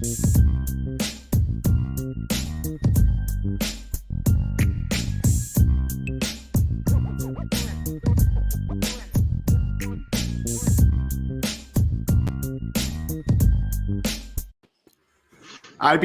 IB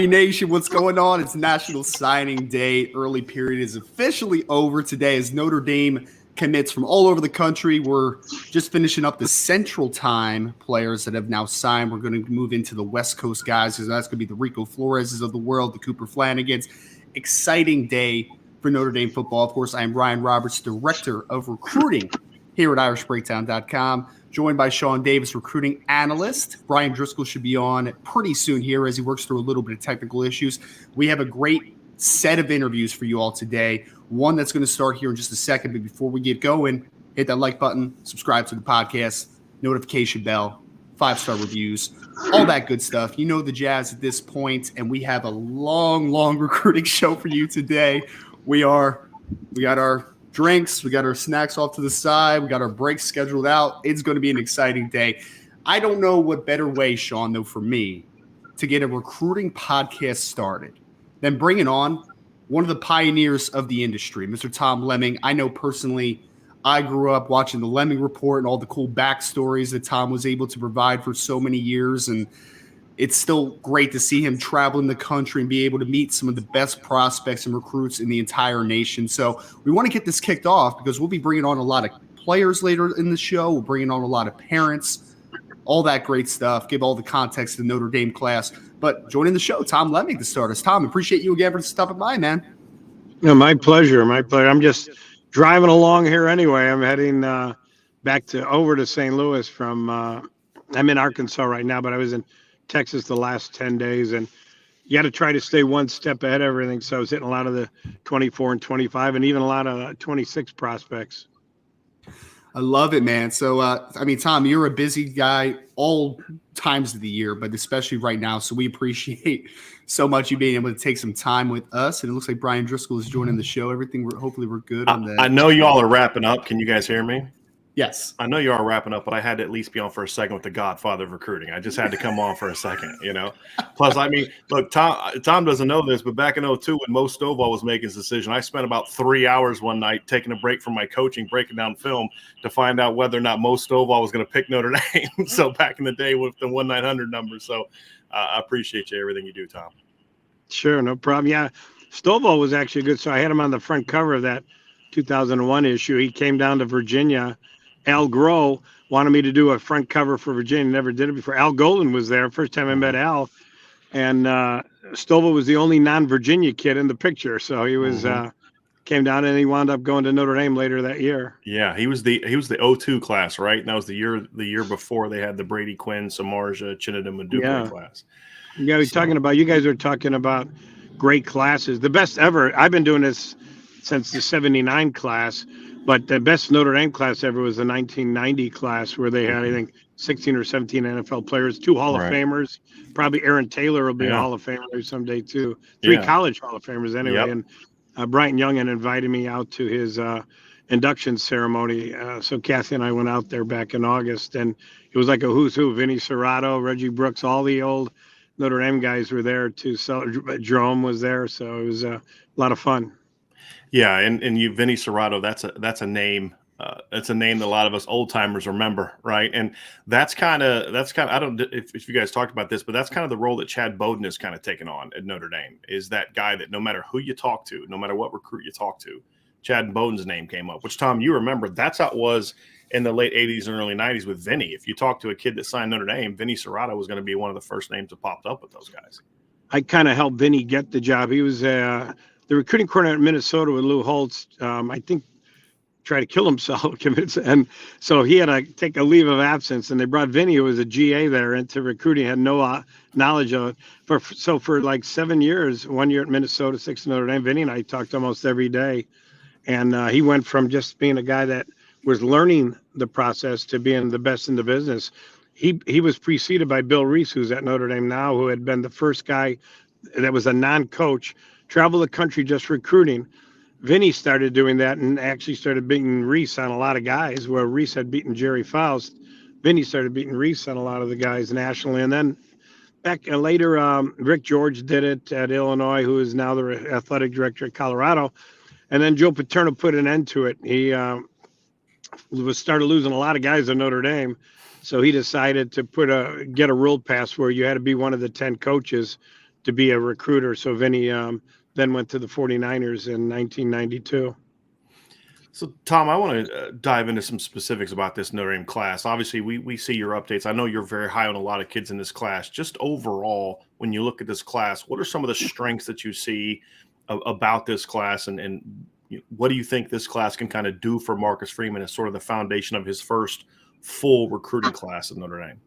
Nation, what's going on? It's National Signing Day. Early period is officially over today as Notre Dame commits from all over the country. We're just finishing up the Central Time players that have now signed. We're going to move into the West Coast guys, because that's going to be the Rico Floreses of the world, the Cooper Flanagans. Exciting day for Notre Dame football. Of course, I am Ryan Roberts, Director of Recruiting here at IrishBreakdown.com. Joined by Sean Davis, recruiting analyst. Brian Driscoll should be on pretty soon here as he works through a little bit of technical issues. We have a great set of interviews for you all today. One that's going to start here in just a second. But before we get going, hit that like button, subscribe to the podcast, notification bell, 5-star reviews, all that good stuff. You know the jazz at this point, and we have a long recruiting show for you today. We got our drinks, we got our snacks off to the side, we got our breaks scheduled out. It's going to be an exciting day. I don't know what better way, Sean, though, for me to get a recruiting podcast started than bringing on one of the pioneers of the industry, Mr. Tom Lemming. I know personally, I grew up watching the Lemming Report and all the cool backstories that Tom was able to provide for so many years, and it's still great to see him traveling the country and be able to meet some of the best prospects and recruits in the entire nation. So we want to get this kicked off because we'll be bringing on a lot of players later in the show. We're bringing on a lot of parents, all that great stuff, give all the context to the Notre Dame class. But joining the show, Tom Lemming to start us. Tom, appreciate you again for stopping by, man. No, my pleasure. I'm just driving along here anyway. I'm heading back over to St. Louis from I'm in Arkansas right now, but I was in Texas the last 10 days, and you got to try to stay one step ahead of everything. So I was hitting a lot of the 24 and 25 and even a lot of 26 prospects. I love it, man. So, Tom, you're a busy guy all times of the year, but especially right now. So we appreciate so much you being able to take some time with us. And it looks like Brian Driscoll is joining the show. Hopefully we're good on that. I know you all are wrapping up. Can you guys hear me? Yes. I know you are wrapping up, but I had to at least be on for a second with the godfather of recruiting. I just had to come on for a second, Plus, look, Tom doesn't know this, but back in 2002 when Mo Stovall was making his decision, I spent about 3 hours one night taking a break from my coaching, breaking down film to find out whether or not Mo Stovall was going to pick Notre Dame. So back in the day with the 1-900 number. So I appreciate you, everything you do, Tom. Sure, no problem. Yeah, Stovall was actually good. So I had him on the front cover of that 2001 issue. He came down to Virginia. Al Groh wanted me to do a front cover for Virginia. Never did it before. Al Golden was there. First time I met Al. And Stovall was the only non-Virginia kid in the picture. So he was came down, and he wound up going to Notre Dame later that year. Yeah, he was the 02 class, right? And that was the year before they had the Brady Quinn, Samardzija, Chinedum, and Dupuis class. Yeah, you guys are talking about great classes. The best ever. I've been doing this since the 79 class. But the best Notre Dame class ever was the 1990 class, where they had, I think, 16 or 17 NFL players, 2 Hall of Famers. Probably Aaron Taylor will be a Hall of Famer someday, too. 3 college Hall of Famers anyway. Yep. And Bryant Young had invited me out to his induction ceremony. So Kathy and I went out there back in August, and it was like a who's who. Vinny Serrato, Reggie Brooks, all the old Notre Dame guys were there, too. So Jerome was there, so it was a lot of fun. Yeah, and Vinny Serrato, that's a name. It's a name that a lot of us old timers remember, right? And that's kind of I don't know if you guys talked about this, but that's kind of the role that Chad Bowden has kind of taken on at Notre Dame. Is that guy that no matter who you talk to, no matter what recruit you talk to, Chad Bowden's name came up. Which, Tom, you remember that's how it was in the late 80s and early 90s with Vinny. If you talk to a kid that signed Notre Dame, Vinny Serrato was going to be one of the first names that popped up with those guys. I kind of helped Vinny get the job. He was the recruiting coordinator in Minnesota with Lou Holtz, I think, tried to kill himself. And so he had to take a leave of absence. And they brought Vinny, who was a GA there, into recruiting, had no knowledge of it. So for like 7 years, 1 year at Minnesota, 6 at Notre Dame, Vinny and I talked almost every day. And he went from just being a guy that was learning the process to being the best in the business. He was preceded by Bill Reese, who's at Notre Dame now, who had been the first guy that was a non-coach, travel the country just recruiting. Vinny started doing that and actually started beating Reese on a lot of guys, where Reese had beaten Jerry Faust. Vinny started beating Reese on a lot of the guys nationally. And then back later, Rick George did it at Illinois, who is now the athletic director at Colorado. And then Joe Paterno put an end to it. He started losing a lot of guys at Notre Dame. So he decided to get a rule pass where you had to be one of the 10 coaches to be a recruiter. So Vinny then went to the 49ers in 1992. So, Tom, I want to dive into some specifics about this Notre Dame class. Obviously, we see your updates. I know you're very high on a lot of kids in this class. Just overall, when you look at this class, what are some of the strengths that you see about this class, and what do you think this class can kind of do for Marcus Freeman as sort of the foundation of his first full recruiting class at Notre Dame?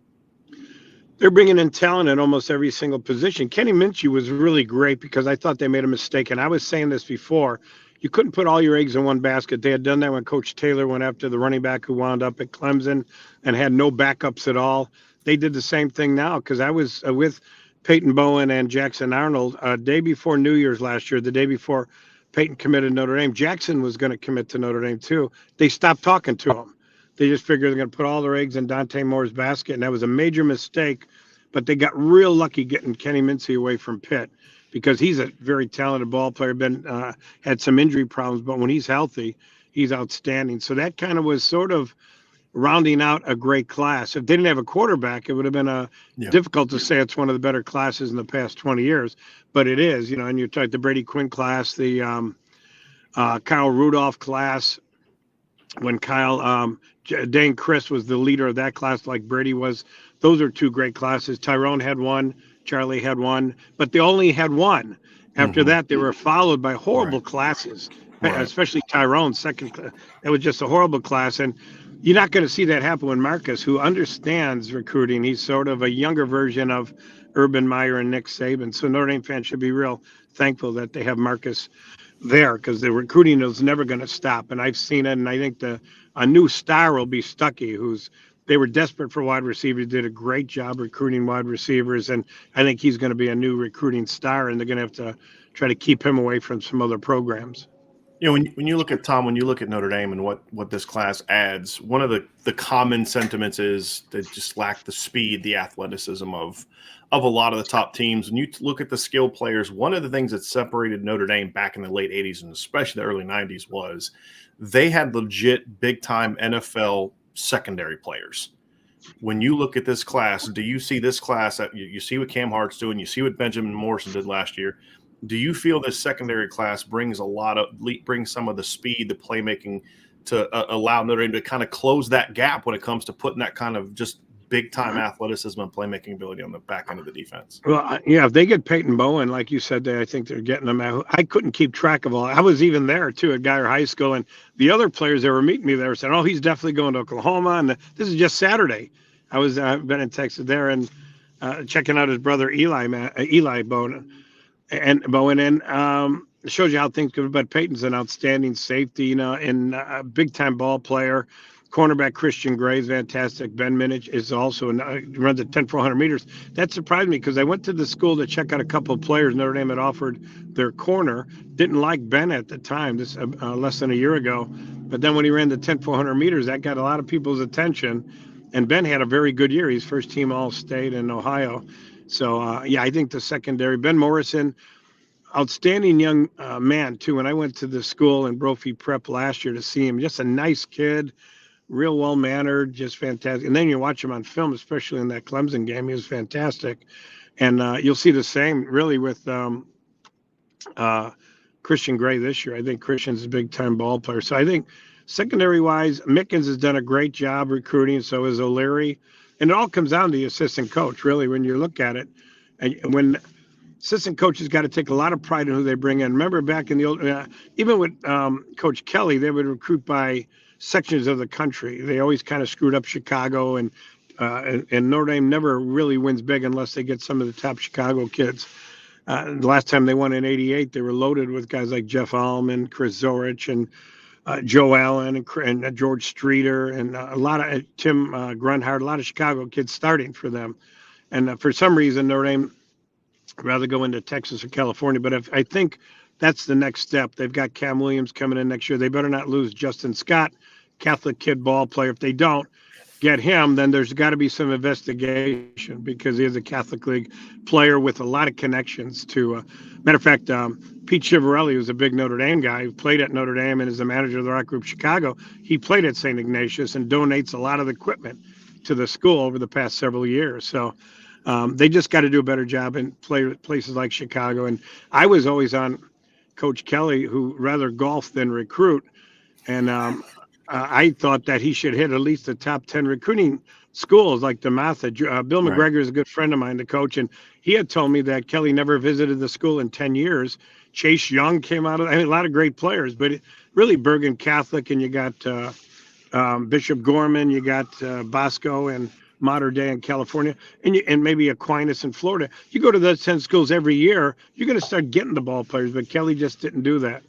They're bringing in talent at almost every single position. Kenny Minchie was really great because I thought they made a mistake, and I was saying this before. You couldn't put all your eggs in one basket. They had done that when Coach Taylor went after the running back who wound up at Clemson and had no backups at all. They did the same thing now because I was with Peyton Bowen and Jackson Arnold day before New Year's last year, the day before Peyton committed to Notre Dame. Jackson was going to commit to Notre Dame too. They stopped talking to him. They just figured they're going to put all their eggs in Dante Moore's basket, and that was a major mistake. But they got real lucky getting Kenny Minchie away from Pitt because he's a very talented ball player, had some injury problems, but when he's healthy, he's outstanding. So that kind of was sort of rounding out a great class. If they didn't have a quarterback, it would have been difficult to say it's one of the better classes in the past 20 years, but it is, and you talk the Brady Quinn class, the Kyle Rudolph class, when Dane Chris was the leader of that class like Brady was. Those are two great classes. Tyrone had one, Charlie had one, but they only had one. After that, they were followed by horrible classes, especially Tyrone, second class. It was just a horrible class. And you're not going to see that happen with Marcus, who understands recruiting. He's sort of a younger version of Urban Meyer and Nick Saban. So Notre Dame fans should be real thankful that they have Marcus there because the recruiting is never going to stop. And I've seen it, and I think a new star will be Stuckey, they were desperate for wide receivers, did a great job recruiting wide receivers, and I think he's going to be a new recruiting star, and they're going to have to try to keep him away from some other programs. When you look at Tom, when you look at Notre Dame and what this class adds, one of the common sentiments is they just lack the speed, the athleticism of a lot of the top teams. When you look at the skill players, one of the things that separated Notre Dame back in the late 80s and especially the early 90s was they had legit big-time NFL secondary players. When you look at this class, do you see this class that you see what Cam Hart's doing, you see what Benjamin Morrison did last year? Do you feel this secondary class brings some of the speed, the playmaking to allow Notre Dame to kind of close that gap when it comes to putting that kind of just big time athleticism and playmaking ability on the back end of the defense? Well, yeah, if they get Peyton Bowen, like you said, I think they're getting them out. I couldn't keep track of all. I was even there too at Guyer High School, and the other players that were meeting me there said, "Oh, he's definitely going to Oklahoma." And this is just Saturday. I've been in Texas there and checking out his brother Eli Bowen, and it shows you how things go. But Peyton's an outstanding safety, and a big time ball player. Cornerback Christian Gray is fantastic. Ben Minich is also runs at 10,400 meters. That surprised me because I went to the school to check out a couple of players Notre Dame had offered their corner. Didn't like Ben at the time, this less than a year ago. But then when he ran the 10,400 meters, that got a lot of people's attention. And Ben had a very good year. He's first team All-State in Ohio. So, I think the secondary, Ben Morrison, outstanding young man, too. When I went to the school in Brophy Prep last year to see him, just a nice kid. Real well-mannered, just fantastic. And then you watch him on film, especially in that Clemson game. He was fantastic. And you'll see the same, really, with Christian Gray this year. I think Christian's a big-time ball player. So I think secondary-wise, Mickens has done a great job recruiting, so is O'Leary. And it all comes down to the assistant coach, really, when you look at it. And when assistant coaches got to take a lot of pride in who they bring in. Remember back in the old even with Coach Kelly, they would recruit by sections of the country. They always kind of screwed up Chicago, and Notre Dame never really wins big unless they get some of the top Chicago kids. The last time they won in '88, they were loaded with guys like Jeff Allman, Chris Zorich, and Joe Allen, and George Streeter, and a lot of Tim Grunhard, a lot of Chicago kids starting for them. And for some reason, Notre Dame rather go into Texas or California. But I think that's the next step. They've got Cam Williams coming in next year. They better not lose Justin Scott, Catholic kid ball player. If they don't, get him, then there's got to be some investigation because he is a Catholic League player with a lot of connections to. Matter of fact, Pete Chivarelli, who's a big Notre Dame guy, who played at Notre Dame and is the manager of the Rock Group Chicago. He played at St. Ignatius and donates a lot of the equipment to the school over the past several years. So they just got to do a better job in places like Chicago. And I was always on Coach Kelly, who rather golf than recruit. And I thought that he should hit at least the top 10 recruiting schools like DeMatha. Bill McGregor is a good friend of mine, the coach, and he had told me that Kelly never visited the school in 10 years. Chase Young came out of, I mean, a lot of great players, but really Bergen Catholic, and you got Bishop Gorman, you got Bosco and Mater Dei in California, and maybe Aquinas in Florida. You go to those 10 schools every year, you're going to start getting the ball players, but Kelly just didn't do that.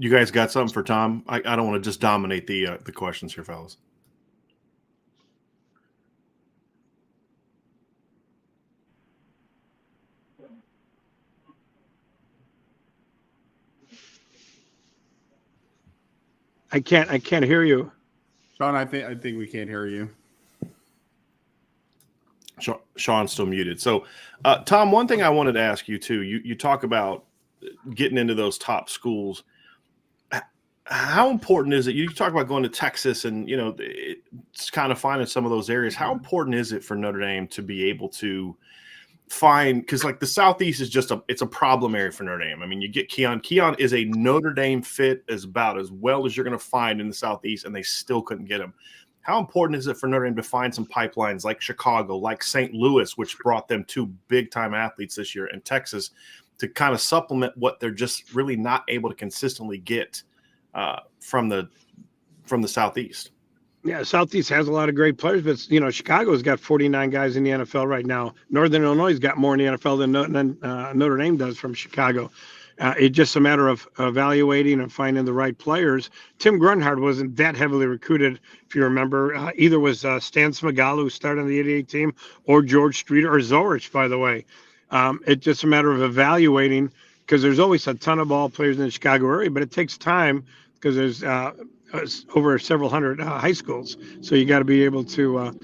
You guys got something for Tom? I don't want to just dominate the questions here, fellas. I can't hear you. Sean, I think we can't hear you. Sean's still muted. So, Tom, one thing I wanted to ask you too. You talk about getting into those top schools. How important is it? You talk about going to Texas and, it's kind of finding some of those areas. How important is it for Notre Dame to be able to find, because like the Southeast is it's a problem area for Notre Dame. I mean, you get Keon. Keon is a Notre Dame fit as about as well as you're going to find in the Southeast, and they still couldn't get him. How important is it for Notre Dame to find some pipelines like Chicago, like St. Louis, which brought them 2 big-time athletes this year, and Texas to kind of supplement what they're just really not able to consistently get from the Southeast? Yeah, Southeast has a lot of great players, but Chicago's got 49 guys in the NFL right now. Northern Illinois got more in the NFL than Notre Dame does from Chicago. It's just a matter of evaluating and finding the right players. Tim Grunhard wasn't that heavily recruited, if you remember. Either was Stan Smigalo, who started on the 88 team, or George Streeter, or Zorich, by the way. It's just a matter of evaluating, because there's always a ton of ball players in the Chicago area, but it takes time because there's over several hundred high schools. So you got to be able to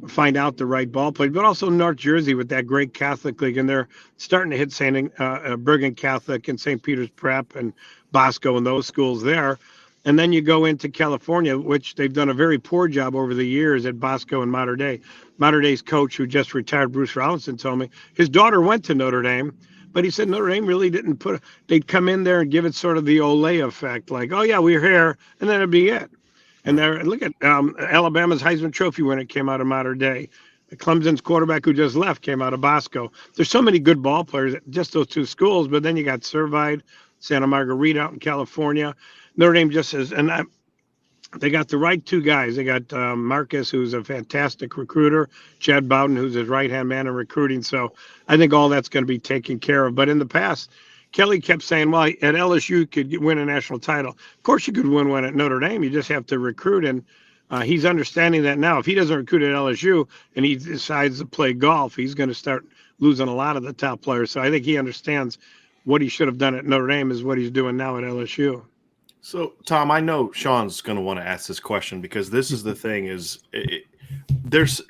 find out the right ball players. But also North Jersey with that great Catholic League, and they're starting to hit Bergen Catholic and St. Peter's Prep and Bosco and those schools there. And then you go into California, which they've done a very poor job over the years at Bosco and Mater Dei. Mater Dei's coach, who just retired, Bruce Rollinson, told me his daughter went to Notre Dame. But he said Notre Dame really didn't they'd come in there and give it sort of the Olay effect, like, oh, yeah, we're here, and then it'd be it. And look at Alabama's Heisman Trophy winner came out of Mater Dei. Clemson's quarterback who just left came out of Bosco. There's so many good ball players at just those 2 schools, but then you got Servite, Santa Margarita out in California. Notre Dame just says, and they got the right 2 guys. They got Marcus, who's a fantastic recruiter, Chad Bowden, who's his right-hand man in recruiting. So I think all that's going to be taken care of. But in the past, Kelly kept saying, well, at LSU, you could win a national title. Of course, you could win one at Notre Dame. You just have to recruit. And he's understanding that now. If he doesn't recruit at LSU and he decides to play golf, he's going to start losing a lot of the top players. So I think he understands what he should have done at Notre Dame is what he's doing now at LSU. So, Tom, I know Sean's going to want to ask this question because this is the thing there's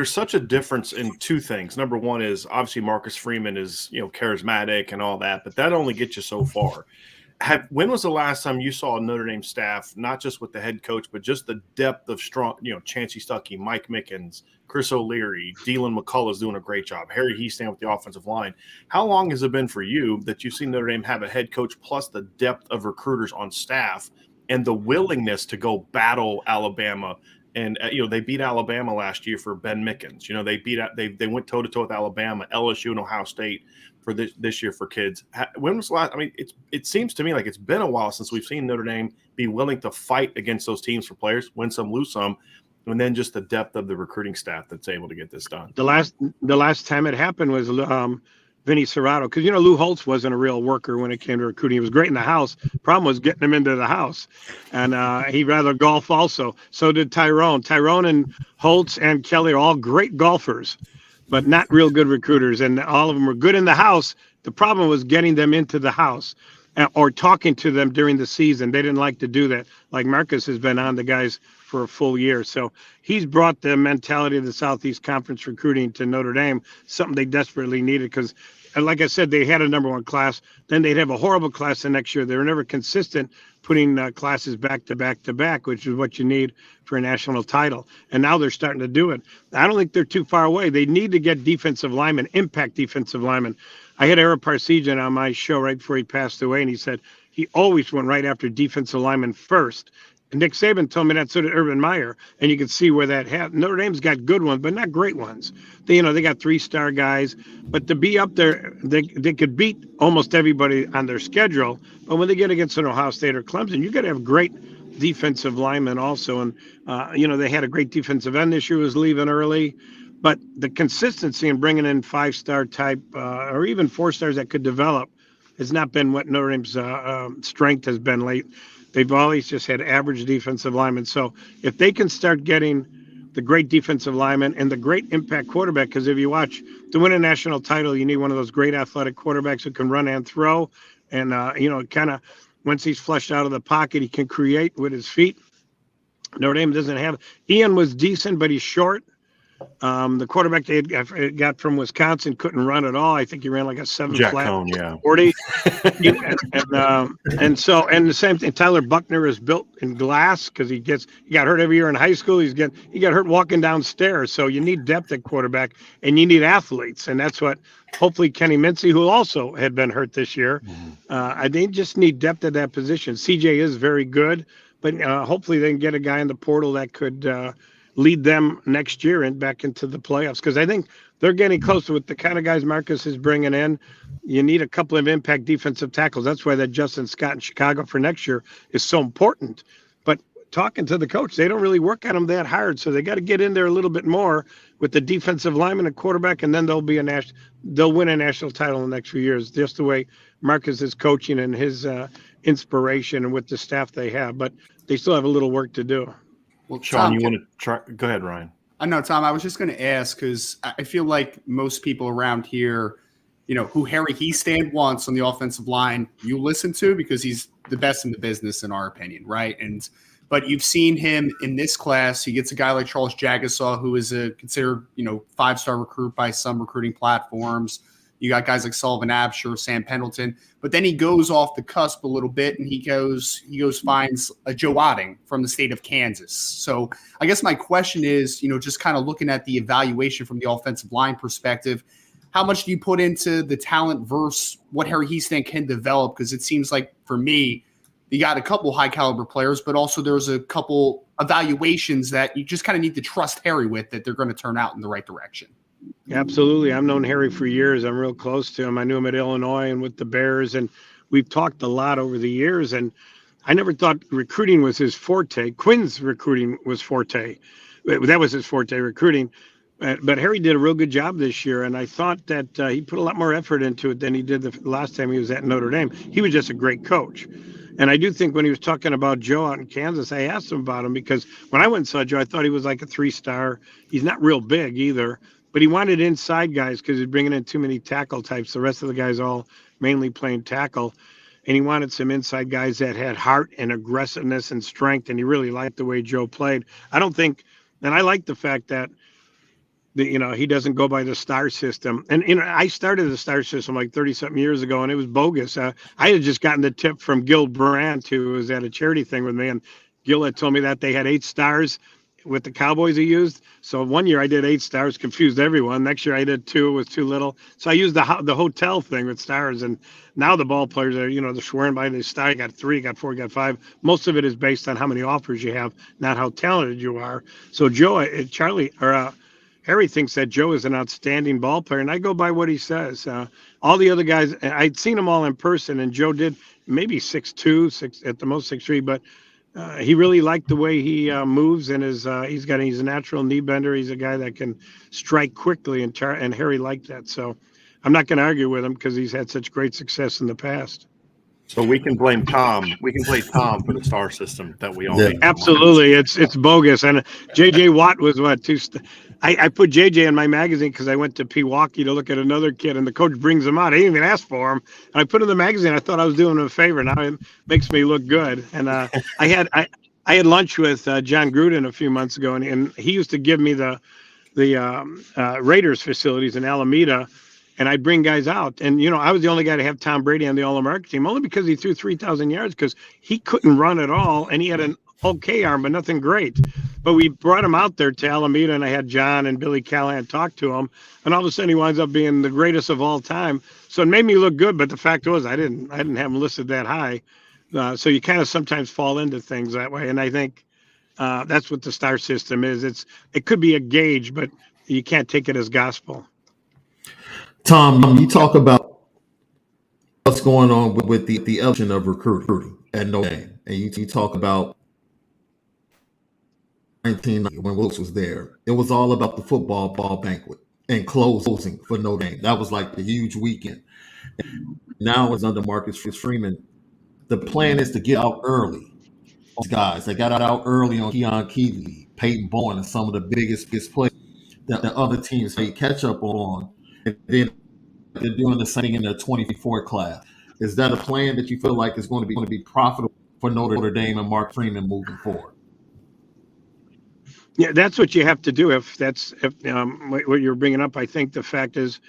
such a difference in 2 things. Number one is obviously Marcus Freeman is, charismatic and all that, but that only gets you so far. When was the last time you saw a Notre Dame staff, not just with the head coach, but just the depth of strong, Chancey Stuckey, Mike Mickens, Chris O'Leary, Deland McCullough's doing a great job, Harry Heastand with the offensive line. How long has it been for you that you've seen Notre Dame have a head coach plus the depth of recruiters on staff and the willingness to go battle Alabama? And, they beat Alabama last year for Ben Mickens. They went toe-to-toe with Alabama, LSU, and Ohio State for this year for kids. When was the last? I mean, it seems to me like it's been a while since we've seen Notre Dame be willing to fight against those teams for players, win some, lose some, and then just the depth of the recruiting staff that's able to get this done. The last time it happened was Vinny Serrato, because Lou Holtz wasn't a real worker when it came to recruiting. He was great in the house. Problem was getting him into the house, and he'd rather golf also. So did Tyrone. Tyrone and Holtz and Kelly are all great golfers, but not real good recruiters. And all of them were good in the house. The problem was getting them into the house or talking to them during the season. They didn't like to do that. Like Marcus has been on the guys for a full year. So he's brought the mentality of the Southeast Conference recruiting to Notre Dame, something they desperately needed because, like I said, they had a number one class. Then they'd have a horrible class the next year. They were never consistent putting classes back to back to back, which is what you need for a national title. And now they're starting to do it. I don't think they're too far away. They need to get defensive linemen, impact defensive linemen. I had Eric Parsegian on my show right before he passed away, and he said he always went right after defensive linemen first. And Nick Saban told me that, so did Urban Meyer, and you can see where that happened. Notre Dame's got good ones, but not great ones. They got 3-star guys, but to be up there, they could beat almost everybody on their schedule. But when they get against an Ohio State or Clemson, you got to have great defensive linemen also. And they had a great defensive end this year, was leaving early. But the consistency in bringing in 5-star type or even 4 stars that could develop has not been what Notre Dame's strength has been late. They've always just had average defensive linemen. So if they can start getting the great defensive linemen and the great impact quarterback, because if you watch, to win a national title, you need one of those great athletic quarterbacks who can run and throw. And, kind of once he's flushed out of the pocket, he can create with his feet. Notre Dame doesn't have. Ian was decent, but he's short. The quarterback they got from Wisconsin couldn't run at all. I think he ran like a 7 Jack flat Cohn, yeah. 40. and the same thing. Tyler Buckner is built in glass because he got hurt every year in high school. He got hurt walking downstairs. So you need depth at quarterback and you need athletes, and that's what hopefully Kenny Mincy, who also had been hurt this year, they just need depth at that position. CJ is very good, but hopefully they can get a guy in the portal that could lead them next year and back into the playoffs, because I think they're getting closer with the kind of guys Marcus is bringing in. You need a couple of impact defensive tackles. That's why that Justin Scott in Chicago for next year is so important. But talking to the coach, they don't really work on them that hard, so they got to get in there a little bit more with the defensive lineman and quarterback, and then they'll win a national title in the next few years, just the way Marcus is coaching and his inspiration and with the staff they have. But they still have a little work to do. Well, Sean, Tom, you want to try? Go ahead, Ryan. I know, Tom. I was just going to ask because I feel like most people around here, who Harry Hiestand wants on the offensive line, you listen to because he's the best in the business, in our opinion, right? But you've seen him in this class. He gets a guy like Charles Jagasaw, who is a considered, 5-star recruit by some recruiting platforms. You got guys like Sullivan Absher, Sam Pendleton, but then he goes off the cusp a little bit and he finds a Joe Otting from the state of Kansas. So I guess my question is, just kind of looking at the evaluation from the offensive line perspective, how much do you put into the talent versus what Harry Hiestand can develop? Because it seems like for me, you got a couple high caliber players, but also there's a couple evaluations that you just kind of need to trust Harry with, that they're going to turn out in the right direction. Absolutely. I've known Harry for years. I'm real close to him. I knew him at Illinois and with the Bears, and we've talked a lot over the years. And I never thought recruiting was his forte. Quinn's recruiting was forte. That was his forte, recruiting. But Harry did a real good job this year, and I thought that he put a lot more effort into it than he did the last time he was at Notre Dame. He was just a great coach. And I do think when he was talking about Joe out in Kansas, I asked him about him because when I went and saw Joe, I thought he was like a 3-star. He's not real big either. But he wanted inside guys because he's bringing in too many tackle types. The rest of the guys all mainly playing tackle. And he wanted some inside guys that had heart and aggressiveness and strength. And he really liked the way Joe played. I like the fact that, he doesn't go by the star system. And, I started the star system like 30-something years ago, and it was bogus. I had just gotten the tip from Gil Brandt, who was at a charity thing with me. And Gil had told me that they had 8 stars with the Cowboys he used. So one year I did 8 stars, confused everyone. Next year I did 2, it was too little. So I used the hotel thing with stars. And now the ball players are, they're swearing by the star. You got 3, you got 4, you got 5. Most of it is based on how many offers you have, not how talented you are. So Harry thinks that Joe is an outstanding ball player, and I go by what he says. All the other guys, I'd seen them all in person, and Joe did maybe 6'2", at the most 6'3", but he really liked the way he moves, and he's a natural knee bender. He's a guy that can strike quickly, and Harry liked that. So I'm not going to argue with him because he's had such great success in the past. So we can blame Tom. We can blame Tom for the star system that we all make. Absolutely, it's bogus. And J.J. Watt was what 2. I put J.J. in my magazine because I went to Pewaukee to look at another kid, and the coach brings him out. I didn't even ask for him. And I put him in the magazine. I thought I was doing him a favor. Now it makes me look good. And I I had lunch with John Gruden a few months ago, and he used to give me the Raiders facilities in Alameda, and I'd bring guys out. And I was the only guy to have Tom Brady on the All-American team, only because he threw 3,000 yards, because he couldn't run at all, and he had an okay arm, but nothing great. But we brought him out there to Alameda, and I had John and Billy Callahan talk to him, and all of a sudden he winds up being the greatest of all time. So it made me look good, but the fact was I didn't have him listed that high. So you kind of sometimes fall into things that way, and I think that's what the star system is. It could be a gauge, but you can't take it as gospel. Tom, you talk about what's going on with the evolution of recruiting at Notre Dame, and you talk about 1990 when Wilkes was there. It was all about the football ball banquet and closing for Notre Dame. That was like the huge weekend. Now it's under Marcus Freeman. The plan is to get out early. These guys, they got out early on Keon Keeley, Peyton Bourne, and some of the biggest players that the other teams they catch up on. And then they're doing the same in their 24 class. Is that a plan that you feel like is going to be profitable for Notre Dame and Mark Freeman moving forward? Yeah, that's what you have to do. If what you're bringing up, I think the fact is,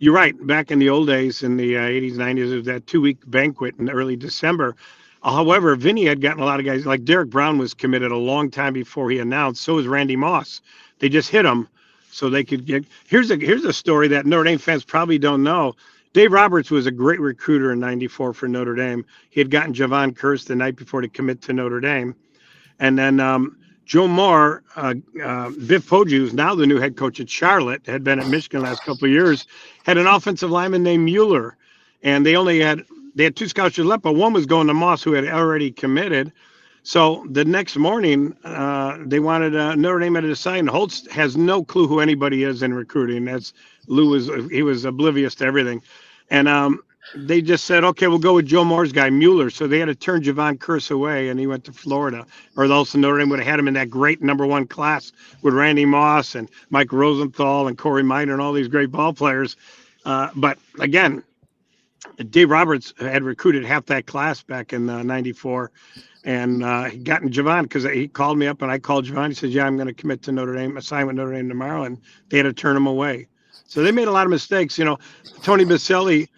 you're right. Back in the old days, in the 80s, 90s, it was that 2-week banquet in early December. However, Vinny had gotten a lot of guys, like Derek Brown was committed a long time before he announced. So was Randy Moss. They just hit him so they could get. Here's a story that Notre Dame fans probably don't know. Dave Roberts was a great recruiter in '94 for Notre Dame. He had gotten Javon Curse the night before to commit to Notre Dame. And then Joe Moore, Biff Poggi, who's now the new head coach at Charlotte, had been at Michigan the last couple of years, had an offensive lineman named Mueller. And they had 2 scouts to left, but one was going to Moss, who had already committed. So the next morning, they wanted Notre Dame to decide. And Holtz has no clue who anybody is in recruiting. He was oblivious to everything. And they just said, okay, we'll go with Joe Moore's guy, Mueller. So they had to turn Javon Curse away, and he went to Florida. Or else Notre Dame would have had him in that great #1 class with Randy Moss and Mike Rosenthal and Corey Minor and all these great ball players. But again, Dave Roberts had recruited half that class back in '94, and he got in Javon because he called me up, and I called Javon. He said, "Yeah, I'm going to commit to Notre Dame, sign with Notre Dame tomorrow," and they had to turn him away. So they made a lot of mistakes. Tony Baselli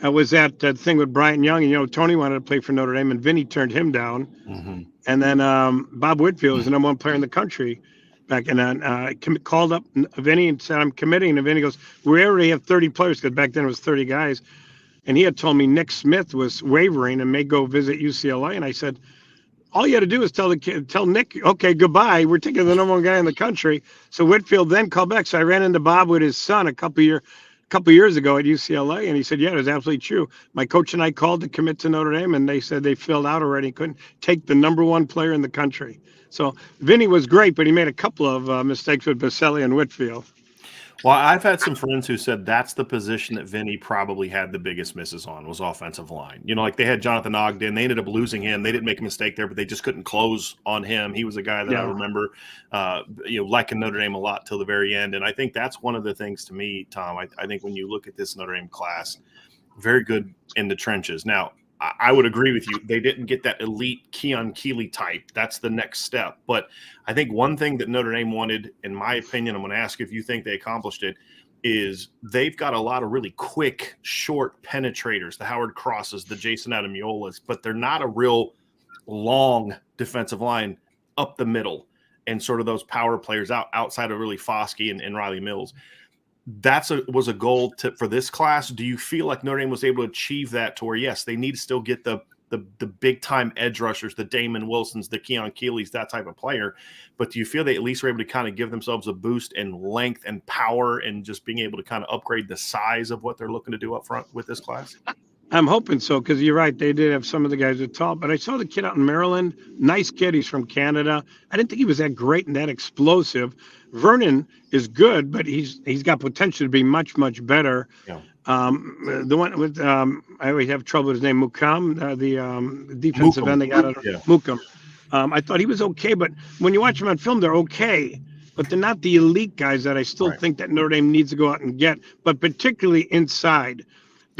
was at that thing with Bryant Young, and Tony wanted to play for Notre Dame, and Vinny turned him down. Mm-hmm. And then Bob Whitfield was the #1 player in the country back then. Called up Vinny and said, "I'm committing," and Vinny goes, "We already have 30 players," because back then it was 30 guys. And he had told me Nick Smith was wavering and may go visit UCLA. And I said, all you had to do is tell Nick, okay, goodbye. We're taking the #1 guy in the country. So Whitfield then called back. So I ran into Bob with his son a couple years ago at UCLA. And he said, yeah, it was absolutely true. My coach and I called to commit to Notre Dame, and they said they filled out already. Couldn't take the #1 player in the country. So Vinny was great, but he made a couple of mistakes with Baselli and Whitfield. Well, I've had some friends who said that's the position that Vinny probably had the biggest misses on, was offensive line. Like they had Jonathan Ogden. They ended up losing him. They didn't make a mistake there, but they just couldn't close on him. He was a guy that I remember, liking Notre Dame a lot till the very end. And I think that's one of the things to me, Tom. I think when you look at this Notre Dame class, very good in the trenches. Now, I would agree with you. They didn't get that elite Keon Keeley type. That's the next step. But I think one thing that Notre Dame wanted, in my opinion, I'm going to ask if you think they accomplished it, is they've got a lot of really quick, short penetrators, the Howard Crosses, the Jason Adamiolas, but they're not a real long defensive line up the middle and sort of those power players outside of really Foskey and Riley Mills. Was a goal for this class. Do you feel like Notre Dame was able to achieve that to where, yes, they need to still get the big time edge rushers, the Damon Wilsons, the Keon Keeleys, that type of player, but do you feel they at least were able to kind of give themselves a boost in length and power and just being able to kind of upgrade the size of what they're looking to do up front with this class? I'm hoping so, because you're right. They did have some of the guys that tall, but I saw the kid out in Maryland. Nice kid. He's from Canada. I didn't think he was that great and that explosive. Vernon is good, but he's got potential to be much, much better. Yeah. The one with I always have trouble with his name, Mukam, the defensive end they got out of Mukam. I thought he was okay, but when you watch them on film, they're okay, but they're not the elite guys that I still think that Notre Dame needs to go out and get, but particularly inside.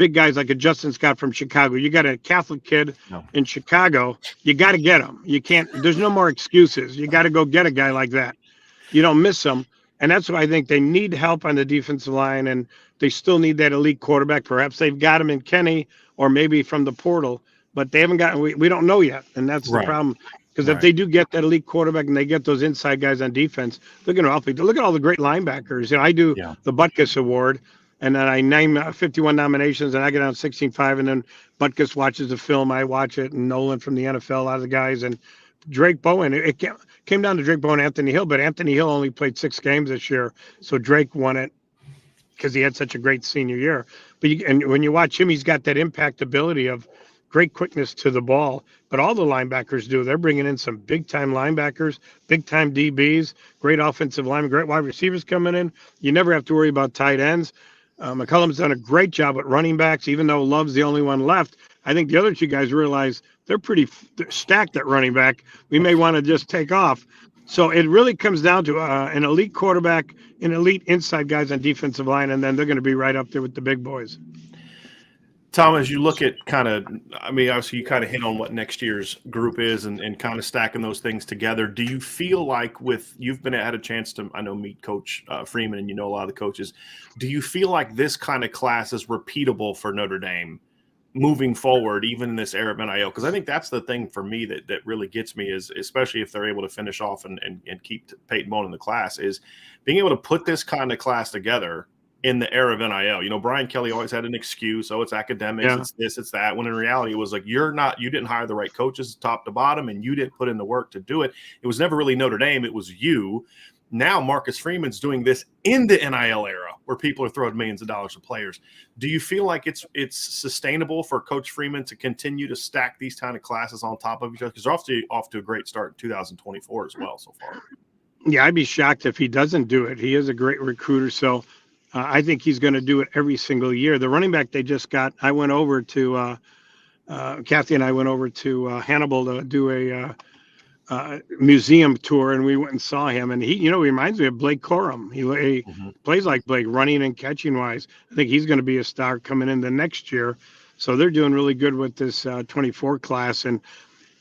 big guys like a Justin Scott from Chicago. You got a Catholic kid No. in Chicago. You got to get him. You can't. There's no more excuses. You got to go get a guy like that. You don't miss him. And that's why I think they need help on the defensive line, and they still need that elite quarterback. Perhaps they've got him in Kenny or maybe from the portal, but they haven't gotten. We don't know yet, and that's the Right. problem. Because if Right. they do get that elite quarterback and they get those inside guys on defense, they're going to help. Look at all the great linebackers. You know, I do Yeah. the Butkus Award, and then I name 51 nominations, and I get on 16-5, and then Butkus watches the film, I watch it, and Nolan from the NFL, a lot of the guys, and Drake Bowen. It came down to Drake Bowen and Anthony Hill, but Anthony Hill only played 6 games this year, so Drake won it because he had such a great senior year. But and when you watch him, he's got that impact ability of great quickness to the ball. But all the linebackers do. They're bringing in some big-time linebackers, big-time DBs, great offensive linemen, great wide receivers coming in. You never have to worry about tight ends. McCullum's done a great job at running backs, even though Love's the only one left. I think the other two guys realize they're pretty stacked at running back. We may want to just take off. So it really comes down to an elite quarterback, an elite inside guys on defensive line, and then they're going to be right up there with the big boys. Tom, as you look at kind of, I mean, obviously you kind of hit on what next year's group is and kind of stacking those things together. Do you feel like you've had a chance to, I know, meet Coach Freeman, and you know a lot of the coaches. Do you feel like this kind of class is repeatable for Notre Dame moving forward, even in this era of NIL? Because I think that's the thing for me that really gets me is, especially if they're able to finish off and keep Peyton Bowen in the class, is being able to put this kind of class together in the era of NIL. You know, Brian Kelly always had an excuse. Oh, it's academics. Yeah. It's this, it's that. When in reality, it was like, you didn't hire the right coaches top to bottom, and you didn't put in the work to do it. It was never really Notre Dame. It was you. Now Marcus Freeman's doing this in the NIL era where people are throwing millions of dollars at players. Do you feel like it's sustainable for Coach Freeman to continue to stack these kind of classes on top of each other? Because they're off to a great start in 2024 as well so far. Yeah, I'd be shocked if he doesn't do it. He is a great recruiter, so I think he's going to do it every single year. The running back they just got, I went over to Kathy and I went over to Hannibal to do a museum tour, and we went and saw him. And he reminds me of Blake Corum. He plays like Blake, running and catching wise. I think he's going to be a star coming in the next year. So they're doing really good with this 24 class. And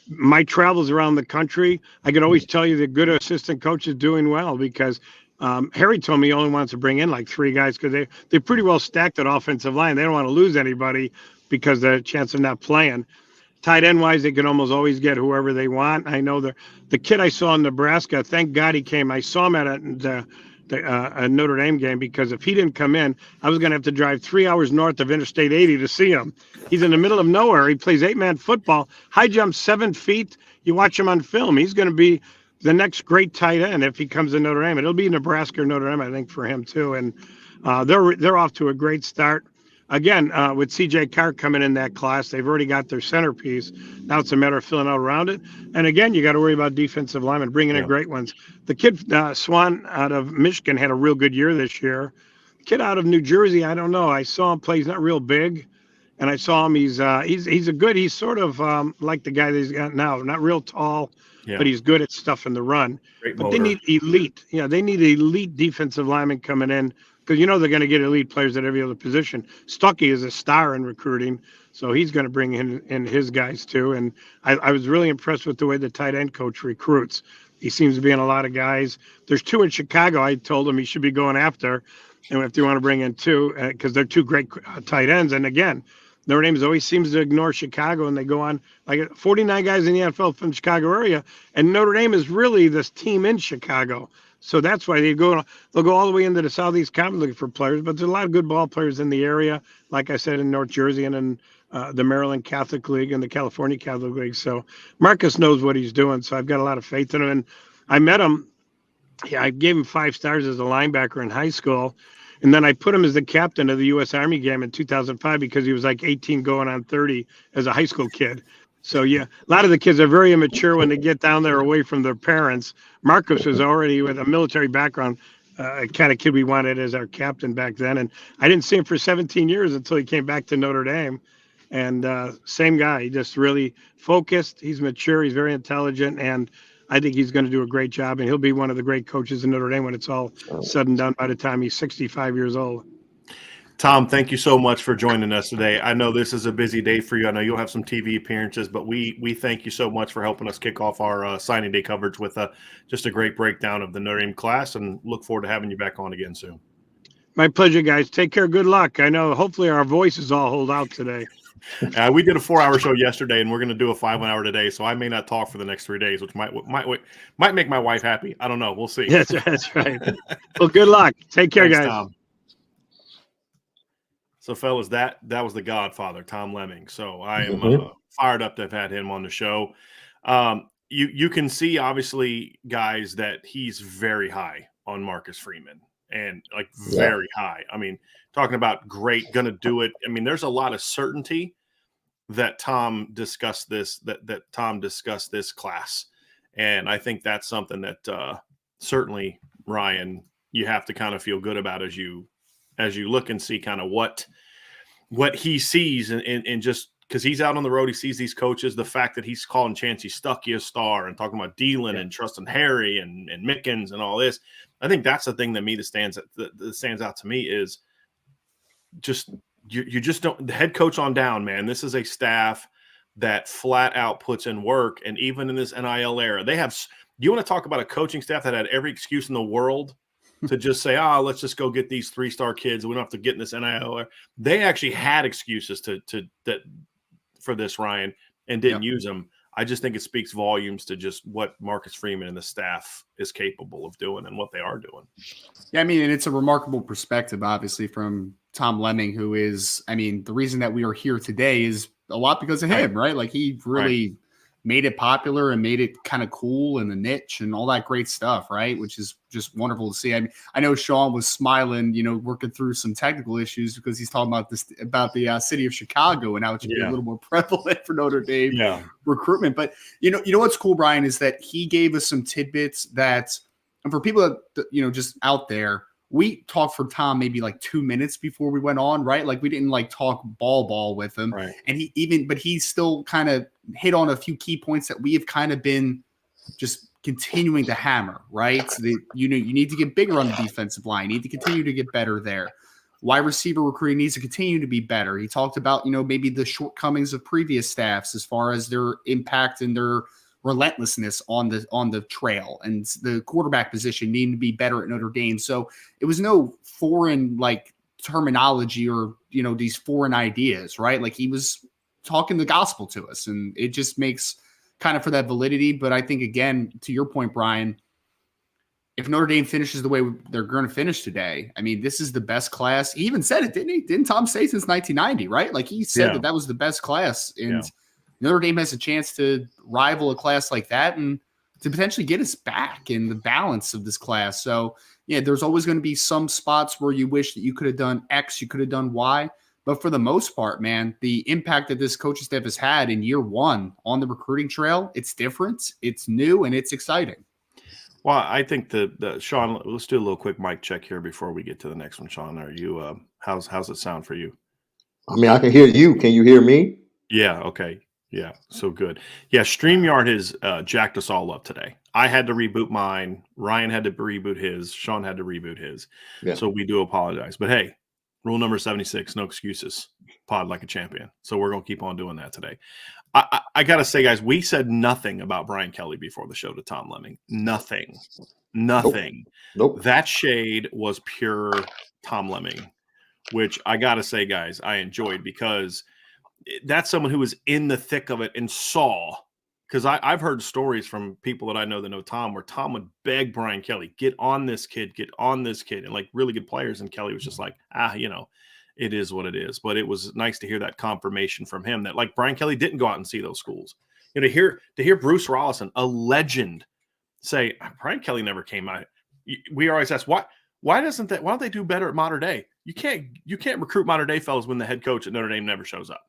my travels around the country, I could always tell you the good assistant coach is doing well, because Harry told me he only wants to bring in like 3 guys because they're pretty well stacked at offensive line. They don't want to lose anybody because the chance of not playing. Tight end wise, they can almost always get whoever they want. I know the kid I saw in Nebraska, thank God he came. I saw him at a Notre Dame game, because if he didn't come in, I was going to have to drive 3 hours north of Interstate 80 to see him. He's in the middle of nowhere. He plays 8-man football, high jump 7 feet. You watch him on film. He's going to be the next great tight end if he comes to Notre Dame. And it'll be Nebraska or Notre Dame, I think, for him too. And they're off to a great start. Again, with C.J. Carr coming in that class, they've already got their centerpiece. Now it's a matter of filling out around it. And again, you got to worry about defensive linemen, bringing in great ones. The kid, Swan, out of Michigan, had a real good year this year. Kid out of New Jersey, I don't know. I saw him play. He's not real big. And I saw him. He's sort of like the guy that he's got now. Not real tall, but he's good at stuffing the run. But they need elite. Yeah, they need elite defensive linemen coming in, because they're going to get elite players at every other position. Stuckey is a star in recruiting, so he's going to bring in his guys too. And I was really impressed with the way the tight end coach recruits. He seems to be in a lot of guys. There's 2 in Chicago. I told him he should be going after, and if they want to bring in 2, because they're 2 great tight ends. And again, Notre Dame always seems to ignore Chicago, and they go on like 49 guys in the NFL from the Chicago area, and Notre Dame is really this team in Chicago. So that's why they'll go all the way into the Southeast Conference looking for players. But there's a lot of good ball players in the area, like I said, in North Jersey and in the Maryland Catholic League and the California Catholic League. So Marcus knows what he's doing. So I've got a lot of faith in him. And I met him. Yeah, I gave him 5 stars as a linebacker in high school. And then I put him as the captain of the U.S. Army game in 2005 because he was like 18 going on 30 as a high school kid. So, yeah, a lot of the kids are very immature when they get down there away from their parents. Marcus was already with a military background, kind of kid we wanted as our captain back then. And I didn't see him for 17 years until he came back to Notre Dame. And same guy, he just really focused. He's mature. He's very intelligent. And I think he's going to do a great job. And he'll be one of the great coaches in Notre Dame when it's all said and done by the time he's 65 years old. Tom, thank you so much for joining us today. I know this is a busy day for you. I know you'll have some TV appearances, but we thank you so much for helping us kick off our signing day coverage with just a great breakdown of the Notre Dame class, and look forward to having you back on again soon. My pleasure, guys. Take care. Good luck. I know hopefully our voices all hold out today. We did a 4-hour show yesterday, and we're going to do a 5-hour today, so I may not talk for the next 3 days, which might make my wife happy. I don't know. We'll see. Yes, that's right. Well, good luck. Take care, Thanks, guys. Tom. So, fellas, that was the Godfather, Tom Lemming. So I am fired up to have had him on the show. You can see, obviously, guys, that he's very high on Marcus Freeman, and like very high. I mean, talking about great, gonna do it. I mean, there's a lot of certainty that Tom discussed this class, and I think that's something that certainly, Ryan, you have to kind of feel good about as you look and see kind of what he sees, and just because he's out on the road, he sees these coaches, the fact that he's calling Chancey Stuckey a star and talking about Dealin and trusting Harry and Mickens and all this. I think that's the thing that stands out to me is just you just don't, the head coach on down, man. This is a staff that flat out puts in work, and even in this NIL era, they have. You want to talk about a coaching staff that had every excuse in the world to just say, let's just go get these 3-star kids. We don't have to get in this NIL. They actually had excuses for this, Ryan, and didn't use them. I just think it speaks volumes to just what Marcus Freeman and the staff is capable of doing and what they are doing. Yeah, I mean, and it's a remarkable perspective, obviously, from Tom Lemming, who is, I mean, the reason that we are here today is a lot because of him, right? Like he really made it popular and made it kind of cool and the niche and all that great stuff, right? Which is just wonderful to see. I mean, I know Sean was smiling, working through some technical issues because he's talking about the city of Chicago and how it should be a little more prevalent for Notre Dame recruitment. But you know what's cool, Brian, is that he gave us some tidbits that, and for people that just out there, we talked for Tom maybe like 2 minutes before we went on, right? Like we didn't like talk ball with him. Right. And he still kind of hit on a few key points that we have kind of been just continuing to hammer, right? So you need to get bigger on the defensive line. You need to continue to get better there. Wide receiver recruiting needs to continue to be better. He talked about, maybe the shortcomings of previous staffs as far as their impact and their relentlessness on the trail, and the quarterback position needing to be better at Notre Dame. So it was no foreign like terminology or these foreign ideas, right? Like he was talking the gospel to us, and it just makes kind of for that validity. But I think, again, to your point, Brian, if Notre Dame finishes the way they're going to finish today, I mean, this is the best class. He even said it, didn't he? Didn't Tom say since 1990, right? Like he said that was the best class, and Notre Dame has a chance to rival a class like that and to potentially get us back in the balance of this class. So, there's always going to be some spots where you wish that you could have done X, you could have done Y. But for the most part, man, the impact that this coaching staff has had in year one on the recruiting trail, it's different, it's new, and it's exciting. Well, I think the Sean, let's do a little quick mic check here before we get to the next one. Sean, are you how's it sound for you? I mean, I can hear you. Can you hear me? Yeah. Okay. Yeah. So good. Yeah. StreamYard has jacked us all up today. I had to reboot mine. Ryan had to reboot his. Sean had to reboot his. Yeah. So we do apologize. But hey, rule number 76, no excuses. Pod like a champion. So we're going to keep on doing that today. I got to say, guys, we said nothing about Brian Kelly before the show to Tom Lemming. Nothing. Nope. That shade was pure Tom Lemming, which I got to say, guys, I enjoyed, because that's someone who was in the thick of it and saw, because I've heard stories from people that I know that know Tom, where Tom would beg Brian Kelly, get on this kid, and like really good players. And Kelly was just like, it is what it is. But it was nice to hear that confirmation from him that like Brian Kelly didn't go out and see those schools. To hear Bruce Rollison, a legend, say Brian Kelly never came out. We always ask, why don't they do better at Modern Day? You can't recruit Modern Day fellows when the head coach at Notre Dame never shows up.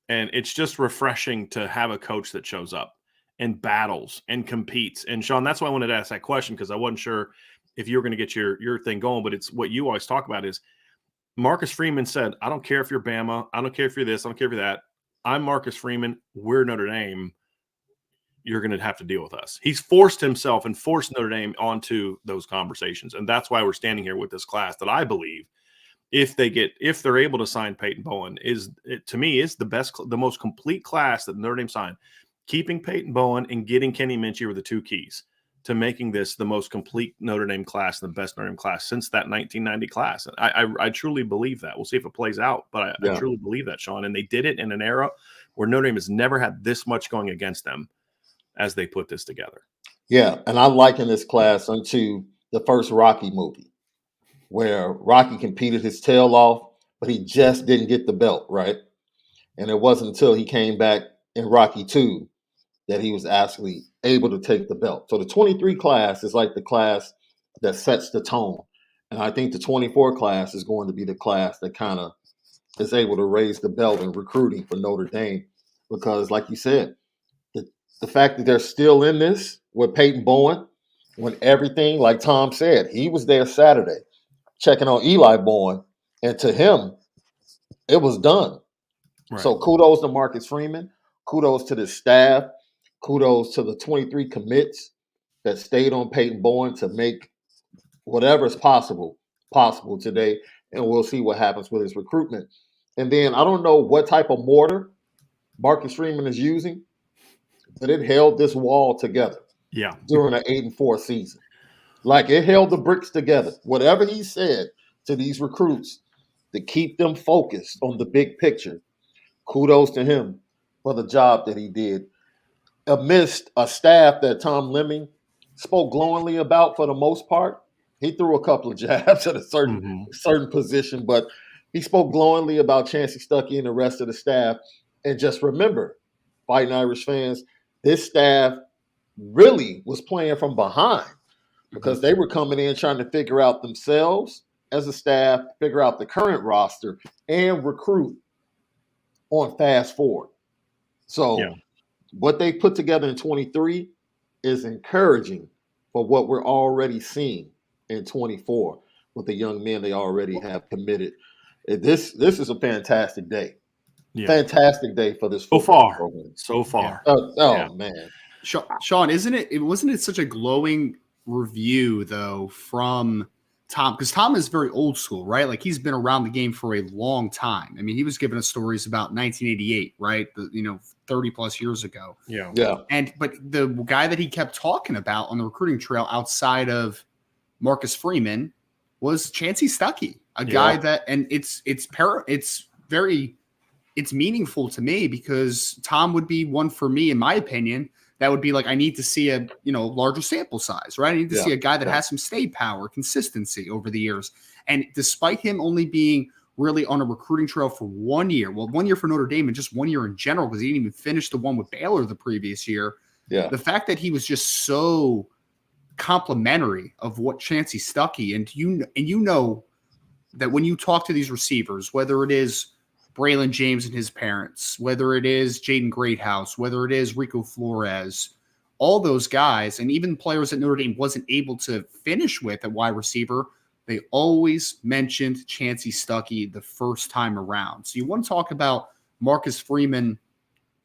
And it's just refreshing to have a coach that shows up and battles and competes. And Sean, that's why I wanted to ask that question, because I wasn't sure if you were going to get your thing going, but it's what you always talk about is Marcus Freeman said, I don't care if you're Bama. I don't care if you're this. I don't care if you're that. I'm Marcus Freeman. We're Notre Dame. You're going to have to deal with us. He's forced himself and forced Notre Dame onto those conversations. And that's why we're standing here with this class that I believe if they're able to sign Peyton Bowen, to me is the most complete class that Notre Dame signed. Keeping Peyton Bowen and getting Kenny Minchie were the two keys to making this the most complete Notre Dame class and the best Notre Dame class since that 1990 class. And I truly believe that. We'll see if it plays out, but I truly believe that, Sean. And they did it in an era where Notre Dame has never had this much going against them as they put this together. Yeah, and I liken this class unto the first Rocky movie, where Rocky competed his tail off, but he just didn't get the belt, right? And it wasn't until he came back in Rocky 2 that he was actually able to take the belt. So the 23 class is like the class that sets the tone. And I think the 24 class is going to be the class that kind of is able to raise the belt in recruiting for Notre Dame. Because like you said, the fact that they're still in this with Peyton Bowen, when everything, like Tom said, he was there Saturday checking on Eli Bowen, and to him, it was done. Right. So kudos to Marcus Freeman. Kudos to the staff. Kudos to the 23 commits that stayed on Peyton Bowen to make whatever is possible today. And we'll see what happens with his recruitment. And then I don't know what type of mortar Marcus Freeman is using, but it held this wall together. Yeah. During an 8-4 season. Like it held the bricks together. Whatever he said to these recruits to keep them focused on the big picture, kudos to him for the job that he did. Amidst a staff that Tom Lemming spoke glowingly about for the most part, he threw a couple of jabs at a certain position, but he spoke glowingly about Chancey Stuckey and the rest of the staff. And just remember, Fighting Irish fans, this staff really was playing from behind because they were coming in trying to figure out themselves as a staff, figure out the current roster, and recruit on fast forward. So what they put together in 23 is encouraging for what we're already seeing in 24 with the young men they already have committed. This is a fantastic day. Yeah. Fantastic day for this football program. So far. Man. Sean, wasn't it such a glowing review though from Tom? Because Tom is very old school, right? Like he's been around the game for a long time. I mean, he was giving us stories about 1988, right? 30 plus years ago. Yeah. But the guy that he kept talking about on the recruiting trail outside of Marcus Freeman was Chancey Stuckey, a guy that, and it's meaningful to me because Tom would be one for me, in my opinion, that would be like, I need to see a, larger sample size, right? I need to see a guy that has some stay power, consistency over the years. And despite him only being really on a recruiting trail for 1 year, 1 year for Notre Dame and just 1 year in general, because he didn't even finish the one with Baylor the previous year. Yeah. The fact that he was just so complimentary of what Chancey Stuckey, and you know that when you talk to these receivers, whether it is Braylon James and his parents, whether it is Jaden Greathouse, whether it is Rico Flores, all those guys, and even players that Notre Dame wasn't able to finish with at wide receiver, they always mentioned Chancey Stuckey the first time around. So you want to talk about Marcus Freeman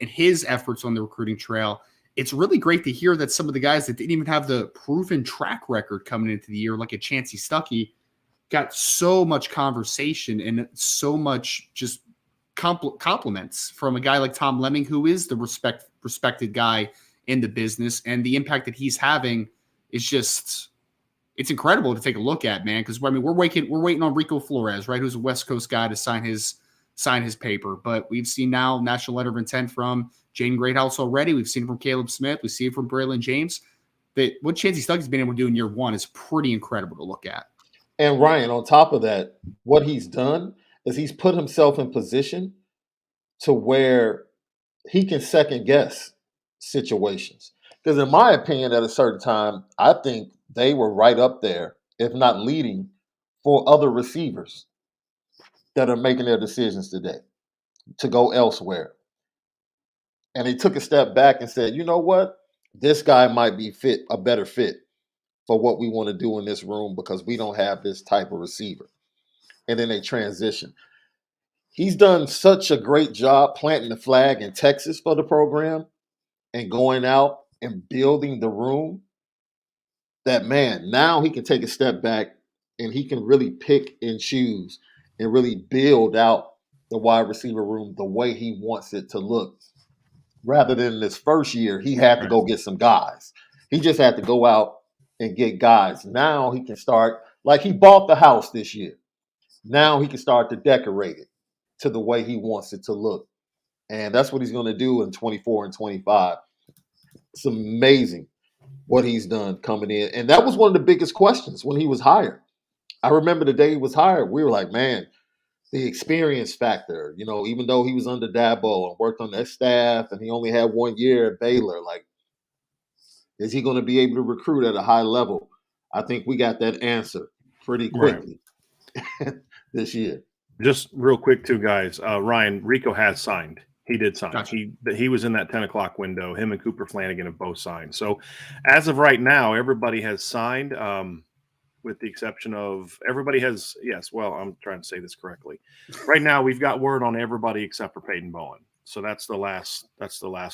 and his efforts on the recruiting trail. It's really great to hear that some of the guys that didn't even have the proven track record coming into the year, like a Chancey Stuckey, got so much conversation and so much just compliments from a guy like Tom Lemming, who is the respected guy in the business, and the impact that he's having is just, it's incredible to take a look at, man. Because we're waiting on Rico Flores, right, who's a West Coast guy to sign his paper. But we've seen now national letter of intent from Jaden Greathouse already. We've seen it from Caleb Smith. We see it from Braylon James. That what Chancey Stuckey's been able to do in year one is pretty incredible to look at. And Ryan, on top of that, what he's done is he's put himself in position to where he can second guess situations. Because in my opinion, at a certain time, I think they were right up there, if not leading, for other receivers that are making their decisions today to go elsewhere. And he took a step back and said, you know what? This guy might be a better fit for what we want to do in this room because we don't have this type of receiver. And then they transition. He's done such a great job planting the flag in Texas for the program and going out and building the room that, man, now he can take a step back and he can really pick and choose and really build out the wide receiver room the way he wants it to look. Rather than this first year, he had to go get some guys. He just had to go out and get guys. Now he can start, like he bought the house this year. Now he can start to decorate it to the way he wants it to look. And that's what he's going to do in 24 and 25. It's amazing what he's done coming in. And that was one of the biggest questions when he was hired. I remember the day he was hired, we were like, man, the experience factor, even though he was under Dabo and worked on that staff and he only had 1 year at Baylor, like, is he going to be able to recruit at a high level? I think we got that answer pretty quickly this year. Just real quick, too, guys. Ryan, Rico has signed. He did sign. Gotcha. He was in that 10 o'clock window. Him and Cooper Flanagan have both signed. So as of right now, everybody has signed, with the exception of everybody has. Yes, well, I'm trying to say this correctly. Right now, we've got word on everybody except for Peyton Bowen. So that's the last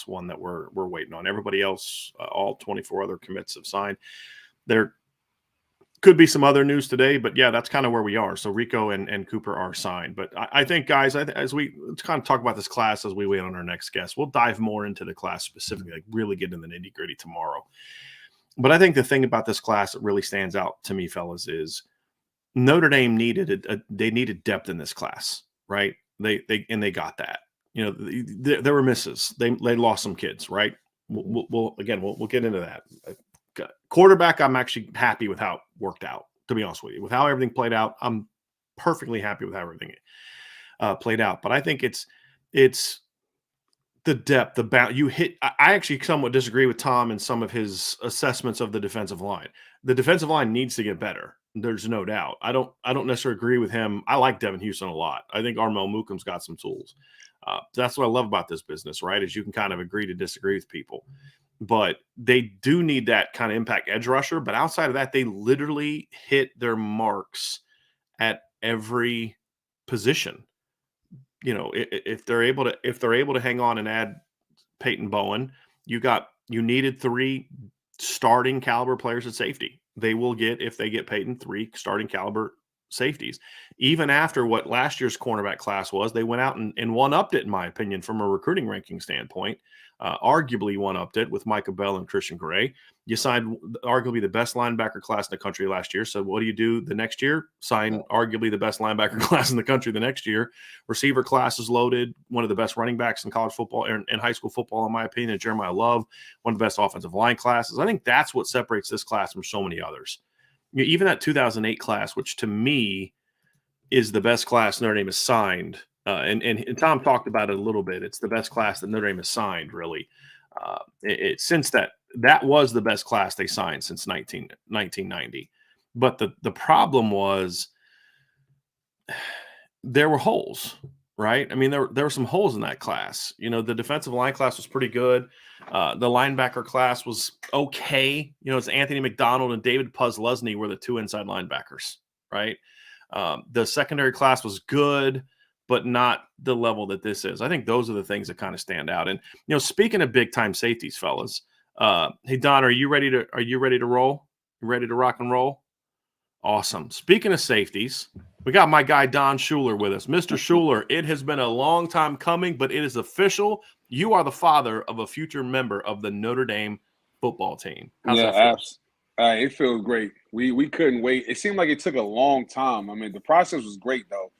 one that we're waiting on. Everybody else, all 24 other commits have signed. There could be some other news today, but yeah, that's kind of where we are. So Rico and Cooper are signed. But I think, guys, let's kind of talk about this class as we wait on our next guest. We'll dive more into the class specifically, like really get in the nitty gritty tomorrow. But I think the thing about this class that really stands out to me, fellas, is Notre Dame needed they needed depth in this class, right? They got that. There were misses. They lost some kids, right? We'll get into that. Quarterback, I'm actually happy with how it worked out, to be honest with you. With how everything played out, I'm perfectly happy with how everything played out. But I think it's the depth, the bound. I actually somewhat disagree with Tom and some of his assessments of the defensive line. The defensive line needs to get better. There's no doubt. I don't necessarily agree with him. I like Devin Houston a lot. I think Armel Mookum's got some tools. That's what I love about this business, right? Is you can kind of agree to disagree with people. But they do need that kind of impact edge rusher. But outside of that, they literally hit their marks at every position. If they're able to hang on and add Peyton Bowen, you needed 3 starting caliber players at safety. They will get, if they get Peyton, 3 starting caliber safeties. Even after what last year's cornerback class was, they went out and one-upped it, in my opinion, from a recruiting ranking standpoint. Arguably one-upped it with Micah Bell and Christian Gray. You signed arguably the best linebacker class in the country last year. So what do you do the next year? Sign arguably the best linebacker class in the country the next year. Receiver class is loaded. One of the best running backs in college football and high school football, in my opinion, Jeremiah Love. One of the best offensive line classes. I think that's what separates this class from so many others. Even that 2008 class, which to me is the best class Notre Dame has signed. And Tom talked about it a little bit. It's the best class that Notre Dame has signed, really. Since that was the best class they signed since 1990. But the problem was there were holes, right? I mean, there were some holes in that class. The defensive line class was pretty good. The linebacker class was okay. It's Anthony McDonald and David Puzlesny were the 2 inside linebackers, right? The secondary class was good, but not the level that this is. I think those are the things that kind of stand out. And speaking of big time safeties, fellas, hey Don, are you ready to roll? You ready to rock and roll? Awesome. Speaking of safeties, we got my guy Don Schuler with us. Mr. Schuler, it has been a long time coming, but it is official. You are the father of a future member of the Notre Dame football team. How's that feel? It feels great. We couldn't wait. It seemed like it took a long time. I mean, the process was great though.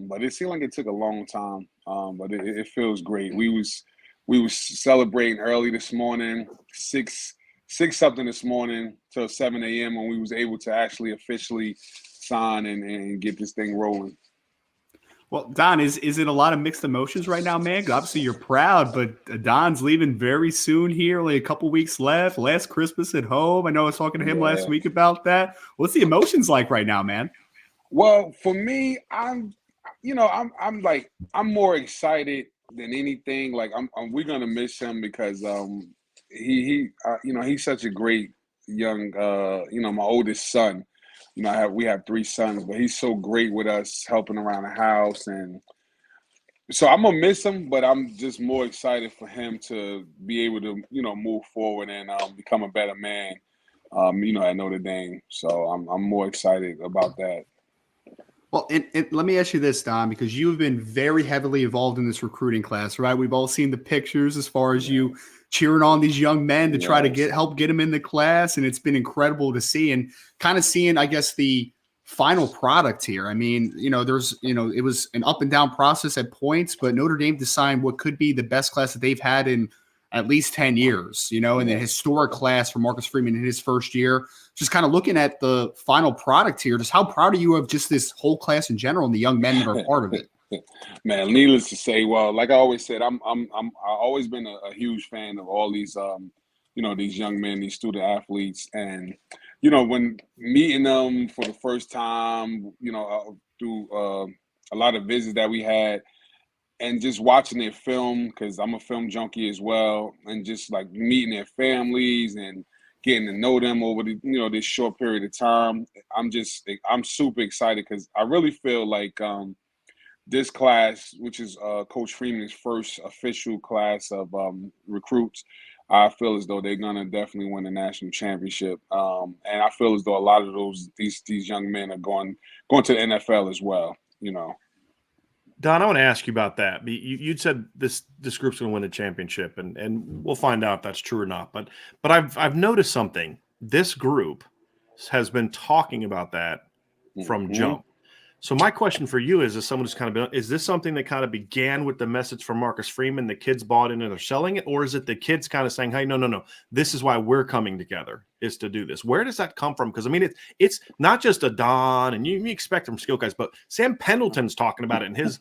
But it seemed like it took a long time. But it feels great. We was celebrating early this morning, six something this morning till 7 a.m. when we was able to actually officially sign and get this thing rolling. Well, Don, is it a lot of mixed emotions right now, man? Obviously, you're proud, but Don's leaving very soon here. Only a couple weeks left. Last Christmas at home. I know I was talking to him last week about that. What's the emotions like right now, man? Well, for me, I'm more excited than anything. Like we're gonna miss him because he's such a great young my oldest son. We have 3 sons, but he's so great with us, helping around the house, and so I'm gonna miss him. But I'm just more excited for him to be able to move forward and become a better man, at Notre Dame. So I'm more excited about that. Well, and let me ask you this, Don, because you've been very heavily involved in this recruiting class, right? We've all seen the pictures as far as you cheering on these young men to try to help get them in the class, and it's been incredible to see and kind of seeing, I guess, the final product here. I mean, it was an up and down process at points, but Notre Dame decided what could be the best class that they've had in at least 10 years, and a historic class for Marcus Freeman in his first year. Just kind of looking at the final product here, just how proud are you of just this whole class in general and the young men that are part of it? Man, needless to say, well, like I always said, I've always been a huge fan of all these, these young men, these student athletes, and when meeting them for the first time, through a lot of visits that we had, and just watching their film, because I'm a film junkie as well, and just like meeting their families and getting to know them over the this short period of time, I'm super excited because I really feel like this class, which is Coach Freeman's first official class of recruits, I feel as though they're gonna definitely win the national championship, and I feel as though a lot of these young men are going to the NFL as well. Don, I want to ask you about that. You'd said this group's going to win the championship, and we'll find out if that's true or not. But I've noticed something. This group has been talking about that from jump. So my question for you is, as someone who's kind of been, is this something that kind of began with the message from Marcus Freeman, the kids bought in and they're selling it, or is it the kids kind of saying, hey, no, this is why we're coming together, is to do this? Where does that come from? Because I mean, it's not just a Don, and you expect from skill guys, but Sam Pendleton's talking about it in his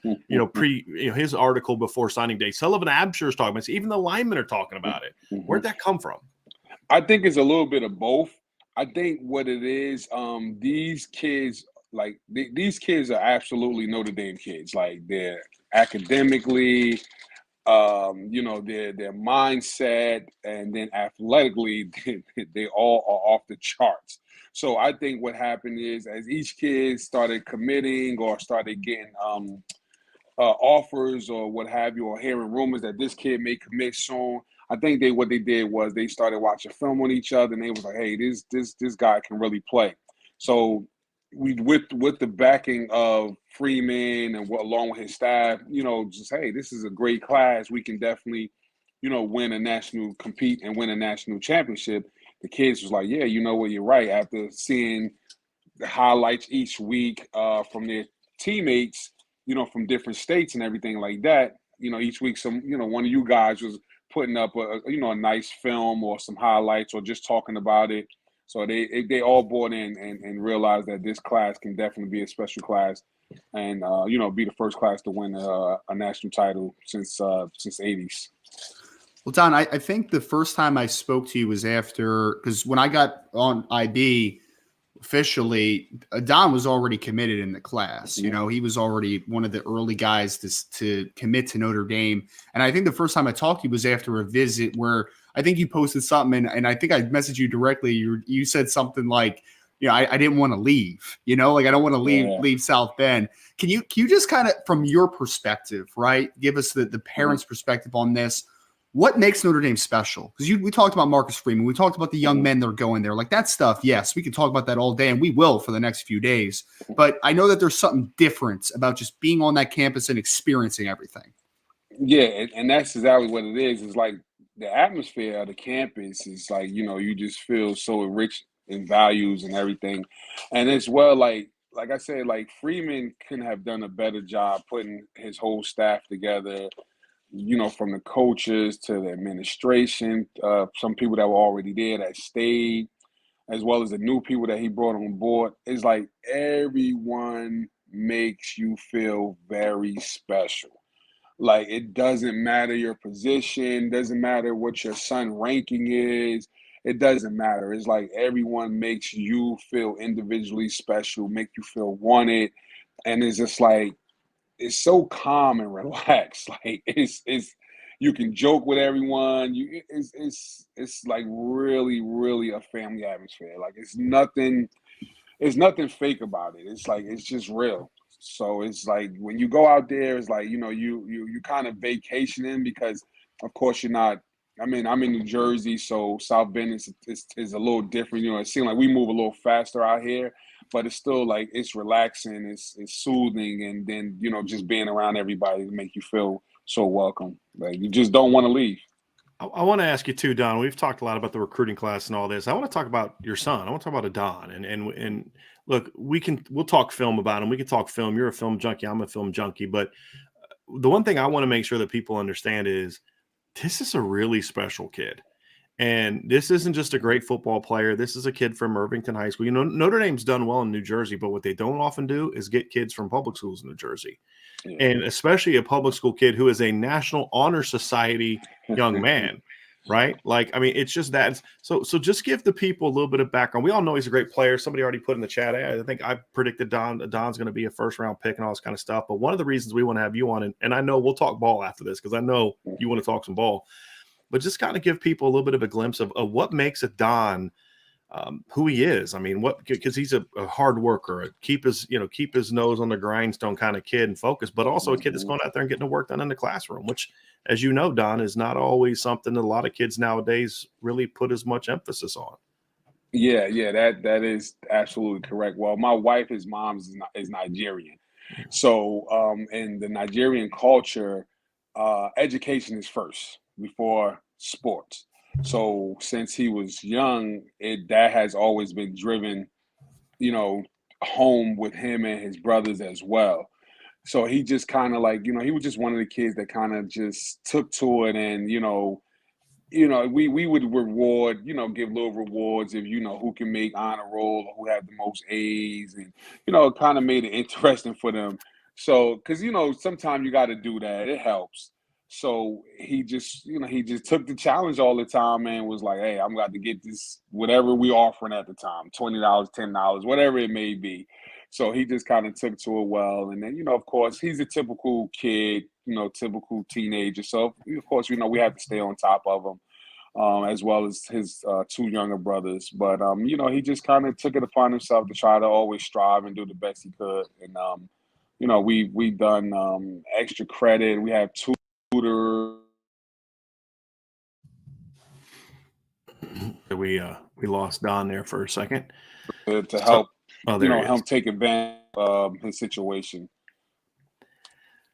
his article before signing day. Sullivan Absher's talking about it. Even the linemen are talking about it. Where'd that come from? I think it's a little bit of both. I think what it is, these kids. Like these kids are absolutely Notre Dame kids. Like they're academically, their mindset, and then athletically, they all are off the charts. So I think what happened is, as each kid started committing or started getting offers or what have you, or hearing rumors that this kid may commit soon, I think what they did was they started watching film on each other, and they was like, hey, this guy can really play. So with the backing of Freeman and along with his staff, just, hey, this is a great class. We can definitely, compete and win a national championship. The kids was like, yeah, you know what, you're right. After seeing the highlights each week from their teammates, from different states and everything like that, each week one of you guys was putting up a nice film or some highlights or just talking about it. So they all bought in and realized that this class can definitely be a special class, and be the first class to win a national title since 80s. Well, Don, I think the first time I spoke to you was after, because when I got on IB officially, Don was already committed in the class. He was already one of the early guys to commit to Notre Dame. And I think the first time I talked to you was after a visit where I think you posted something, and I think I messaged you directly. You said something like, I didn't want to leave, I don't want to leave South Bend. Can you just kind of, from your perspective, right, give us the parents' perspective on this? What makes Notre Dame special? Because we talked about Marcus Freeman. We talked about the young men that are going there. Like that stuff, yes, we can talk about that all day, and we will for the next few days. But I know that there's something different about just being on that campus and experiencing everything. Yeah, and that's exactly what it is. It's like the atmosphere of the campus is like, you just feel so rich in values and everything. And as well, like I said, like Freeman couldn't have done a better job putting his whole staff together, from the coaches to the administration, some people that were already there that stayed, as well as the new people that he brought on board. It's like everyone makes you feel very special. Like it doesn't matter your position, doesn't matter what your son ranking is. It doesn't matter. It's like everyone makes you feel individually special, make you feel wanted. And it's just like, it's so calm and relaxed. Like it's you can joke with everyone. It's like really, really a family atmosphere. Like it's nothing fake about it. It's like it's just real. So it's like when you go out there, it's like, you kind of vacationing because of course you're not. I mean, I'm in New Jersey, so South Bend is a little different. It seems like we move a little faster out here. but it's still like it's relaxing, it's soothing, and then just being around everybody to make you feel so welcome. Like you just don't want to leave. I want to ask you too, Don. We've talked a lot about the recruiting class and all this. I want to talk about your son. I want to talk about Don. And look, we'll talk film about him. We can talk film. You're a film junkie. I'm a film junkie. But the one thing I want to make sure that people understand is this is a really special kid. And this isn't just a great football player. This is a kid from Irvington High School. Notre Dame's done well in New Jersey, but what they don't often do is get kids from public schools in New Jersey. Yeah. And especially a public school kid who is a National Honor Society young man, right? Like, I mean, it's just that. So just give the people a little bit of background. We all know he's a great player. Somebody already put in the chat. I think I predicted Don's going to be a first-round pick and all this kind of stuff. But one of the reasons we want to have you on, and I know we'll talk ball after this because I know you want to talk some ball, but just kind of give people a little bit of a glimpse of what makes a Don who he is. I mean, because he's a hard worker, keep his nose on the grindstone kind of kid and focus, but also a kid that's going out there and getting the work done in the classroom, which, as you know, Don, is not always something that a lot of kids nowadays really put as much emphasis on. Yeah, that is absolutely correct. Well, my wife, his mom is Nigerian, so in the Nigerian culture, education is first before sports. So since he was young, that has always been driven, home with him and his brothers as well. So he just kind of like, he was just one of the kids that kind of just took to it, and we would reward, give little rewards if who can make honor roll or who had the most A's, and it kind of made it interesting for them. So, because sometimes you got to do that, it helps. So he just took the challenge all the time and was like, hey, I'm got to get this, whatever we offering at the time, $20, $10, whatever it may be. So he just kind of took to it well. And then, of course, he's a typical kid, typical teenager. So, of course, we have to stay on top of him, as well as his two younger brothers. But, he just kind of took it upon himself to try to always strive and do the best he could. And, we've done extra credit. We have tutors. We lost Don there for a second. To help, him take advantage of his situation.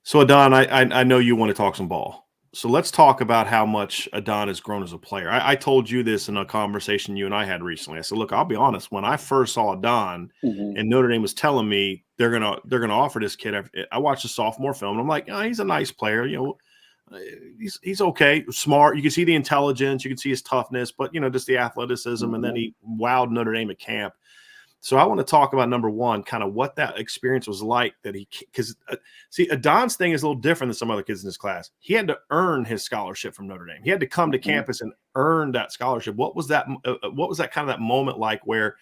So, Don, I know you want to talk some ball. So let's talk about how much Adon has grown as a player. I told you this in a conversation you and I had recently. I said, look, I'll be honest. When I first saw Adon and Notre Dame was telling me they're gonna offer this kid, I watched the sophomore film and I'm like, oh, he's a nice player. He's okay, smart. You can see the intelligence, you can see his toughness, but just the athleticism. And then he wowed Notre Dame at camp. So I want to talk about, number one, kind of what that experience was like, because Adon's thing is a little different than some other kids in his class. He had to earn his scholarship from Notre Dame. He had to come to campus and earn that scholarship. What was that kind of that moment like where,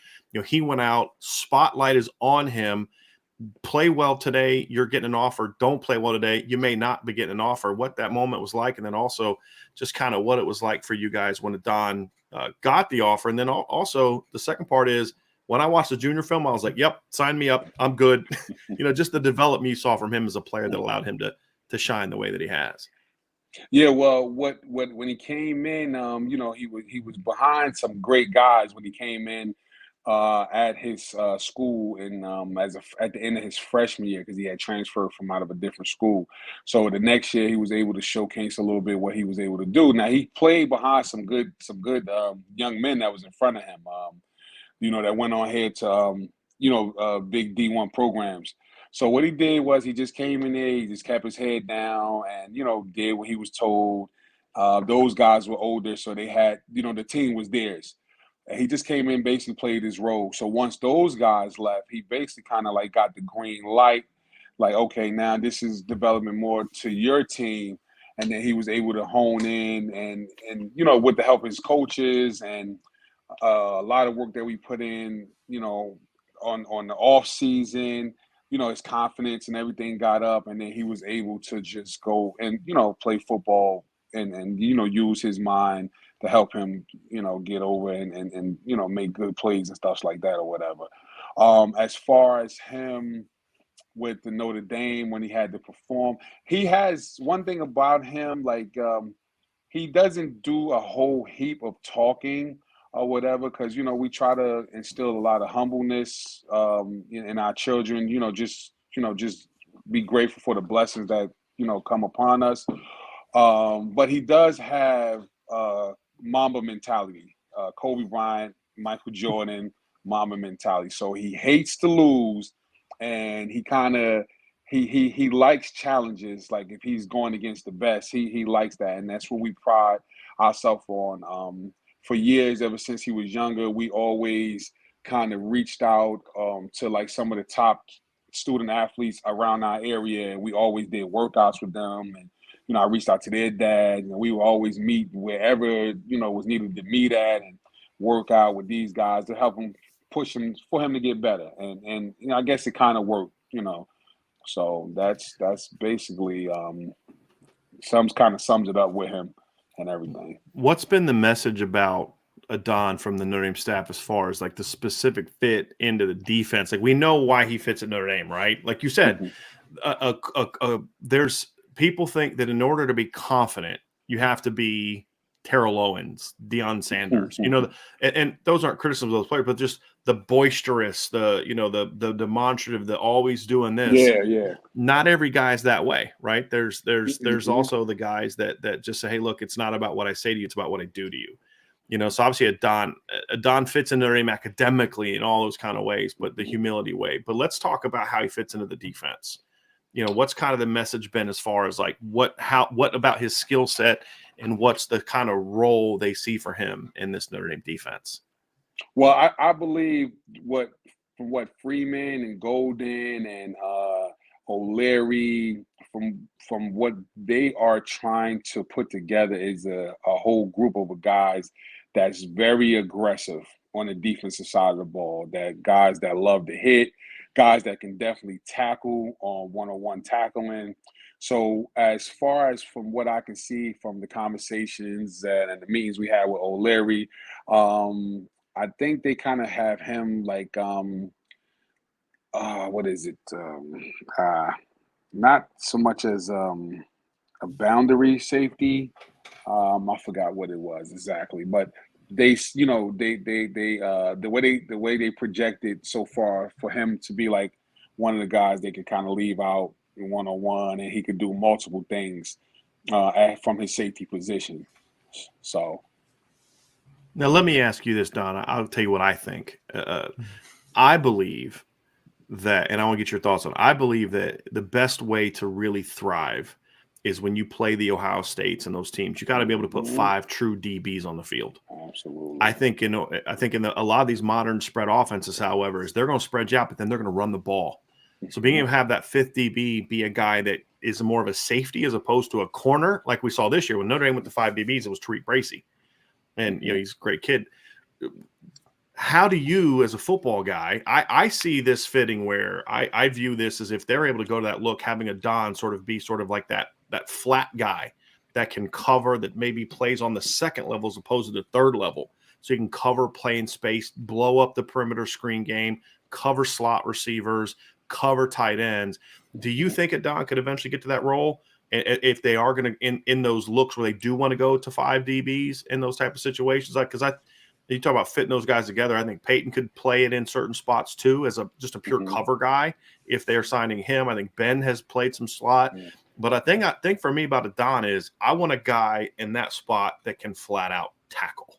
he went out, spotlight is on him, play well today, you're getting an offer. Don't play well today, you may not be getting an offer. What that moment was like, and then also just kind of what it was like for you guys when Adon got the offer. And then also the second part is, when I watched the junior film, I was like, yep, sign me up. I'm good. Just the development you saw from him as a player that allowed him to shine the way that he has. Yeah, well, when he came in, he was behind some great guys when he came in at his school and at the end of his freshman year, because he had transferred from out of a different school. So the next year he was able to showcase a little bit what he was able to do. Now he played behind some good young men that was in front of him. That went on here to, big D1 programs. So what he did was he just came in there, he just kept his head down and, did what he was told. Those guys were older, so they had, the team was theirs. And he just came in, basically played his role. So once those guys left, he basically kind of like got the green light. Like, okay, now this is development more to your team. And then he was able to hone in and with the help of his coaches and a lot of work that we put in, on the off season, his confidence and everything got up, and then he was able to just go and, play football and use his mind to help him, get over and make good plays and stuff like that or whatever. As far as him with the Notre Dame, when he had to perform, he has one thing about him, like, he doesn't do a whole heap of talking, or whatever, because we try to instill a lot of humbleness in our children. Just be grateful for the blessings that come upon us. But he does have Mamba mentality. Kobe Bryant, Michael Jordan, Mamba mentality. So he hates to lose, and he kind of he likes challenges. Like if he's going against the best, he likes that, and that's what we pride ourselves on. For years, ever since he was younger, we always kind of reached out to like some of the top student athletes around our area, and we always did workouts with them. And I reached out to their dad, and we would always meet wherever was needed to meet at, and work out with these guys to help him push him for him to get better. And I guess it kind of worked. So that's basically some kind of sums it up with him and everything. What's been the message about Adon from the Notre Dame staff as far as like the specific fit into the defense? Like we know why he fits at Notre Dame, right? Like you said, there's people think that in order to be confident, you have to be Terrell Owens, Deion Sanders, and those aren't criticisms of those players, but just the boisterous, the demonstrative, the always doing this. Yeah. Not every guy's that way, right? There's also the guys that just say, hey, look, it's not about what I say to you, it's about what I do to you. So obviously Adon fits into Notre Dame academically in all those kind of ways, but the humility way. But let's talk about how he fits into the defense. What's kind of the message been as far as like what about his skill set and what's the kind of role they see for him in this Notre Dame defense? Well, I believe what Freeman and Golden and O'Leary from what they are trying to put together is a whole group of guys that's very aggressive on the defensive side of the ball. That guys that love to hit, guys that can definitely tackle on one-on-one tackling. So as far as from what I can see from the conversations and the meetings we had with O'Leary, I think they kind of have him like what is it? Not so much as a boundary safety. I forgot what it was exactly, but they the way they projected so far for him to be like one of the guys they could kind of leave out in one-on-one, and he could do multiple things from his safety position. So now let me ask you this, Don. I'll tell you what I think. I believe that, and I want to get your thoughts on it. I believe that the best way to really thrive is when you play the Ohio States and those teams. You got to be able to put 5 true DBs on the field. Absolutely. I think in a lot of these modern spread offenses, however, is they're going to spread you out, but then they're going to run the ball. So being able to have that 5th DB be a guy that is more of a safety as opposed to a corner, like we saw this year when Notre Dame went to 5 DBs, it was Tariq Bracy, and he's a great kid. How do you, as a football guy, I see this fitting where I view this as if they're able to go to that look, having Adon sort of be sort of like that flat guy that can cover, that maybe plays on the 2nd level as opposed to the 3rd level. So you can cover, play in space, blow up the perimeter screen game, cover slot receivers, cover tight ends. Do you think Adon could eventually get to that role if they are going to in those looks where they do want to go to 5 DBs in those type of situations? Like, because you talk about fitting those guys together. I think Peyton could play it in certain spots too as just a pure cover guy if they're signing him. I think Ben has played some slot. But I think for me about Adon is I want a guy in that spot that can flat out tackle.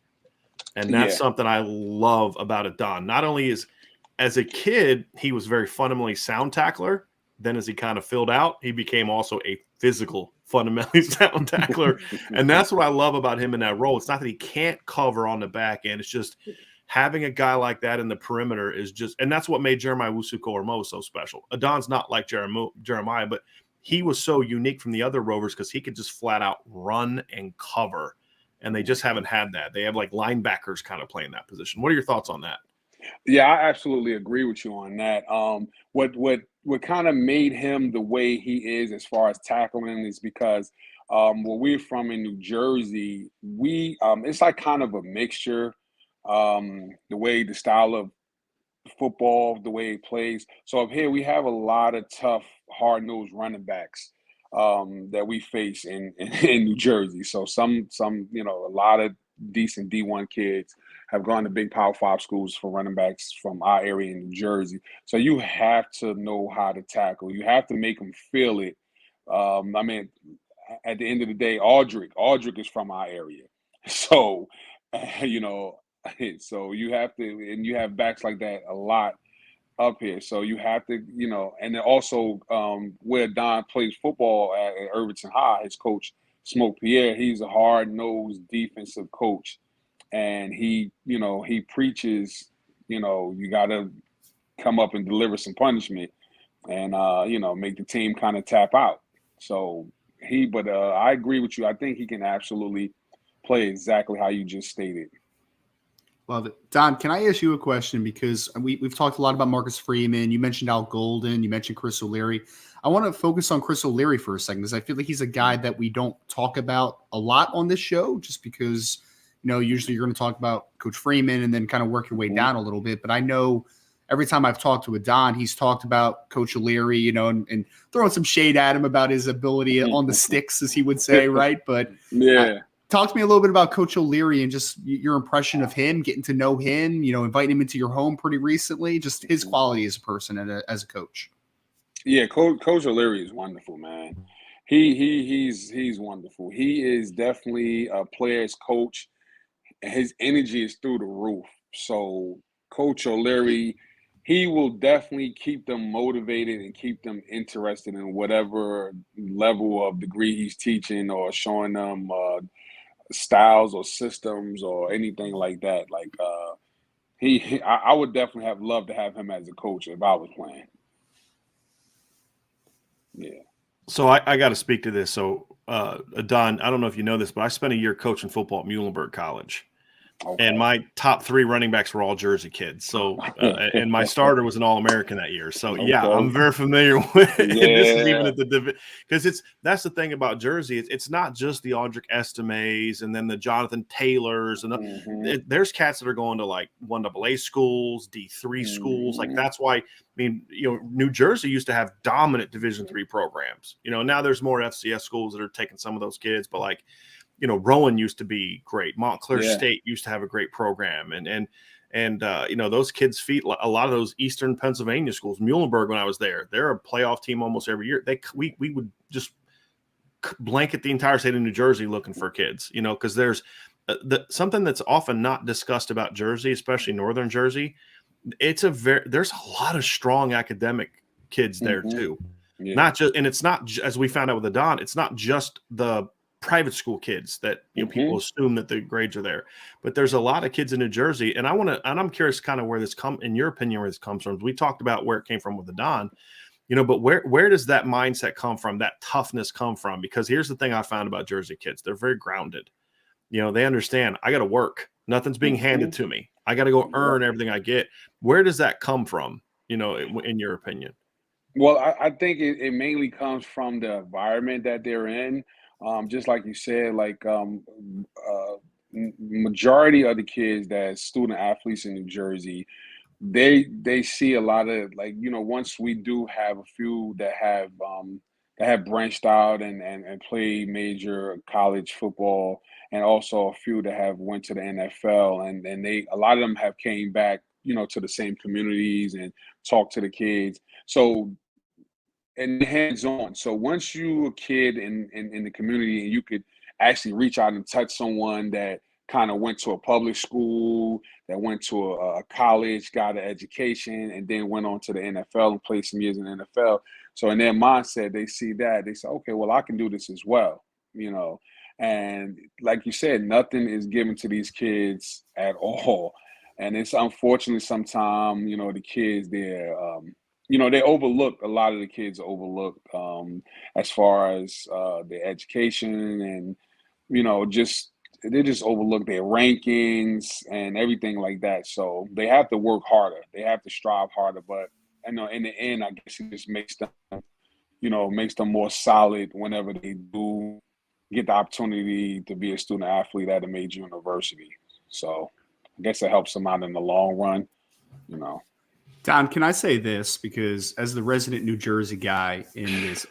And that's something I love about Adon. Not only as a kid, he was very fundamentally sound tackler. Then as he kind of filled out, he became also a physical, fundamentally sound tackler. And that's what I love about him in that role. It's not that he can't cover on the back end. It's just having a guy like that in the perimeter is just – and that's what made Jeremiah Owusu-Koramoah so special. Adon's not like Jeremiah, but he was so unique from the other Rovers because he could just flat out run and cover. And they just haven't had that. They have like linebackers kind of playing that position. What are your thoughts on that? Yeah, I absolutely agree with you on that. What kind of made him the way he is as far as tackling is because where we're from in New Jersey, we it's like kind of a mixture. The style of football, the way he plays. So up here we have a lot of tough, hard-nosed running backs that we face in New Jersey. So some a lot of decent D1 kids have gone to big Power 5 schools for running backs from our area in New Jersey. So you have to know how to tackle. You have to make them feel it. I mean, at the end of the day, Aldrich is from our area. So, you know, so you have to, and you have backs like that a lot up here. So you have to, you know, and then also where Don plays football at Irvington High, his coach, Smoke Pierre, he's a hard-nosed defensive coach. And he, you know, he preaches, you know, you got to come up and deliver some punishment and, you know, make the team kind of tap out. So but I agree with you. I think he can absolutely play exactly how you just stated. Love it. Don, can I ask you a question? Because we've talked a lot about Marcus Freeman. You mentioned Al Golden. You mentioned Chris O'Leary. I want to focus on Chris O'Leary for a second because I feel like he's a guy that we don't talk about a lot on this show just because, you know, usually you're going to talk about Coach Freeman and then kind of work your way down a little bit. But I know every time I've talked to a Don, he's talked about Coach O'Leary, you know, and throwing some shade at him about his ability on the sticks, as he would say, right? But yeah. Talk to me a little bit about Coach O'Leary and just your impression of him, getting to know him, you know, inviting him into your home pretty recently, just his quality as a person and as a coach. Yeah, Coach O'Leary is wonderful, man. He's wonderful. He is definitely a player's coach. His energy is through the roof. So Coach O'Leary, he will definitely keep them motivated and keep them interested in whatever level of degree he's teaching or showing them styles or systems or anything like that. Like I would definitely have loved to have him as a coach if I was playing. Yeah. So I got to speak to this. So Don, I don't know if you know this, but I spent a year coaching football at Muhlenberg College. Okay. And my top 3 running backs were all Jersey kids. So, and my starter was an All-American that year. So, yeah, Okay. I'm very familiar with. And this is even Yeah. at the because that's the thing about Jersey. It's not just the Audric Estimes and then the Jonathan Taylors and there's cats that are going to like 1AA schools, D3 schools. Like that's why. I mean, you know, New Jersey used to have dominant Division III programs. You know, now there's more FCS schools that are taking some of those kids, but like. You know, Rowan used to be great. Montclair State used to have a great program, and you know, those kids feed a lot of those Eastern Pennsylvania schools. Muhlenberg, when I was there, they're a playoff team almost every year. We would just blanket the entire state of New Jersey looking for kids. You know, because there's something that's often not discussed about Jersey, especially Northern Jersey. There's a lot of strong academic kids there too. Yeah. Not just, and it's not as we found out with the Don. It's not just the private school kids that you know people assume that the grades are there, but there's a lot of kids in New Jersey, and I'm curious kind of where this in your opinion, where this comes from. We talked about where it came from with the Don, you know, but where does that mindset come from? That toughness come from? Because here's the thing I found about Jersey kids: they're very grounded. You know, they understand I got to work. Nothing's being handed to me. I got to go earn everything I get. Where does that come from? You know, in your opinion? Well, I think it mainly comes from the environment that they're in. Just like you said, like majority of the kids that's student athletes in New Jersey, they see a lot of like, you know, once we do have a few that have branched out and play major college football, and also a few that have went to the NFL, and a lot of them have came back, you know, to the same communities and talked to the kids. So and hands-on. So once you a kid in the community and you could actually reach out and touch someone that kind of went to a public school, that went to a college, got an education, and then went on to the NFL and played some years in the NFL. So in their mindset, they see that, they say, okay, well, I can do this as well, you know. And like you said, nothing is given to these kids at all. And it's unfortunately sometimes, you know, the kids, you know, they overlook, a lot of the kids are overlooked as far as their education and, you know, they just overlook their rankings and everything like that. So they have to work harder. They have to strive harder. But I know in the end, I guess it just makes them, you know, makes them more solid whenever they do get the opportunity to be a student athlete at a major university. So I guess it helps them out in the long run, you know. Don, can I say this? Because as the resident New Jersey guy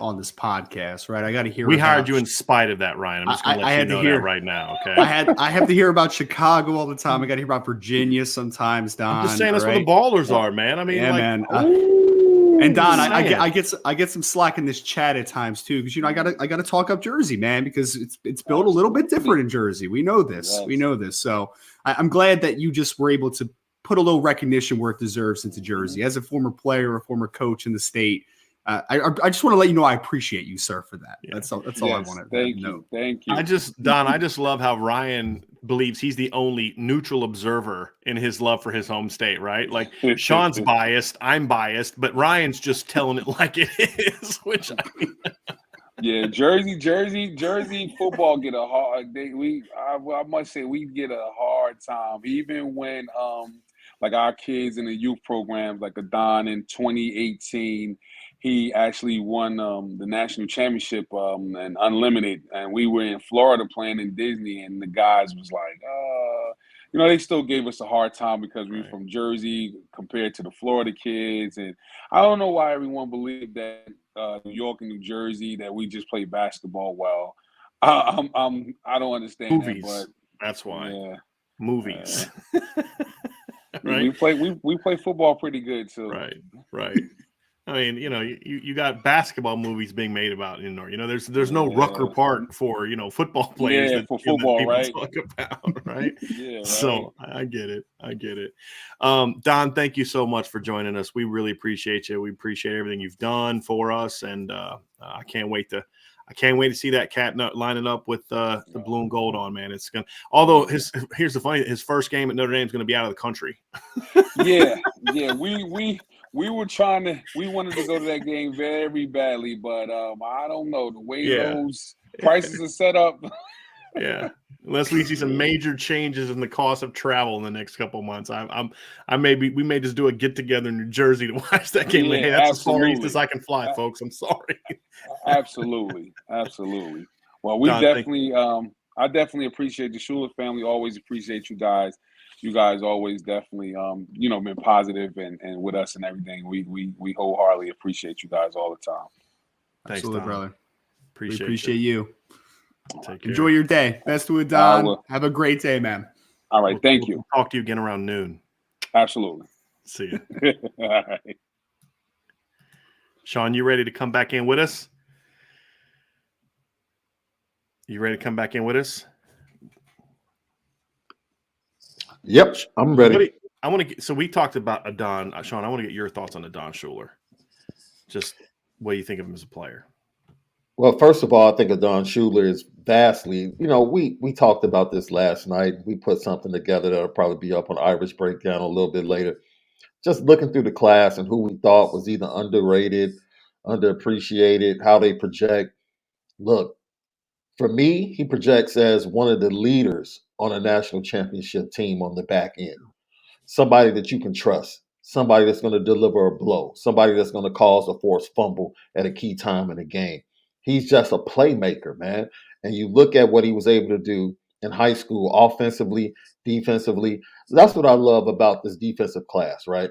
on this podcast, right? I got to hear. We hired you in spite of that, Ryan. I'm just going to let you know that right now. Okay. I have to hear about Chicago all the time. I got to hear about Virginia sometimes, Don. I'm just saying that's where the ballers are, man. I mean, yeah, like, man. And Don, I get some slack in this chat at times too, because I gotta talk up Jersey, man, because it's built a little bit different in Jersey. We know this. Yes. We know this. So I'm glad that you just were able to put a little recognition where it deserves into Jersey. As a former player, a former coach in the state, I just want to let you know I appreciate you, sir, for that. Yeah. That's all I wanted. Thank you. Thank you. I just love how Ryan believes he's the only neutral observer in his love for his home state, right? Like Sean's biased, I'm biased, but Ryan's just telling it like it is, which yeah, Jersey football get a hard. I must say we get a hard time, even when like our kids in the youth programs, like Adon in 2018. He actually won the national championship and unlimited, and we were in Florida playing in Disney, and the guys was like, they still gave us a hard time because we were from Jersey compared to the Florida kids, and I don't know why everyone believed that New York and New Jersey that we just play basketball well. I don't understand movies. That, but that's why. Yeah, movies. Right. We play football pretty good too. Right. I mean, you got basketball movies being made about there's no Rucker Park for football players. Yeah, for football, right? Talk about, right? Yeah. Right. So I get it. Don, thank you so much for joining us. We really appreciate you. We appreciate everything you've done for us, and I can't wait to see that cat lining up with the blue and gold on, man. It's gonna. Although here's the funny, his first game at Notre Dame is going to be out of the country. Yeah. We wanted to go to that game very badly, but I don't know the way those prices are set up. Yeah, unless we see some major changes in the cost of travel in the next couple of months, we may just do a get together in New Jersey to watch that game. Hey, that's as far east as I can fly, folks. I'm sorry. Absolutely. Well, we definitely, I definitely appreciate the Schuler family. Always appreciate you guys. You guys always definitely, been positive and with us and everything. We wholeheartedly appreciate you guys all the time. Thanks, absolutely, Don. brother. Appreciate you. Take care. Enjoy your day. Best to it, Don. Have a great day, man. All right, thank you. We'll talk to you again around noon. Absolutely. See you. All right. Sean, you ready to come back in with us? You ready to come back in with us? Yep, I'm ready. So we talked about Adon. Sean, I want to get your thoughts on Adon Schuler. Just what do you think of him as a player? Well, first of all, I think Adon Schuler is vastly, we talked about this last night. We put something together that'll probably be up on Irish Breakdown a little bit later. Just looking through the class and who we thought was either underrated, underappreciated, how they project. Look, for me, he projects as one of the leaders on a national championship team on the back end. Somebody that you can trust, somebody that's going to deliver a blow, somebody that's going to cause a forced fumble at a key time in the game. He's just a playmaker, man. And you look at what he was able to do in high school, offensively, defensively. That's what I love about this defensive class, right?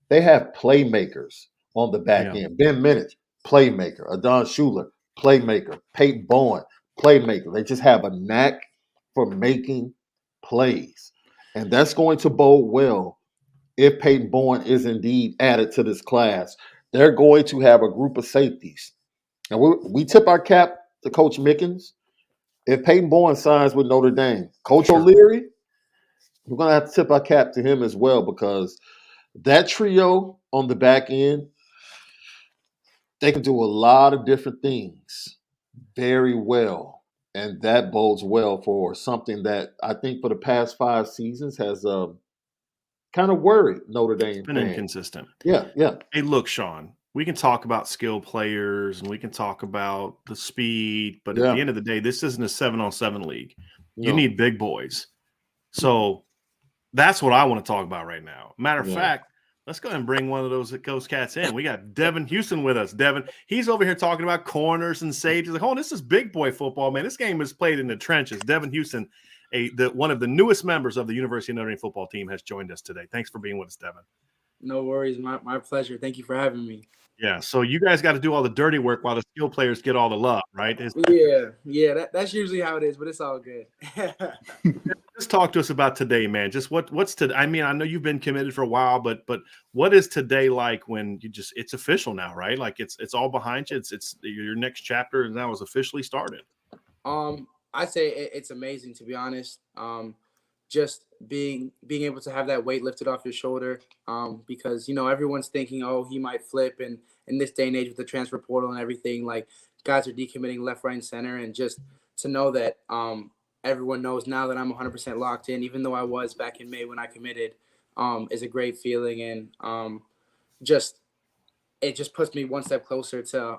They have playmakers on the back end. Ben Minich, playmaker. Adon Schuler, playmaker. Peyton Bowen, playmaker. They just have a knack for making plays. And that's going to bode well if Peyton Bowen is indeed added to this class. They're going to have a group of safeties. And we tip our cap to Coach Mickens. If Peyton Bowen signs with Notre Dame, Coach O'Leary, we're going to have to tip our cap to him as well, because that trio on the back end, they can do a lot of different things very well. And that bodes well for something that I think for the past 5 seasons has kind of worried Notre Dame. It's been inconsistent. Yeah. Hey, look, Sean, we can talk about skill players and we can talk about the speed, but at the end of the day, this isn't a 7-on-7 league. You need big boys. So that's what I want to talk about right now. Matter of fact, let's go ahead and bring one of those cats in. We got Devin Houston with us. Devin, he's over here talking about corners and safeties. Like, this is big boy football, man. This game is played in the trenches. Devin Houston, one of the newest members of the University of Notre Dame football team, has joined us today. Thanks for being with us, Devin. No worries. My pleasure. Thank you for having me. Yeah. So you guys got to do all the dirty work while the skill players get all the love, right? Yeah. That's usually how it is, but it's all good. Just talk to us about today, man. Just what's today? I mean, I know you've been committed for a while, but what is today like when it's official now, right? Like it's all behind you. It's your next chapter and now is officially started. I'd say it's amazing, to be honest. Just being able to have that weight lifted off your shoulder. Because everyone's thinking, oh, he might flip, and in this day and age with the transfer portal and everything, like guys are decommitting left, right, and center, and just to know that everyone knows now that I'm 100% locked in, even though I was back in May when I committed, is a great feeling, and just it just puts me one step closer to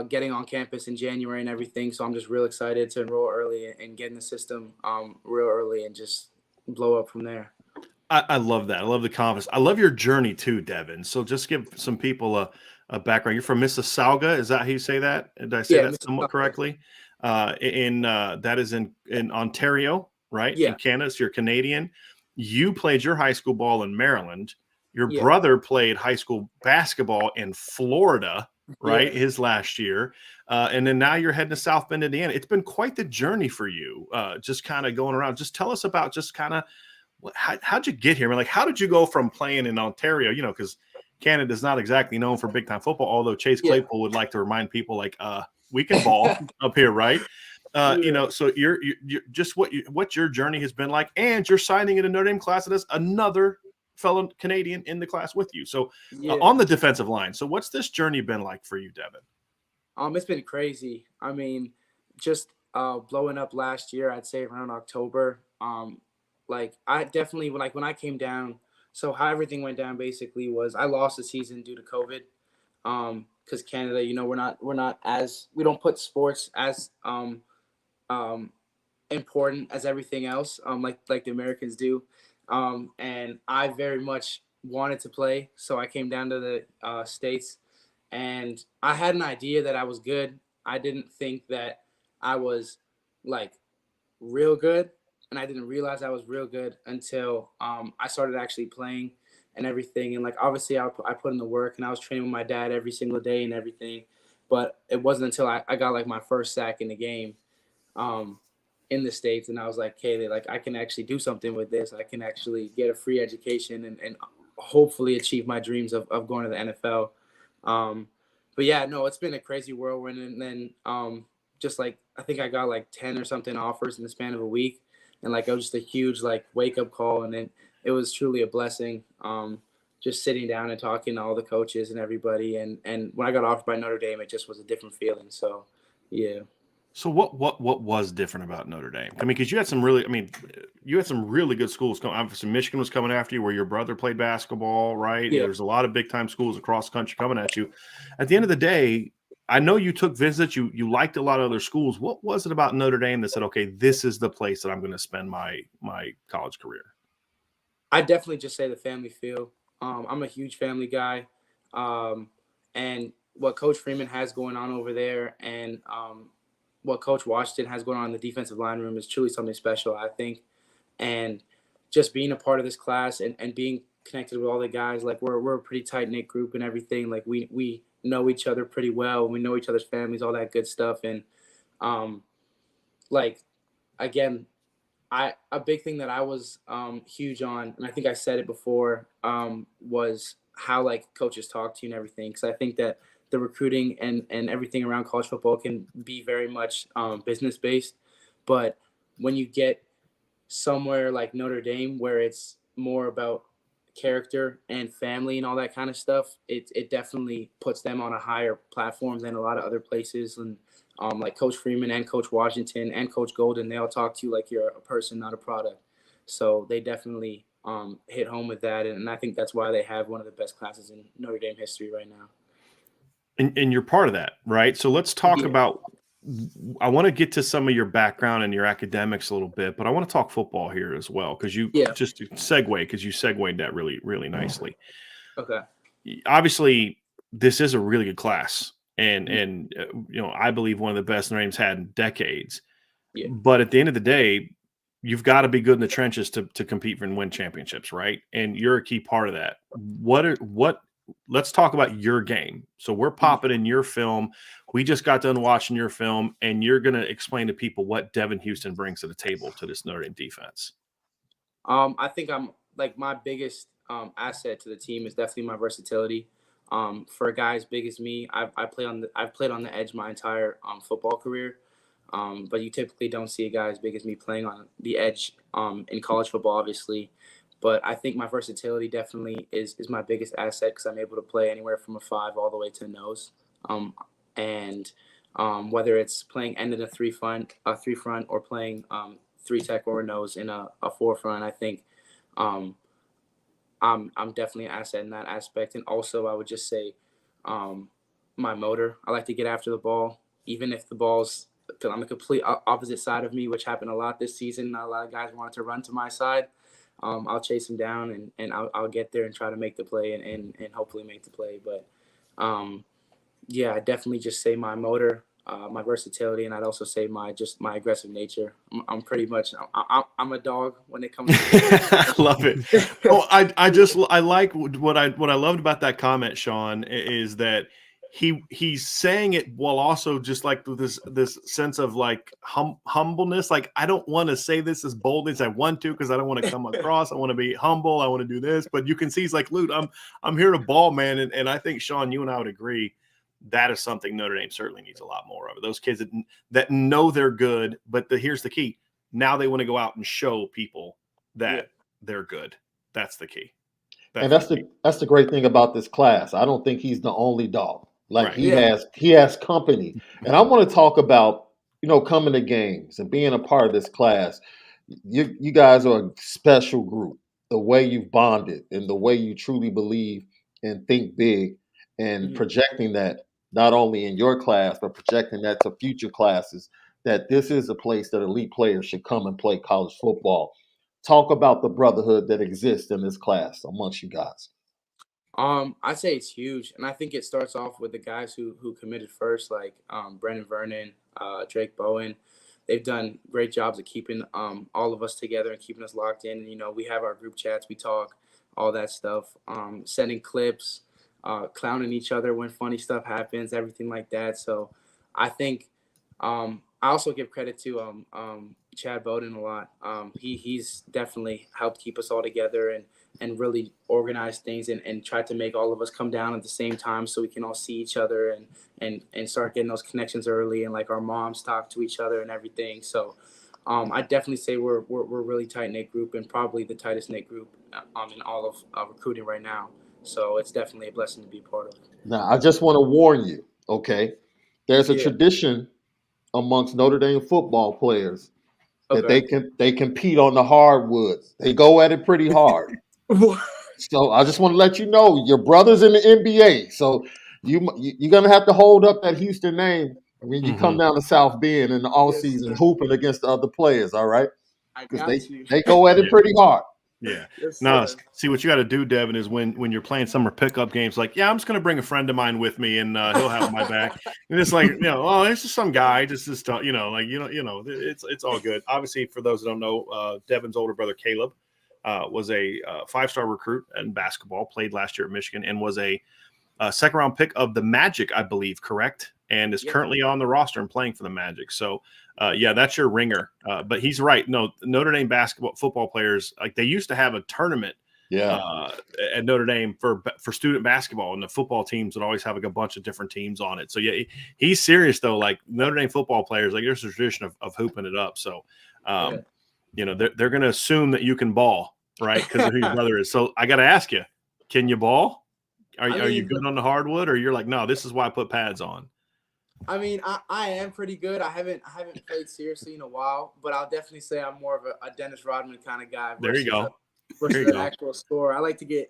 getting on campus in January and everything. So I'm just real excited to enroll early and get in the system real early and just blow up from there. I love that. I love the confidence. I love your journey too, Devin. So just give some people a background. You're from Mississauga. Is that how you say that? Did I say Yeah, that somewhat correctly? That is in Ontario, right? Yeah. In Canada. So you're Canadian. You played your high school ball in Maryland. Your Yeah. brother played high school basketball in Florida, right? Yeah. His last year. And then now you're heading to South Bend, Indiana. It's been quite the journey for you, just kind of going around. Just tell us about just kind of how'd you get here? I mean, like, how did you go from playing in Ontario, because Canada is not exactly known for big time football, although Chase Claypool would like to remind people like, we can ball up here, right? So you're just what your journey has been like, and you're signing in a Notre Dame class that has another fellow Canadian in the class with you. So on the defensive line. So what's this journey been like for you, Devin? It's been crazy. I mean, just blowing up last year, I'd say around October. Like I definitely when I came down. So how everything went down basically was I lost the season due to COVID. Because Canada, we don't put sports as important as everything else, like the Americans do. And I very much wanted to play, so I came down to the States, and I had an idea that I was good. I didn't think that I was like real good, and I didn't realize I was real good until I started actually playing and everything. And like obviously, I put in the work, and I was training with my dad every single day and everything. But it wasn't until I got like my first sack in the game in the States, and I was like, okay, I can actually do something with this. I can actually get a free education and hopefully achieve my dreams of going to the NFL. But yeah, no, it's been a crazy whirlwind. And then just like I think I got like 10 or something offers in the span of a week, and like it was just a huge like wake up call, and then it was truly a blessing. Just sitting down and talking to all the coaches and everybody, and when I got offered by Notre Dame, it just was a different feeling. So yeah. So what was different about Notre Dame? I mean, because you had some really good schools coming. Obviously, Michigan was coming after you, where your brother played basketball, right? Yeah. There's a lot of big time schools across the country coming at you. At the end of the day, I know you took visits. You liked a lot of other schools. What was it about Notre Dame that said, okay, this is the place that I'm going to spend my college career? I definitely just say the family feel. I'm a huge family guy, and what Coach Freeman has going on over there, and what Coach Washington has going on in the defensive line room is truly something special, I think. And just being a part of this class and being connected with all the guys, like we're a pretty tight knit group and everything. Like we know each other pretty well. We know each other's families, all that good stuff. And like again, a big thing that I was huge on, and I think I said it before, was how like coaches talk to you and everything. Because I think that the recruiting and everything around college football can be very much business based, but when you get somewhere like Notre Dame where it's more about character and family and all that kind of stuff, it definitely puts them on a higher platform than a lot of other places. And like Coach Freeman and Coach Washington and Coach Golden, they all talk to you like you're a person, not a product. So they definitely hit home with that, and I think that's why they have one of the best classes in Notre Dame history right now. And you're part of that, right? So let's talk about – I want to get to some of your background and your academics a little bit, but I want to talk football here as well because you just segued that really, really nicely. Okay. Obviously, this is a really good class, and I believe one of the best Notre Dame's had in decades. Yeah. But at the end of the day, you've got to be good in the trenches to compete and win championships, right? And you're a key part of that. Let's talk about your game. So we're popping in your film. We just got done watching your film, and you're going to explain to people what Devin Houston brings to the table to this Notre Dame defense. I think I'm like my biggest asset to the team is definitely my versatility. For a guy as big as me, I've played on the edge my entire football career. But you typically don't see a guy as big as me playing on the edge in college football, obviously. But I think my versatility definitely is my biggest asset because I'm able to play anywhere from a 5 all the way to a nose. And whether it's playing end in a three front or playing 3 tech or a nose in a 4 front, I think I'm definitely an asset in that aspect. And also, I would just say my motor. I like to get after the ball, even if the ball's on the complete opposite side of me, which happened a lot this season. Not a lot of guys wanted to run to my side. I'll chase them down and I'll get there and try to make the play and hopefully make the play. But yeah, I definitely just say my motor, my versatility, and I'd also say my aggressive nature. I'm pretty much I'm a dog when it comes to I love it. Oh, I like what I loved about that comment, Sean, is that he's saying it while also just like this sense of like humbleness. Like, I don't want to say this as boldly as I want to because I don't want to come across. I want to be humble. I want to do this, but you can see he's like, Luke, I'm here to ball, man. And I think, Sean, you and I would agree that is something Notre Dame certainly needs a lot more of. Those kids that know they're good, but here's the key: now they want to go out and show people that they're good. That's the key. That's the great thing about this class. I don't think he's the only dog. Like, right. he has company. And I want to talk about, coming to games and being a part of this class. You guys are a special group. The way you've bonded and the way you truly believe and think big and projecting that not only in your class, but projecting that to future classes, that this is a place that elite players should come and play college football. Talk about the brotherhood that exists in this class amongst you guys. I'd say it's huge, and I think it starts off with the guys who committed first, like Brendan Vernon, Drake Bowen. They've done great jobs of keeping all of us together and keeping us locked in. We have our group chats, we talk, all that stuff, sending clips, clowning each other when funny stuff happens, everything like that. So I think I also give credit to Chad Bowden a lot. He's definitely helped keep us all together and really organize things and try to make all of us come down at the same time so we can all see each other and start getting those connections early, and like our moms talk to each other and everything. So I definitely say we're a really tight-knit group, and probably the tightest knit group in all of recruiting right now. So it's definitely a blessing to be a part of. Now, I just want to warn you, okay? There's a tradition amongst Notre Dame football players that they compete on the hardwoods. They go at it pretty hard. So I just want to let you know your brother's in the NBA. So you're gonna have to hold up that Houston name when you come down to South Bend in the off season hooping against the other players. All right, because they go at it pretty hard. Yeah. No, see, what you got to do, Devin, is when you're playing summer pickup games, like, I'm just going to bring a friend of mine with me and he'll have my back. And it's like, oh, it's just some guy, it's all good. Obviously, for those that don't know, Devin's older brother, Caleb, was a 5-star recruit in basketball, played last year at Michigan, and was a second-round pick of the Magic, I believe, correct? And is currently on the roster and playing for the Magic. So, that's your ringer. But he's right. No, Notre Dame football players, like, they used to have a tournament at Notre Dame for student basketball, and the football teams would always have like a bunch of different teams on it. So, he's serious, though. Like, Notre Dame football players, like, there's a tradition of hooping it up. So, they're going to assume that you can ball, right? Because of who your brother is. So, I got to ask you, can you ball? Are you good on the hardwood, or you're like, no, this is why I put pads on? I mean, I am pretty good. I haven't played seriously in a while, but I'll definitely say I'm more of a Dennis Rodman kind of guy. There you go. Versus an actual score. I like to get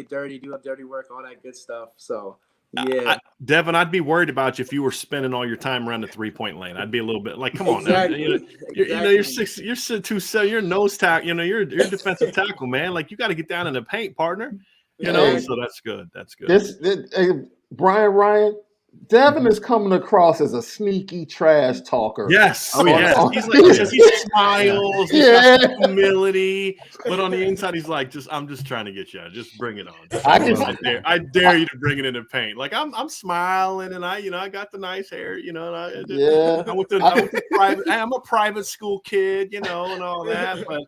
dirty, do dirty work, all that good stuff. So yeah, Devin, I'd be worried about you if you were spending all your time around the 3-point lane. I'd be a little bit like, come on, now. You're 6'2", you're nose tackle. You're a defensive tackle, man. Like, you got to get down in the paint, partner. So that's good. That's good. Brian Ryan, Devin is coming across as a sneaky trash talker. Yes. Oh, yeah. Yes. He's like, because he smiles, he's got some humility, but on the inside, he's like, I'm just trying to get you out. Just bring it on. I can- I dare you to bring it in the paint. Like I'm smiling, and I got the nice hair, and I went to private. I'm a private school kid, and all that, but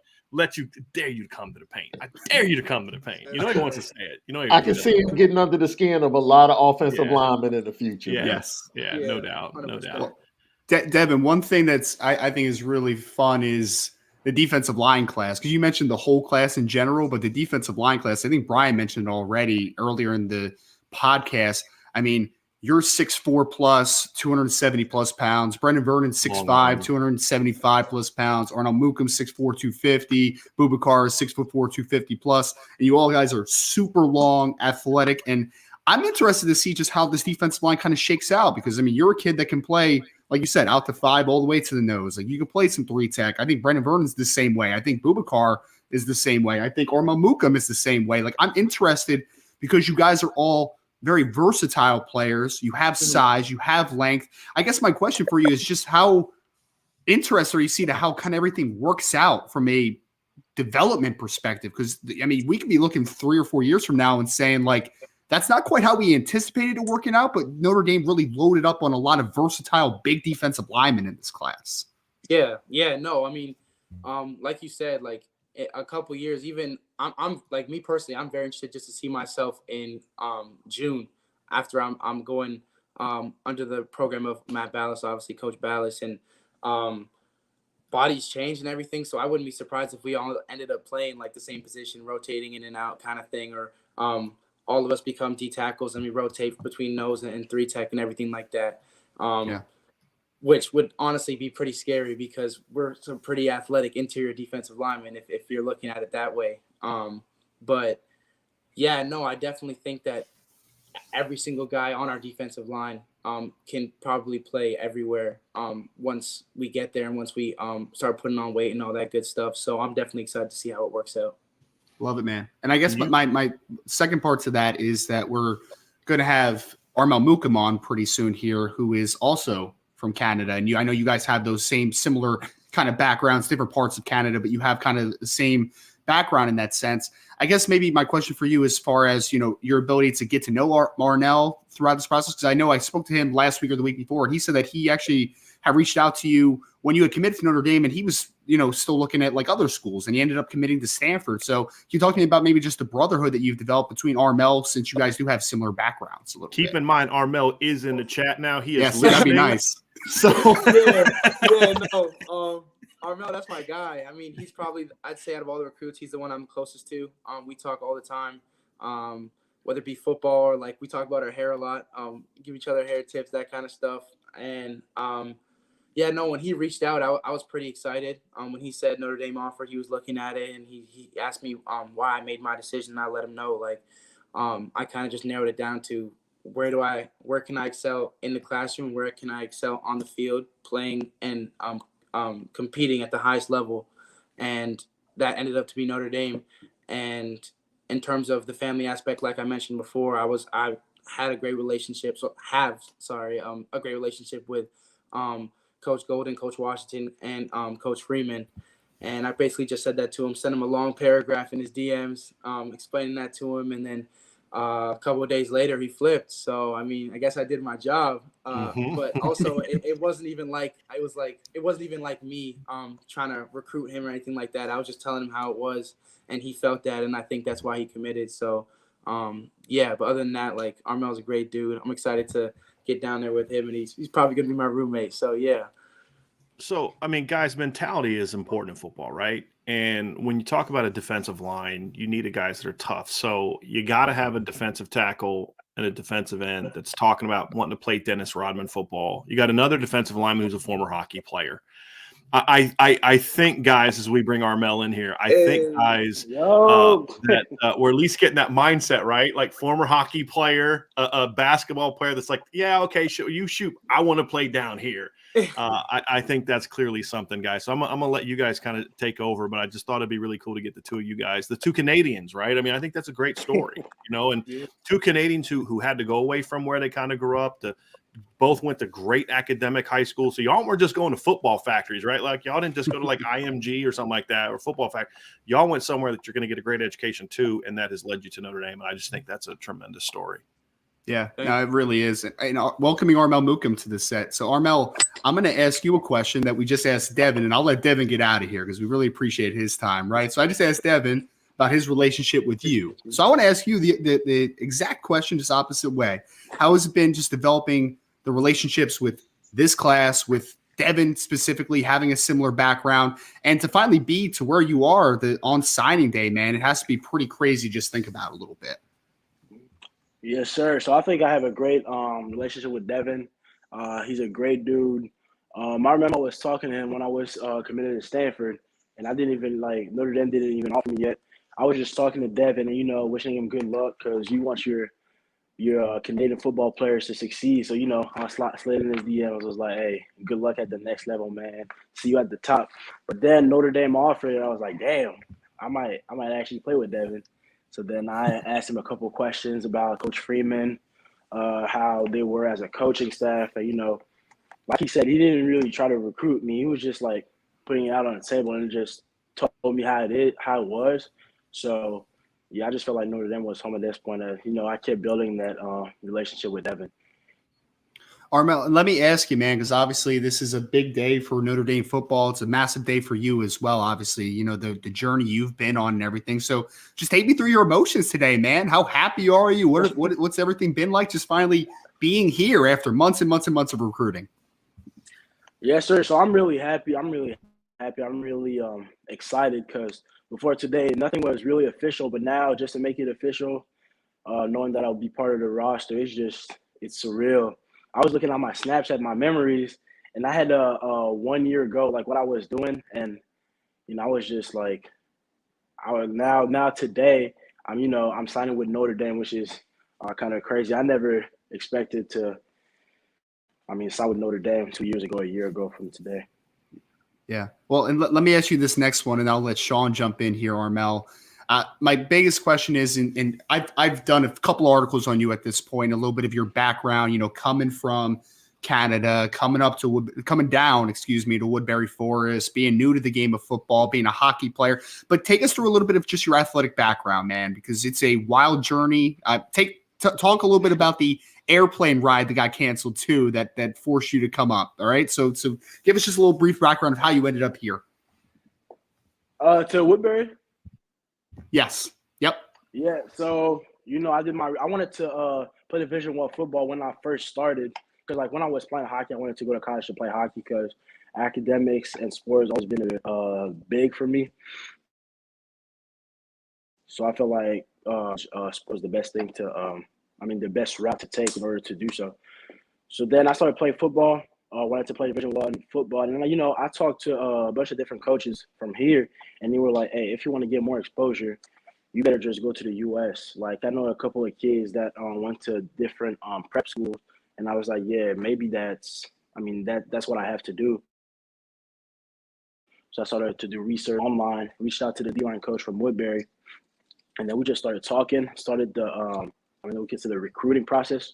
dare you to come to the paint. I dare you to come to the paint. He wants to say it. I can see him getting under the skin of a lot of offensive Yeah. linemen in the future. Yes. Yeah, no doubt. 100%. Well, Devin, one thing that's I think is really fun is the defensive line class, because you mentioned the whole class in general, but the defensive line class, I think Brian mentioned it already earlier in the podcast. I mean, you're 6'4 plus, 270 plus pounds. Brendan Vernon, 6'5, 275 plus pounds. Arnold Mookum, 6'4, 250. Boubacar is 6'4, 250 plus. And you all guys are super long, athletic. And I'm interested to see just how this defensive line kind of shakes out, because, I mean, you're a kid that can play, like you said, out to 5 all the way to the nose. Like, you can play some 3-tech. I think Brendan Vernon's the same way. I think Boubacar is the same way. I think Arnold Mookum is the same way. Like, I'm interested because you guys are all very versatile players. You have size, you have length. I guess my question for you is just how interested you see to how kind of everything works out from a development perspective. Because, I mean, we could be looking 3 or 4 years from now and saying, like, that's not quite how we anticipated it working out, but Notre Dame really loaded up on a lot of versatile, big defensive linemen in this class. Yeah. No, I mean, like you said, like a couple years, even I'm like, me personally, I'm very interested just to see myself in June after I'm going under the program of Matt Ballas, obviously Coach Ballas, and bodies change and everything. So I wouldn't be surprised if we all ended up playing like the same position, rotating in and out kind of thing, or all of us become D tackles and we rotate between nose and 3-tech and everything like that. Which would honestly be pretty scary because we're some pretty athletic interior defensive linemen if you're looking at it that way. But yeah, no, I definitely think that every single guy on our defensive line can probably play everywhere once we get there and once we start putting on weight and all that good stuff. So I'm definitely excited to see how it works out. Love it, man. And I guess my second part to that is that we're going to have Arnold Mookum on pretty soon here, who is also from Canada. And I know you guys have those similar kind of backgrounds, different parts of Canada, but you have kind of the same background in that sense. I guess maybe my question for you, as far as, your ability to get to know Arnell throughout this process, because I know I spoke to him last week or the week before, and he said that he actually had reached out to you when you had committed to Notre Dame, and he was, still looking at like other schools, and he ended up committing to Stanford. So can you talk to me about maybe just the brotherhood that you've developed between Armel, since you guys do have similar backgrounds a little Keep bit? in mind, Armel is in the chat now. He is Yes, listening. that'd be nice. So Armel, that's my guy. I mean, he's probably, I'd say out of all the recruits, he's the one I'm closest to. We talk all the time, whether it be football or like we talk about our hair a lot, give each other hair tips, that kind of stuff. And when he reached out, I was pretty excited. When he said Notre Dame offered, he was looking at it and he asked me why I made my decision. And I let him know, like, I kind of just narrowed it down to where can I excel in the classroom? Where can I excel on the field, playing and competing at the highest level? And that ended up to be Notre Dame. And in terms of the family aspect, like I mentioned before, I had a great relationship. A great relationship with Coach Golden, Coach Washington, and Coach Freeman. And I basically just said that to him, sent him a long paragraph in his DMs, explaining that to him. And then a couple of days later, he flipped. So, I mean, I guess I did my job. But also, it wasn't even like me trying to recruit him or anything like that. I was just telling him how it was, and he felt that, and I think that's why he committed. So, but other than that, like, Armel's a great dude. I'm excited to get down there with him, and he's probably going to be my roommate. So, yeah. So, I mean, guys, mentality is important in football, right? And when you talk about a defensive line, you need guys that are tough. So you got to have a defensive tackle and a defensive end that's talking about wanting to play Dennis Rodman football. You got another defensive lineman who's a former hockey player. I think, guys, as we bring Armel in here, I think, guys, that we're at least getting that mindset, right? Like, former hockey player, a basketball player that's like, yeah, okay, you shoot. I want to play down here. I think that's clearly something, guys. So I'm going to let you guys kind of take over, but I just thought it'd be really cool to get the two of you guys, the two Canadians, right? I mean, I think that's a great story, and two Canadians who had to go away from where they kind of grew up to both went to great academic high school. So y'all weren't just going to football factories, right? Like y'all didn't just go to like IMG or something like that or football factory. Y'all went somewhere that you're going to get a great education too, and that has led you to Notre Dame. And I just think that's a tremendous story. Yeah, no, it really is. And welcoming Armel Mukum to the set. So, Armel, I'm going to ask you a question that we just asked Devin, and I'll let Devin get out of here because we really appreciate his time, right? So I just asked Devin about his relationship with you. So I want to ask you the exact question, just opposite way. How has it been just developing the relationships with this class, with Devin specifically having a similar background, and to finally be to where you are on signing day, man? It has to be pretty crazy. Just think about it a little bit. Yes, sir. So I think I have a great relationship with Devin. He's a great dude. I remember I was talking to him when I was committed to Stanford, and I didn't even Notre Dame didn't even offer me yet. I was just talking to Devin and wishing him good luck because you want your Canadian football players to succeed. So I slid in his DMs. I was like, "Hey, good luck at the next level, man. See you at the top." But then Notre Dame offered it. I was like, "Damn, I might actually play with Devin." So then I asked him a couple of questions about Coach Freeman, how they were as a coaching staff. And, like he said, he didn't really try to recruit me. He was just putting it out on the table and just told me how it was. So, yeah, I just felt like Notre Dame was home at this point. I kept building that relationship with Devin. Armel, let me ask you, man, because obviously this is a big day for Notre Dame football. It's a massive day for you as well, obviously, the journey you've been on and everything. So just take me through your emotions today, man. How happy are you? What's everything been like just finally being here after months and months and months of recruiting? Yes, sir. So I'm really happy. I'm really excited because before today, nothing was really official. But now just to make it official, knowing that I'll be part of the roster, it's surreal. I was looking at my Snapchat, my memories, and I had 1 year ago, what I was doing, and I was just now today, I'm signing with Notre Dame, which is kind of crazy. I never expected to, sign with Notre Dame 2 years ago, a year ago from today. Yeah. Well, and let me ask you this next one, and I'll let Sean jump in here, Armel. My biggest question is, and I've done a couple articles on you at this point, a little bit of your background, coming from Canada, coming down to Woodbury Forest, being new to the game of football, being a hockey player. But take us through a little bit of just your athletic background, man, because it's a wild journey. Talk a little bit about the airplane ride that got canceled too, that forced you to come up. All right. So give us just a little brief background of how you ended up here. To Woodbury? Yes. Yep. Yeah. So, I wanted to play Division I football when I first started. Because when I was playing hockey, I wanted to go to college to play hockey because academics and sports always been big for me. So I felt like sports was the best thing the best route to take in order to do so. So then I started playing football. Wanted to play Division I football, and I talked to a bunch of different coaches from here, and they were like, "Hey, if you want to get more exposure, you better just go to the U.S." I know a couple of kids that went to different prep schools, and I was like, "Yeah, maybe that's what I have to do." So I started to do research online, reached out to the D-line coach from Woodbury, and then we just started talking. Started we get to the recruiting process.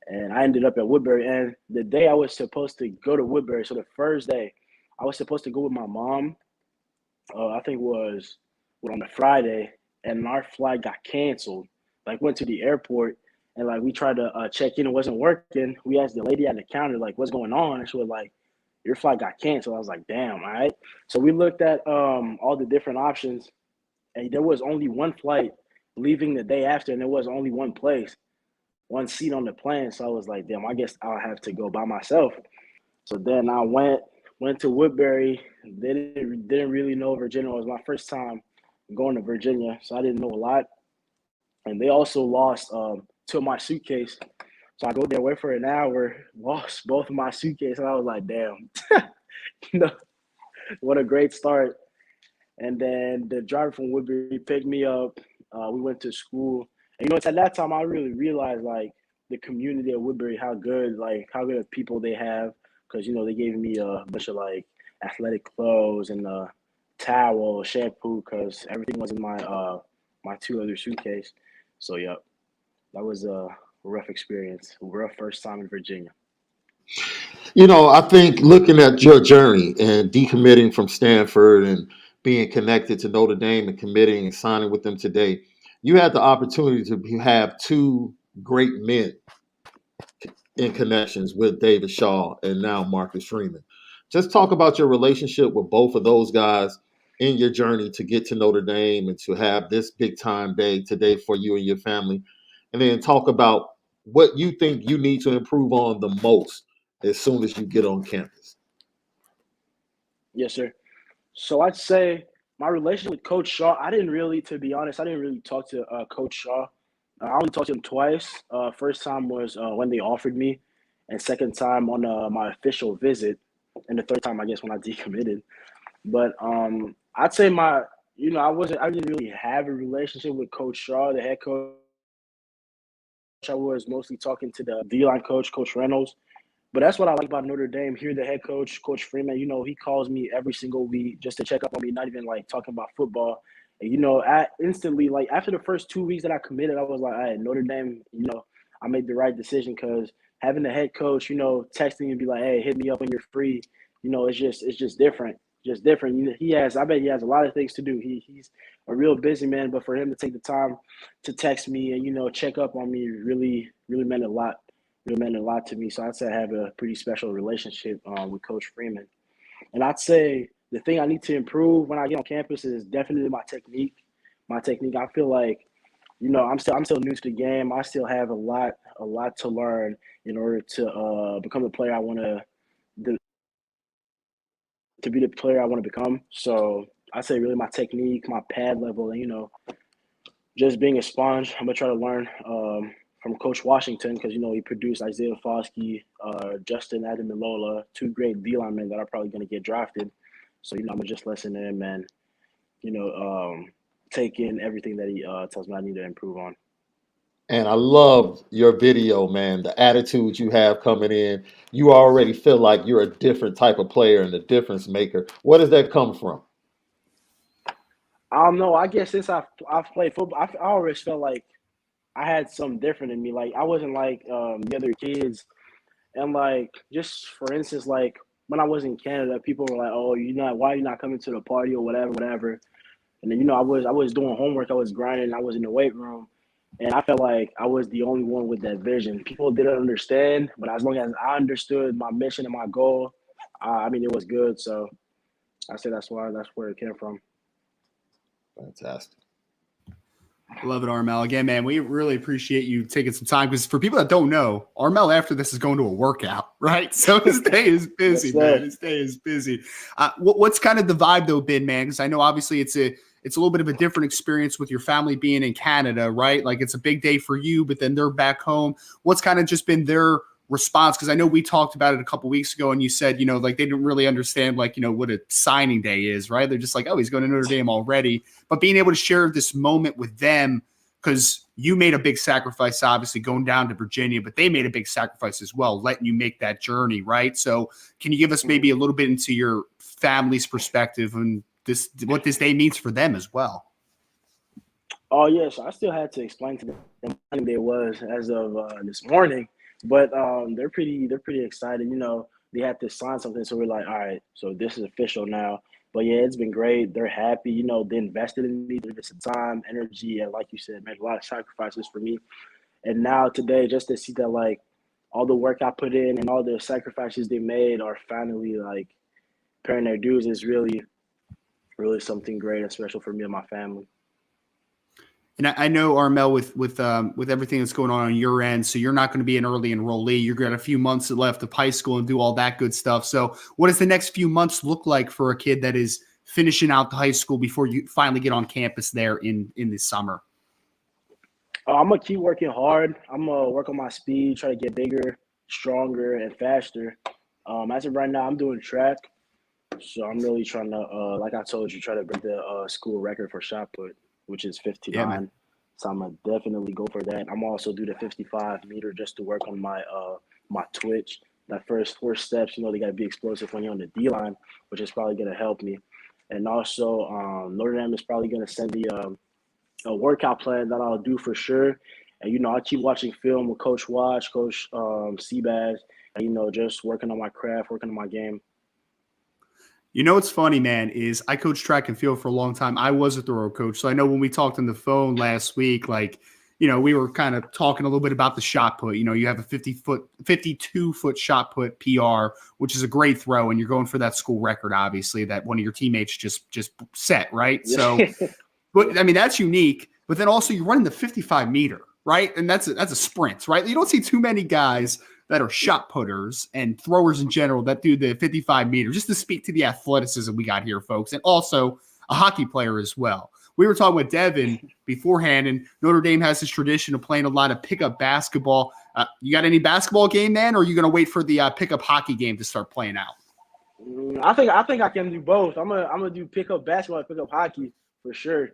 And I ended up at Woodbury. And the day I was supposed to go to Woodbury, so the first day, I was supposed to go with my mom. I think was on the Friday, and our flight got canceled. Went to the airport, and we tried to check in. It wasn't working. We asked the lady at the counter, what's going on? And she was like, your flight got canceled. I was like, damn, all right. So we looked at all the different options, and there was only one flight leaving the day after, and there was only one one seat on the plane. So I was like, damn, I guess I'll have to go by myself. So then I went to Woodbury. Didn't really know Virginia. It was my first time going to Virginia, so I didn't know a lot. And they also lost two of my suitcase. So I go there, wait for an hour, lost both of my suitcases. And I was like, damn, what a great start. And then the driver from Woodbury picked me up. We went to school. And, it's at that time I really realized, the community of Woodbury, how good of people they have. Because, they gave me a bunch of, athletic clothes and towel, shampoo, because everything was in my my two other suitcase. So, yeah, that was a rough experience. Rough first time in Virginia. I think looking at your journey and decommitting from Stanford and being connected to Notre Dame and committing and signing with them today, you had the opportunity to have two great men in connections with David Shaw and now Marcus Freeman. Just talk about your relationship with both of those guys in your journey to get to Notre Dame and to have this big time day today for you and your family. And then talk about what you think you need to improve on the most as soon as you get on campus. Yes, sir. So I'd say my relationship with Coach Shaw, to be honest, I didn't really talk to Coach Shaw. I only talked to him twice. First time was when they offered me, and second time on my official visit, and the third time, I guess, when I decommitted. But I'd say I didn't really have a relationship with Coach Shaw, the head coach. I was mostly talking to the D-line coach, Coach Reynolds. But that's what I like about Notre Dame. Here, the head coach, Coach Freeman, he calls me every single week just to check up on me, not even like talking about football. And, I instantly, like after the first 2 weeks that I committed, I was like, all right, Notre Dame, I made the right decision because having the head coach, texting and be like, hey, hit me up when you're free, it's just different. Just different. I bet he has a lot of things to do. He's a real busy man, but for him to take the time to text me and, check up on me really, really meant a lot. It meant a lot to me. So I'd say I have a pretty special relationship with Coach Freeman. And I'd say the thing I need to improve when I get on campus is definitely my technique. My technique. I feel like, I'm still new to the game. I still have a lot to learn in order to become the player I want to be the player I want to become. So I say really my technique, my pad level, and just being a sponge. I'm gonna try to learn from Coach Washington because he produced Isaiah Foskey, Justin Ademilola, two great D linemen that are probably gonna get drafted. So I'm gonna just listen to him and take in everything that he tells me I need to improve on. And I love your video, man. The attitude you have coming in. You already feel like you're a different type of player and a difference maker. Where does that come from? I don't know. I guess since I've played football, I always felt like I had something different in me. Like I wasn't like the other kids. And like just for instance, like when I was in Canada, people were like, "Oh, why are you not coming to the party or whatever, whatever." And then I was doing homework, I was grinding, I was in the weight room, and I felt like I was the only one with that vision. People didn't understand, but as long as I understood my mission and my goal, it was good. So I say that's where it came from. Fantastic. Love it, Armel. Again, man, we really appreciate you taking some time because for people that don't know, Armel after this is going to a workout, right? So his day is busy, Yes, man. His day is busy. What's kind of the vibe though been, man? Because I know obviously it's a little bit of a different experience with your family being in Canada, right? Like it's a big day for you, but then they're back home. What's kind of just been their response? Because I know we talked about it a couple weeks ago and you said, like they didn't really understand like, what a signing day is, right? They're just like, oh, he's going to Notre Dame already. But being able to share this moment with them, because you made a big sacrifice, obviously going down to Virginia, but they made a big sacrifice as well, letting you make that journey, right? So can you give us maybe a little bit into your family's perspective and what this day means for them as well? Oh yes, I still had to explain to them what it was as of this morning, but they're pretty excited. They had to sign something, so we're like, all right, so this is official now. But yeah, it's been great. They're happy. They invested in me. They invested time, energy, and like you said, made a lot of sacrifices for me. And now today, just to see that like all the work I put in and all the sacrifices they made are finally like paying their dues is really, really something great and special for me and my family. And I know, Armel, with everything that's going on your end, so you're not going to be an early enrollee. You've got a few months left of high school and do all that good stuff. So what does the next few months look like for a kid that is finishing out the high school before you finally get on campus there in the summer? I'm gonna keep working hard. I'm gonna work on my speed, try to get bigger, stronger, and faster. As of right now, I'm doing track, so I'm really trying to, like I told you, try to break the school record for shot put, which is 59. Yeah, so I'm gonna definitely go for that. I'm also do the 55 meter just to work on my twitch. That first 4 steps, they gotta be explosive when you're on the D line, which is probably gonna help me. And also, Notre Dame is probably gonna send me a workout plan that I'll do for sure. And I'll keep watching film with Coach Watch, Coach Seabass, and, just working on my craft, working on my game. You know what's funny, man, is I coached track and field for a long time. I was a thrower coach. So I know when we talked on the phone last week, like, we were kind of talking a little bit about the shot put. You have a 52-foot shot put PR, which is a great throw, and you're going for that school record, obviously, that one of your teammates just set, right? So, but I mean, that's unique. But then also you're running the 55-meter, right? And that's a sprint, right? You don't see too many guys that are shot putters and throwers in general that do the 55-meter, just to speak to the athleticism we got here, folks. And also a hockey player as well. We were talking with Devin beforehand, and Notre Dame has this tradition of playing a lot of pickup basketball. You got any basketball game, man, or are you going to wait for the pickup hockey game to start playing out? I think I can do both. I'm gonna do pickup basketball and pickup hockey for sure.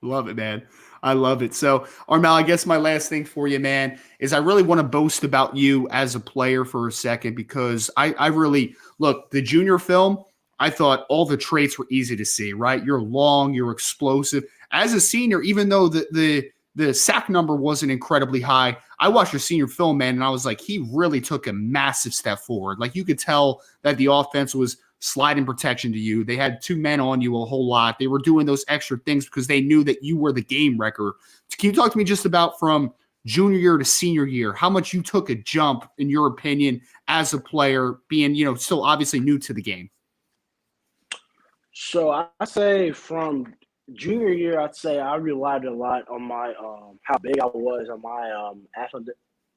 Love it, man. I love it. So, Armel, I guess my last thing for you, man, is I really want to boast about you as a player for a second, because I really look, the junior film, I thought all the traits were easy to see, right? You're long, you're explosive. As a senior, even though the sack number wasn't incredibly high, I watched your senior film, man, and I was like, he really took a massive step forward. Like, you could tell that the offense was sliding protection to you. They had two men on you a whole lot. They were doing those extra things because they knew that you were the game wrecker. Can you talk to me just about from junior year to senior year, how much you took a jump, in your opinion, as a player, being, still obviously new to the game? So I say from junior year, I'd say I relied a lot on my how big I was, on my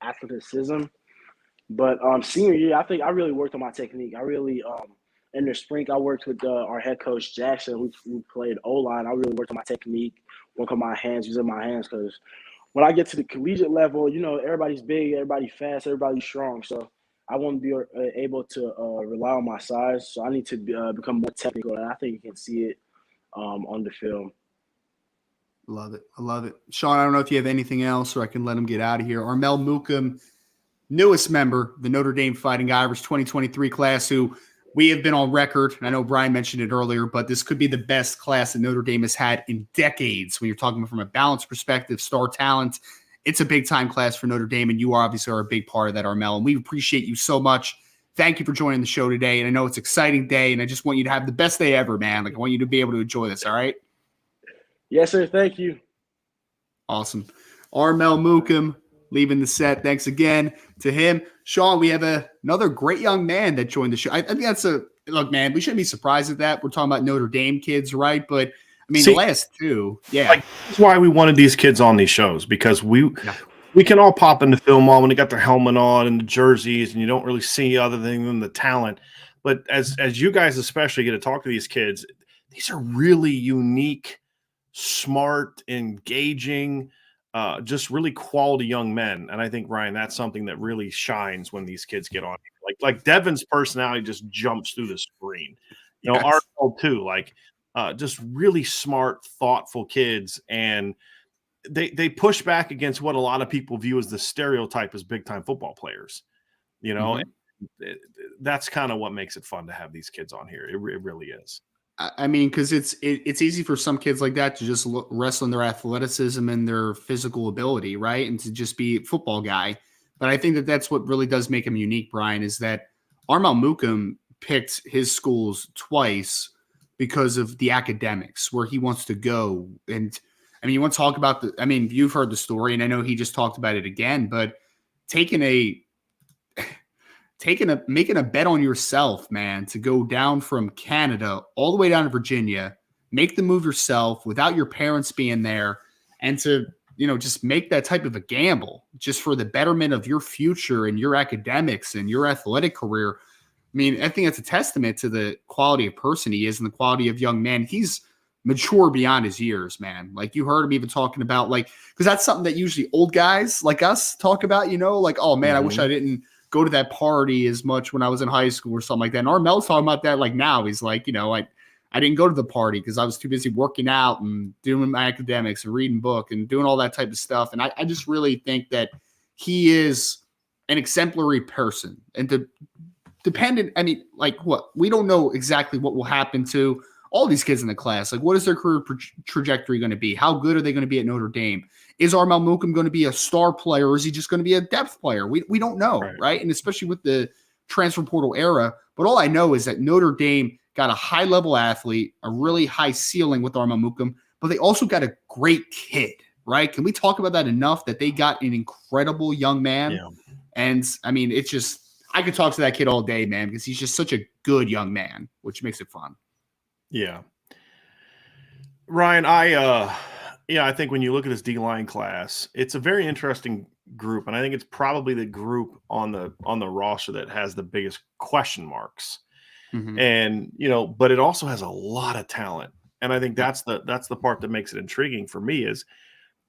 athleticism. But senior year, I think I really worked on my technique. I really in the spring, I worked with our head coach Jackson, who played O-line. I really worked on my technique, work on my hands, using my hands, because when I get to the collegiate level, everybody's big, everybody's fast, everybody's strong. So I want to be able to rely on my size. So I need to become more technical, and I think you can see it on the film. Love it. I love it. Sean, I don't know if you have anything else, or I can let him get out of here. Armel Mukam, newest member, the Notre Dame Fighting Irish 2023 class, who we have been on record, and I know Brian mentioned it earlier, but this could be the best class that Notre Dame has had in decades. When you're talking from a balanced perspective, star talent, it's a big-time class for Notre Dame, and you obviously are a big part of that, Armel, and we appreciate you so much. Thank you for joining the show today, and I know it's an exciting day, and I just want you to have the best day ever, man. Like, I want you to be able to enjoy this, all right? Yes, sir. Thank you. Awesome. Armel Mukam leaving the set. Thanks again to him. Sean, we have another great young man that joined the show. I think that's look, man, we shouldn't be surprised at that. We're talking about Notre Dame kids, right? But I mean, the last two, yeah. Like, that's why we wanted these kids on these shows, because we can all pop into film on when they got their helmet on and the jerseys, and you don't really see other than the talent. But as you guys especially get to talk to these kids, these are really unique, smart, engaging, just really quality young men. And I think, Ryan, that's something that really shines when these kids get on. Like Devin's personality just jumps through the screen. Yes. Arnold too, just really smart, thoughtful kids. And they push back against what a lot of people view as the stereotype as big-time football players. And that's kind of what makes it fun to have these kids on here. It really is. I mean, because it's easy for some kids like that to just wrestle in their athleticism and their physical ability, right? And to just be a football guy. But I think that that's what really does make him unique, Brian, is that Armel Mukam picked his schools twice because of the academics, where he wants to go. And I mean, you want to talk about you've heard the story, and I know he just talked about it again, but making a bet on yourself, man, to go down from Canada all the way down to Virginia, make the move yourself without your parents being there, and to, just make that type of a gamble just for the betterment of your future and your academics and your athletic career. I mean, I think that's a testament to the quality of person he is and the quality of young man. He's mature beyond his years, man. Like, you heard him even talking about, because that's something that usually old guys like us talk about, oh man, I wish I didn't go to that party as much when I was in high school or something like that. And Armel's talking about that now. He's like, I didn't go to the party because I was too busy working out and doing my academics and reading book and doing all that type of stuff. And I just really think that he is an exemplary person. And we don't know exactly what will happen to all these kids in the class. Like, what is their career trajectory going to be? How good are they going to be at Notre Dame? Is Armel Mukum going to be a star player, or is he just going to be a depth player? We don't know, right? And especially with the transfer portal era. But all I know is that Notre Dame got a high-level athlete, a really high ceiling with Armel Mukum, but they also got a great kid, right? Can we talk about that enough, that they got an incredible young man? Yeah. And, I mean, it's just – I could talk to that kid all day, man, because he's just such a good young man, which makes it fun. Yeah. Ryan, I think when you look at this D-line class, it's a very interesting group, and I think it's probably the group on the roster that has the biggest question marks. Mm-hmm. And, but it also has a lot of talent. And I think that's the part that makes it intriguing for me is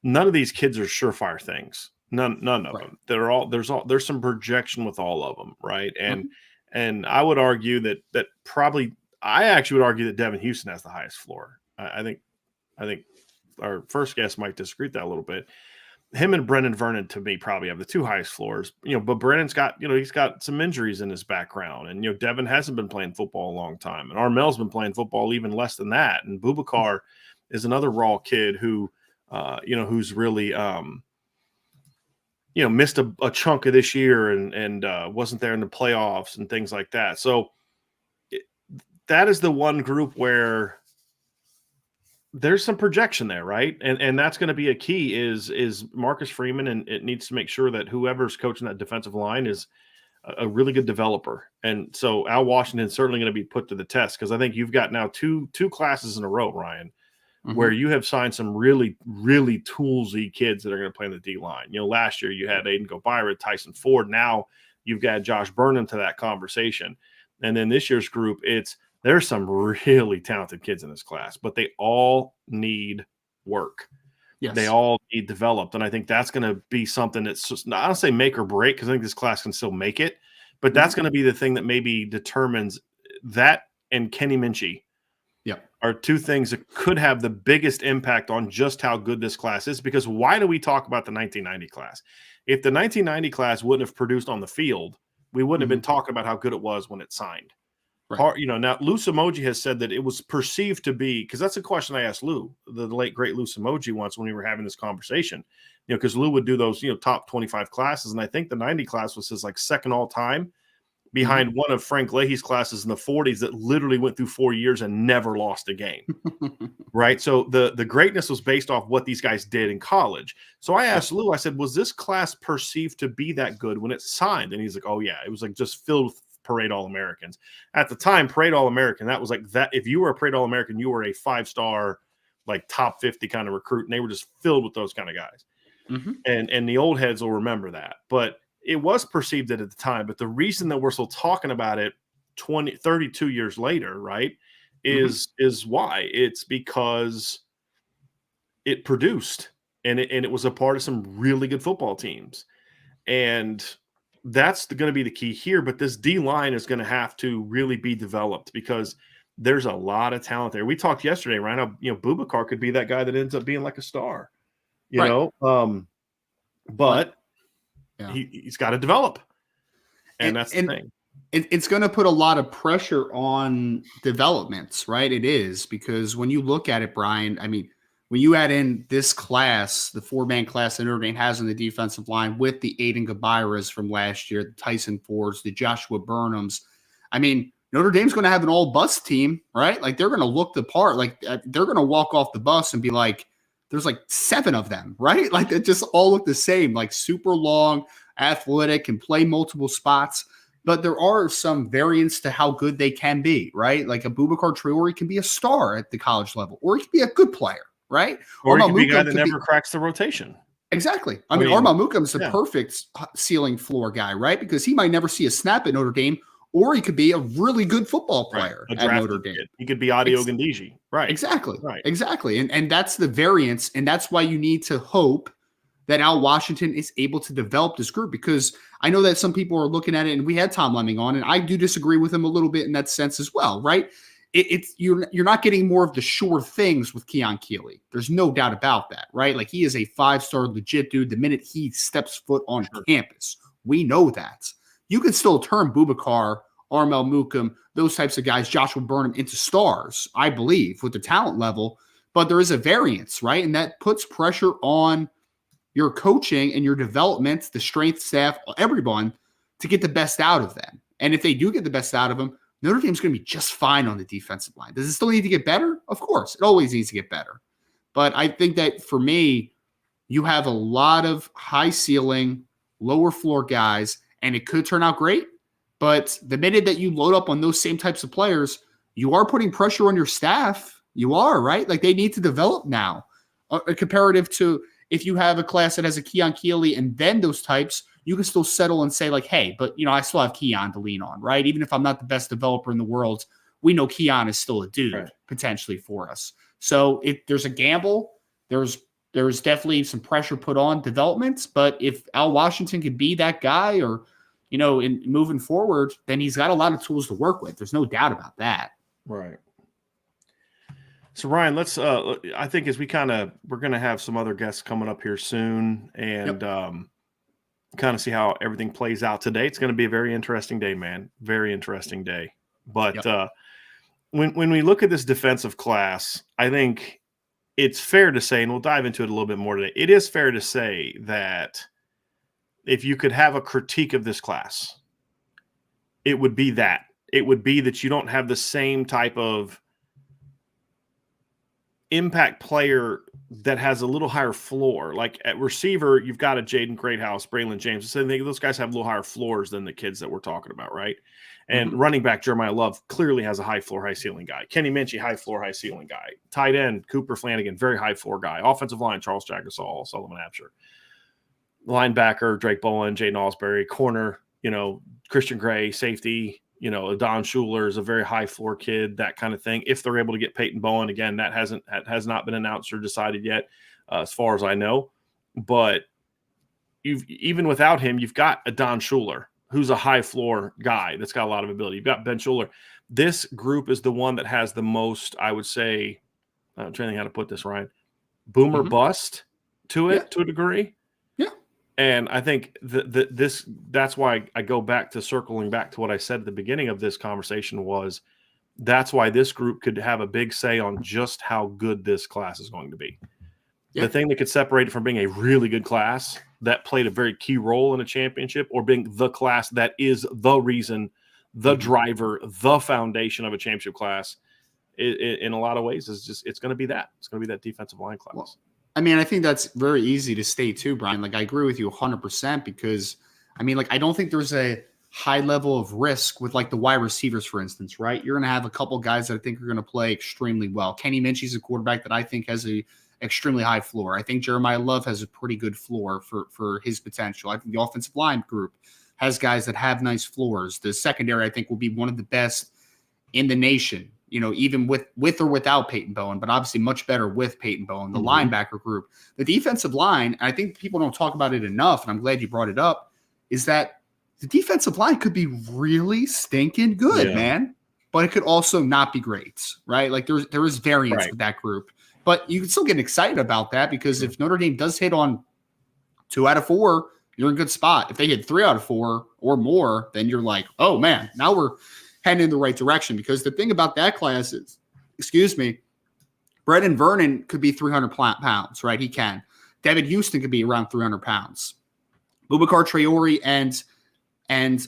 none of these kids are surefire things. None of them. There's some projection with all of them, right? And I would argue that I actually would argue that Devin Houston has the highest floor. I think our first guest might disagree with that a little bit. Him and Brendan Vernon, to me, probably have the two highest floors. But Brendan's got, he's got some injuries in his background, and Devin hasn't been playing football a long time, and Armel's been playing football even less than that, and Boubacar is another raw kid who, who's really, missed a chunk of this year and wasn't there in the playoffs and things like that. So that is the one group where there's some projection there, right? And that's going to be a key is Marcus Freeman, and it needs to make sure that whoever's coaching that defensive line is a really good developer. And so Al Washington's certainly going to be put to the test, because I think you've got now two classes in a row, Ryan, where you have signed some really, really toolsy kids that are going to play in the D-line. Last year you had Aiden Gobira, Tyson Ford. Now you've got Josh Burnham to that conversation. And then this year's group, there's some really talented kids in this class, but they all need work. Yes. They all need developed. And I think that's going to be something that's just, I don't say make or break, because I think this class can still make it, but that's going to be the thing that maybe determines that. And Kenny Minchie are two things that could have the biggest impact on just how good this class is. Because why do we talk about the 1990 class? If the 1990 class wouldn't have produced on the field, we wouldn't have been talking about how good it was when it signed. Right. Now Lou Samoji has said that it was perceived to be, because that's a question I asked Lou, the late great Lou Samoji, once when we were having this conversation. Because Lou would do those top 25 classes, and I think the 90 class was his second all time, behind one of Frank Leahy's classes in the 40s that literally went through 4 years and never lost a game. Right. So the greatness was based off what these guys did in college. So I asked Lou, I said, was this class perceived to be that good when it signed? And he's like, oh yeah, it was just filled with Parade All-Americans. At the time, Parade All-American, that was that. If you were a Parade All-American, you were a 5-star, top 50 kind of recruit, and they were just filled with those kind of guys. And the old heads will remember that. But it was perceived at the time. But the reason that we're still talking about it 32 years later, right, is why. It's because it produced, and it was a part of some really good football teams. And that's going to be the key here. But this D-line is going to have to really be developed, because there's a lot of talent there. We talked yesterday, right? How, Boubacar could be that guy that ends up being like a star, you know? But he's got to develop. And that's the thing. It's going to put a lot of pressure on developments, right? It is, because when you look at it, Brian, I mean, when you add in this class, the 4-man class that Notre Dame has on the defensive line, with the Aiden Gabiras from last year, the Tyson Fords, the Joshua Burnhams, I mean, Notre Dame's going to have an all-bus team, right? They're going to look the part. They're going to walk off the bus and be like, there's 7 of them, right? They just all look the same, super long, athletic, and play multiple spots. But there are some variants to how good they can be, right? Like a Boubacar Traore can be a star at the college level, or he can be a good player, right? Or he could be a guy that never cracks the rotation. Exactly. I mean, Armel Mukum's the perfect ceiling floor guy, right? Because he might never see a snap at Notre Dame, or he could be a really good football player at Notre Dame. He could be Adi Ogundiji. Right. Exactly. Right. Exactly. And that's the variance. And that's why you need to hope that Al Washington is able to develop this group, because I know that some people are looking at it, and we had Tom Lemming on, and I do disagree with him a little bit in that sense as well, right? It's you're not getting more of the sure things with Keon Keeley. There's no doubt about that, right? He is a 5-star legit dude the minute he steps foot on campus. We know that. You can still turn Boubacar Armel Mukum, those types of guys, Joshua Burnham, into stars, I believe, with the talent level. But there is a variance, right? And that puts pressure on your coaching and your development, the strength staff, everyone, to get the best out of them. And if they do get the best out of them, Notre Dame's going to be just fine on the defensive line. Does it still need to get better? Of course. It always needs to get better. But I think that for me, you have a lot of high ceiling, lower floor guys, and it could turn out great. But the minute that you load up on those same types of players, you are putting pressure on your staff. You are, right? Like, they need to develop now. Comparative to if you have a class that has a Keon Keeley and then those types, you can still settle and say, like, hey, but, I still have Keon to lean on, right? Even if I'm not the best developer in the world, we know Keon is still a dude potentially for us. So if there's a gamble, there's definitely some pressure put on developments. But if Al Washington could be that guy or, in moving forward, then he's got a lot of tools to work with. There's no doubt about that. Right. So Ryan, let's I think as we're going to have some other guests coming up here soon and kind of see how everything plays out today. It's going to be a very interesting day, man. Very interesting day. But when we look at this defensive class, I think it's fair to say, and we'll dive into it a little bit more today, it is fair to say that if you could have a critique of this class, it would be that. It would be that you don't have the same type of impact player that has a little higher floor. Like at receiver, you've got a Jaden Greathouse, Braylon James. So those guys have a little higher floors than the kids that we're talking about, right? And running back Jeremiah Love clearly has a high floor, high ceiling guy. Kenny Minchie, high floor, high ceiling guy. Tight end Cooper Flanagan, very high floor guy. Offensive line Charles Jagusah, Sullivan Absher. Linebacker Drake Bowen, Jaden Osbury. Corner, Christian Gray. Safety, Don Schuler is a very high floor kid, that kind of thing. If they're able to get Peyton Bowen, again, that has not been announced or decided yet, as far as I know. But even without him, you've got a Don Schuler, who's a high floor guy that's got a lot of ability. You've got Ben Schuler. This group is the one that has the most, I would say, I'm trying to think how to put this, Ryan, boomer bust to it to a degree. Yeah. And I think that's why I go back to circling back to what I said at the beginning of this conversation was that's why this group could have a big say on just how good this class is going to be. Yeah. The thing that could separate it from being a really good class that played a very key role in a championship or being the class that is the reason, the driver, the foundation of a championship class in a lot of ways it's going to be that. It's going to be that defensive line class. Well, I think that's very easy to state too, Brian. Like, I agree with you 100% because, I don't think there's a high level of risk with like the wide receivers, for instance, right? You're going to have a couple guys that I think are going to play extremely well. Kenny Minchie's a quarterback that I think has a extremely high floor. I think Jeremiah Love has a pretty good floor for his potential. I think the offensive line group has guys that have nice floors. The secondary, I think, will be one of the best in the nation, even with or without Peyton Bowen, but obviously much better with Peyton Bowen. The linebacker group, the defensive line, I think people don't talk about it enough, and I'm glad you brought it up, is that the defensive line could be really stinking good, man, but it could also not be great, right? Like there is variance with that group. But you can still get excited about that because if Notre Dame does hit on 2 out of 4, you're in a good spot. If they hit 3 out of 4 or more, then you're like, oh, man, now we're heading in the right direction. Because the thing about that class is, Brendan Vernon could be 300 pounds, right? He can. David Houston could be around 300 pounds. Boubacar Traore and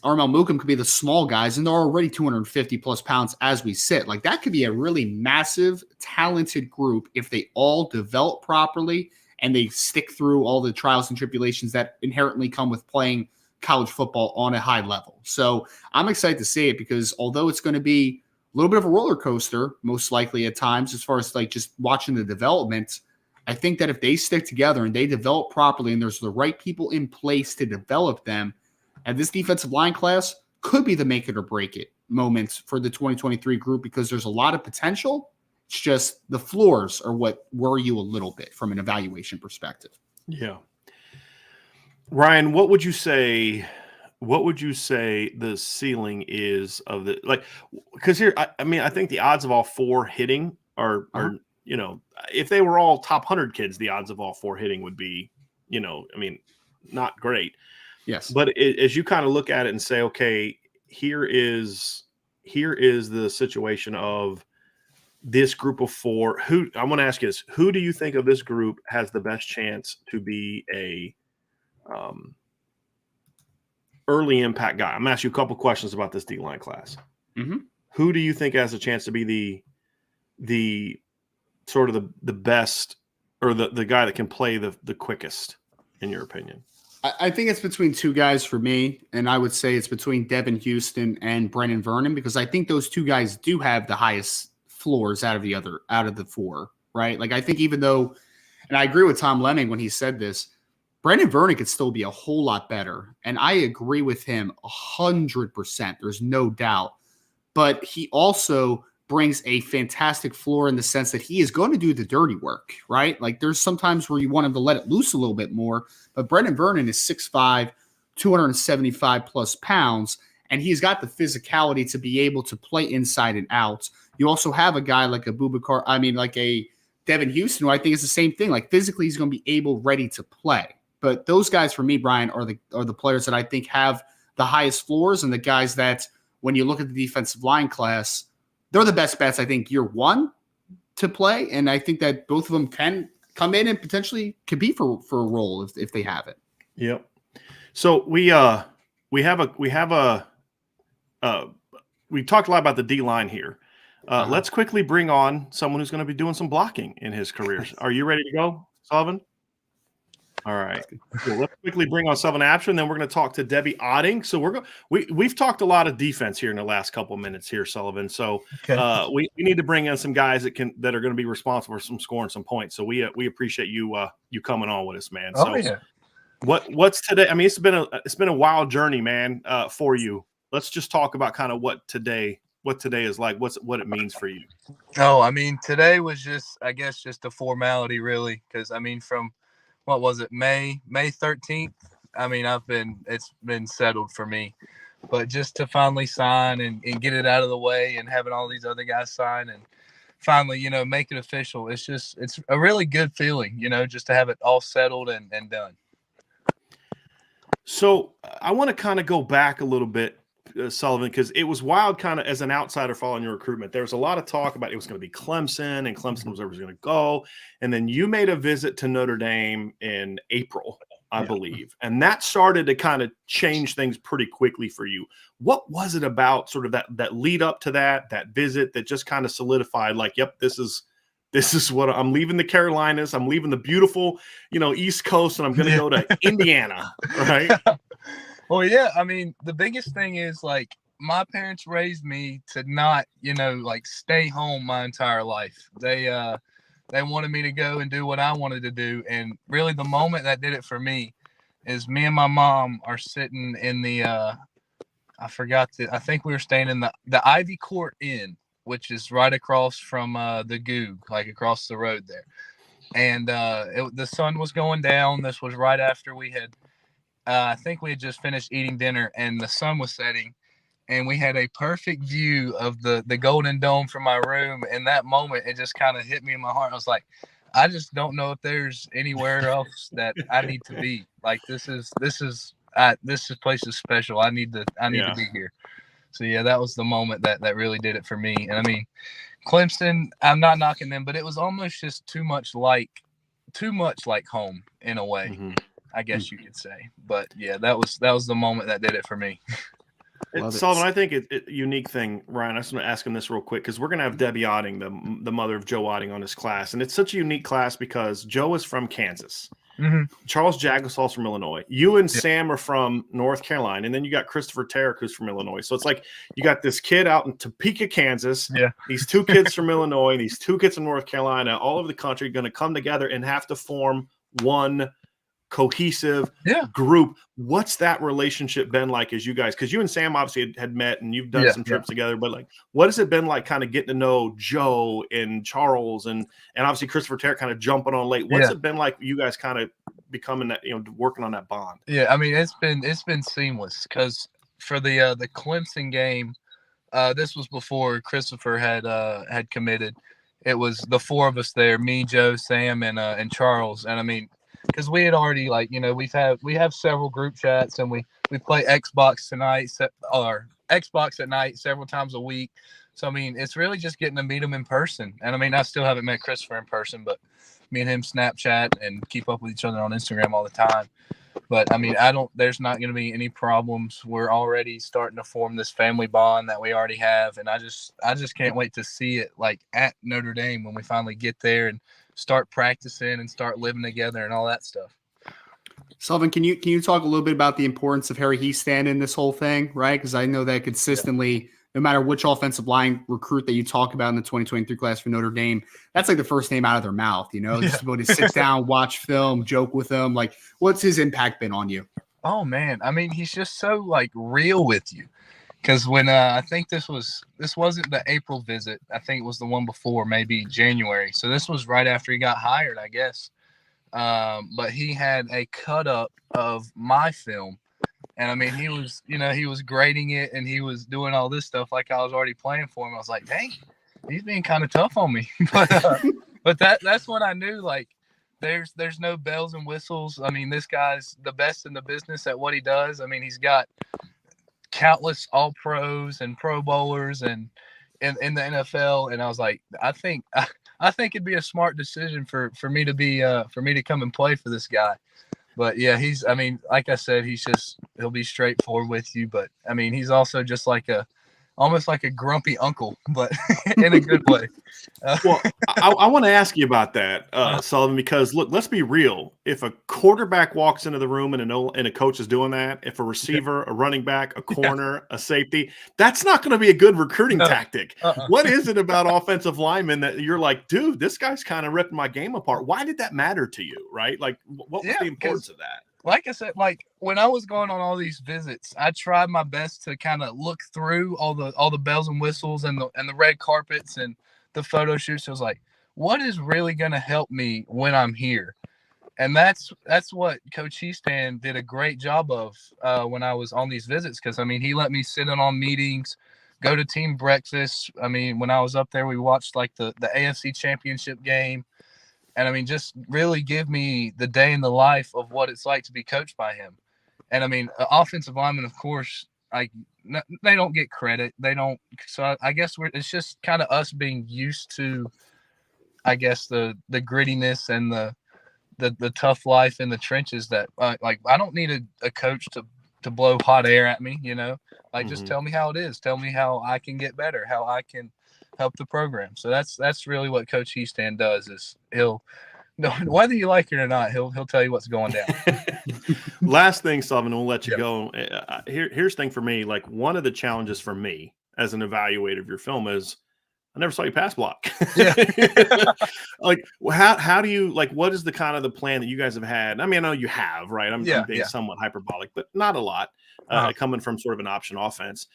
Armel Mukum could be the small guys, and they're already 250-plus pounds as we sit. Like, that could be a really massive, talented group if they all develop properly and they stick through all the trials and tribulations that inherently come with playing college football on a high level. So I'm excited to see it because although it's going to be a little bit of a roller coaster, most likely at times, as far as like just watching the development, I think that if they stick together and they develop properly and there's the right people in place to develop them, and this defensive line class could be the make it or break it moments for the 2023 group because there's a lot of potential. It's just the floors are what worry you a little bit from an evaluation perspective. Yeah. Ryan, what would you say the ceiling is of the, like, because here, I think the odds of all 4 hitting are if they were all top 100 kids, the odds of all 4 hitting would be, not great. Yes. But as you kind of look at it and say, okay, here is the situation of this group of four. Who I want to ask you is, who do you think of this group has the best chance to be a early impact guy? I'm gonna ask you a couple questions about this D-line class. Mm-hmm. Who do you think has a chance to be the sort of the best, or the guy that can play the quickest, in your opinion? I think it's between two guys for me, and I would say it's between Devin Houston and Brennan Vernon, because I think those two guys do have the highest floors out of the four, right? Like, I think even though, and I agree with Tom Lemming when he said this, Brennan Vernon could still be a whole lot better, and I agree with him 100%. There's no doubt, but he also brings a fantastic floor in the sense that he is going to do the dirty work, right? Like, there's sometimes where you want him to let it loose a little bit more, but Brendan Vernon is 6'5", 275 plus pounds, and he's got the physicality to be able to play inside and out. You also have a guy like a Devin Houston, who I think is the same thing. Like, physically, he's going to be ready to play. But those guys, for me, Brian, are the players that I think have the highest floors, and the guys that, when you look at the defensive line class, they're the best bets, I think, year one to play. And I think that both of them can come in and potentially compete for a role if they have it. Yep. So we talked a lot about the D line here. Let's quickly bring on someone who's going to be doing some blocking in his career. Are you ready to go, Sullivan? All right. Cool. Let's quickly bring on Sullivan Absher, and then we're going to talk to Debbie Otting. So we've talked a lot of defense here in the last couple of minutes here, Sullivan. So we need to bring in some guys that are going to be responsible for some scoring some points. So we appreciate you coming on with us, man. So yeah. What's today? I mean, it's been a wild journey, man, for you. Let's just talk about kind of what today is like. What it means for you. Oh, I mean, today was just a formality, really, because I mean, from what was it, May 13th? I mean, it's been settled for me, but just to finally sign and get it out of the way, and having all these other guys sign and finally, make it official. It's a really good feeling, just to have it all settled and done. So I want to kind of go back a little bit, Sullivan, because it was wild kind of as an outsider following your recruitment. There was a lot of talk about it was going to be Clemson, and Clemson was going to go. And then you made a visit to Notre Dame in April, I believe. And that started to kind of change things pretty quickly for you. What was it about sort of that lead up to that visit that just kind of solidified, like, yep, this is what I'm leaving the Carolinas. I'm leaving the beautiful, East Coast, and I'm going to go to Indiana, right? Well, yeah. I mean, the biggest thing is, like, my parents raised me to not, stay home my entire life. They wanted me to go and do what I wanted to do. And really the moment that did it for me is me and my mom are sitting in the, I think we were staying in the Ivy Court Inn, which is right across from the Goog, like across the road there. And the sun was going down. This was right after we had, I think we had just finished eating dinner, and the sun was setting, and we had a perfect view of the Golden Dome from my room. In that moment, it just kind of hit me in my heart. I was like, I just don't know if there's anywhere else that I need to be. Like, this place is special. I need to be here. So yeah, that was the moment that really did it for me. And I mean, Clemson, I'm not knocking them, but it was almost just too much like home in a way, I guess you could say. But yeah, that was the moment that did it for me. Sullivan, I think it's a unique thing, Ryan. I just want to ask him this real quick, because we're going to have Debbie Otting, the mother of Joe Otting, on this class. And it's such a unique class because Joe is from Kansas. Mm-hmm. Charles Jagosal's from Illinois. You and Sam are from North Carolina. And then you got Christopher Tarrick, who's from Illinois. So it's like you got this kid out in Topeka, Kansas. Yeah. These two kids from Illinois, these two kids from North Carolina, all over the country, going to come together and have to form one cohesive group. What's that relationship been like as you guys, because you and Sam obviously had met and you've done some trips together, but like, what has it been like kind of getting to know Joe and Charles and obviously Christopher Tarrick kind of jumping on late? What's it been like you guys kind of becoming that, working on that bond? Yeah, I mean, it's been seamless, because for the Clemson game, this was before Christopher had committed. It was the four of us there, me, Joe, Sam, and Charles. And I mean, because we had already like we have several group chats, and we play Xbox tonight or Xbox at night several times a week. So I mean, it's really just getting to meet him in person. And I mean, I still haven't met Christopher in person, but me and him Snapchat and keep up with each other on Instagram all the time. But I mean, there's not going to be any problems. We're already starting to form this family bond that we already have. And I just can't wait to see it like at Notre Dame when we finally get there and start practicing and start living together and all that stuff. Sullivan, can you talk a little bit about the importance of Harry Heastand in this whole thing, right? Because I know that consistently, no matter which offensive line recruit that you talk about in the 2023 class for Notre Dame, that's like the first name out of their mouth, just able to sit down, watch film, joke with them. Like, what's his impact been on you? Oh man, I mean, he's just so like real with you. Because when I think this wasn't the April visit, I think it was the one before, maybe January. So this was right after he got hired, I guess. But he had a cut up of my film, and I mean, he was grading it and he was doing all this stuff like I was already playing for him. I was like, dang, he's being kind of tough on me. but that's when I knew like there's no bells and whistles. I mean, this guy's the best in the business at what he does. I mean, he's got countless all pros and pro bowlers and in the NFL, and I was like, I think it'd be a smart decision for me to come and play for this guy. But yeah, I mean, like I said, he'll be straightforward with you, but I mean, he's also just like almost like a grumpy uncle, but in a good way. Well, I want to ask you about that, Sullivan, because look, let's be real. If a quarterback walks into the room and a coach is doing that, if a receiver, a running back, a corner, a safety, that's not going to be a good recruiting tactic. What is it about offensive linemen that you're like, dude, this guy's kind of ripping my game apart? Why did that matter to you, right? Like, what was the importance of that? Like I said, like when I was going on all these visits, I tried my best to kind of look through all the bells and whistles and the red carpets and the photo shoots. I was like, what is really going to help me when I'm here? And that's what Coach Heastand did a great job of when I was on these visits. Because I mean, he let me sit in on meetings, go to team breakfast. I mean, when I was up there, we watched like the AFC Championship game. And I mean, just really give me the day in the life of what it's like to be coached by him. And I mean, offensive linemen, of course, they don't get credit. They don't. So I guess it's just kind of us being used to, I guess, the grittiness and the tough life in the trenches that like I don't need a coach to blow hot air at me, just tell me how it is. Tell me how I can get better, how I can help the program. So that's really what Coach Heastand does is whether you like it or not, he'll tell you what's going down. Last thing, Sullivan, we'll let you go. Here's the thing for me. Like one of the challenges for me as an evaluator of your film is I never saw you pass block. Yeah. Like how do you like what is the kind of the plan that you guys have had? I mean, I know you have, right? I'm being somewhat hyperbolic, but not a lot coming from sort of an option offense.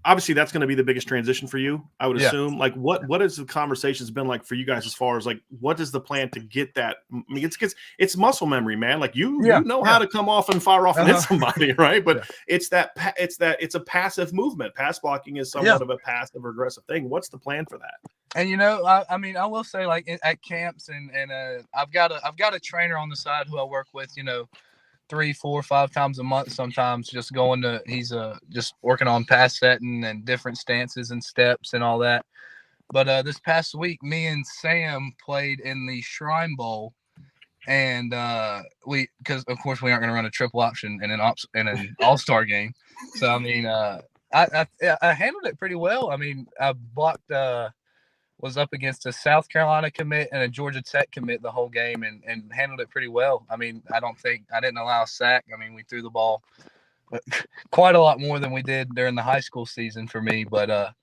Obviously, that's going to be the biggest transition for you, I would assume. Like, what has the conversations been like for you guys as far as like what is the plan to get that? I mean, it's muscle memory, man. Like you know how to come off and fire off and hit somebody, right? But it's a passive movement. Pass blocking is somewhat of a passive or aggressive thing. What's the plan for that? And I mean, I will say like at camps and I've got a trainer on the side who I work with, 3, 4, 5 times a month sometimes, just he's just working on pass setting and different stances and steps and all that. But this past week, me and Sam played in the Shrine Bowl, and because of course we aren't going to run a triple option in an all-star game. So I mean, I handled it pretty well. I mean, I blocked was up against a South Carolina commit and a Georgia Tech commit the whole game and handled it pretty well. I mean, I didn't allow a sack. I mean, we threw the ball quite a lot more than we did during the high school season for me. But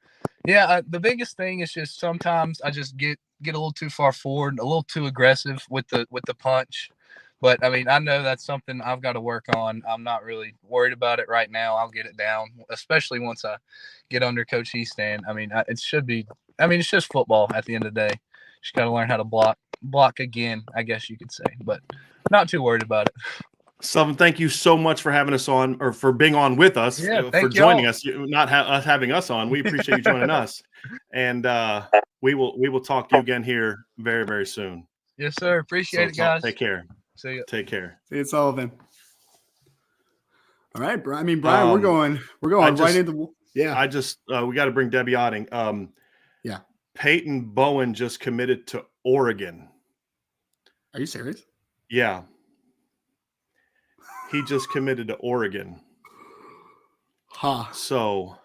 the biggest thing is just sometimes I just get a little too far forward, a little too aggressive with the punch. But I mean, I know that's something I've got to work on. I'm not really worried about it right now. I'll get it down, especially once I get under Coach Heastand. I mean, it's just football at the end of the day. Just got to learn how to block again, I guess you could say, but not too worried about it. Sullivan, thank you so much for having us on or for being on with us, for joining us, not us having us on. We appreciate you joining us. And we will talk to you again here very, very soon. Yes, sir. Appreciate it, guys. Take care. See ya. Take care. See you, Sullivan. All right, Brian. I mean, Brian, we're going right into yeah. I just we got to bring Debbie Otting. Yeah. Peyton Bowen just committed to Oregon. Are you serious? Yeah. He just committed to Oregon. Huh. So.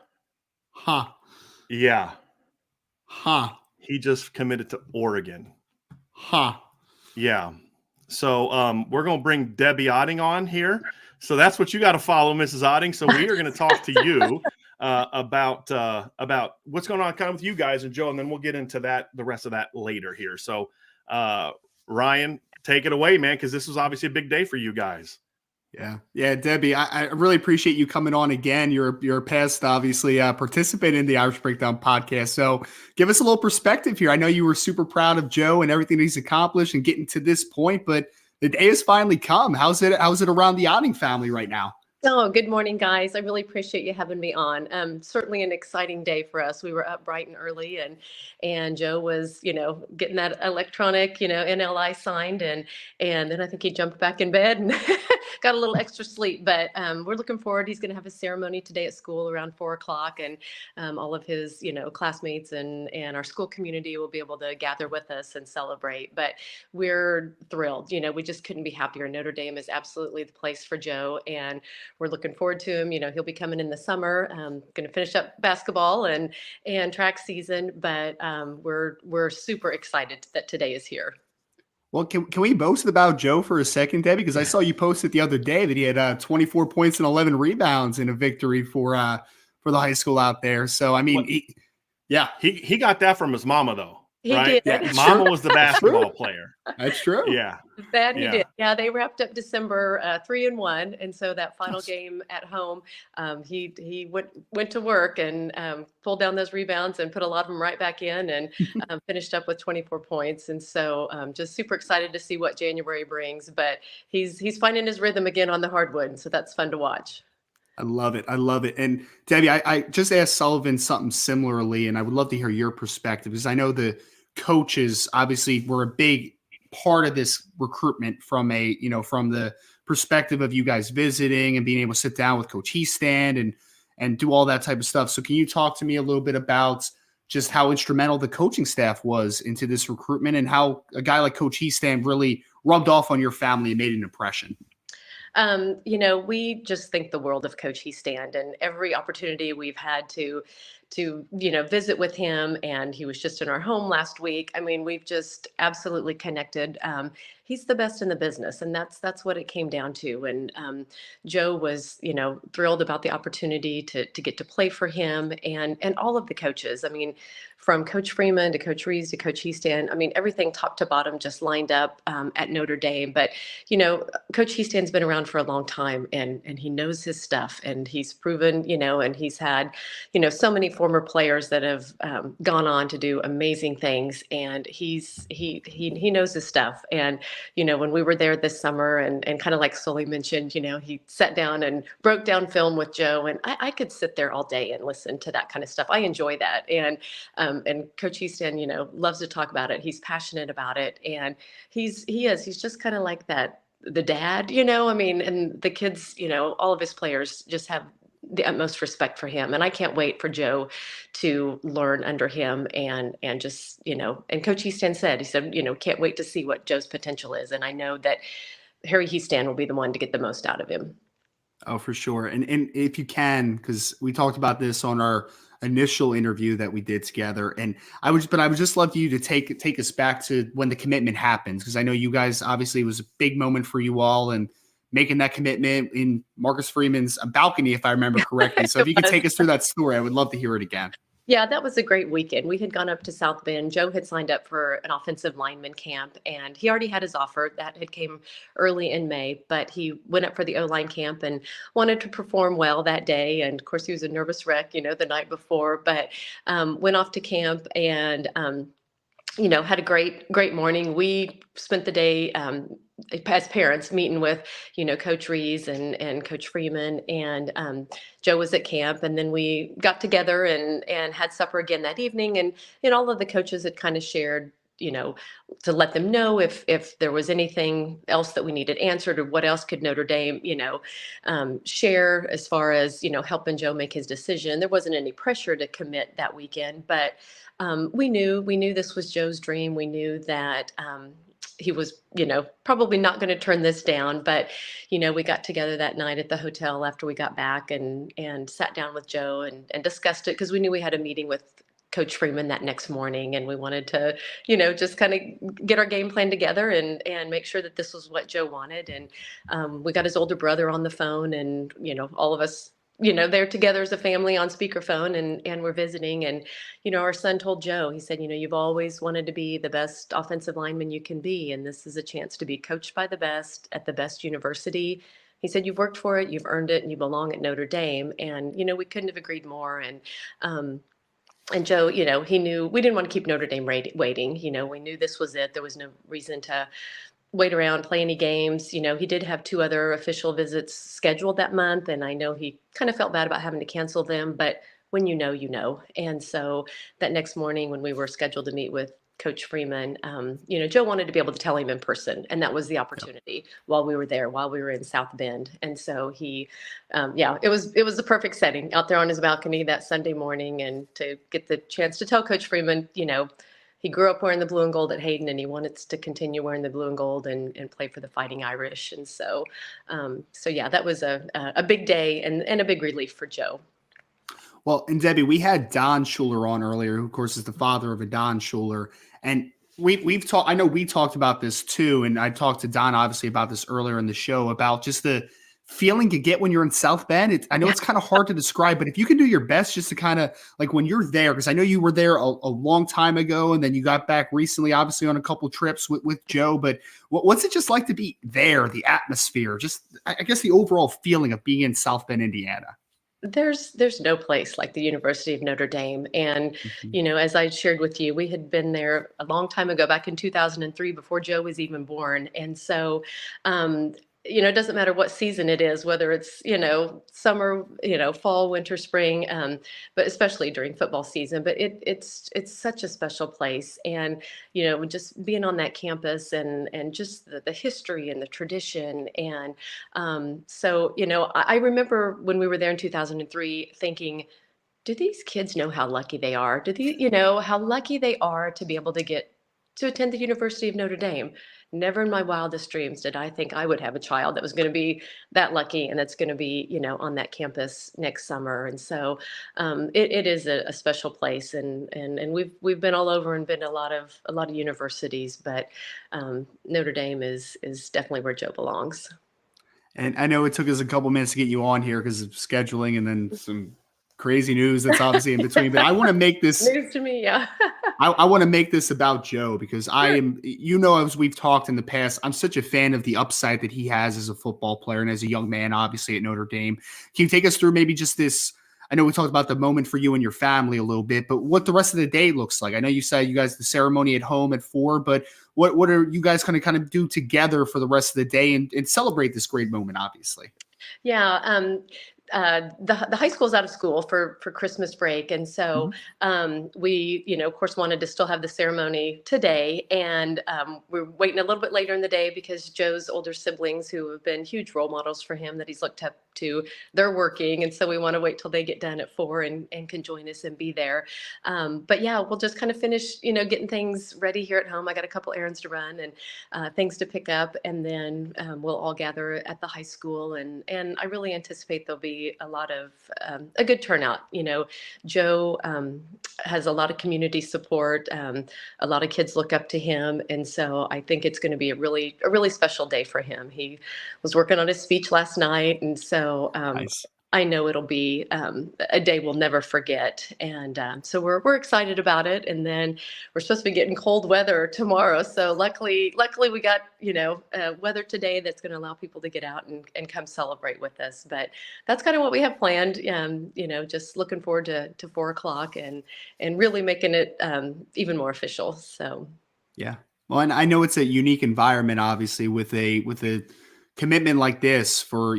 Huh. Yeah. Huh. He just committed to Oregon. Huh. Yeah. So we're going to bring Debbie Otting on here. So that's what you got to follow, Mrs. Otting. So we are going to talk to you about what's going on kind of with you guys and Joe, and then we'll get into the rest of that later here. So Ryan, take it away, man, because this was obviously a big day for you guys. Yeah, Debbie, I really appreciate you coming on again. You're a past, obviously, participating in the Irish Breakdown podcast. So give us a little perspective here. I know you were super proud of Joe and everything he's accomplished and getting to this point, but the day has finally come. How's it around the Otting family right now? Oh, good morning, guys. I really appreciate you having me on. Certainly an exciting day for us. We were up bright and early, and Joe was, getting that electronic, NLI signed, and then I think he jumped back in bed and got a little extra sleep. But we're looking forward. He's going to have a ceremony today at school around 4:00, and all of his, classmates and our school community will be able to gather with us and celebrate. But we're thrilled. We just couldn't be happier. Notre Dame is absolutely the place for Joe, and we're looking forward to him. He'll be coming in the summer. Going to finish up basketball and track season, but we're super excited that today is here. Well, can we boast about Joe for a second, Debbie? Because I saw you posted the other day that he had 24 points and 11 rebounds in a victory for the high school out there. So I mean, he got that from his mama though. He right? did. Yeah, Mama was the basketball player. That's true. Yeah. That he did. Yeah, they wrapped up December 3-1, and so that final game at home, he went to work and pulled down those rebounds and put a lot of them right back in, and finished up with 24 points. And so just super excited to see what January brings. But he's finding his rhythm again on the hardwood, so that's fun to watch. I love it. I love it. And Debbie, I just asked Sullivan something similarly, and I would love to hear your perspective, because I know the coaches obviously were a big part of this recruitment from the perspective of you guys visiting and being able to sit down with Coach Heastand and do all that type of stuff. So can you talk to me a little bit about just how instrumental the coaching staff was into this recruitment, and how a guy like Coach Heastand really rubbed off on your family and made an impression? We just think the world of Coach Heastand, and every opportunity we've had to visit with him, and he was just in our home last week. I mean, we've just absolutely connected. He's the best in the business, and that's what it came down to. And Joe was, thrilled about the opportunity to get to play for him, and all of the coaches. I mean, from Coach Freeman to Coach Reeves to Coach Heastand, I mean, everything top to bottom just lined up at Notre Dame. But, Coach Heastand's been around for a long time, and he knows his stuff, and he's proven, and he's had, so many former players that have gone on to do amazing things, and he knows his stuff. And, when we were there this summer, and kind of like Sully mentioned, he sat down and broke down film with Joe, and I could sit there all day and listen to that kind of stuff. I enjoy that. And Coach Heastand, loves to talk about it. He's passionate about it. And he's just kind of like that, the dad, I mean, and the kids, all of his players just have the utmost respect for him. And I can't wait for Joe to learn under him, and just, and Coach Heastand said, can't wait to see what Joe's potential is. And I know that Harry Heastand will be the one to get the most out of him. Oh, for sure. And if you can, because we talked about this on our initial interview that we did together, and I would just love you to take us back to when the commitment happens, because I know you guys, obviously it was a big moment for you all, and making that commitment in Marcus Freeman's balcony, if I remember correctly. So if you could take us through that story, I would love to hear it again. Yeah, that was a great weekend. We had gone up to South Bend. Joe had signed up for an offensive lineman camp, and he already had his offer. That had came early in May, but he went up for the O-line camp and wanted to perform well that day. And of course, he was a nervous wreck, the night before, but went off to camp and had a great morning. We spent the day as parents meeting with, Coach Reeves and Coach Freeman, and Joe was at camp, and then we got together and had supper again that evening. And all of the coaches had kind of shared, to let them know if there was anything else that we needed answered, or what else could Notre Dame, share as far as, helping Joe make his decision. There wasn't any pressure to commit that weekend, but we knew this was Joe's dream. We knew that he was, probably not going to turn this down, but, we got together that night at the hotel after we got back and sat down with Joe and discussed it, because we knew we had a meeting with Coach Freeman that next morning, and we wanted to, just kind of get our game plan together and make sure that this was what Joe wanted. And we got his older brother on the phone, and, all of us, they're together as a family on speakerphone, and we're visiting. And, our son told Joe, he said, you've always wanted to be the best offensive lineman you can be, and this is a chance to be coached by the best at the best university. He said, you've worked for it, you've earned it, and you belong at Notre Dame. And, we couldn't have agreed more. And Joe, he knew we didn't want to keep Notre Dame waiting. We knew this was it. There was no reason to wait around, play any games. He did have 2 other official visits scheduled that month, and I know he kind of felt bad about having to cancel them, but when you know. And so that next morning when we were scheduled to meet with Coach Freeman, Joe wanted to be able to tell him in person, and that was the opportunity while we were there, while we were in South Bend. And so he, it was the perfect setting out there on his balcony that Sunday morning, and to get the chance to tell Coach Freeman, he grew up wearing the blue and gold at Hayden, and he wanted to continue wearing the blue and gold and play for the Fighting Irish. And so, that was a big day and a big relief for Joe. Well, and Debbie, we had Don Schuler on earlier, who of course is the father of Adon Schuler. And we've talked, I know we talked about this too. And I talked to Don obviously about this earlier in the show, about just the feeling you get when you're in South Bend. I know it's kind of hard to describe, but if you can do your best just to kind of like when you're there, because I know you were there a long time ago, and then you got back recently, obviously on a couple trips with Joe, but what's it just like to be there, the atmosphere, just I guess the overall feeling of being in South Bend, Indiana? There's no place like the University of Notre Dame. And, as I shared with you, we had been there a long time ago, back in 2003, before Joe was even born. And so, it doesn't matter what season it is, whether it's, summer, fall, winter, spring, but especially during football season. But it's such a special place. And, just being on that campus and just the history and the tradition. And so, I remember when we were there in 2003 thinking, do these kids know how lucky they are? Do they, how lucky they are to be able to get to attend the University of Notre Dame? Never in my wildest dreams did I think I would have a child that was going to be that lucky and that's going to be, on that campus next summer. And so it is a special place, and we've been all over and been to a lot of universities, but Notre Dame is definitely where Joe belongs. And I know it took us a couple minutes to get you on here because of scheduling and then some crazy news that's obviously in between, but I want to make this news to me. Yeah. I want to make this about Joe because I am, as we've talked in the past, I'm such a fan of the upside that he has as a football player and as a young man, obviously at Notre Dame. Can you take us through maybe just this? I know we talked about the moment for you and your family a little bit, but what the rest of the day looks like. I know you said you guys, the ceremony at home at 4, but what are you guys going to kind of do together for the rest of the day and celebrate this great moment, obviously? Yeah. The high school's out of school for Christmas break. And so we, of course, wanted to still have the ceremony today. And we're waiting a little bit later in the day because Joe's older siblings, who have been huge role models for him that he's looked up to, they're working. And so we want to wait till they get done at 4 and can join us and be there. But yeah, we'll just kind of finish, getting things ready here at home. I got a couple errands to run and things to pick up. And then we'll all gather at the high school. And I really anticipate there'll be a lot of a good turnout. Joe has a lot of community support. A lot of kids look up to him, and so I think it's going to be a really special day for him. He was working on his speech last night, and so Nice. I know it'll be a day we'll never forget. And so we're excited about it. And then we're supposed to be getting cold weather tomorrow. So luckily we got, weather today that's going to allow people to get out and come celebrate with us. But that's kind of what we have planned. Just looking forward to 4:00 and really making it even more official. So. Yeah. Well, and I know it's a unique environment, obviously, with a commitment like this for,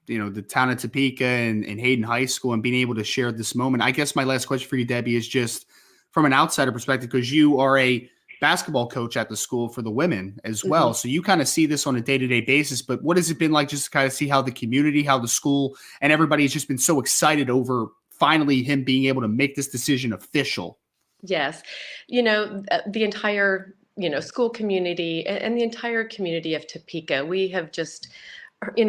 the town of Topeka and Hayden High School and being able to share this moment. I guess my last question for you, Debbie, is just from an outsider perspective, because you are a basketball coach at the school for the women as well. So you kind of see this on a day-to-day basis, but what has it been like just to kind of see how the community, how the school and everybody has just been so excited over finally him being able to make this decision official? Yes. The entire, school community and the entire community of Topeka, we have just, we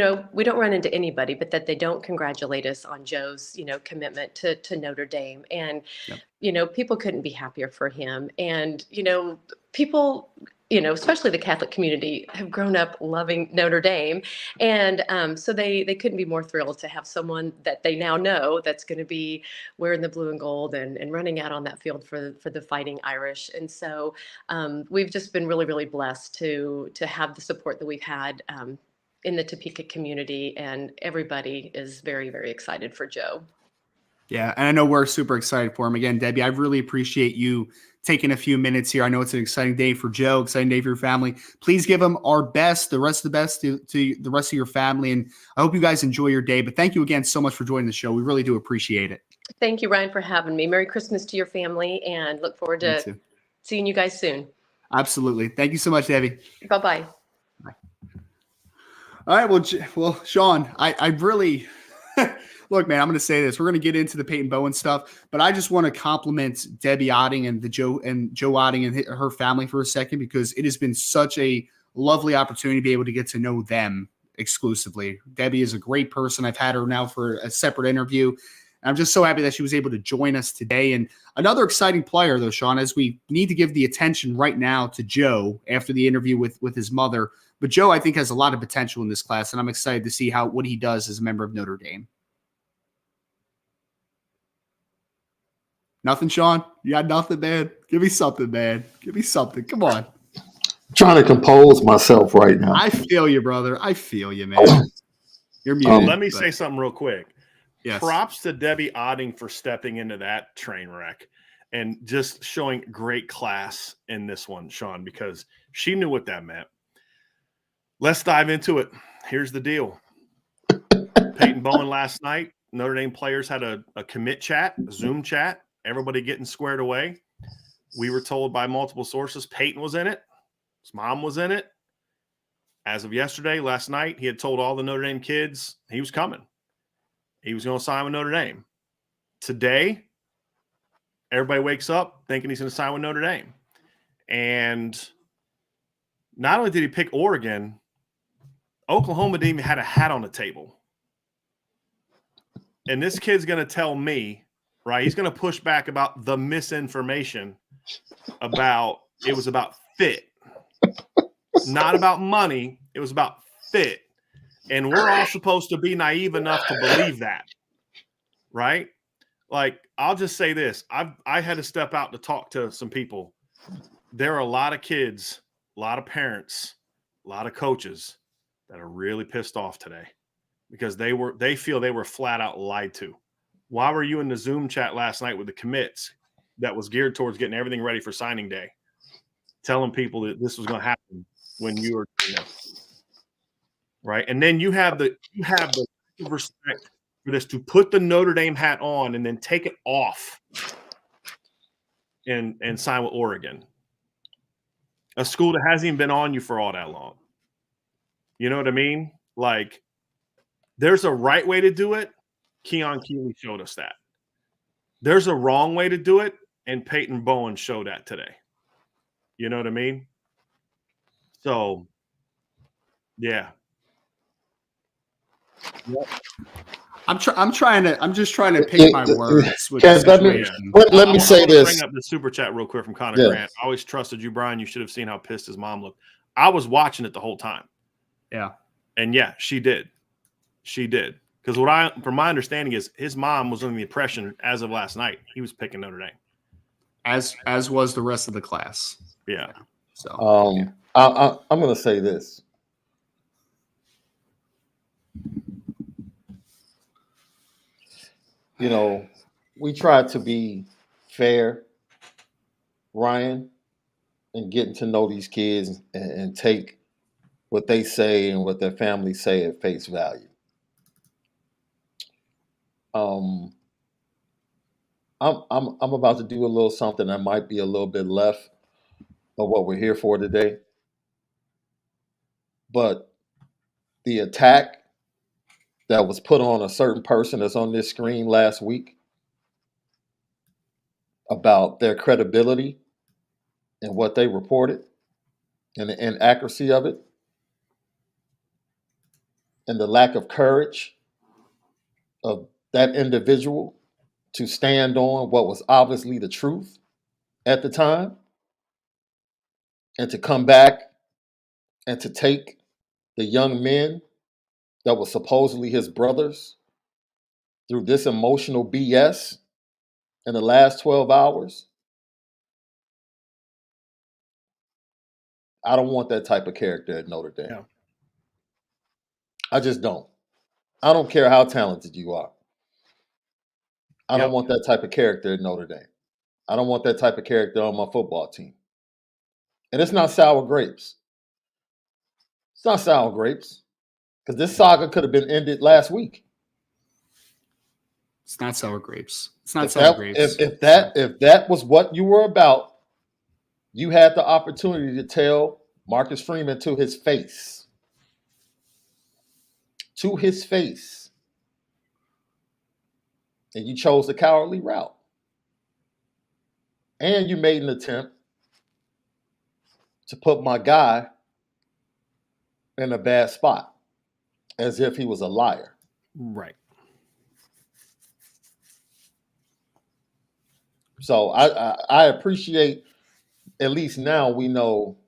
don't run into anybody, but that they don't congratulate us on Joe's, commitment to Notre Dame. And, people couldn't be happier for him. And, people, especially the Catholic community, have grown up loving Notre Dame. And so they couldn't be more thrilled to have someone that they now know that's going to be wearing the blue and gold and running out on that field for the Fighting Irish. And so we've just been really, really blessed to have the support that we've had in the Topeka community. And everybody is very, very excited for Joe. Yeah, and I know we're super excited for him. Again, Debbie, I really appreciate you taking a few minutes here. I know it's an exciting day for Joe, exciting day for your family. Please give him our best, the rest of the best to the rest of your family. And I hope you guys enjoy your day. But thank you again so much for joining the show. We really do appreciate it. Thank you, Ryan, for having me. Merry Christmas to your family and look forward to seeing you guys soon. Absolutely. Thank you so much, Debbie. Bye-bye. Bye. All right. Well, Sean, I really look, man, I'm going to say this. We're going to get into the Peyton Bowen stuff, but I just want to compliment Debbie Otting and Joe Otting and her family for a second, because it has been such a lovely opportunity to be able to get to know them exclusively. Debbie is a great person. I've had her now for a separate interview. And I'm just so happy that she was able to join us today. And another exciting player, though, Sean, as we need to give the attention right now to Joe after the interview with his mother. But Joe, I think, has a lot of potential in this class, and I'm excited to see what he does as a member of Notre Dame. Nothing, Sean? You got nothing, man? Give me something, man. Give me something. Come on. Trying to compose myself right now. I feel you, brother. I feel you, man. You're muted. Let me say something real quick. Yes. Props to Debbie Otting for stepping into that train wreck and just showing great class in this one, Sean, because she knew what that meant. Let's dive into it. Here's the deal. Peyton Bowen last night, Notre Dame players had a commit chat, a Zoom chat, everybody getting squared away. We were told by multiple sources Peyton was in it. His mom was in it. As of yesterday, last night, he had told all the Notre Dame kids he was coming. He was going to sign with Notre Dame. Today, everybody wakes up thinking he's going to sign with Notre Dame. And not only did he pick Oregon, Oklahoma didn't even have a hat on the table. And this kid's going to tell me, right, he's going to push back about the misinformation about it was about fit. Not about money. It was about fit. And we're all supposed to be naive enough to believe that, right? Like, I'll just say this. I had to step out to talk to some people. There are a lot of kids, a lot of parents, a lot of coaches that are really pissed off today because they feel they were flat out lied to. Why were you in the Zoom chat last night with the commits that was geared towards getting everything ready for signing day, telling people that this was going to happen when you were, right? And then you have the respect for this to put the Notre Dame hat on and then take it off and sign with Oregon, a school that hasn't even been on you for all that long. You know what I mean? Like, there's a right way to do it. Keon Keeley showed us that. There's a wrong way to do it, and Peyton Bowen showed that today. You know what I mean? So, yeah. Yep. I'm just trying to pick my words with the situation. Let me say this. Bring up the super chat real quick from Connor Grant. I always trusted you, Brian. You should have seen how pissed his mom looked. I was watching it the whole time. Yeah. And yeah, she did. She did. Because from my understanding is his mom was under the impression as of last night he was picking Notre Dame. As was the rest of the class. Yeah. So I'm going to say this. You know, we try to be fair, Ryan, and getting to know these kids and take what they say and what their families say at face value. I'm about to do a little something that might be a little bit left, of what we're here for today. But the attack that was put on a certain person that's on this screen last week about their credibility and what they reported and the inaccuracy of it and the lack of courage of that individual to stand on what was obviously the truth at the time and to come back and to take the young men that were supposedly his brothers through this emotional BS in the last 12 hours. I don't want that type of character at Notre Dame. Yeah. I just don't. I don't care how talented you are. I don't Yep. want that type of character at Notre Dame. I don't want that type of character on my football team. And it's not sour grapes. It's not sour grapes because this saga could have been ended last week. It's not sour grapes. It's not If sour that, grapes. if that was what you were about, you had the opportunity to tell Marcus Freeman to his face. To his face. And you chose the cowardly route. And you made an attempt to put my guy in a bad spot, as if he was a liar. Right. So I appreciate, at least now we know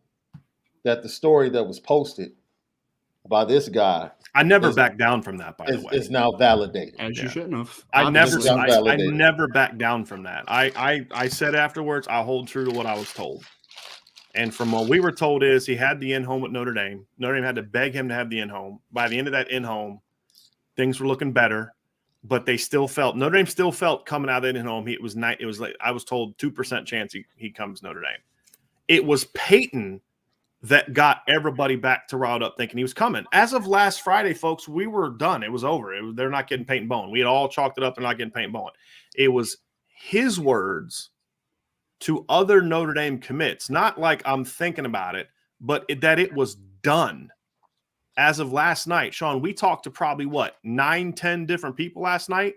that the story that was posted by this guy I never backed down from that, by the way. is now validated. As you Yeah. shouldn't have. I Obviously. never backed down from that. I said afterwards, I hold true to what I was told. And from what we were told is he had the in-home at Notre Dame. Notre Dame had to beg him to have the in-home. By the end of that in-home, things were looking better, but they still felt, Notre Dame still felt coming out of the in-home, it was like, I was told 2% chance he comes to Notre Dame. It was Peyton that got everybody back to riled up thinking he was coming. As of last Friday, folks, we were done. It was over. They're not getting Peyton Bowen. We had all chalked it up. They're not getting Peyton Bowen. It was his words to other Notre Dame commits, not like I'm thinking about it, but that it was done. As of last night, Sean, we talked to probably 9-10 different people last night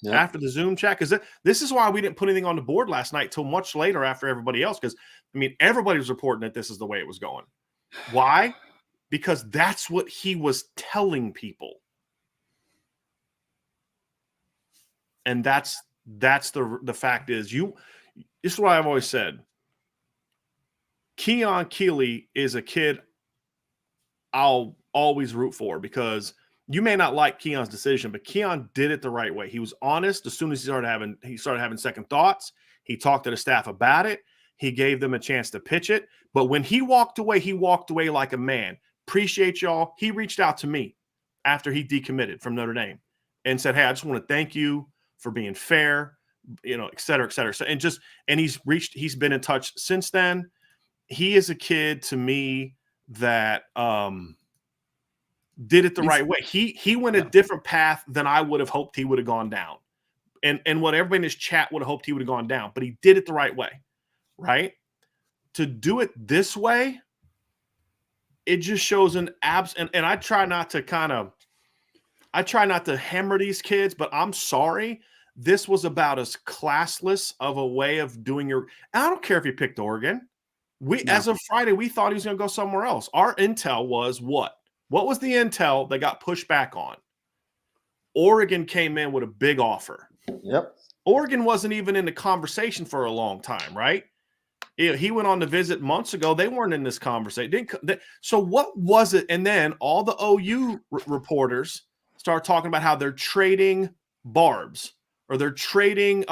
after the Zoom chat. Because this is why we didn't put anything on the board last night till much later after everybody else. Because I mean, everybody was reporting that this is the way it was going. Why? Because that's what he was telling people, and that's the fact is this is what I've always said. Keon Keeley is a kid I'll always root for because you may not like Keon's decision, but Keon did it the right way. He was honest. As soon as he started having second thoughts, he talked to the staff about it. He gave them a chance to pitch it. But when he walked away like a man. Appreciate y'all. He reached out to me after he decommitted from Notre Dame and said, "Hey, I just want to thank you for being fair, et cetera, et cetera." So, and he's been in touch since then. He is a kid to me that did it the right way. He went a different path than I would have hoped he would have gone down. And what everybody in his chat would have hoped he would have gone down, but he did it the right way, right? To do it this way, it just shows an abs. And I try not to hammer these kids, but I'm sorry. This was about as classless of a way of doing I don't care if he picked Oregon. As of Friday, we thought he was going to go somewhere else. Our intel was what? What was the intel that got pushed back on? Oregon came in with a big offer. Yep. Oregon wasn't even in the conversation for a long time, right? He went on the visit months ago. They weren't in this conversation. So what was it? And then all the OU reporters start talking about how they're trading barbs or they're trading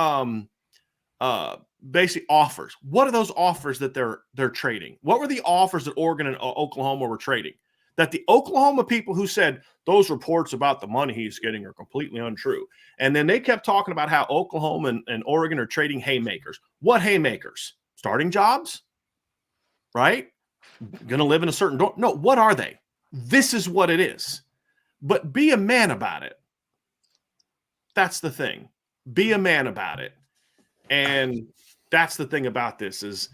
basic offers. What are those offers that they're trading? What were the offers that Oregon and Oklahoma were trading? That the Oklahoma people who said those reports about the money he's getting are completely untrue. And then they kept talking about how Oklahoma and Oregon are trading haymakers. What haymakers? Starting jobs? Right? Going to live in a certain dorm? No, what are they? This is what it is. But be a man about it. That's the thing. Be a man about it. And that's the thing about this is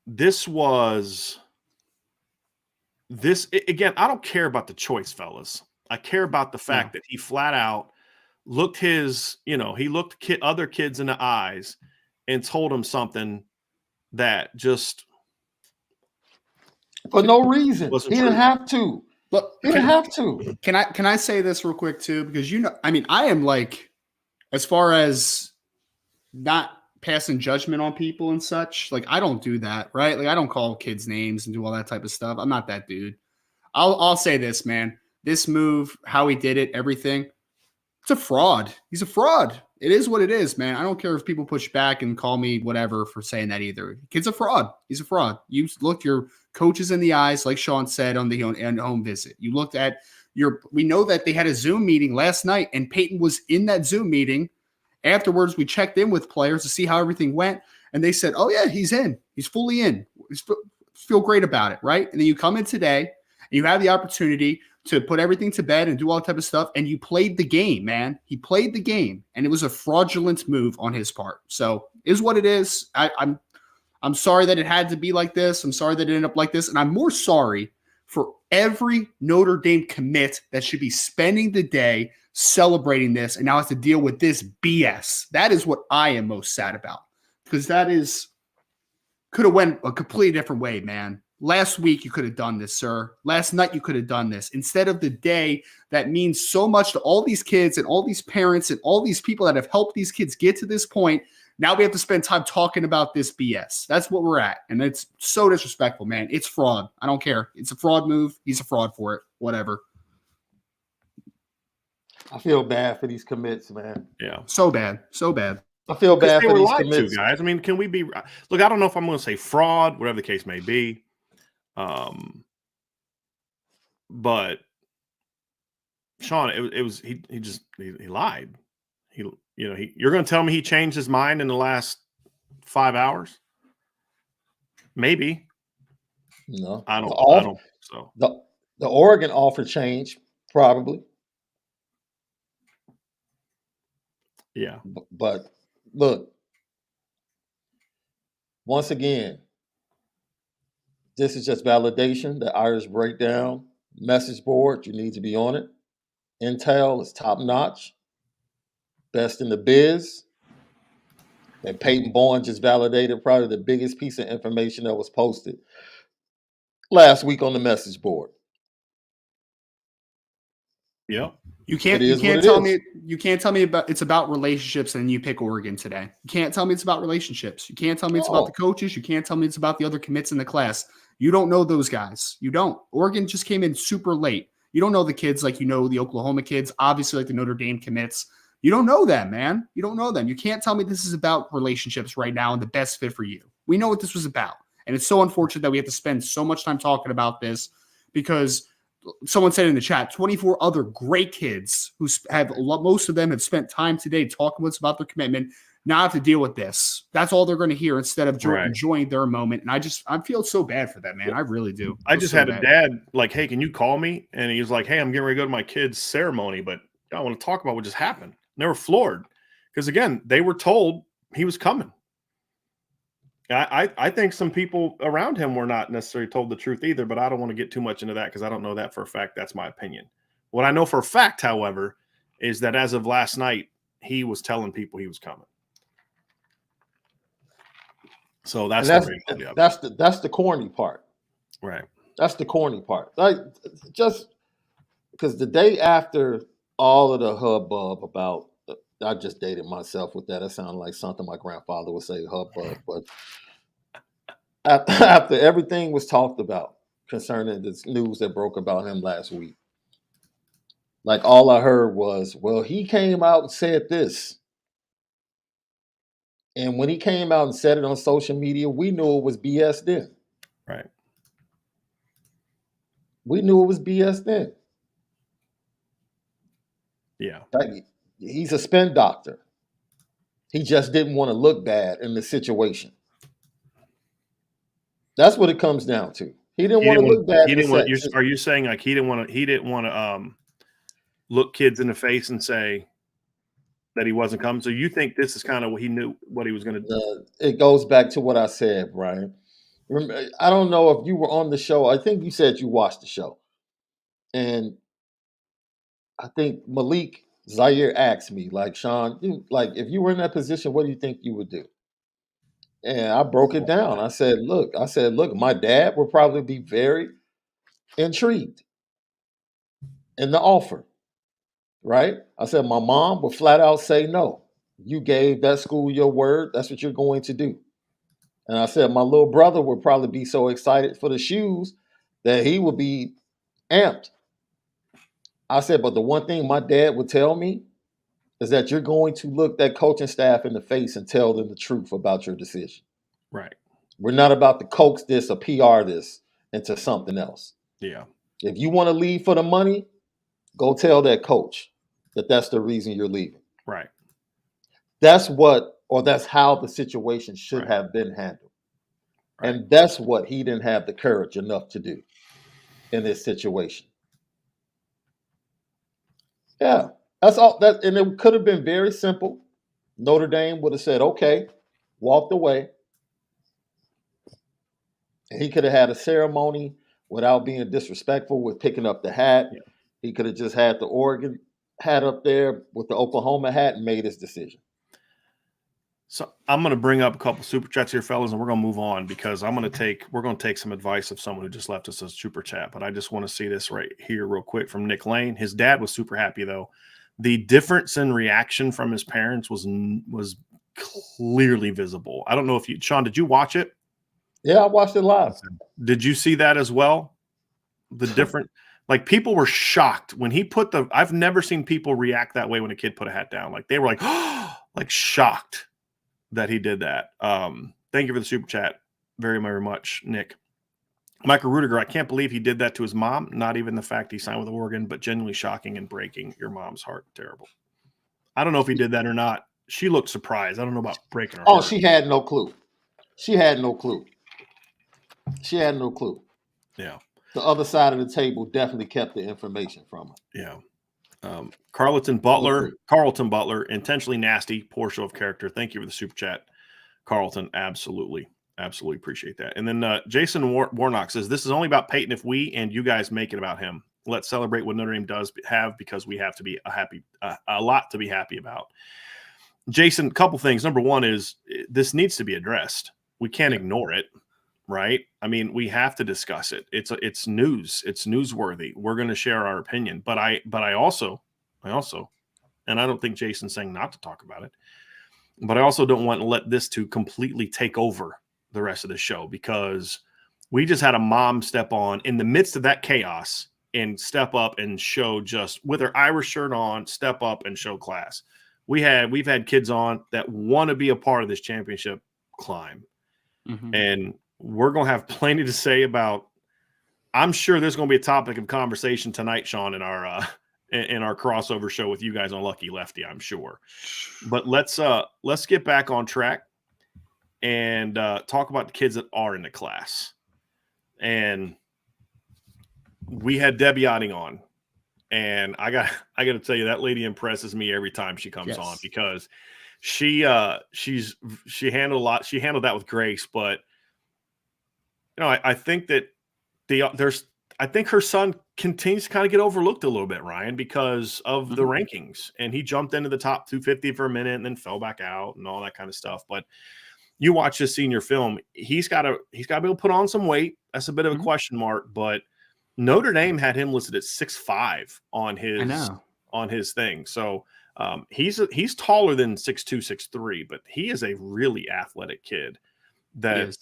this again, I don't care about the choice, fellas. I care about the fact that he flat out looked other kids in the eyes and told them something that just for no reason. wasn't He didn't true. have to. Look, He didn't have to. can I say this real quick too? Because I mean, I am like, as far as not passing judgment on people and such, like I don't do that, right? Like I don't call kids names and do all that type of stuff. I'm not that dude. I'll say this, man. This move, how he did it, everything, it's a fraud. He's a fraud. It is what it is, man. I don't care if people push back and call me whatever for saying that either. Kid's a fraud. He's a fraud. You look your coaches in the eyes, like Sean said on the home visit. You looked at we know that they had a Zoom meeting last night, and Peyton was in that Zoom meeting. Afterwards, we checked in with players to see how everything went, and they said, oh, yeah, he's in. He's fully in. Feel great about it, right? And then you come in today, and you have the opportunity to put everything to bed and do all that type of stuff, and you played the game, man. He played the game, and it was a fraudulent move on his part. So is what it is. I'm sorry that it had to be like this. I'm sorry that it ended up like this, and I'm more sorry for every Notre Dame commit that should be spending the day celebrating this and now has to deal with this BS. That is what I am most sad about, because could have went a completely different way, man. Last week, you could have done this, sir. Last night, you could have done this. Instead of the day that means so much to all these kids and all these parents and all these people that have helped these kids get to this point, now we have to spend time talking about this BS. That's what we're at. And it's so disrespectful, man. It's fraud. I don't care. It's a fraud move. He's a fraud for it. Whatever. I feel bad for these commits, man. Yeah. So bad. So bad. I feel bad They for were these lied commits. to, guys. I mean, can we be – look, I don't know if I'm going to say fraud, whatever the case may be. But Sean, he lied. You're going to tell me he changed his mind in the last 5 hours? Maybe. No, I don't. So the Oregon offer changed probably. Yeah. But look, once again, this is just validation. The Irish breakdown message board, you need to be on it. Intel is top notch, best in the biz. And Peyton Bourne just validated probably the biggest piece of information that was posted last week on the message board. Yep. You can't tell me about it's about relationships and you pick Oregon today. You can't tell me it's about relationships. You can't tell me it's about the coaches. You can't tell me it's about the other commits in the class. You don't know those guys. You don't. Oregon just came in super late. You don't know the kids like you know the Oklahoma kids, obviously like the Notre Dame commits. You don't know them, man. You don't know them. You can't tell me this is about relationships right now and the best fit for you. We know what this was about. And it's so unfortunate that we have to spend so much time talking about this because someone said in the chat, 24 other great kids who most of them have spent time today talking with us about their commitment, now have to deal with this. That's all they're going to hear instead of enjoying their moment. And I feel so bad for that, man. I really do. I just had a dad like, hey, can you call me? And he was like, hey, I'm getting ready to go to my kid's ceremony, but I want to talk about what just happened. And they were floored because, again, they were told he was coming. I think some people around him were not necessarily told the truth either, but I don't want to get too much into that because I don't know that for a fact. That's my opinion. What I know for a fact, however, is that as of last night, he was telling people he was coming. So that's the corny part. Right. That's the corny part. Like, just because the day after all of the hubbub about, I just dated myself with that. That sounded like something my grandfather would say, hubbub. But after everything was talked about concerning this news that broke about him last week, like all I heard was, well, he came out and said this. And when he came out and said it on social media, we knew it was BS then. Right. We knew it was BS then. Yeah. He's a spin doctor. He just didn't want to look bad in the situation. That's what it comes down to. He didn't want to look bad. Are you saying like he didn't want to look kids in the face and say that he wasn't coming? So you think this is kind of what he knew what he was going to do? It goes back to what I said, Brian. I don't know if you were on the show. I think you said you watched the show, and I think Malik Zaire asked me, like, Sean, like, if you were in that position, what do you think you would do? And I broke it down. I said, look, my dad would probably be very intrigued in the offer, right? I said, my mom would flat out say no. You gave that school your word. That's what you're going to do. And I said, my little brother would probably be so excited for the shoes that he would be amped. I said, but the one thing my dad would tell me is that you're going to look that coaching staff in the face and tell them the truth about your decision. Right. We're not about to coax this or PR this into something else. Yeah. If you want to leave for the money, go tell that coach that that's the reason you're leaving. Right. That's how the situation should have been handled. Right. And that's what he didn't have the courage enough to do in this situation. Yeah, that's all. And it could have been very simple. Notre Dame would have said, okay, walked away. And he could have had a ceremony without being disrespectful with picking up the hat. Yeah. He could have just had the Oregon hat up there with the Oklahoma hat and made his decision. So I'm going to bring up a couple super chats here, fellas, and we're going to move on because we're going to take some advice of someone who just left us a super chat. But I just want to see this right here real quick from Nick Lane. His dad was super happy though. The difference in reaction from his parents was clearly visible. I don't know if Sean, did you watch it? Yeah, I watched it live. Did you see that as well? The different, like, people were shocked when he put I've never seen people react that way when a kid put a hat down. Like, they were like, oh, like shocked that he did that. Thank you for the super chat very, very much, Nick. Michael Rudiger, I can't believe he did that to his mom. Not even the fact he signed with Oregon, but genuinely shocking and breaking your mom's heart. Terrible. I don't know if he did that or not. She looked surprised. I don't know about breaking her heart. She had no clue. She had no clue. Yeah. The other side of the table definitely kept the information from her. Yeah. Carlton Butler, intentionally nasty, poor show of character. Thank you for the super chat, Carlton. Absolutely appreciate that. And then Jason Warnock says, this is only about Peyton if we and you guys make it about him. Let's celebrate what Notre Dame does have, because we have to be a lot to be happy about. Jason, couple things. Number one is this needs to be addressed. We can't ignore it, right? I mean, we have to discuss it. It's news. It's newsworthy. We're going to share our opinion. But I also, and I don't think Jason's saying not to talk about it, but I also don't want to let this to completely take over the rest of the show, because we just had a mom step on in the midst of that chaos and step up and show, just with her Irish shirt on, step up and show class. We've had kids on that want to be a part of this championship climb. Mm-hmm. And we're going to have plenty to say about, I'm sure there's going to be a topic of conversation tonight, Sean, in our crossover show with you guys on Lucky Lefty, I'm sure. But let's get back on track and talk about the kids that are in the class. And we had Debbie Yachting on, and I got to tell you, that lady impresses me every time she comes on, because she handled a lot. She handled that with grace, but I think that I think her son continues to kind of get overlooked a little bit, Ryan, because of the rankings, and he jumped into the top 250 for a minute and then fell back out and all that kind of stuff. But you watch his senior film, he's got to be able to put on some weight. That's a bit of a question mark, but Notre Dame had him listed at 6'5" on his thing. So he's taller than 6'2", 6'3", but he is a really athletic kid. That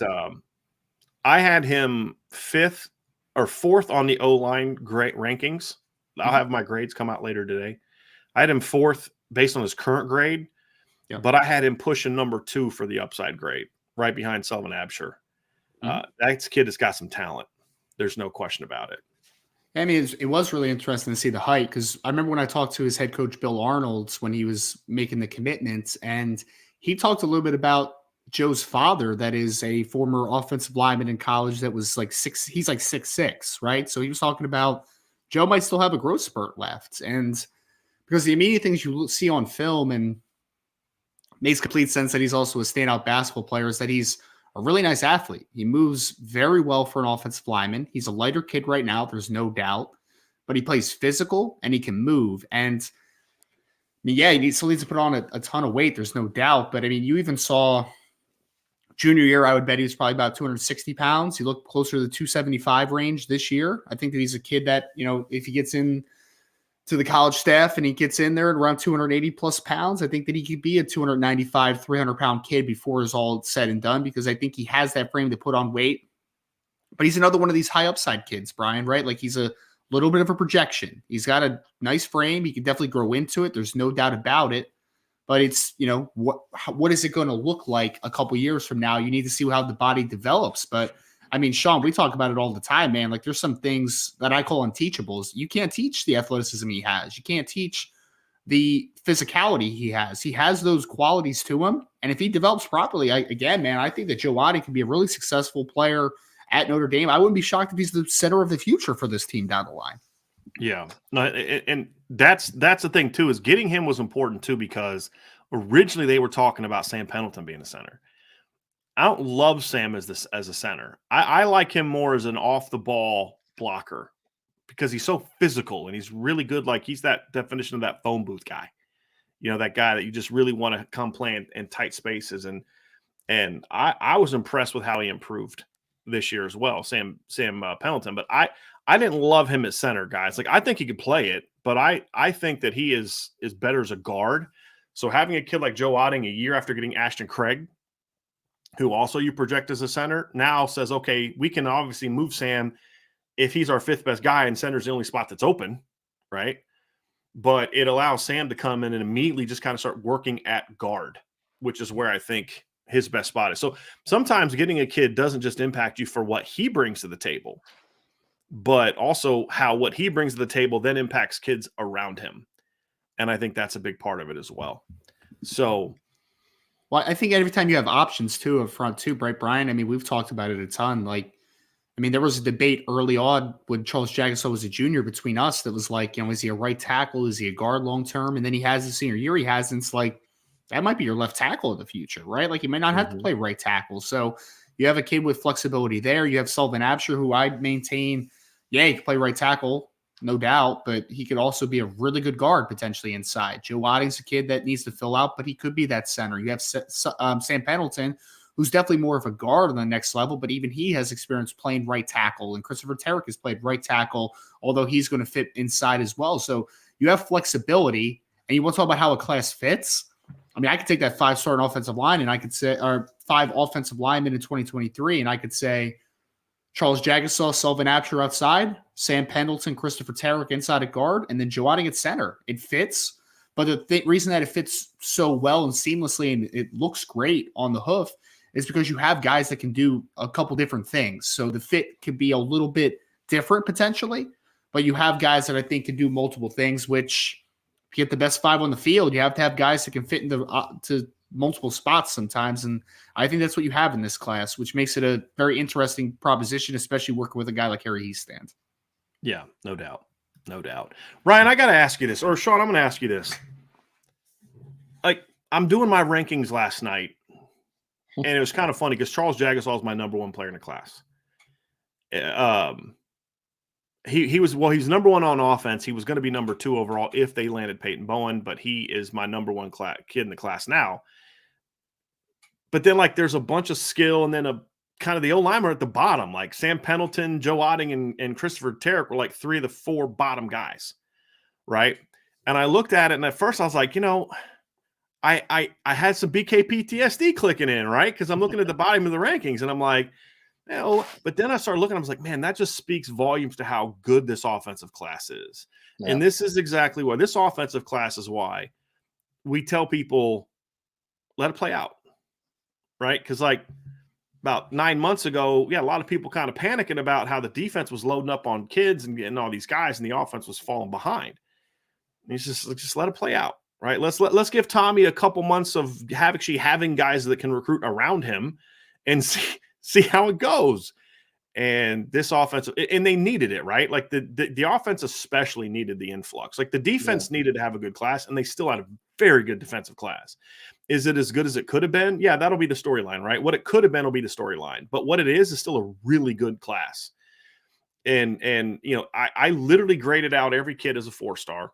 I had him 5th or 4th on the O-line grade rankings. I'll have my grades come out later today. I had him 4th based on his current grade, but I had him pushing number 2 for the upside grade, right behind Sullivan Absher. That kid has got some talent. There's no question about it. I mean, it was really interesting to see the height, because I remember when I talked to his head coach, Bill Arnold, when he was making the commitments, and he talked a little bit about Joe's father, that is a former offensive lineman in college that was like he's like 6'6", right? So he was talking about Joe might still have a growth spurt left. And because the immediate things you see on film, and makes complete sense that he's also a standout basketball player, is that he's a really nice athlete. He moves very well for an offensive lineman. He's a lighter kid right now, there's no doubt, but he plays physical and he can move. And I mean, yeah, still needs to put on a ton of weight, there's no doubt. But I mean, you even saw junior year, I would bet he was probably about 260 pounds. He looked closer to the 275 range this year. I think that he's a kid that, if he gets in to the college staff and he gets in there at around 280 plus pounds, I think that he could be a 295, 300 pound kid before it's all said and done, because I think he has that frame to put on weight. But he's another one of these high upside kids, Brian, right? Like, he's a little bit of a projection. He's got a nice frame. He can definitely grow into it. There's no doubt about it. But it's, what is it going to look like a couple years from now? You need to see how the body develops. But I mean, Sean, we talk about it all the time, man. Like, there's some things that I call unteachables. You can't teach the athleticism he has. You can't teach the physicality he has. He has those qualities to him. And if he develops properly, I think that Joe Otting can be a really successful player at Notre Dame. I wouldn't be shocked if he's the center of the future for this team down the line. Yeah. No, and that's the thing too, is getting him was important too, because originally they were talking about Sam Pendleton being the center. I don't love Sam as a center. I like him more as an off the ball blocker, because he's so physical and he's really good. Like, he's that definition of that phone booth guy, that guy that you just really want to come play in tight spaces. And I was impressed with how he improved this year as well, Sam Pendleton. But I didn't love him at center, guys. Like, I think he could play it, but I think that he is better as a guard. So having a kid like Joe Otting a year after getting Ashton Craig, who also you project as a center, now says, okay, we can obviously move Sam if he's our fifth best guy and center's the only spot that's open, right? But it allows Sam to come in and immediately just kind of start working at guard, which is where I think his best spot is. So sometimes getting a kid doesn't just impact you for what he brings to the table, but also how what he brings to the table then impacts kids around him. And I think that's a big part of it as well. So, well, I think every time you have options too up front too, right, Brian? I mean, we've talked about it a ton. Like, I mean, there was a debate early on when Charles Jagusah was a junior between us that was like, is he a right tackle? Is he a guard long term? And then he has the senior year he has, and it's like, that might be your left tackle in the future, right? Like, he might not have to play right tackle. So you have a kid with flexibility there. You have Sullivan Absher, who I maintain, yeah, he can play right tackle, no doubt, but he could also be a really good guard potentially inside. Joe Otting's a kid that needs to fill out, but he could be that center. You have Sam Pendleton, who's definitely more of a guard on the next level, but even he has experience playing right tackle. And Christopher Terrick has played right tackle, although he's going to fit inside as well. So you have flexibility, and you want to talk about how a class fits. I mean, I could take that 5-star offensive line, and I could say, or 5 offensive linemen in 2023, and I could say Charles Jagusah, Sullivan Absher outside, Sam Pendleton, Christopher Terrick inside at guard, and then Joe Otting at center. It fits. But the reason that it fits so well and seamlessly and it looks great on the hoof is because you have guys that can do a couple different things. So the fit could be a little bit different potentially, but you have guys that I think can do multiple things, which if you get the best 5 on the field, you have to have guys that can fit into to multiple spots sometimes. And I think that's what you have in this class, which makes it a very interesting proposition, especially working with a guy like Harry Eastland. Yeah, no doubt. No doubt. Ryan, I got to ask you this, or Sean, I'm going to ask you this. Like, I'm doing my rankings last night, and it was kind of funny because Charles Jagusah is my number 1 player in the class. He's number 1 on offense. He was going to be number 2 overall if they landed Peyton Bowen, but he is my number 1 kid in the class now. But then, like, there's a bunch of skill, and then a kind of the O-lineman at the bottom, like Sam Pendleton, Joe Otting, and Christopher Terrick were like 3 of the 4 bottom guys, right? And I looked at it, and at first I was like, I had some BK PTSD clicking in, right? Because I'm looking at the bottom of the rankings, and I'm like, but then I started looking, I was like, man, that just speaks volumes to how good this offensive class is. Yeah. And this is exactly why this offensive class is why we tell people, let it play out, right? Because like about 9 months ago, a lot of people kind of panicking about how the defense was loading up on kids and getting all these guys, and the offense was falling behind. And he's just let it play out, right? Let's give Tommy a couple months of actually having guys that can recruit around him and see how it goes. And this offense, and they needed it, right? Like the offense especially needed the influx. Like the defense needed to have a good class, and they still had a very good defensive class. Is it as good as it could have been? Yeah, that'll be the storyline, right? What it could have been will be the storyline. But what it is still a really good class. And you know, I literally graded out every kid as a 4-star.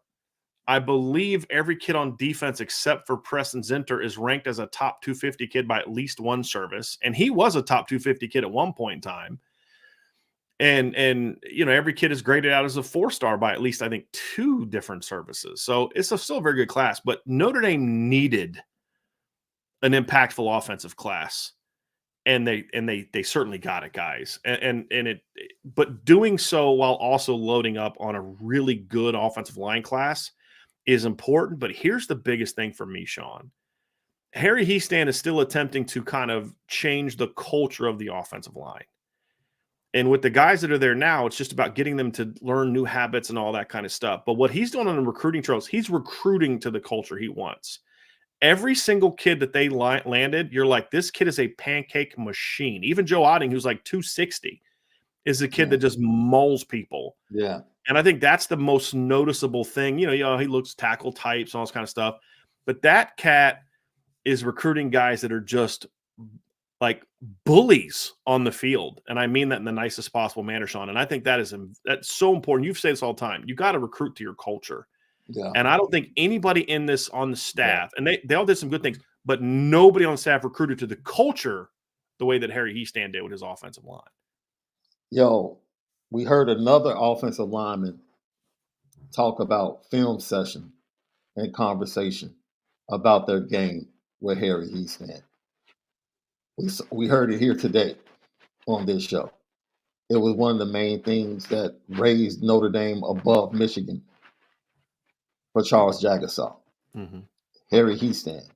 I believe every kid on defense except for Preston Zinter is ranked as a top 250 kid by at least one service. And he was a top 250 kid at one point in time. And you know, every kid is graded out as a 4-star by at least, I think, 2 different services. So it's still a very good class. But Notre Dame needed an impactful offensive class. And they certainly got it, guys. But doing so while also loading up on a really good offensive line class is important. But here's the biggest thing for me, Sean. Harry Hiestand is still attempting to kind of change the culture of the offensive line. And with the guys that are there now, it's just about getting them to learn new habits and all that kind of stuff. But what he's doing on the recruiting trails, he's recruiting to the culture he wants. Every single kid that they landed, you're like, this kid is a pancake machine. Even Joe Otting, who's like 260, is a kid that just mauls people. Yeah. And I think that's the most noticeable thing. You know, he looks tackle types and all this kind of stuff. But that cat is recruiting guys that are just like bullies on the field. And I mean that in the nicest possible manner, Sean. And I think that's so important. You've said this all the time. You got to recruit to your culture. Yeah. And I don't think anybody in this on the staff, and they all did some good things, but nobody on staff recruited to the culture the way that Harry Hiestand did with his offensive line. Yo, we heard another offensive lineman talk about film session and conversation about their game with Harry Hiestand. We heard it here today on this show. It was one of the main things that raised Notre Dame above Michigan for Charles Jagasaw. Mm-hmm. Harry Hiestand.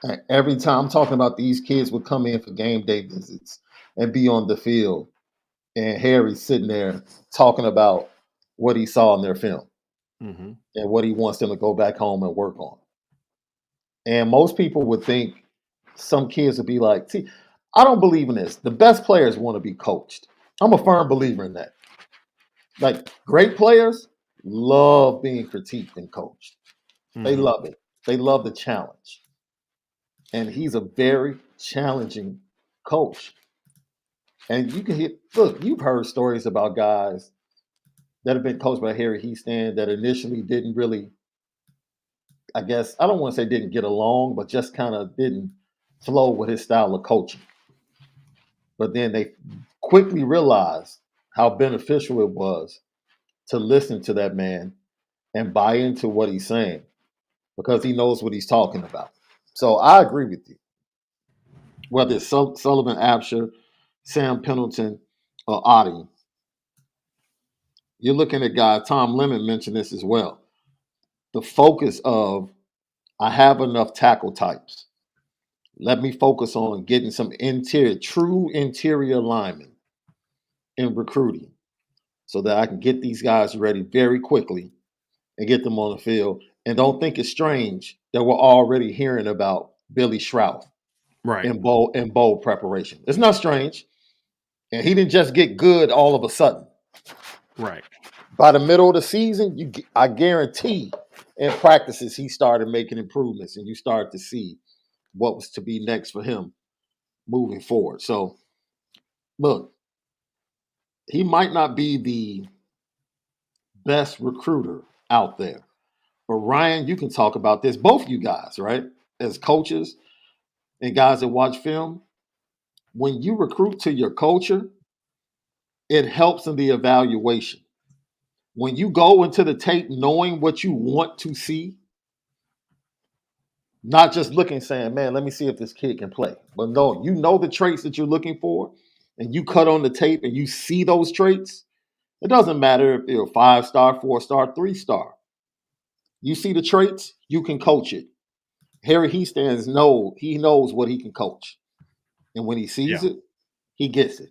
And every time I'm talking about these kids would come in for game day visits and be on the field, and Harry's sitting there talking about what he saw in their film Mm-hmm. and what he wants them to go back home and work on. And most people would think some kids would be like, see, I don't believe in this. The best players want to be coached. I'm a firm believer in that. Like, great players love being critiqued and coached. Mm-hmm. They love it. They love the challenge. And he's a very challenging coach. And you can look, you've heard stories about guys that have been coached by Harry Hiestand that initially didn't really, I guess, I don't want to say didn't get along, but just kind of didn't flow with his style of coaching. But then they quickly realized how beneficial it was to listen to that man and buy into what he's saying because he knows what he's talking about. So I agree with you. Whether it's Sullivan Absher, Sam Pendleton, or Adi, you're looking at guys, Tom Lemon mentioned this as well. The focus of, I have enough tackle types. Let me focus on getting some true interior linemen in recruiting so that I can get these guys ready very quickly and get them on the field. And don't think it's strange that we're already hearing about Billy Shrout in bowl preparation. It's not strange. And he didn't just get good all of a sudden. Right. By the middle of the season, I guarantee in practices he started making improvements and you started to see what was to be next for him moving forward. So, look, he might not be the best recruiter out there. But Ryan, you can talk about this, both you guys, right? As coaches and guys that watch film, when you recruit to your culture, it helps in the evaluation. When you go into the tape knowing what you want to see, not just looking saying, man, let me see if this kid can play. But no, you know the traits that you're looking for, and you cut on the tape and you see those traits. It doesn't matter if you're a 5-star, 4-star, 3-star. You see the traits, you can coach it. Harry Hiestand knows what he can coach. And when he sees it, he gets it.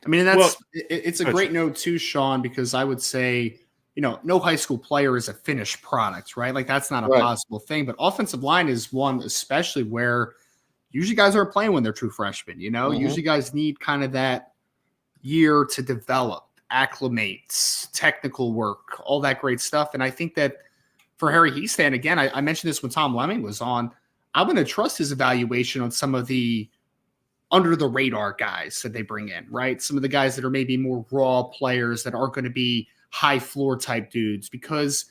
I mean, it's a great note too, Sean, because I would say, you know, no high school player is a finished product, right? Like that's not a possible thing. But offensive line is one, especially where usually guys aren't playing when they're true freshmen. You know, usually guys need kind of that year to develop, acclimate, technical work, all that great stuff. And I think that for Harry Hiestand, again, I mentioned this when Tom Lemming was on. I'm going to trust his evaluation on some of the under the radar guys that they bring in, right? Some of the guys that are maybe more raw players that aren't going to be high floor type dudes, because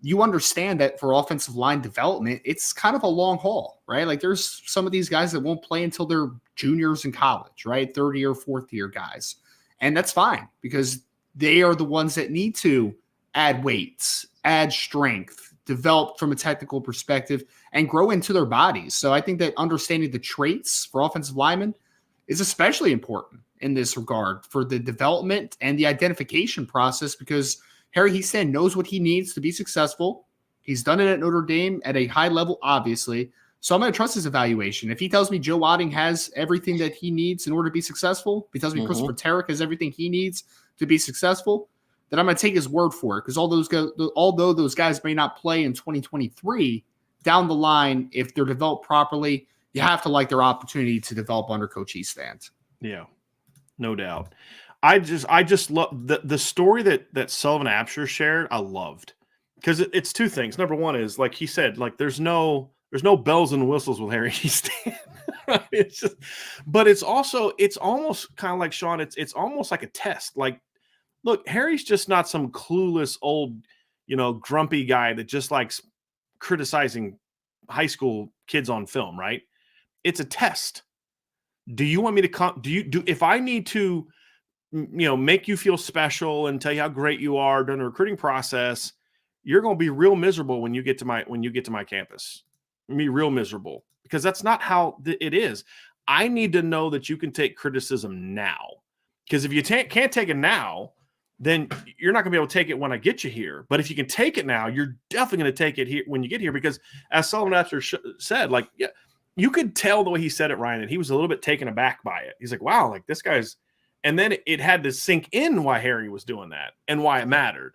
you understand that for offensive line development, it's kind of a long haul, right? Like there's some of these guys that won't play until they're juniors in college, right? Third year, fourth year guys. And that's fine because they are the ones that need to add weights, add strength, develop from a technical perspective, and grow into their bodies. So I think that understanding the traits for offensive linemen is especially important in this regard for the development and the identification process, because Harry Hiestand knows what he needs to be successful. He's done it at Notre Dame at a high level, obviously. So I'm going to trust his evaluation. If he tells me Joe Otting has everything that he needs in order to be successful, if he tells me Christopher Tarrick has everything he needs to be successful, then I'm going to take his word for it. Because although those guys may not play in 2023, down the line, if they're developed properly, you have to like their opportunity to develop under Coach Hiestand. Yeah, no doubt. I just love the story that Sullivan Absher shared. I loved because it's two things. Number one is, like he said, like there's no bells and whistles with Harry Hiestand. It's just, but it's almost kind of like, Sean, it's almost like a test. Like, look, Harry's just not some clueless old, grumpy guy that just likes criticizing high school kids on film, right? It's a test. Do you want me to come? If I need to, make you feel special and tell you how great you are during the recruiting process, you're going to be real miserable when you get to my campus. Be real miserable, because that's not how it is. I need to know that you can take criticism now, because if you can't take it now, then you're not going to be able to take it when I get you here. But if you can take it now, you're definitely going to take it here when you get here, because as Sullivan Absher said, like, yeah, you could tell the way he said it, Ryan, that he was a little bit taken aback by it. He's like, wow, like this guy's, and then it had to sink in why Harry was doing that and why it mattered.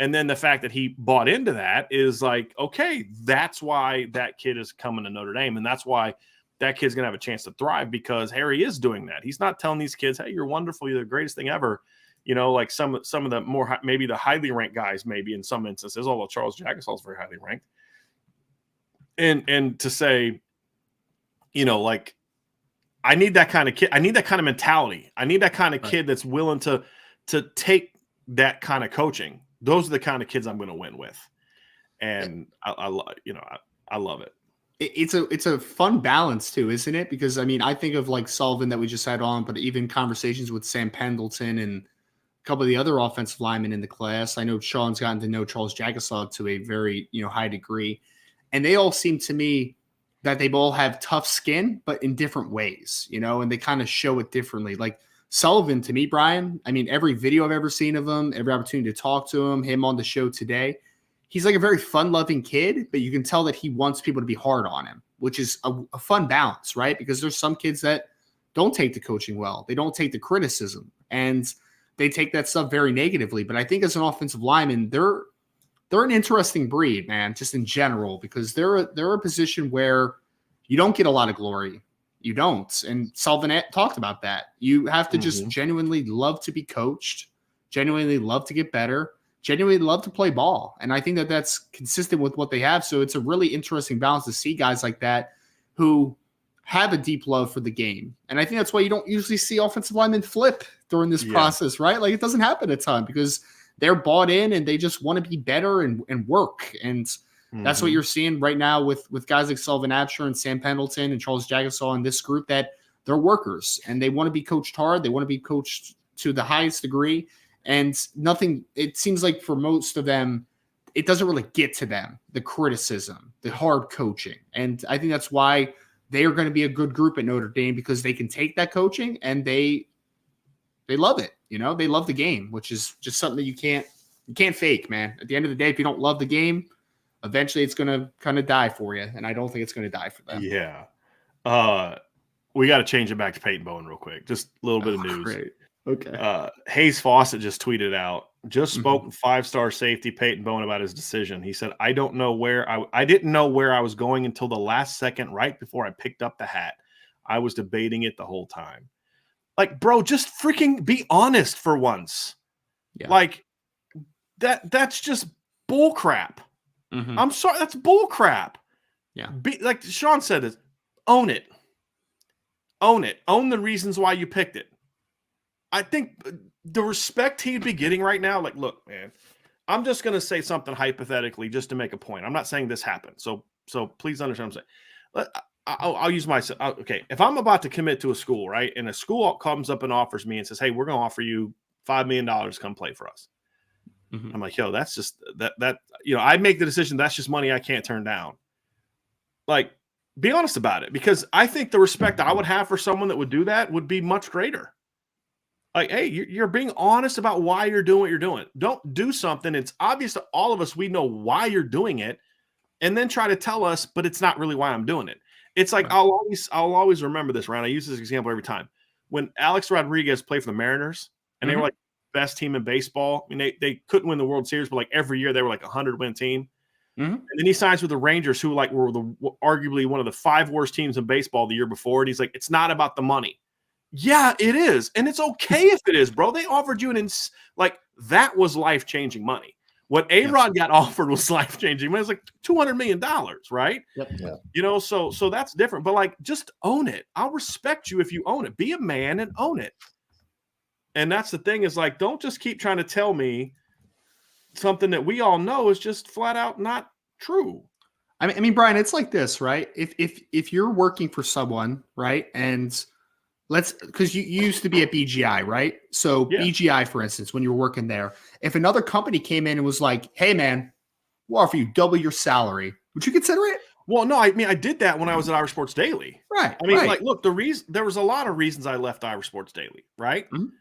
And then the fact that he bought into that is like, okay, that's why that kid is coming to Notre Dame. And that's why that kid's going to have a chance to thrive, because Harry is doing that. He's not telling these kids, hey, you're wonderful, you're the greatest thing ever. Like some of the more, maybe the highly ranked guys, maybe in some instances, although Charles Jagasaw is very highly ranked. And to say, like, I need that kind of kid. I need that kind of mentality. I need that kind of kid that's willing to take that kind of coaching. Those are the kind of kids I'm going to win with. And I love it. It's a fun balance too, isn't it? Because I think of like Sullivan that we just had on, but even conversations with Sam Pendleton and a couple of the other offensive linemen in the class. I know Sean's gotten to know Charles Jagasaw to a very, high degree. And they all seem to me that they all have tough skin, but in different ways, and they kind of show it differently. Like Sullivan, to me, Brian, every video I've ever seen of him, every opportunity to talk to him on the show today, he's like a very fun-loving kid, but you can tell that he wants people to be hard on him, which is a fun balance, right? Because there's some kids that don't take the coaching well. They don't take the criticism, and they take that stuff very negatively. But I think as an offensive lineman, they're an interesting breed, man, just in general, because they're a position where you don't get a lot of glory. You don't. And Sullivan talked about that. You have to just genuinely love to be coached, genuinely love to get better, genuinely love to play ball. And I think that that's consistent with what they have. So it's a really interesting balance to see guys like that who have a deep love for the game. And I think that's why you don't usually see offensive linemen flip during this process, right? Like it doesn't happen a ton because they're bought in and they just want to be better and work. And that's what you're seeing right now with guys like Sullivan Absher and Sam Pendleton and Charles Jagasaw in this group, that they're workers and they want to be coached hard. They want to be coached to the highest degree. And it seems like for most of them, it doesn't really get to them, the criticism, the hard coaching. And I think that's why they are going to be a good group at Notre Dame, because they can take that coaching and they love it. They love the game, which is just something that you can't fake, man. At the end of the day, if you don't love the game, eventually it's going to kind of die for you. And I don't think it's going to die for them. Yeah. We got to change it back to Peyton Bowen real quick. Just a little bit of news. Great. Okay. Hayes Fawcett just tweeted out, just spoke with 5-star safety Peyton Bowen about his decision. He said, I didn't know where I was going until the last second, right before I picked up the hat. I was debating it the whole time. Like, bro, just freaking be honest for once. Yeah. Like that's just bull crap. Mhm. I'm sorry, that's bull crap. Yeah. Like Sean said, this, own it. Own it. Own the reasons why you picked it. I think the respect he'd be getting right now, like, look, man, I'm just going to say something hypothetically just to make a point. I'm not saying this happened. So please understand what I'm saying. I'll use myself. Okay. If I'm about to commit to a school, right, and a school comes up and offers me and says, hey, we're going to offer you $5 million to come play for us. Mhm. I'm like, yo, that's just that, I'd make the decision. That's just money I can't turn down. Like, be honest about it, because I think the respect I would have for someone that would do that would be much greater. Like, hey, you're being honest about why you're doing what you're doing. Don't do something. It's obvious to all of us. We know why you're doing it, and then try to tell us, but it's not really why I'm doing it. It's like, Right. I'll always remember this, Ryan. I use this example every time. When Alex Rodriguez played for the Mariners, and they were like the best team in baseball. I mean, they couldn't win the World Series, but like every year they were like a 100-win team. Mhm. And then he signs with the Rangers, who like were arguably one of the 5 worst teams in baseball the year before. And he's like, it's not about the money. Yeah, it is. And it's okay if it is, bro. They offered you that was life-changing money. What A-Rod got offered was life-changing money. It was like $200 million, right? Yep. Yeah. So that's different. But like, just own it. I'll respect you if you own it. Be a man and own it. And that's the thing, is like, don't just keep trying to tell me something that we all know is just flat out not true. I mean, Brian, it's like this, right? If you're working for someone, right, and because you used to be at BGI, right? So Yeah. BGI, for instance, when you were working there, if another company came in and was like, "Hey, man, we'll offer you double your salary," would you consider it? Well, no, I mean, I did that when I was at Irish Sports Daily. Right. I mean, right. like, look, there was a lot of reasons I left Irish Sports Daily, right? Mhm.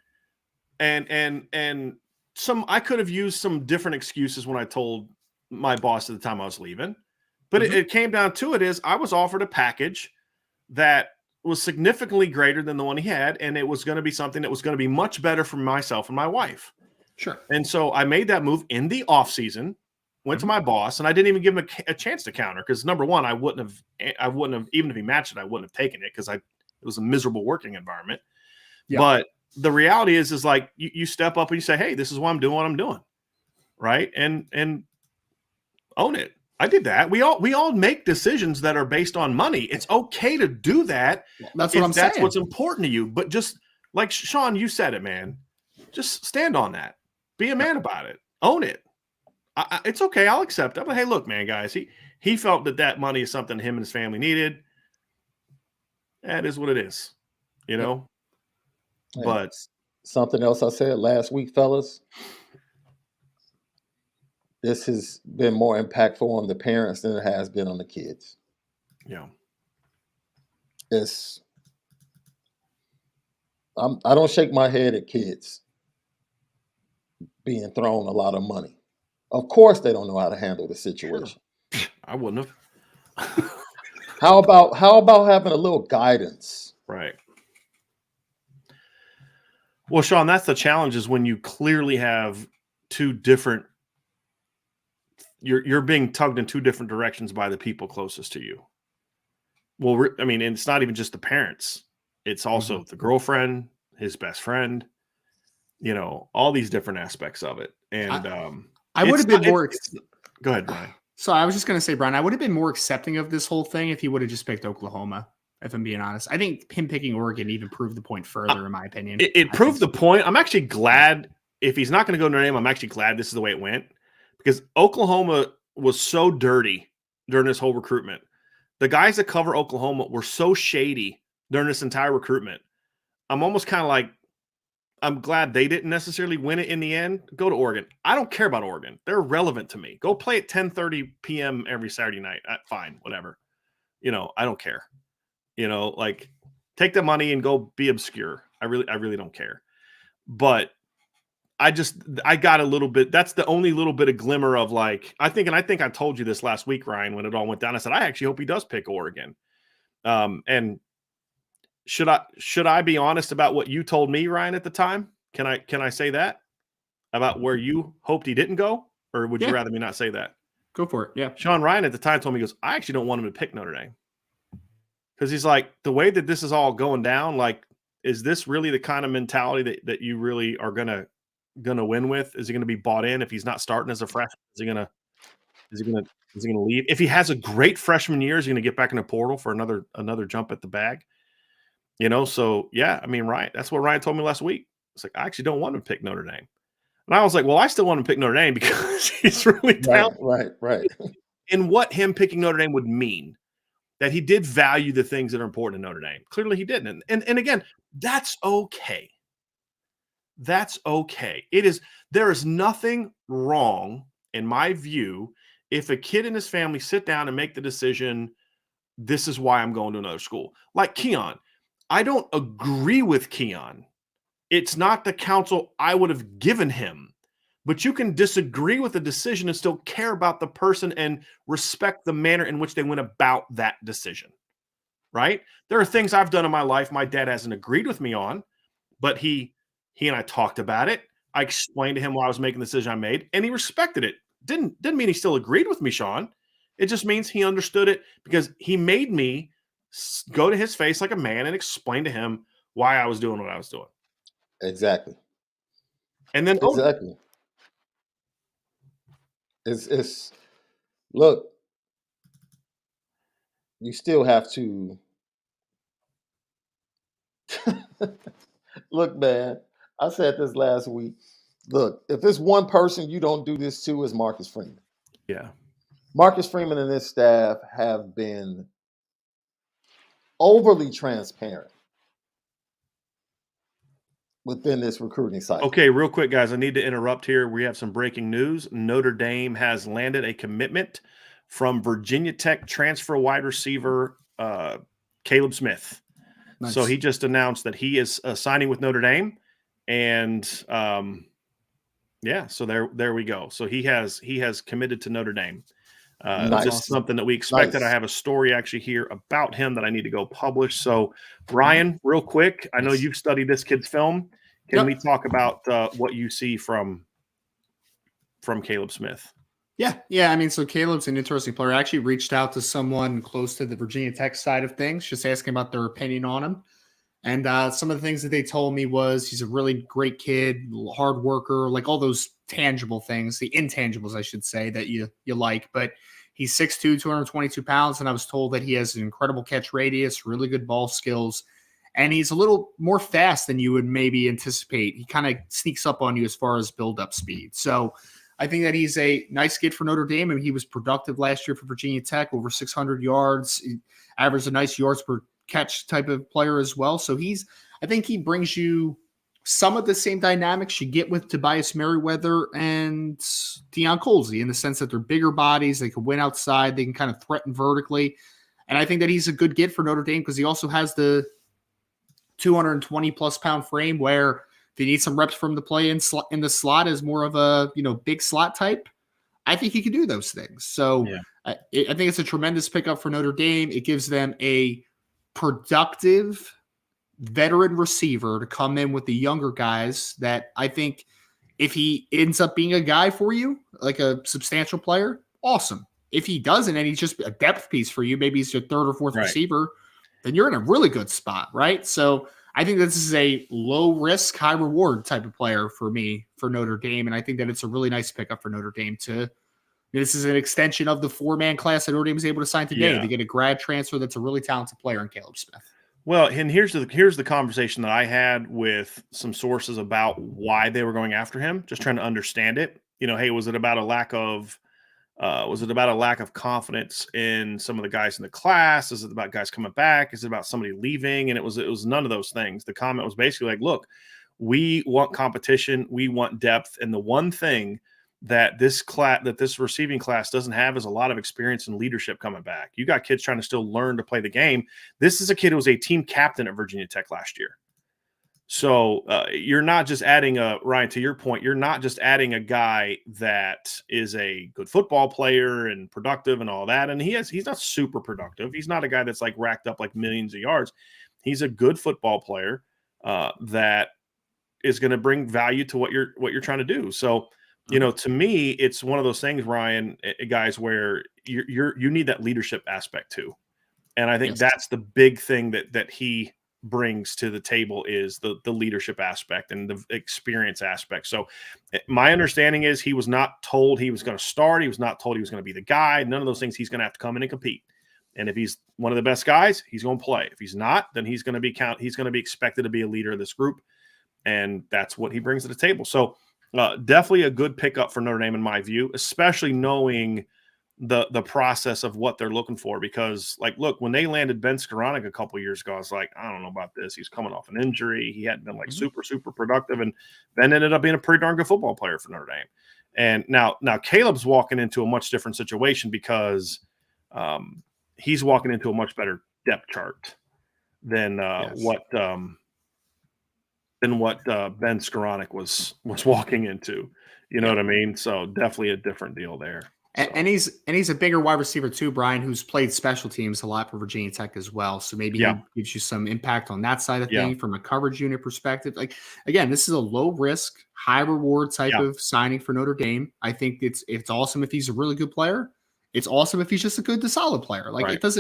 And some, I could have used some different excuses when I told my boss at the time I was leaving, but it came down to it is I was offered a package that was significantly greater than the one he had, and it was going to be something that was going to be much better for myself and my wife. Sure. And so I made that move in the off season, went to my boss, and I didn't even give him a chance to counter, because number one, I wouldn't have, even if he matched it, I wouldn't have taken it, because it was a miserable working environment. Yeah. But the reality is like, you step up and you say, hey, this is why I'm doing what I'm doing. Right. And own it. I did that. We all make decisions that are based on money. It's okay to do that. That's what I'm saying. That's what's important to you. But just like Sean, you said it, man. Just stand on that. Be a man about it. Own it. It's okay. I'll accept it. But hey, look, man, guys, he felt that money is something him and his family needed. That is what it is, Hey, But something else I said last week, fellas. This has been more impactful on the parents than it has been on the kids. yeah, I don't shake my head at kids being thrown a lot of money. Of course, they don't know how to handle the situation. I wouldn't have. How about having a little guidance? Right. Well, Sean, that's the challenge, is when you clearly have two different, you're being tugged in two different directions by the people closest to you. Well, I mean, and it's not even just the parents. It's also the girlfriend, his best friend, all these different aspects of it. And I would have been more. Go ahead, Brian. So I was just going to say, Brian, I would have been more accepting of this whole thing if he would have just picked Oklahoma, if I'm being honest. I think him picking Oregon even proved the point further, in my opinion. It proved the point. I'm actually glad, if he's not going to go to Notre Dame, I'm actually glad this is the way it went, because Oklahoma was so dirty during this whole recruitment. The guys that cover Oklahoma were so shady during this entire recruitment. I'm almost kind of like, I'm glad they didn't necessarily win it in the end. Go to Oregon. I don't care about Oregon. They're irrelevant to me. Go play at 10:30 p.m. every Saturday night. Fine, whatever. I don't care. Like, take the money and go be obscure. I really don't care. But I got a little bit. That's the only little bit of glimmer of like, I think I told you this last week, Ryan, when it all went down. I said, I actually hope he does pick Oregon. And should I be honest about what you told me, Ryan, at the time? Can I say that about where you hoped he didn't go, or would you rather me not say that? Go for it. Yeah. Sean Ryan at the time told me, he goes, I actually don't want him to pick Notre Dame, because he's like, the way that this is all going down, like, is this really the kind of mentality that you really are gonna win with? Is he gonna be bought in if he's not starting as a freshman? Is he gonna Is he gonna leave? If he has a great freshman year, is he gonna get back in the portal for another jump at the bag? So yeah, I mean, Ryan, that's what Ryan told me last week. It's like, I actually don't want him to pick Notre Dame. And I was like, well, I still want him to pick Notre Dame because he's really talented. Right. And what him picking Notre Dame would mean, that he did value the things that are important to Notre Dame. Clearly he didn't. And again, that's okay. That's okay. There is nothing wrong, in my view, if a kid and his family sit down and make the decision, this is why I'm going to another school. Like Keon. I don't agree with Keon. It's not the counsel I would have given him. But you can disagree with the decision and still care about the person and respect the manner in which they went about that decision, right? There are things I've done in my life my dad hasn't agreed with me on, but he and I talked about it. I explained to him why I was making the decision I made, and he respected it. Didn't mean he still agreed with me, Sean. It just means he understood it because he made me go to his face like a man and explain to him why I was doing what I was doing. Exactly. And then exactly. It's look, you still have to look, man. I said this last week. Look, if there's one person you don't do this to, is Marcus Freeman. Yeah. Marcus Freeman and his staff have been overly transparent within this recruiting cycle. Okay, real quick, guys, I need to interrupt here. We have some breaking news. Notre Dame has landed a commitment from Virginia Tech transfer wide receiver Caleb Smith. Nice. So he just announced that he is signing with Notre Dame, and so there we go. So he has committed to Notre Dame. Nice. This is something that we expected. Nice. I have a story actually here about him that I need to go publish. So, Ryan, real quick, I know you've studied this kid's film. Can we talk about what you see from Caleb Smith? Yeah. I mean, so Caleb's an interesting player. I actually reached out to someone close to the Virginia Tech side of things, just asking about their opinion on him. And some of the things that they told me was he's a really great kid, hard worker, like all those tangible things, the intangibles, I should say, that you like. But he's 6'2", 222 pounds, and I was told that he has an incredible catch radius, really good ball skills, and he's a little more fast than you would maybe anticipate. He kind of sneaks up on you as far as build-up speed. So I think that he's a nice kid for Notre Dame. I mean, he was productive last year for Virginia Tech, over 600 yards, he averaged a nice yards per catch type of player as well. So I think he brings you some of the same dynamics you get with Tobias Merriweather and Deion Colsey, in the sense that they're bigger bodies. They can win outside. They can kind of threaten vertically. And I think that he's a good get for Notre Dame because he also has the 220 plus pound frame where if you need some reps from the play in the slot as more of a, big slot type, I think he can do those things. So I think it's a tremendous pickup for Notre Dame. It gives them a productive veteran receiver to come in with the younger guys that I think if he ends up being a guy for you, like a substantial player, awesome. If he doesn't and he's just a depth piece for you, maybe he's your third or fourth receiver, then you're in a really good spot, right? So I think this is a low risk, high reward type of player for me, for Notre Dame. And I think that it's a really nice pickup for Notre Dame to. This is an extension of the 4-man class that Notre Dame was able to sign today. They get a grad transfer that's a really talented player in Caleb Smith. Well, and here's the conversation that I had with some sources about why they were going after him, just trying to understand it. Hey, was it about a lack of confidence in some of the guys in the class? Is it about guys coming back? Is it about somebody leaving? And it was none of those things. The comment was basically like, look, we want competition, we want depth, and the one thing that this receiving class doesn't have is a lot of experience and leadership coming back. You got kids trying to still learn to play the game. This is a kid who was a team captain at Virginia Tech last year. So you're not just adding Ryan, to your point, you're not just adding a guy that is a good football player and productive and all that. And he's not super productive. He's not a guy that's like racked up like millions of yards. He's a good football player that is going to bring value to what you're trying to do. So, to me, it's one of those things, Ryan, guys, where you need that leadership aspect too. And I think that's the big thing that he brings to the table is the leadership aspect and the experience aspect. So my understanding is he was not told he was going to start. He was not told he was going to be the guy. None of those things. He's going to have to come in and compete. And if he's one of the best guys, he's going to play. If he's not, then he's going to be expected to be a leader of this group. And that's what he brings to the table. So definitely a good pickup for Notre Dame in my view, especially knowing the process of what they're looking for. Because, like, look, when they landed Ben Skoranek a couple years ago, I was like, I don't know about this. He's coming off an injury. He hadn't been, like, super productive. And Ben ended up being a pretty darn good football player for Notre Dame. And now Caleb's walking into a much different situation because he's walking into a much better depth chart than what Ben Skoranek was walking into. You know what I mean? So definitely a different deal there. So. And he's a bigger wide receiver too, Brian, who's played special teams a lot for Virginia Tech as well. So maybe he gives you some impact on that side of things from a coverage unit perspective. Like, again, this is a low risk, high reward type of signing for Notre Dame. I think it's awesome if he's a really good player. It's awesome if he's just a good to solid player. Like this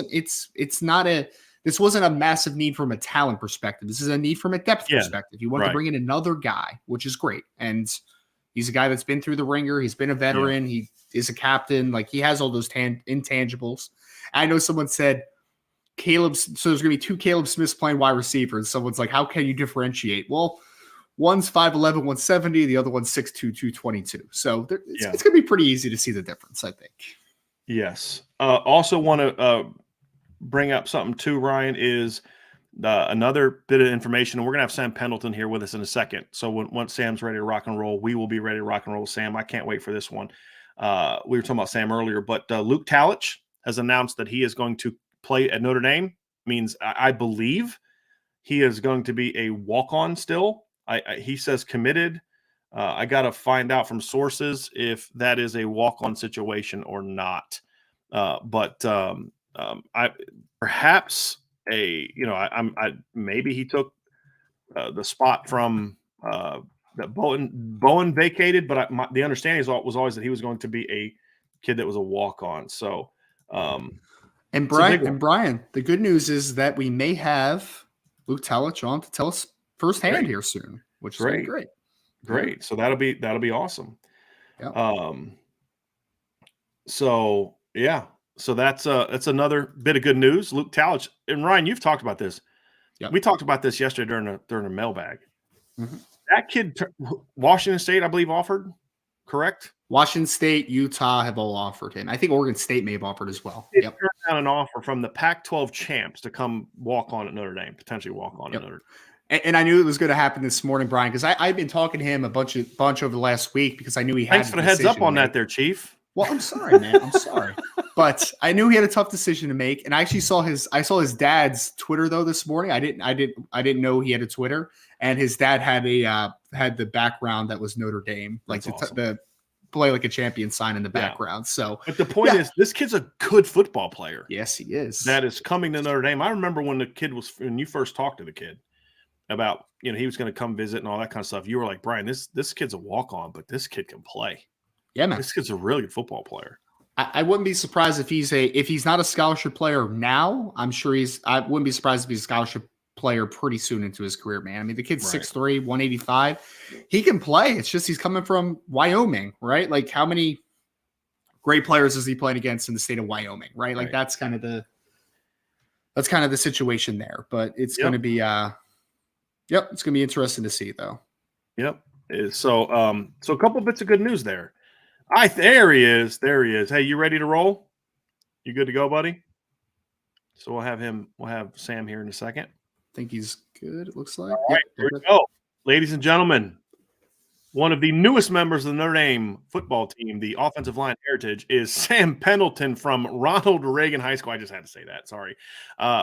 wasn't a massive need from a talent perspective. This is a need from a depth perspective. You want to bring in another guy, which is great. And he's a guy that's been through the ringer. He's been a veteran. He is a captain. Like, he has all those intangibles. I know someone said so there's going to be two Caleb Smiths playing wide receiver. And someone's like, how can you differentiate? Well, one's 5'11", 170. The other one's 6'2", 222. So it's going to be pretty easy to see the difference, I think. Yes. Also want to bring up something too, Ryan, is another bit of information. And we're going to have Sam Pendleton here with us in a second. So once Sam's ready to rock and roll, we will be ready to rock and roll. Sam, I can't wait for this one. We were talking about Sam earlier, but Luke Talich has announced that he is going to play at Notre Dame. Means I believe he is going to be a walk-on still. He says committed. I got to find out from sources if that is a walk-on situation or not. But perhaps maybe he took the spot from that Bowen vacated, but the understanding was always that he was going to be a kid that was a walk-on. So, and Brian, the good news is that we may have Luke Talich on to tell us firsthand here soon, which is great. Great. So that'll be awesome. Yeah. So that's another bit of good news. Luke Talich, and Ryan, you've talked about this. Yeah. We talked about this yesterday during a mailbag. Mm-hmm. That kid, Washington State, I believe, offered, correct? Washington State, Utah have all offered him. I think Oregon State may have offered as well. He turned down an offer from the Pac-12 champs to come walk on at Notre Dame, potentially walk on at Notre Dame. And I knew it was going to happen this morning, Brian, because I've been talking to him a bunch over the last week because I knew he had. Thanks for the heads up on that, there, Chief. Well, I'm sorry, man. I'm sorry, but I knew he had a tough decision to make, and I actually saw his dad's Twitter though this morning. I didn't know he had a Twitter, and his dad had the background that was Notre Dame, like the play like a champion sign in the background. So, but the point is, this kid's a good football player. Yes, he is. That is coming to Notre Dame. I remember when you first talked to the kid about he was going to come visit and all that kind of stuff. You were like, Brian, this kid's a walk on, but this kid can play. Yeah, man. This kid's a really good football player. I wouldn't be surprised if he's not a scholarship player now. I wouldn't be surprised if he's a scholarship player pretty soon into his career, man. I mean, the kid's 6'3", 185. He can play. It's just he's coming from Wyoming, right? Like, how many great players is he playing against in the state of Wyoming, right? Like, that's kind of the situation there. But it's going to be it's going to be interesting to see, though. Yep. So a couple bits of good news there. There he is. Hey, you ready to roll? You good to go, buddy? So we'll have Sam here in a second. I think he's good, it looks like. All right, here we go. Ladies and gentlemen, one of the newest members of the Notre Dame football team, the offensive line heritage, is Sam Pendleton from Ronald Reagan High School. I just had to say that. Sorry.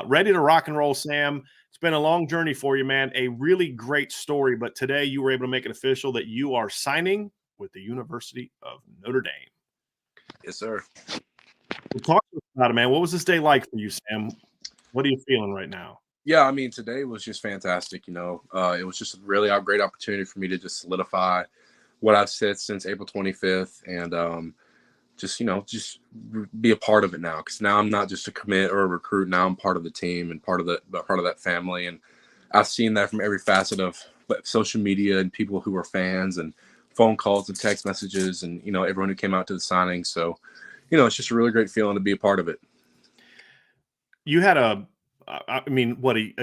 Ready to rock and roll, Sam. It's been a long journey for you, man. A really great story, but today you were able to make it official that you are signing with the University of Notre Dame. Yes, sir. Well, talk to us about it, man. What was this day like for you, Sam? What are you feeling right now? Yeah, I mean, today was just fantastic. It was just really a great opportunity for me to just solidify what I've said since April 25th and just be a part of it now. Because now I'm not just a commit or a recruit. Now I'm part of the team and part of that family. And I've seen that from every facet of social media and people who were fans and phone calls and text messages and, everyone who came out to the signing. So, it's just a really great feeling to be a part of it. You had a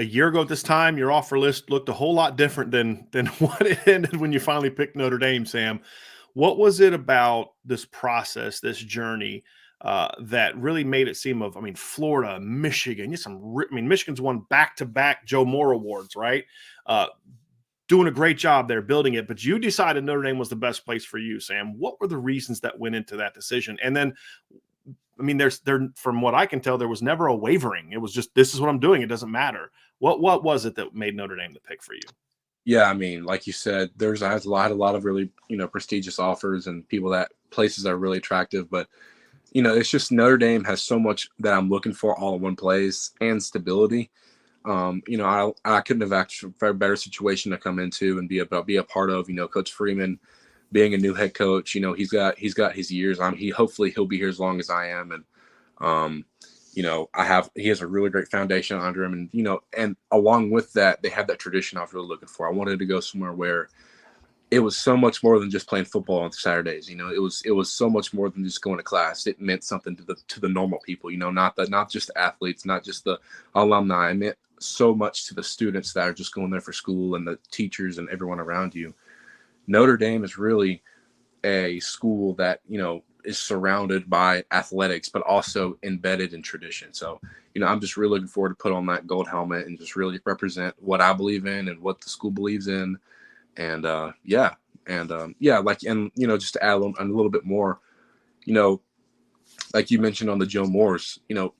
year ago at this time, your offer list looked a whole lot different than what it ended when you finally picked Notre Dame, Sam. What was it about this process, this journey, that really made it seem Florida, Michigan, Michigan's won back-to-back Joe Moore awards, right? Doing a great job there, building it, but you decided Notre Dame was the best place for you, Sam. What were the reasons that went into that decision? And then, from what I can tell, there was never a wavering. It was just, this is what I'm doing. It doesn't matter. What was it that made Notre Dame the pick for you? Yeah, like you said, I had a lot of really, prestigious offers and places that are really attractive, but it's just Notre Dame has so much that I'm looking for all in one place and stability. I couldn't have asked for a better situation to come into and be a part of. Coach Freeman being a new head coach, he's got his years. Hopefully he'll be here as long as I am, and he has a really great foundation under him, and along with that, they have that tradition I was really looking for. I wanted to go somewhere where it was so much more than just playing football on Saturdays. It was so much more than just going to class. It meant something to the normal people. Not just the athletes, not just the alumni. It meant so much to the students that are just going there for school and the teachers and everyone around you. Notre Dame is really a school that is surrounded by athletics, but also embedded in tradition. So I'm just really looking forward to put on that gold helmet and just really represent what I believe in and what the school believes in. And just to add a little bit more, like you mentioned on the Joe Moores, you know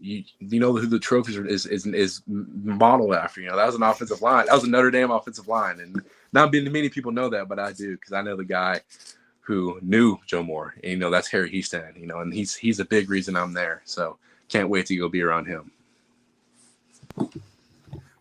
who the trophies is modeled after. That was an offensive line. That was a Notre Dame offensive line, and not many people know that, but I do, because I know the guy who knew Joe Moore. And, that's Harry Heastan. And he's a big reason I'm there. So can't wait to go be around him.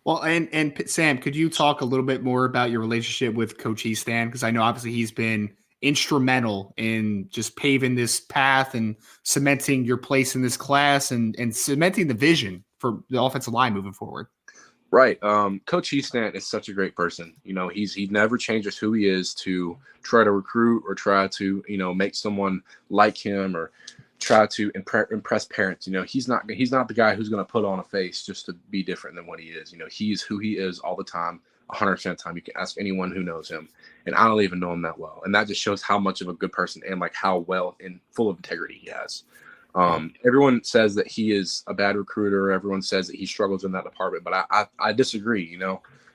Well, and Sam, could you talk a little bit more about your relationship with Coach Heastan? Because I know obviously he's been instrumental in just paving this path and cementing your place in this class and cementing the vision for the offensive line moving forward. Right. Coach Heastan is such a great person. He never changes who he is to try to recruit or try to, make someone like him or try to impress parents. He's not the guy who's going to put on a face just to be different than what he is. He's who he is all the time, 100% of the time. You can ask anyone who knows him, and I don't even know him that well. And that just shows how much of a good person and like how well and full of integrity he has. Everyone says that he is a bad recruiter. Everyone says that he struggles in that department, but I disagree.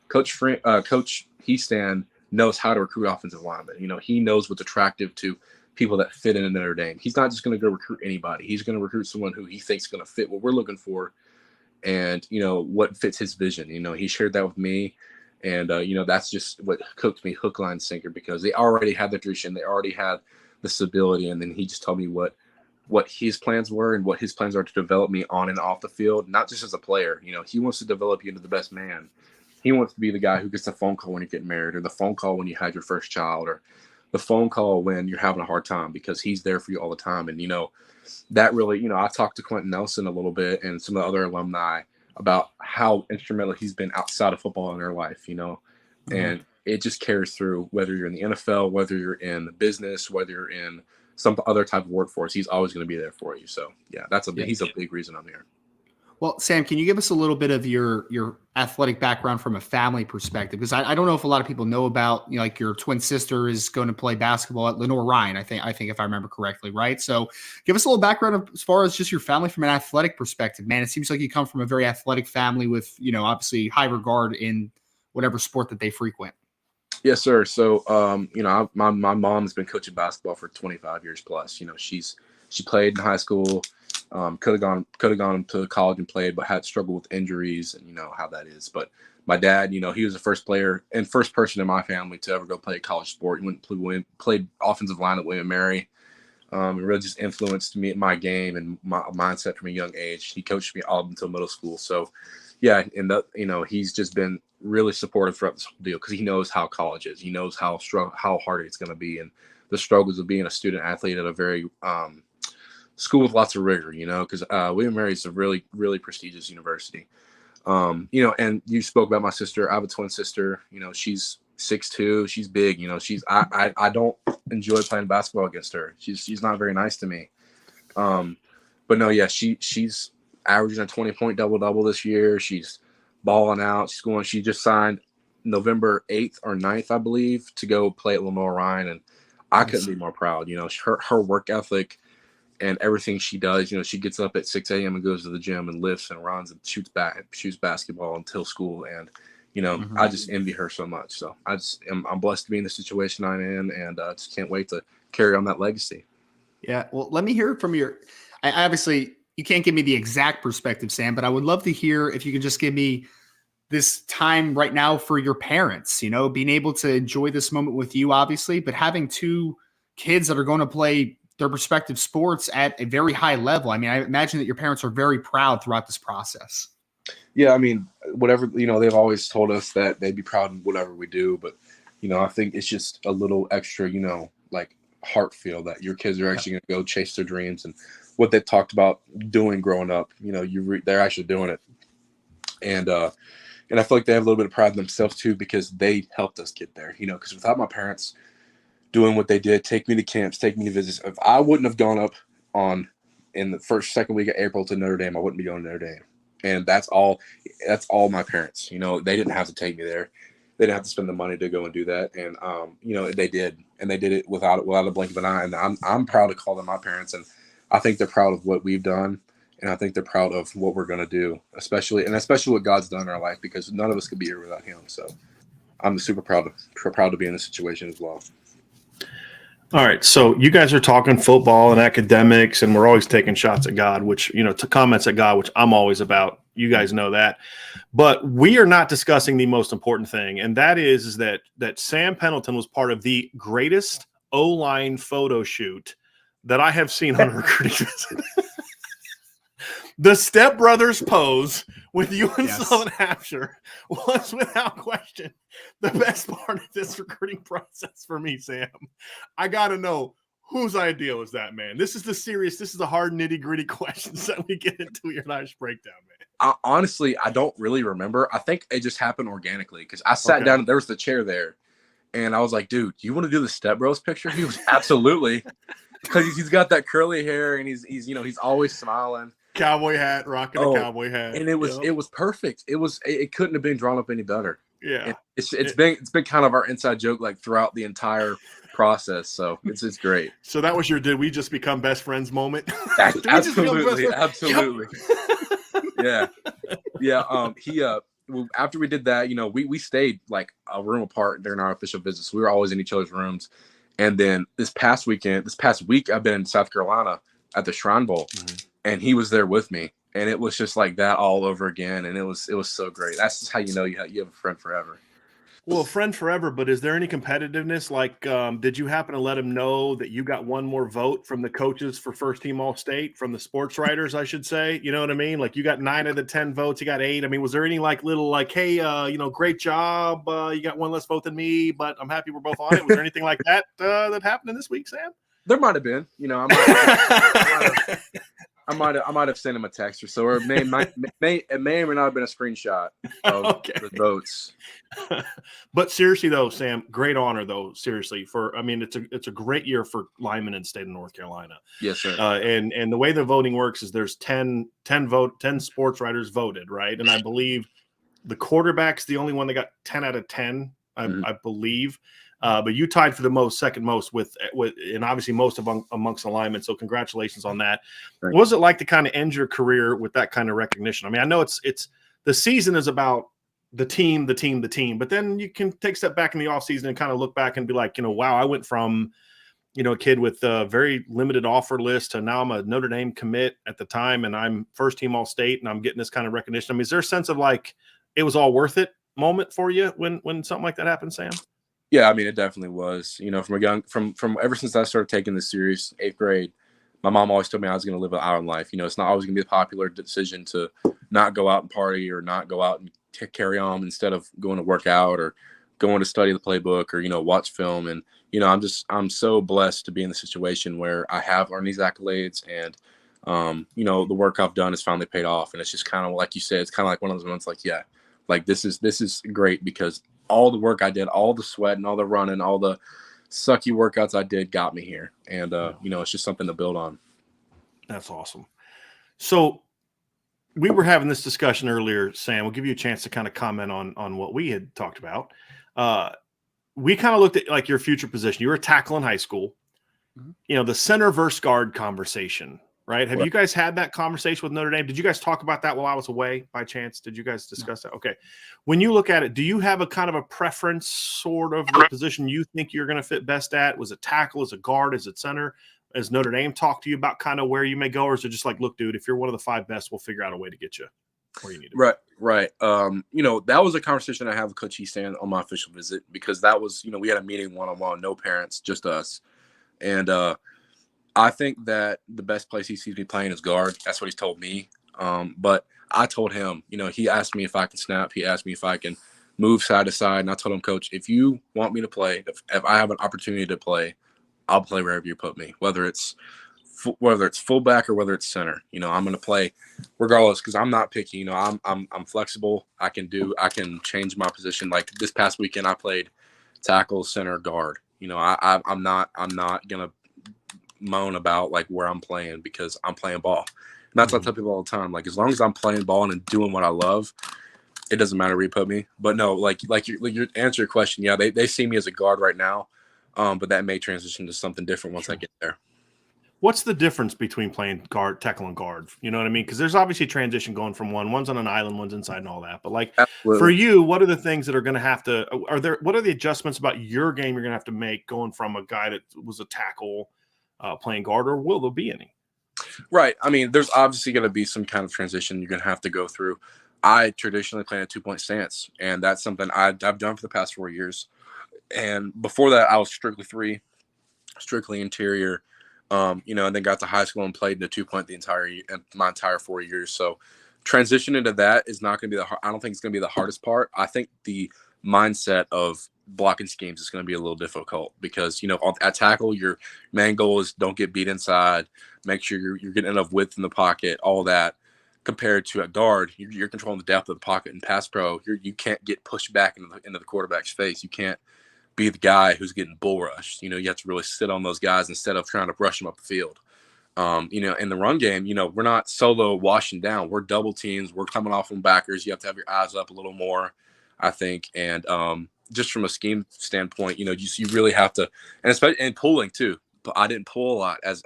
Coach Heastan knows how to recruit offensive linemen. He knows what's attractive to people that fit in Notre Dame. He's not just going to go recruit anybody. He's going to recruit someone who he thinks is going to fit what we're looking for, and what fits his vision. He shared that with me, and that's just what hooked me hook, line, sinker, because they already had the tradition, they already had the stability, and then he just told me what his plans were and what his plans are to develop me on and off the field, not just as a player. He wants to develop you into the best man. He wants to be the guy who gets the phone call when you get married, or the phone call when you had your first child, or the phone call when you're having a hard time, because he's there for you all the time. And, that really, I talked to Quentin Nelson a little bit and some of the other alumni about how instrumental he's been outside of football in their life, and it just carries through, whether you're in the NFL, whether you're in business, whether you're in some other type of workforce. He's always going to be there for you. So yeah, he's a big reason I'm here. Well, Sam, can you give us a little bit of your athletic background from a family perspective? Because I don't know if a lot of people know about, like your twin sister is going to play basketball at Lenore Ryan, I think if I remember correctly, right? So give us a little background as far as just your family from an athletic perspective, man. It seems like you come from a very athletic family with, obviously high regard in whatever sport that they frequent. Yes, sir. So, my mom's been coaching basketball for 25 years plus. She played in high school, could have gone to college and played, but had struggled with injuries, and how that is. But my dad, he was the first player and first person in my family to ever go play a college sport. He went and played offensive line at William & Mary. It really just influenced me, my game and my mindset from a young age. He coached me all up until middle school. So, yeah, and he's just been really supportive throughout this whole deal, because he knows how college is. He knows how hard it's going to be, and the struggles of being a student athlete at a very school with lots of rigor. Because William & Mary is a really, really prestigious university. And you spoke about my sister. I have a twin sister. She's 6'2". She's big. I don't enjoy playing basketball against her. She's not very nice to me. But no, yeah, she's averaging a 20-point double this year. She's balling out. She just signed November 8th or 9th, I believe, to go play at Lenore Ryan, and I couldn't be more proud. Her work ethic and everything she does. She gets up at 6 a.m. and goes to the gym and lifts and runs and shoots basketball until school. And I just envy her so much. So I'm blessed to be in the situation I'm in, and just can't wait to carry on that legacy. Yeah. Well, let me hear it from obviously you can't give me the exact perspective, Sam, but I would love to hear if you could just give me this time right now for your parents, being able to enjoy this moment with you, obviously, but having two kids that are going to play their respective sports at a very high level. I mean, I imagine that your parents are very proud throughout this process. Yeah, I mean, whatever, they've always told us that they'd be proud in whatever we do, but, I think it's just a little extra, like heart feel that your kids are actually going to go chase their dreams and what they talked about doing growing up. They're actually doing it. And I feel like they have a little bit of pride in themselves too, because they helped us get there, because without my parents doing what they did, take me to camps, take me to visits, if I wouldn't have gone up in the second week of April to Notre Dame, I wouldn't be going to Notre Dame. And that's all my parents, they didn't have to take me there. They didn't have to spend the money to go and do that. And, they did, and they did it without a blink of an eye. And I'm proud to call them my parents. And I think they're proud of what we've done. And I think they're proud of what we're going to do, especially what God's done in our life, because none of us could be here without him. So I'm super proud to be in this situation as well. All right. So you guys are talking football and academics, and we're always taking shots at God, which, to comments at God, which I'm always about. You guys know that. But we are not discussing the most important thing. And that is that Sam Pendleton was part of the greatest O-line photo shoot that I have seen on a recruiting visit. The Step Brothers pose with you and Sullivan Hampshire was without question the best part of this recruiting process for me, Sam. I got to know, whose idea was that, man? This is the hard nitty-gritty questions that we get into your Irish breakdown, man. Honestly, I don't really remember. I think it just happened organically because I sat down and there was the chair there. And I was like, dude, you want to do the Step Bros picture? He was absolutely. Because he's got that curly hair and he's always smiling. Cowboy hat, rocking a cowboy hat, and it was perfect. It couldn't have been drawn up any better. Yeah, and it's been kind of our inside joke like throughout the entire process. So it's great. So that was your "did we just become best friends" moment? Absolutely. Yep. Yeah. After we did that, we stayed like a room apart during our official visits. We were always in each other's rooms. And then this past week, I've been in South Carolina at the Shrine Bowl. Mm-hmm. And he was there with me, and it was just like that all over again, and it was so great. That's just how you know you have a friend forever. Well, a friend forever, but is there any competitiveness? Like, did you happen to let him know that you got one more vote from the coaches for first team All-State, from the sports writers, I should say? You know what I mean? Like, you got 9 of the 10 votes, you got 8. I mean, was there any hey, great job, you got one less vote than me, but I'm happy we're both on it. Was there anything like that that happened in this week, Sam? There might have been. I might have sent him a text or so, or it may or may not have been a screenshot of the votes. But seriously though, Sam, great honor though. Seriously, it's a great year for linemen in the state of North Carolina. Yes, sir. And the way the voting works is there's 10 sports writers voted, right? And I believe the quarterback's the only one that got 10 out of 10. I believe. But you tied for the second most with and obviously most amongst alignment. So congratulations on that. What was it like to kind of end your career with that kind of recognition? I mean, I know it's the season is about the team, but then you can take a step back in the offseason and kind of look back and be like, wow, I went from, a kid with a very limited offer list to now I'm a Notre Dame commit at the time and I'm first team All-State and I'm getting this kind of recognition. I mean, is there a sense of like it was all worth it moment for you when something like that happened, Sam? Yeah, I mean, it definitely was. From ever since I started taking this serious, 8th grade, my mom always told me I was going to live an island life. It's not always going to be a popular decision to not go out and party or not go out and carry on instead of going to work out or going to study the playbook or, watch film. And, I'm so blessed to be in the situation where I have earned these accolades and you know, the work I've done has finally paid off. And it's just kind of like you said, it's kind of like one of those moments like, yeah, like this is great because all the work I did, all the sweat and all the running, all the sucky workouts I did got me here. And, you know, it's just something to build on. That's awesome. So we were having this discussion earlier, Sam. We'll give you a chance to kind of comment on what we had talked about. We kind of looked at like your future position. You were a tackle in high school. Mm-hmm. You know, the center versus guard conversation, right? Have you guys had that conversation with Notre Dame? Did you guys talk about that while I was away by chance? Did you guys discuss that? Okay. When you look at it, do you have a kind of a preference sort of the position you think you're going to fit best at? Was it tackle? Is it guard? Is it center? Has Notre Dame talked to you about kind of where you may go? Or is it just like, look, dude, if you're one of the 5 best, we'll figure out a way to get you where you need to be? Right. You know, that was a conversation I had with Coach Easton on my official visit because that was, you know, we had a meeting one-on-one, no parents, just us. And I think that the best place he sees me playing is guard. That's what he's told me. But I told him, you know, he asked me if I can snap. He asked me if I can move side to side. And I told him, Coach, if you want me to play, if I have an opportunity to play, I'll play wherever you put me, whether it's fullback or whether it's center. You know, I'm going to play regardless because I'm not picky. You know, I'm flexible. I can change my position. Like this past weekend, I played tackle, center, guard. You know, I'm not going to moan about like where I'm playing because I'm playing ball. And that's what I tell people all the time. Like as long as I'm playing ball and doing what I love, it doesn't matter where you put me. But no, like your answer your question. Yeah, they see me as a guard right now. But that may transition to something different once I get there. What's the difference between playing guard, tackle, and guard? You know what I mean? Because there's obviously transition going from one's on an island, one's inside, and all that. But like for you, what are the things that are going to have to? What are the adjustments about your game you're going to have to make going from a guy that was a tackle playing guard, or will there be any? Right. I mean, there's obviously going to be some kind of transition you're going to have to go through. I traditionally play a 2-point stance, and that's something I've done for the past 4 years. And before that, I was strictly 3, strictly interior, you know, and then got to high school and played in the 2-point my entire 4 years. So transition into that is not going to be I don't think it's going to be the hardest part. I think the mindset of blocking schemes is going to be a little difficult because, you know, at tackle, your main goal is don't get beat inside, make sure you're getting enough width in the pocket, all that. Compared to a guard, you're controlling the depth of the pocket. And pass pro, you can't get pushed back into the quarterback's face. You can't be the guy who's getting bull rushed. You know, you have to really sit on those guys instead of trying to rush them up the field. You know, in the run game, you know, we're not solo washing down. We're double teams. We're coming off from backers. You have to have your eyes up a little more, I think. And just from a scheme standpoint, you know, you really have to, and especially in pulling too. But I didn't pull a lot as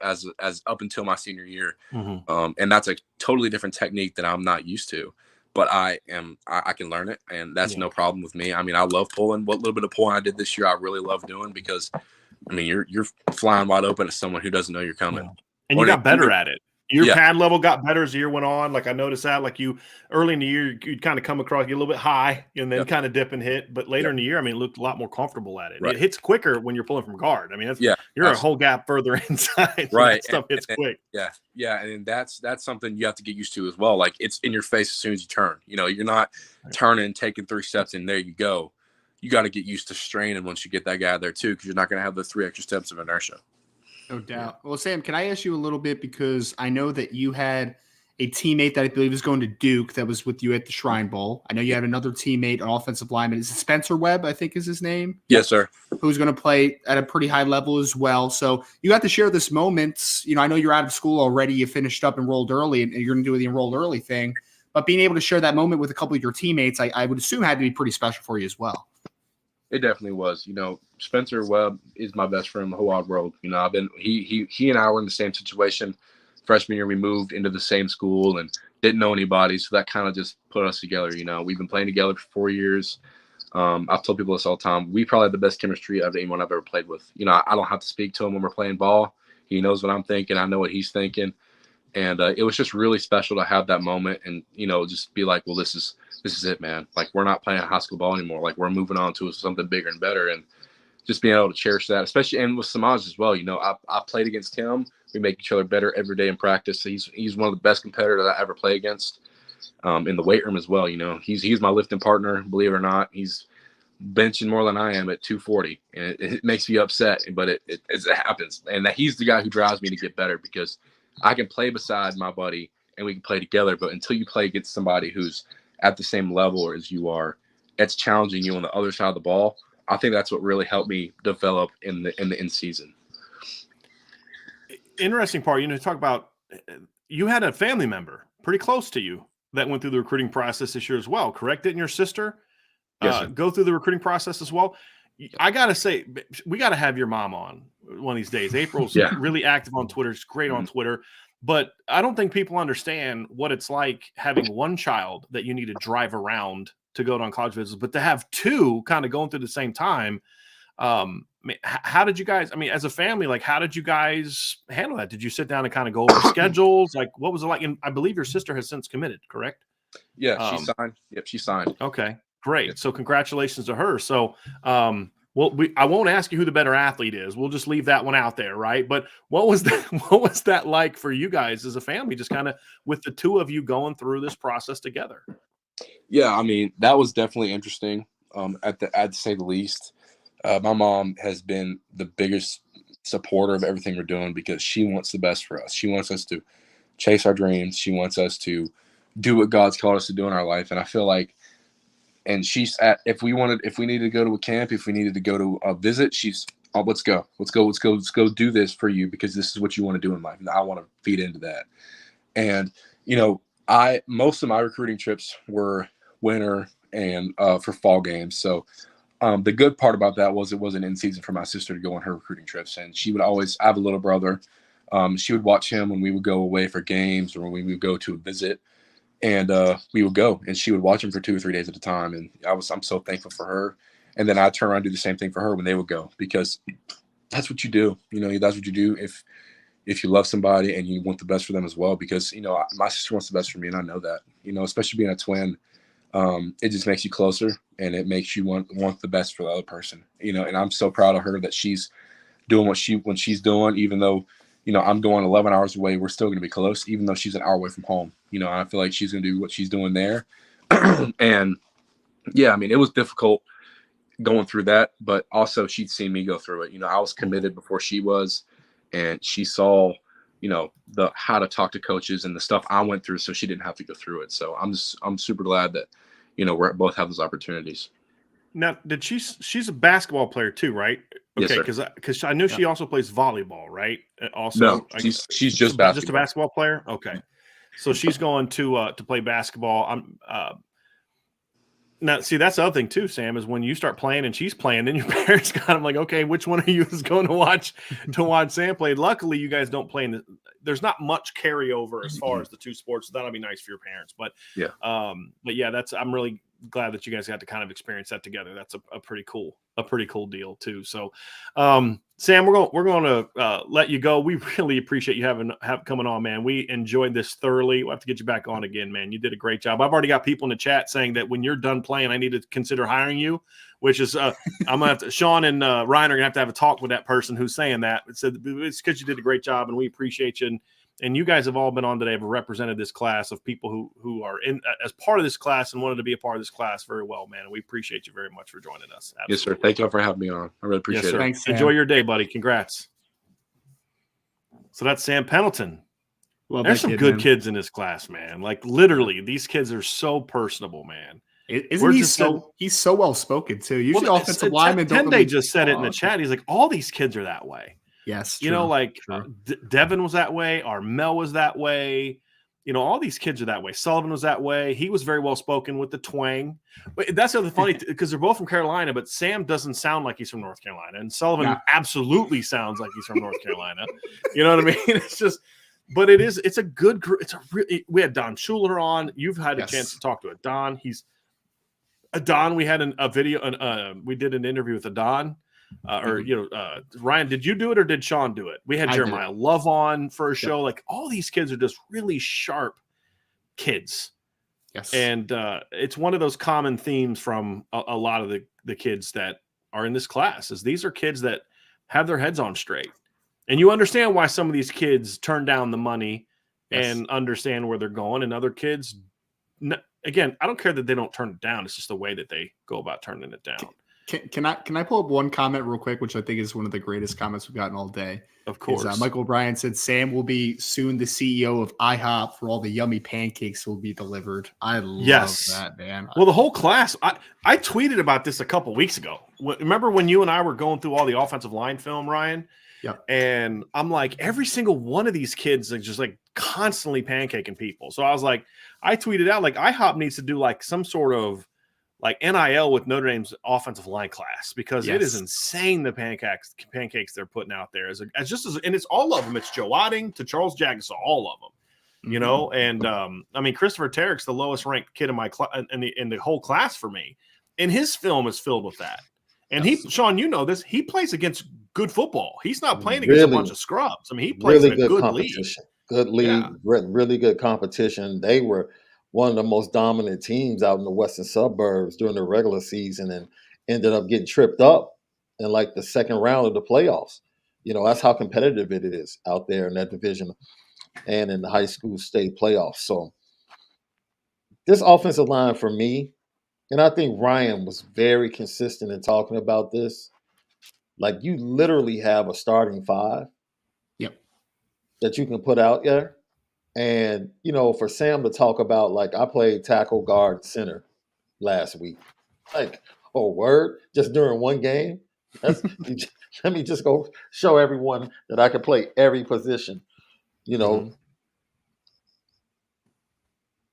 up until my senior year, and that's a totally different technique that I'm not used to. But I can learn it, and that's no problem with me. I mean, I love pulling. What little bit of pulling I did this year, I really love doing because, I mean, you're flying wide open to someone who doesn't know you're coming. And you got better at it. Your pad level got better as the year went on. Like I noticed that, like you early in the year, you'd kind of come across, get a little bit high and then kind of dip and hit. But later in the year, I mean, it looked a lot more comfortable at it. Right. It hits quicker when you're pulling from guard. I mean, that's you're a whole gap further inside. Right. That stuff hits quick. Yeah. And that's something you have to get used to as well. Like it's in your face as soon as you turn. You know, you're not turning, taking 3 steps, and there you go. You got to get used to straining once you get that guy there too, because you're not going to have the 3 extra steps of inertia. No doubt. Well, Sam, can I ask you a little bit, because I know that you had a teammate that I believe was going to Duke that was with you at the Shrine Bowl. I know you had another teammate, an offensive lineman. Is it Spencer Webb, I think is his name? Yes, sir. Who's going to play at a pretty high level as well. So you got to share this moment. You know, I know you're out of school already. You finished up, enrolled early, and you're going to do the enrolled early thing. But being able to share that moment with a couple of your teammates, I would assume had to be pretty special for you as well. It definitely was. You know, Spencer Webb is my best friend in the whole wide world. You know, he and I were in the same situation. Freshman year, we moved into the same school and didn't know anybody, so that kind of just put us together. You know, we've been playing together for 4 years. I've told people this all the time. We probably have the best chemistry of anyone I've ever played with. You know, I don't have to speak to him when we're playing ball. He knows what I'm thinking. I know what he's thinking. And it was just really special to have that moment and, you know, just be like, well, this is it, man. Like, we're not playing high school ball anymore. Like, we're moving on to something bigger and better. And just being able to cherish that, especially, and with Samaj as well. You know, I played against him. We make each other better every day in practice. So he's one of the best competitors I ever play against in the weight room as well. You know, he's my lifting partner, believe it or not. He's benching more than I am at 240. And it makes me upset, but it happens. And that he's the guy who drives me to get better because I can play beside my buddy and we can play together. But until you play against somebody who's at the same level as you are, it's challenging you on the other side of the ball. I think that's what really helped me develop in the in season. Interesting part, talk about you had a family member pretty close to you that went through the recruiting process this year as well, correct? Didn't your sister go through the recruiting process as well? I got to say, we got to have your mom on one of these days. April's really active on Twitter. She's great on Twitter. But I don't think people understand what it's like having one child that you need to drive around to go on college visits, but to have two kind of going through the same time. How did you guys, as a family, like, how did you guys handle that? Did you sit down and kind of go over schedules? Like, what was it like? And I believe your sister has since committed, correct? Yeah, she signed. Yep, she signed. Okay, great. So congratulations to her. So, I won't ask you who the better athlete is. We'll just leave that one out there, right? But what was that like for you guys as a family, just kind of with the two of you going through this process together? Yeah, that was definitely interesting. I'd say the least. My mom has been the biggest supporter of everything we're doing because she wants the best for us. She wants us to chase our dreams. She wants us to do what God's called us to do in our life. And I feel like, and if we needed to go to a camp, if we needed to go to a visit, she's, let's go do this for you because this is what you want to do in life. And I want to feed into that. And, most of my recruiting trips were winter and for fall games. So, the good part about that was it wasn't in season for my sister to go on her recruiting trips. And she would always, I have a little brother. She would watch him when we would go away for games or when we would go to a visit. And we would go and she would watch him for 2 or 3 days at a time. And I'm so thankful for her. And then I'd turn around and do the same thing for her when they would go, because that's what you do. That's what you do if you love somebody and you want the best for them as well, because, my sister wants the best for me. And I know that, especially being a twin, it just makes you closer and it makes you want the best for the other person, and I'm so proud of her that she's doing what she's doing, even though, I'm going 11 hours away, we're still going to be close, even though she's an hour away from home, and I feel like she's going to do what she's doing there. And yeah, it was difficult going through that, but also she'd seen me go through it. I was committed before she was, and she saw, the how to talk to coaches and the stuff I went through, so she didn't have to go through it. So I'm super glad that, we both have those opportunities. Now, she's a basketball player too, right? Okay, yes, because I know she also plays volleyball, right? Also, no, she's just basketball. Just a basketball player. Okay, so she's going to play basketball. Now, see, that's the other thing too, Sam, is when you start playing and she's playing, then your parents kind of like, okay, which one of you is going to watch Sam play? Luckily, you guys don't play there's not much carryover as far as the two sports. So that'll be nice for your parents. But yeah, I'm really glad that you guys got to kind of experience that together. That's a pretty cool deal too. So, Sam, we're going to let you go. We really appreciate you coming on, man. We enjoyed this thoroughly. We'll have to get you back on again, man. You did a great job. I've already got people in the chat saying that when you're done playing, I need to consider hiring you, which is I'm gonna have to. Sean and Ryan are gonna have to have a talk with that person who's saying that. It said it's because you did a great job, and we appreciate you. And you guys have all been on today, have represented this class of people who are in as part of this class and wanted to be a part of this class very well, man. And we appreciate you very much for joining us. Absolutely. Yes, sir. Thank you for having me on. I really appreciate it. Thanks, enjoy your day, buddy. Congrats. So that's Sam Pendleton. Well, there's some good kids in this class, man. Like literally, these kids are so personable, man. Isn't he he's so well spoken too? Usually offensive linemen don't. Tende just said it in the chat. He's like, all these kids are that way. Yes, Devin was that way. Armel was that way. All these kids are that way. Sullivan was that way. He was very well spoken with the twang. But that's the other funny because they're both from Carolina, but Sam doesn't sound like he's from North Carolina, and Sullivan absolutely sounds like he's from North Carolina. You know what I mean? It's just, but it's a good group. We had Don Schuler on. You've had a chance to talk to Adon. Adon. We had a video, we did an interview with Adon. Ryan, did you do it or did Sean do it? We had Jeremiah Love on for a show. Like all these kids are just really sharp kids. Yes. And it's one of those common themes from a lot of the kids that are in this class is these are kids that have their heads on straight. And you understand why some of these kids turn down the money and understand where they're going. And other kids, again, I don't care that they don't turn it down. It's just the way that they go about turning it down. Can I pull up one comment real quick, which I think is one of the greatest comments we've gotten all day? Of course. Michael O'Brien said Sam will be soon the CEO of IHOP for all the yummy pancakes will be delivered. I love that, man. Well, the whole class, I tweeted about this a couple weeks ago. Remember when you and I were going through all the offensive line film, Ryan? Yep. And I'm like, every single one of these kids is just like constantly pancaking people. So I was like, I tweeted out like IHOP needs to do like some sort of like NIL with Notre Dame's offensive line class because it is insane the pancakes they're putting out there and it's all of them. It's Joe Otting to Charles Jagsaw, all of them, you know. And I mean, Christopher Tarrick's the lowest ranked kid in my in the whole class for me, and his film is filled with that. And Sean, you know this, he plays against good football. He's not playing against a bunch of scrubs. I mean, he plays in a good competition. league. Good league, really good competition. They were one of the most dominant teams out in the western suburbs during the regular season and ended up getting tripped up in like the second round of the playoffs. You know, that's how competitive it is out there in that division and in the high school state playoffs. So this offensive line for me, and I think Ryan was very consistent in talking about this, like you literally have a starting five that you can put out there. And, you know, for Sam to talk about, like, I played tackle, guard, center last week. Like, oh, word? Just during one game? Let me just go show everyone that I can play every position. You know,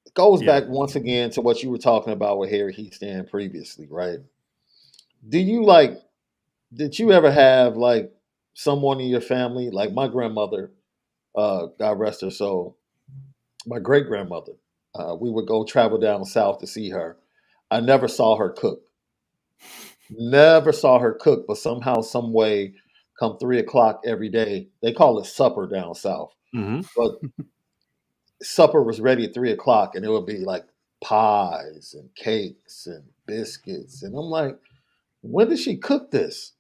it goes back once again to what you were talking about with Harry Heastand previously, right? Did you ever have, like, someone in your family, like my grandmother, God rest her soul, my great grandmother, we would go travel down south to see her. I never saw her cook. But somehow, some way, come 3:00 every day, they call it supper down south. But supper was ready at 3:00, and it would be like pies and cakes and biscuits. And I'm like, when did she cook this?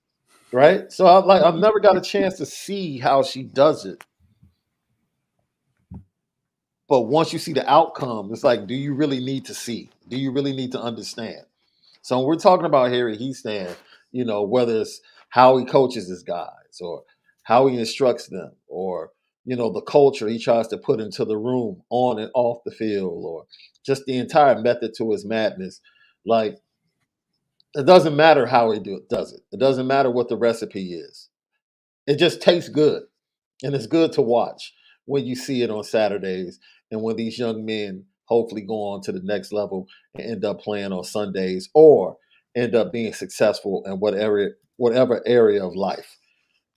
Right? So I've never got a chance to see how she does it. But once you see the outcome, it's like, do you really need to see? Do you really need to understand? So when we're talking about Harry Heastand, you know, whether it's how he coaches his guys or how he instructs them or, you know, the culture he tries to put into the room on and off the field or just the entire method to his madness, like, it doesn't matter how he does it. It doesn't matter what the recipe is. It just tastes good. And it's good to watch when you see it on Saturdays and when these young men hopefully go on to the next level and end up playing on Sundays or end up being successful in whatever area of life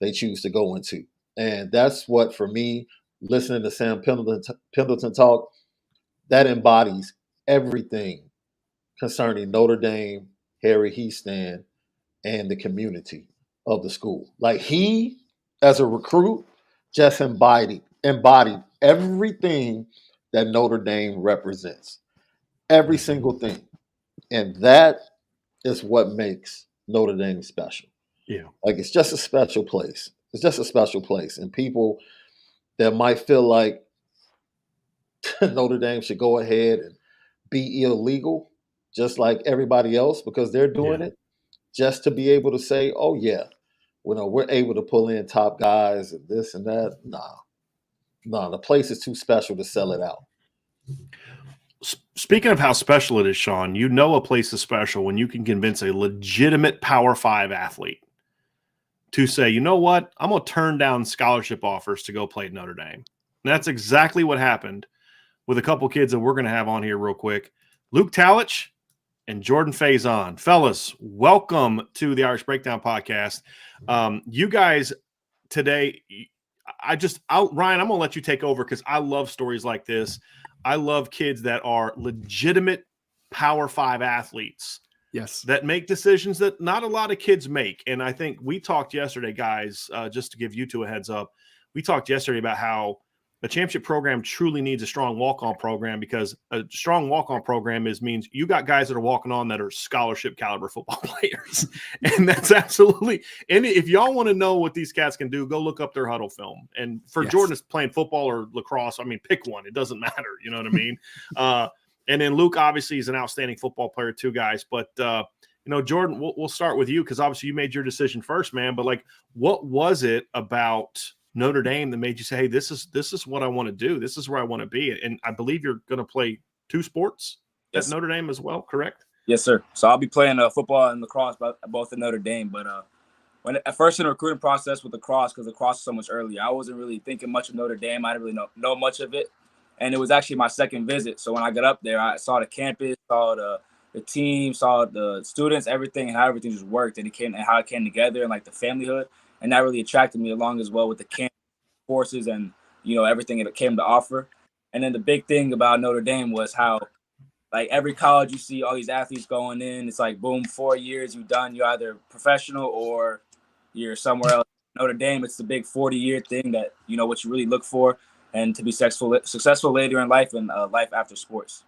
they choose to go into. And that's what, for me, listening to Sam Pendleton talk, that embodies everything concerning Notre Dame, Harry Heastand, and the community of the school. Like he, as a recruit, just embodied everything that Notre Dame represents. Every single thing. And that is what makes Notre Dame special. Yeah. Like it's just a special place. It's just a special place. And people that might feel like Notre Dame should go ahead and be illegal, just like everybody else, because they're doing it, just to be able to say, oh, yeah, we're able to pull in top guys and this and that. Nah, the place is too special to sell it out. Speaking of how special it is, Sean, you know a place is special when you can convince a legitimate Power 5 athlete to say, you know what, I'm going to turn down scholarship offers to go play at Notre Dame. And that's exactly what happened with a couple kids that we're going to have on here real quick. Luke Talich and Jordan Faison. Fellas, welcome to the Irish Breakdown Podcast. You guys today, Ryan, I'm going to let you take over because I love stories like this. I love kids that are legitimate Power 5 athletes. Yes. That make decisions that not a lot of kids make. And I think we talked yesterday, guys, just to give you two a heads up, we talked yesterday about how a championship program truly needs a strong walk-on program because a strong walk-on program means you got guys that are walking on that are scholarship caliber football players. And that's absolutely – and if y'all want to know what these cats can do, go look up their huddle film. And for Jordan is playing football or lacrosse, I mean, pick one. It doesn't matter. You know what I mean? And then Luke obviously is an outstanding football player too, guys. But, Jordan, we'll start with you because obviously you made your decision first, man. But like, what was it about Notre Dame that made you say, "Hey, this is what I want to do. This is where I want to be"? And I believe you're going to play 2 sports at Notre Dame as well, correct? Yes, sir. So I'll be playing football and lacrosse, both at Notre Dame. But when at first in the recruiting process with lacrosse, because lacrosse was so much earlier, I wasn't really thinking much of Notre Dame. I didn't really know much of it, and it was actually my second visit. So when I got up there, I saw the campus, saw the team, saw the students, everything, and how everything just worked, and how it came together, and like the familyhood, and that really attracted me along as well with the camp courses and everything it came to offer. And then the big thing about Notre Dame was how, like, every college you see all these athletes going in, it's like boom, 4 years, you're done. You're either professional or you're somewhere else. Notre Dame, it's the big 40-year thing that what you really look for, and to be successful later in life and life after sports.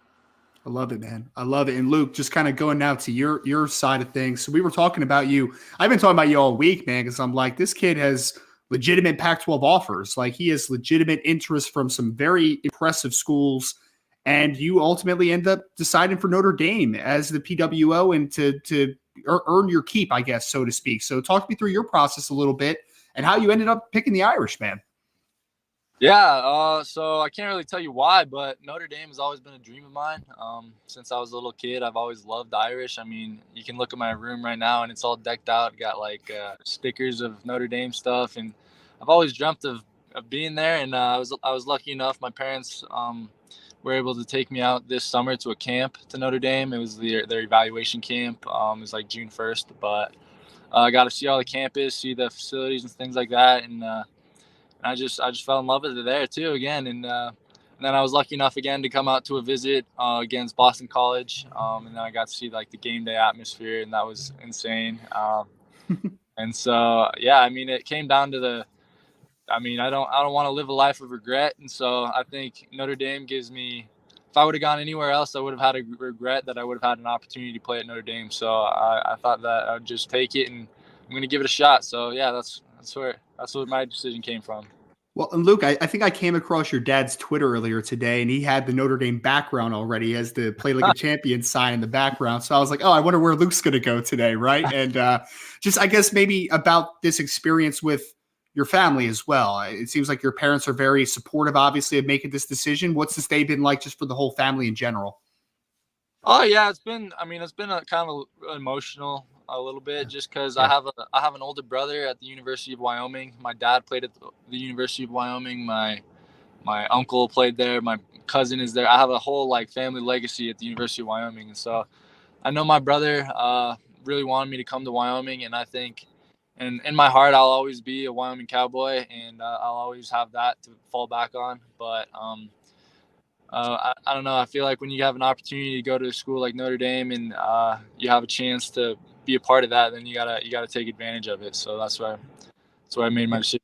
I love it, man. I love it. And Luke, just kind of going now to your side of things. So we were talking about you. I've been talking about you all week, man, because I'm like, this kid has legitimate Pac-12 offers. Like, he has legitimate interest from some very impressive schools. And you ultimately end up deciding for Notre Dame as the PWO and to earn your keep, I guess, so to speak. So talk me through your process a little bit and how you ended up picking the Irish, man. Yeah, so I can't really tell you why, but Notre Dame has always been a dream of mine. Since I was a little kid, I've always loved the Irish. I mean, you can look at my room right now, and it's all decked out. Got like stickers of Notre Dame stuff, and I've always dreamt of being there. And I was lucky enough. My parents were able to take me out this summer to a camp to Notre Dame. It was their evaluation camp. It was like June 1st, but I got to see all the campus, see the facilities and things like that, and I just fell in love with it there too again. And then I was lucky enough again to come out to a visit against Boston College, and then I got to see like the game day atmosphere, and that was insane. And so yeah, I mean, it came down to I don't want to live a life of regret, and so I think Notre Dame gives me. If I would have gone anywhere else, I would have had a regret that I would have had an opportunity to play at Notre Dame. So I thought that I would just take it, and I'm going to give it a shot. So yeah, that's where my decision came from. Well, and Luke, I think I came across your dad's Twitter earlier today, and he had the Notre Dame background already as the Play Like a Champion sign in the background. So I was like, oh, I wonder where Luke's going to go today, right? And just, I guess, maybe about this experience with your family as well. It seems like your parents are very supportive, obviously, of making this decision. What's this day been like just for the whole family in general? Oh yeah, it's been a kind of emotional a little bit, just because I have an older brother at the University of Wyoming. My dad played at the University of Wyoming. My uncle played there. My cousin is there. I have a whole like family legacy at the University of Wyoming, and so I know my brother really wanted me to come to Wyoming, and I think, and in my heart, I'll always be a Wyoming Cowboy, and I'll always have that to fall back on. But I don't know. I feel like when you have an opportunity to go to a school like Notre Dame and you have a chance to be a part of that, then you gotta take advantage of it. So that's why I made my decision.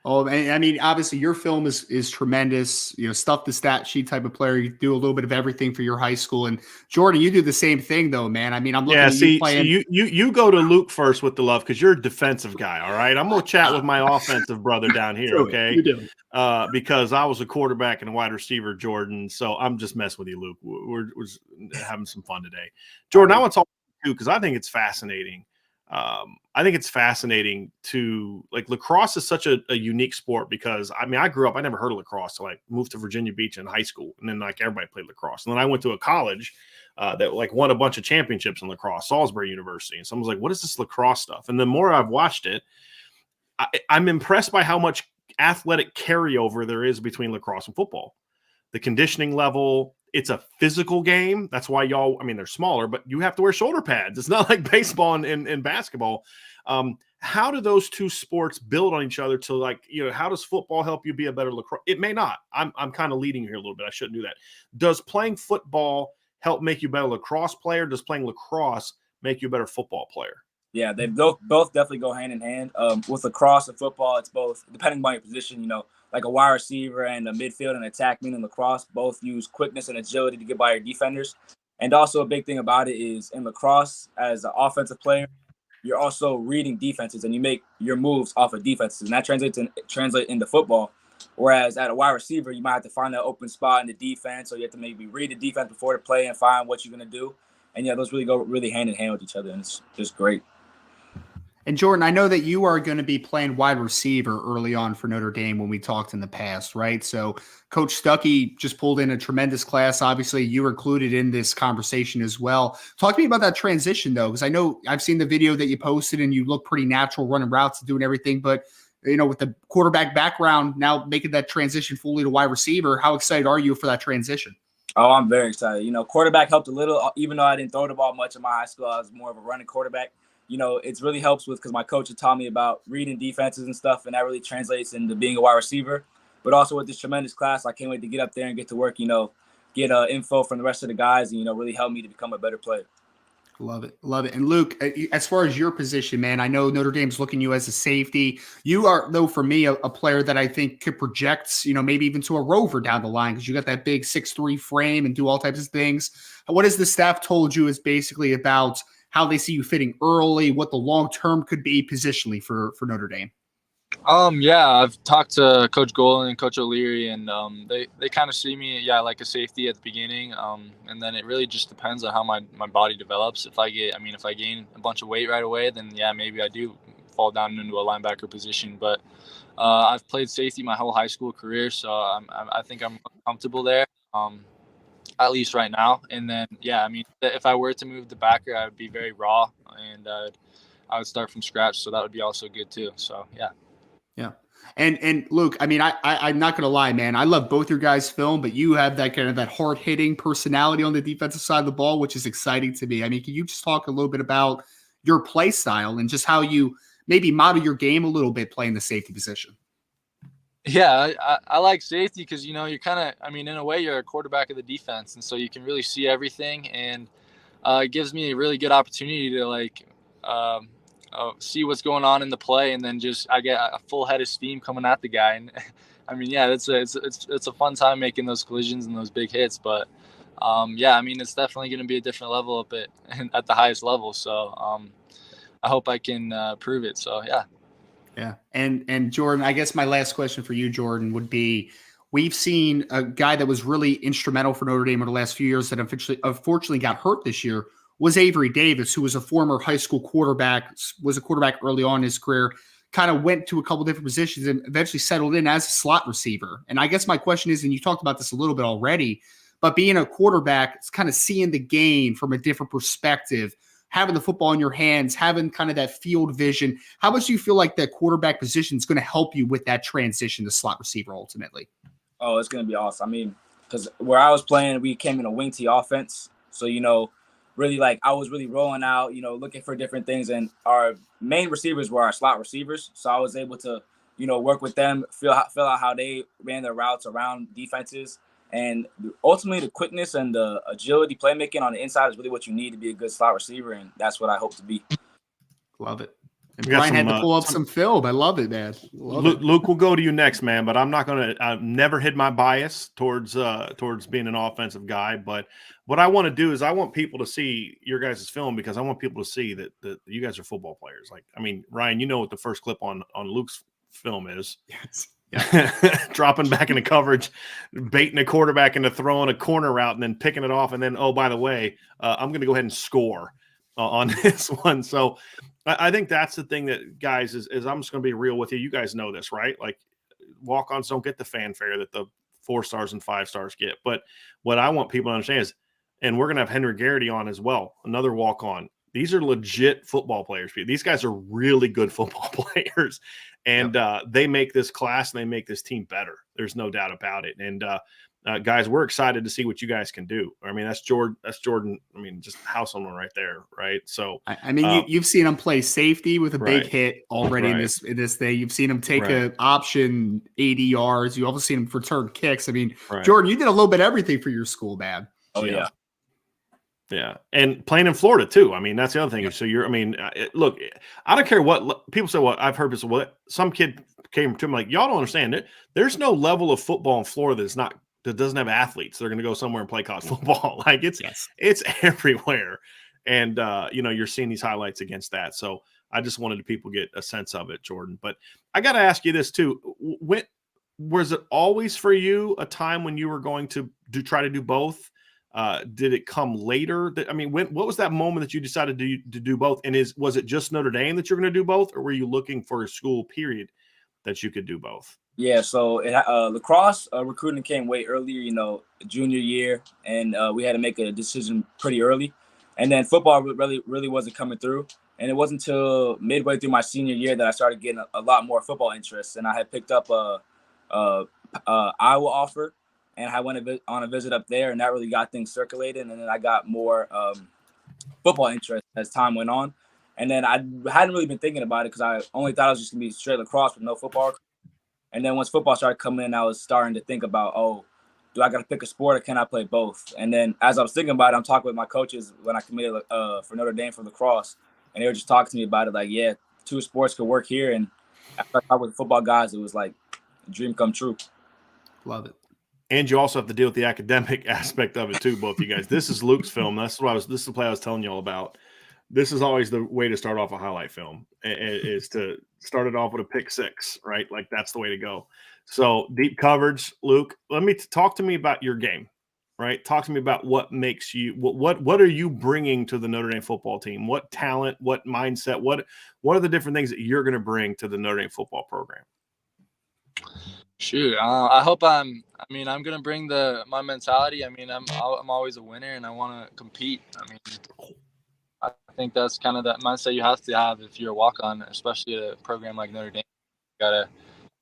Oh, I mean, obviously your film is tremendous. Stuff the stat sheet type of player. You do a little bit of everything for your high school. And Jordan, you do the same thing though, man. I mean, I'm looking at you playing. You go to Luke first with the love because you're a defensive guy. All right, I'm gonna chat with my offensive brother down here. Okay, you do. Because I was a quarterback and a wide receiver, Jordan. So I'm just messing with you, Luke. We're having some fun today, Jordan. I want to talk to you because I think it's fascinating. I think it's fascinating to like lacrosse is such a unique sport because I grew up, I never heard of lacrosse. So I moved to Virginia Beach in high school and then like everybody played lacrosse. And then I went to a college that like won a bunch of championships in lacrosse, Salisbury University. And someone's like, what is this lacrosse stuff? And the more I've watched it, I'm impressed by how much athletic carryover there is between lacrosse and football. The conditioning level, it's a physical game. That's why they're smaller, but you have to wear shoulder pads. It's not like baseball and basketball. How do those two sports build on each other to like, how does football help you be a better lacrosse? It may not. I'm kind of leading here a little bit. I shouldn't do that. Does playing football help make you a better lacrosse player? Does playing lacrosse make you a better football player? Yeah, they both definitely go hand in hand. With lacrosse and football, it's both, depending on your position, like a wide receiver and a midfield and attack, meaning lacrosse, both use quickness and agility to get by your defenders. And also a big thing about it is in lacrosse, as an offensive player, you're also reading defenses and you make your moves off of defenses. And that translates into football. Whereas at a wide receiver, you might have to find that open spot in the defense, or you have to maybe read the defense before the play and find what you're going to do. And yeah, those really go really hand in hand with each other, and it's just great. And Jordan, I know that you are going to be playing wide receiver early on for Notre Dame when we talked in the past, right? So Coach Stuckey just pulled in a tremendous class. Obviously, you were included in this conversation as well. Talk to me about that transition, though, because I know I've seen the video that you posted and you look pretty natural running routes and doing everything. But, you know, with the quarterback background, now making that transition fully to wide receiver, how excited are you for that transition? Oh, I'm very excited. You know, quarterback helped a little, even though I didn't throw the ball much in my high school. I was more of a running quarterback. You know, it's really helps with because my coach had taught me about reading defenses and stuff, and that really translates into being a wide receiver. But also with this tremendous class, I can't wait to get up there and get to work, you know, get info from the rest of the guys and, you know, really help me to become a better player. Love it. Love it. And Luke, as far as your position, man, I know Notre Dame's looking you as a safety. You are, though, for me, a player that I think could project, you know, maybe even to a rover down the line because you got that big 6'3" frame and do all types of things. What has the staff told you is basically about how they see you fitting early, what the long-term could be positionally for Notre Dame? Yeah, I've talked to Coach Golan and Coach O'Leary, and they kind of see me, like a safety at the beginning, and then it really just depends on how my body develops. If I gain a bunch of weight right away, then yeah, maybe I do fall down into a linebacker position. But I've played safety my whole high school career, so I think I'm comfortable there, at least right now. And then yeah, I mean, if I were to move to backer, I would be very raw, and I would start from scratch, so that would be also good too. So yeah. Yeah. And Luke, I mean, I'm not going to lie, man. I love both your guys' film, but you have that kind of that hard-hitting personality on the defensive side of the ball, which is exciting to me. I mean, can you just talk a little bit about your play style and just how you maybe model your game a little bit playing the safety position? Yeah, I like safety because, you know, you're kind of, I mean, in a way, you're a quarterback of the defense, and so you can really see everything, and it gives me a really good opportunity to, like, see what's going on in the play, and then just I get a full head of steam coming at the guy. And I mean, yeah, it's a fun time making those collisions and those big hits. But yeah, I mean, it's definitely going to be a different level up at the highest level. So I hope I can prove it. So yeah. Yeah. And Jordan, I guess my last question for you, Jordan, would be, we've seen a guy that was really instrumental for Notre Dame over the last few years that unfortunately got hurt this year was Avery Davis, who was a former high school quarterback, was a quarterback early on in his career, kind of went to a couple different positions and eventually settled in as a slot receiver. And I guess my question is, and you talked about this a little bit already, but being a quarterback, it's kind of seeing the game from a different perspective, having the football in your hands, having kind of that field vision. How much do you feel like that quarterback position is going to help you with that transition to slot receiver ultimately? Oh, it's going to be awesome. I mean, because where I was playing, we came in a wing T offense. So, you know, really, like, I was really rolling out, you know, looking for different things. And our main receivers were our slot receivers. So I was able to, you know, work with them, feel out how they ran their routes around defenses. And ultimately, the quickness and the agility playmaking on the inside is really what you need to be a good slot receiver. And that's what I hope to be. Love it. And Brian had to pull up some film. I love it, man. Luke, we'll go to you next, man. But I'm not going to. I've never hid my bias towards being an offensive guy. But what I want to do is I want people to see your guys' film because I want people to see that you guys are football players. Like, I mean, Ryan, you know what the first clip on Luke's film is? Yes. Yeah. Dropping back into coverage, baiting a quarterback into throwing a corner route, and then picking it off. And then, oh, by the way, I'm going to go ahead and score on this one. So I think that's the thing that, guys, is I'm just going to be real with you. You guys know this, right? Like, walk-ons don't get the fanfare that the 4 stars and 5 stars get. But what I want people to understand is, and we're going to have Henry Garrity on as well, another walk-on. These are legit football players. These guys are really good football players, and they make this class and they make this team better. There's no doubt about it. And guys, we're excited to see what you guys can do. I mean, that's Jordan. I mean, just house on one right there, right? So I mean, you've seen him play safety with a big hit already in this thing. You've seen him take an option 80 yards. You also seen him return kicks. I mean, Jordan, you did a little bit of everything for your school, man. Oh yeah. Yeah, and playing in Florida too. I mean, that's the other thing. So you're, I mean, look, I don't care what people say. What I've heard is what some kid came to me like, y'all don't understand it. There's no level of football in Florida that doesn't have athletes. They're going to go somewhere and play college football. Like it's everywhere, and you know, you're seeing these highlights against that. So I just wanted people to get a sense of it, Jordan. But I got to ask you this too: was it always for you a time when you were going to try to do both? Did it come later? What was that moment that you decided to do both? And was it just Notre Dame that you're going to do both, or were you looking for a school period that you could do both? Yeah, so lacrosse recruiting came way earlier, junior year, and we had to make a decision pretty early. And then football really wasn't coming through. And it wasn't until midway through my senior year that I started getting a lot more football interest. And I had picked up a Iowa offer, and I went on a visit up there, and that really got things circulated. And then I got more football interest as time went on. And then I hadn't really been thinking about it because I only thought it was just going to be straight lacrosse with no football. And then once football started coming in, I was starting to think about, do I got to pick a sport or can I play both? And then as I was thinking about it, I'm talking with my coaches when I committed for Notre Dame for lacrosse. And they were just talking to me about it like, yeah, 2 sports could work here. And after I talked with football guys, it was like a dream come true. Love it. And you also have to deal with the academic aspect of it too, both you guys. This is Luke's film. This is the play I was telling you all about. This is always the way to start off a highlight film, is to start it off with a pick 6, right? Like that's the way to go. So deep coverage, Luke, talk to me about your game, right? Talk to me about what makes you, what are you bringing to the Notre Dame football team? What talent, what mindset, what are the different things that you're going to bring to the Notre Dame football program? Shoot, I hope I'm going to bring my mentality. I'm always a winner and I want to compete. I think that's kind of that mindset you have to have if you're a walk-on, especially at a program like Notre Dame. You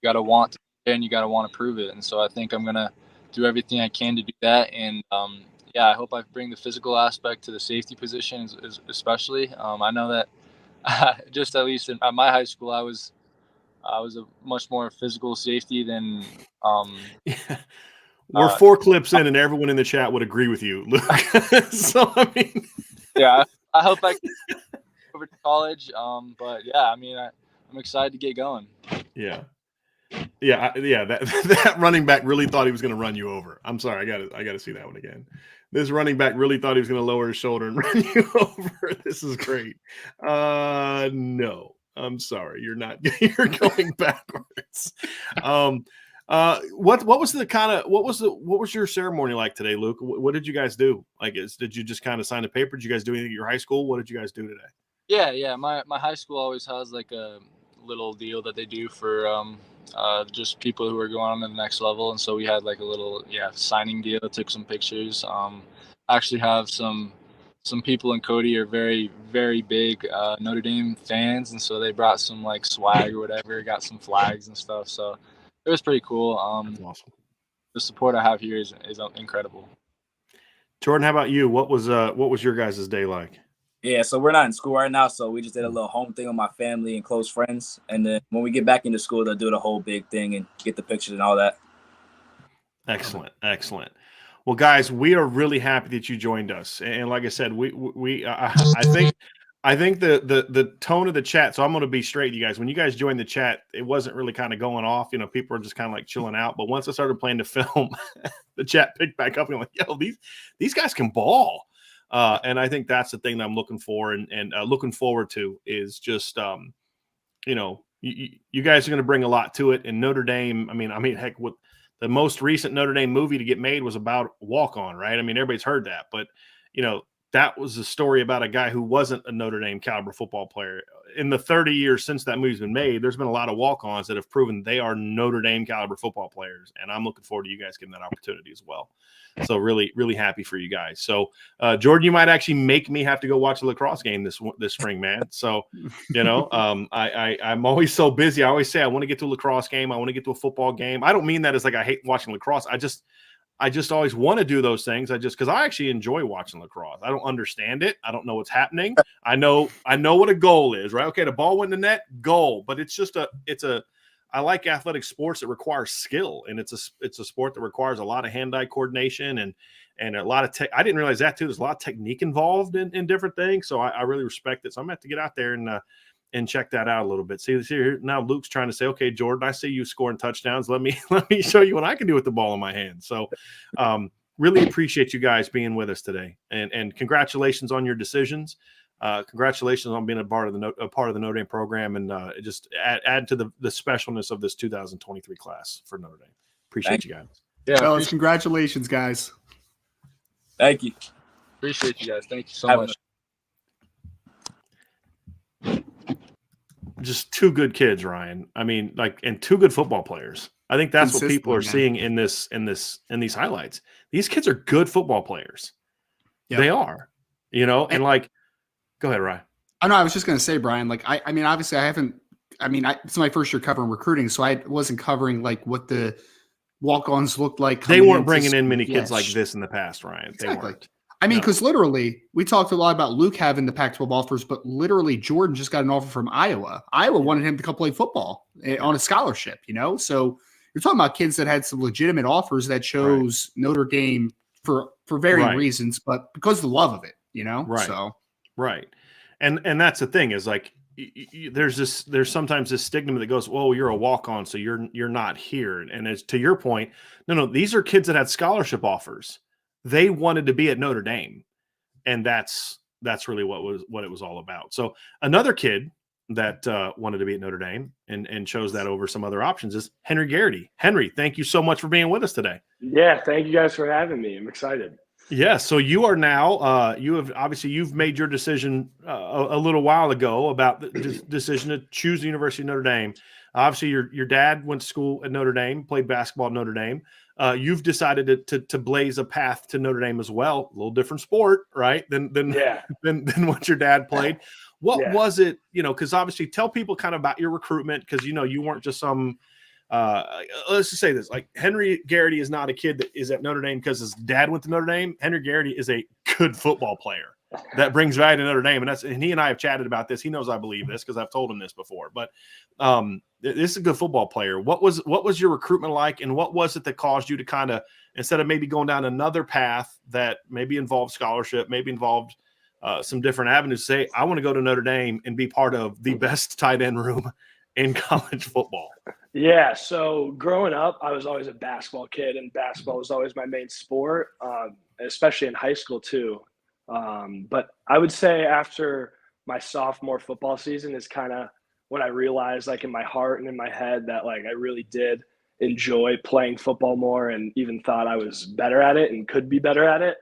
gotta want to be there and you gotta want to prove it. And so I think I'm gonna do everything I can to do that. And I hope I bring the physical aspect to the safety position, especially. I know that just at least at my high school, I was a much more physical safety than. We're 4 clips in, and everyone in the chat would agree with you, Luke. So yeah. I hope I can go over to college. But yeah, I'm excited to get going. Yeah. That running back really thought he was going to run you over. I'm sorry, I got to see that one again. This running back really thought he was going to lower his shoulder and run you over. This is great. No, I'm sorry, you're not. You're going backwards. What was your ceremony like today, Luke? What did you guys do? Did you just kind of sign a paper? Did you guys do anything at your high school? What did you guys do today? Yeah. My high school always has like a little deal that they do for just people who are going on to the next level, and so we had like a little signing deal. Took some pictures. Actually have some people in Cody are very, very big Notre Dame fans, and so they brought some like swag or whatever. Got some flags and stuff. So it was pretty cool. That's awesome. The support I have here is incredible. Jordan, how about you? What was your guys' day like? Yeah, so we're not in school right now, so we just did a little home thing with my family and close friends. And then when we get back into school, they'll do the whole big thing and get the pictures and all that. Excellent. Well, guys, we are really happy that you joined us. And like I said, I think the tone of the chat. So I'm going to be straight, you guys. When you guys joined the chat, it wasn't really kind of going off. People are just kind of like chilling out. But once I started playing the film, the chat picked back up and I'm like, yo, these guys can ball. And I think that's the thing that I'm looking for and looking forward to is just, you guys are going to bring a lot to it. And Notre Dame, heck, what the most recent Notre Dame movie to get made was about walk-on, right? Everybody's heard that, but that was a story about a guy who wasn't a Notre Dame caliber football player. In the 30 years since that movie's been made, there's been a lot of walk-ons that have proven they are Notre Dame caliber football players. And I'm looking forward to you guys getting that opportunity as well. So really, really happy for you guys. So Jordan, you might actually make me have to go watch a lacrosse game this spring, man. So, I'm always so busy. I always say I want to get to a lacrosse game. I want to get to a football game. I don't mean that as like I hate watching lacrosse. I just always want to do those things. Because I actually enjoy watching lacrosse. I don't understand it. I don't know what's happening. I know what a goal is, right? Okay, the ball went in the net, goal. But it's just I like athletic sports that require skill, and it's a sport that requires a lot of hand-eye coordination and a lot of tech. I didn't realize that too. There's a lot of technique involved in different things. So I really respect it. So I'm gonna have to get out there and check that out a little bit. See here now, Luke's trying to say, okay, Jordan, I see you scoring touchdowns. Let me show you what I can do with the ball in my hand. So really appreciate you guys being with us today, and congratulations on your decisions. Congratulations on being a part of the Notre Dame program, and just add to the specialness of this 2023 class for Notre Dame. Appreciate you guys. Yeah, fellas, congratulations, guys. Thank you. Appreciate you guys. Thank you so Having much. Just two good kids, Ryan. I mean, like, and two good football players. I think that's what people are Consistently, man. seeing in these highlights. These kids are good football players. Yep. They are, and like, go ahead, Ryan. I know. I was just going to say, Brian, like, I mean, obviously it's my first year covering recruiting, so I wasn't covering like what the walk-ons looked like. They weren't into bringing in school. many kids like Yes. this in the past, Ryan. They Exactly. weren't. I mean, No. because literally, we talked a lot about Luke having the Pac-12 offers, but literally, Jordan just got an offer from Iowa. Iowa wanted him to come play football on a scholarship, So you're talking about kids that had some legitimate offers that chose Notre Dame for varying reasons, but because of the love of it, Right. So Right. And that's the thing is like, there's sometimes this stigma that goes, well, you're a walk-on, so you're not here. And as to your point, no, these are kids that had scholarship offers. They wanted to be at Notre Dame, and that's really what it was all about. So another kid that wanted to be at Notre Dame and chose that over some other options is Henry Garrity. Henry, thank you so much for being with us today. Yeah, thank you guys for having me. I'm excited. Yeah, so you are now you've made your decision a little while ago about the decision to choose the University of Notre Dame. Obviously, your dad went to school at Notre Dame, played basketball at Notre Dame. You've decided to blaze a path to Notre Dame as well. A little different sport, right? Than what your dad played. What was it? Because obviously, tell people kind of about your recruitment, because you weren't just some. Let's just say this: like, Henry Garrity is not a kid that is at Notre Dame because his dad went to Notre Dame. Henry Garrity is a good football player that brings value to Notre Dame, and he and I have chatted about this. He knows I believe this because I've told him this before. But this is a good football player. What was your recruitment like, and what was it that caused you to kind of, instead of maybe going down another path that maybe involved scholarship, maybe involved some different avenues, say, I want to go to Notre Dame and be part of the best tight end room in college football? Yeah, so growing up, I was always a basketball kid, and basketball was always my main sport, especially in high school too. But I would say after my sophomore football season is kind of when I realized, like, in my heart and in my head, that like I really did enjoy playing football more, and even thought I was better at it and could be better at it.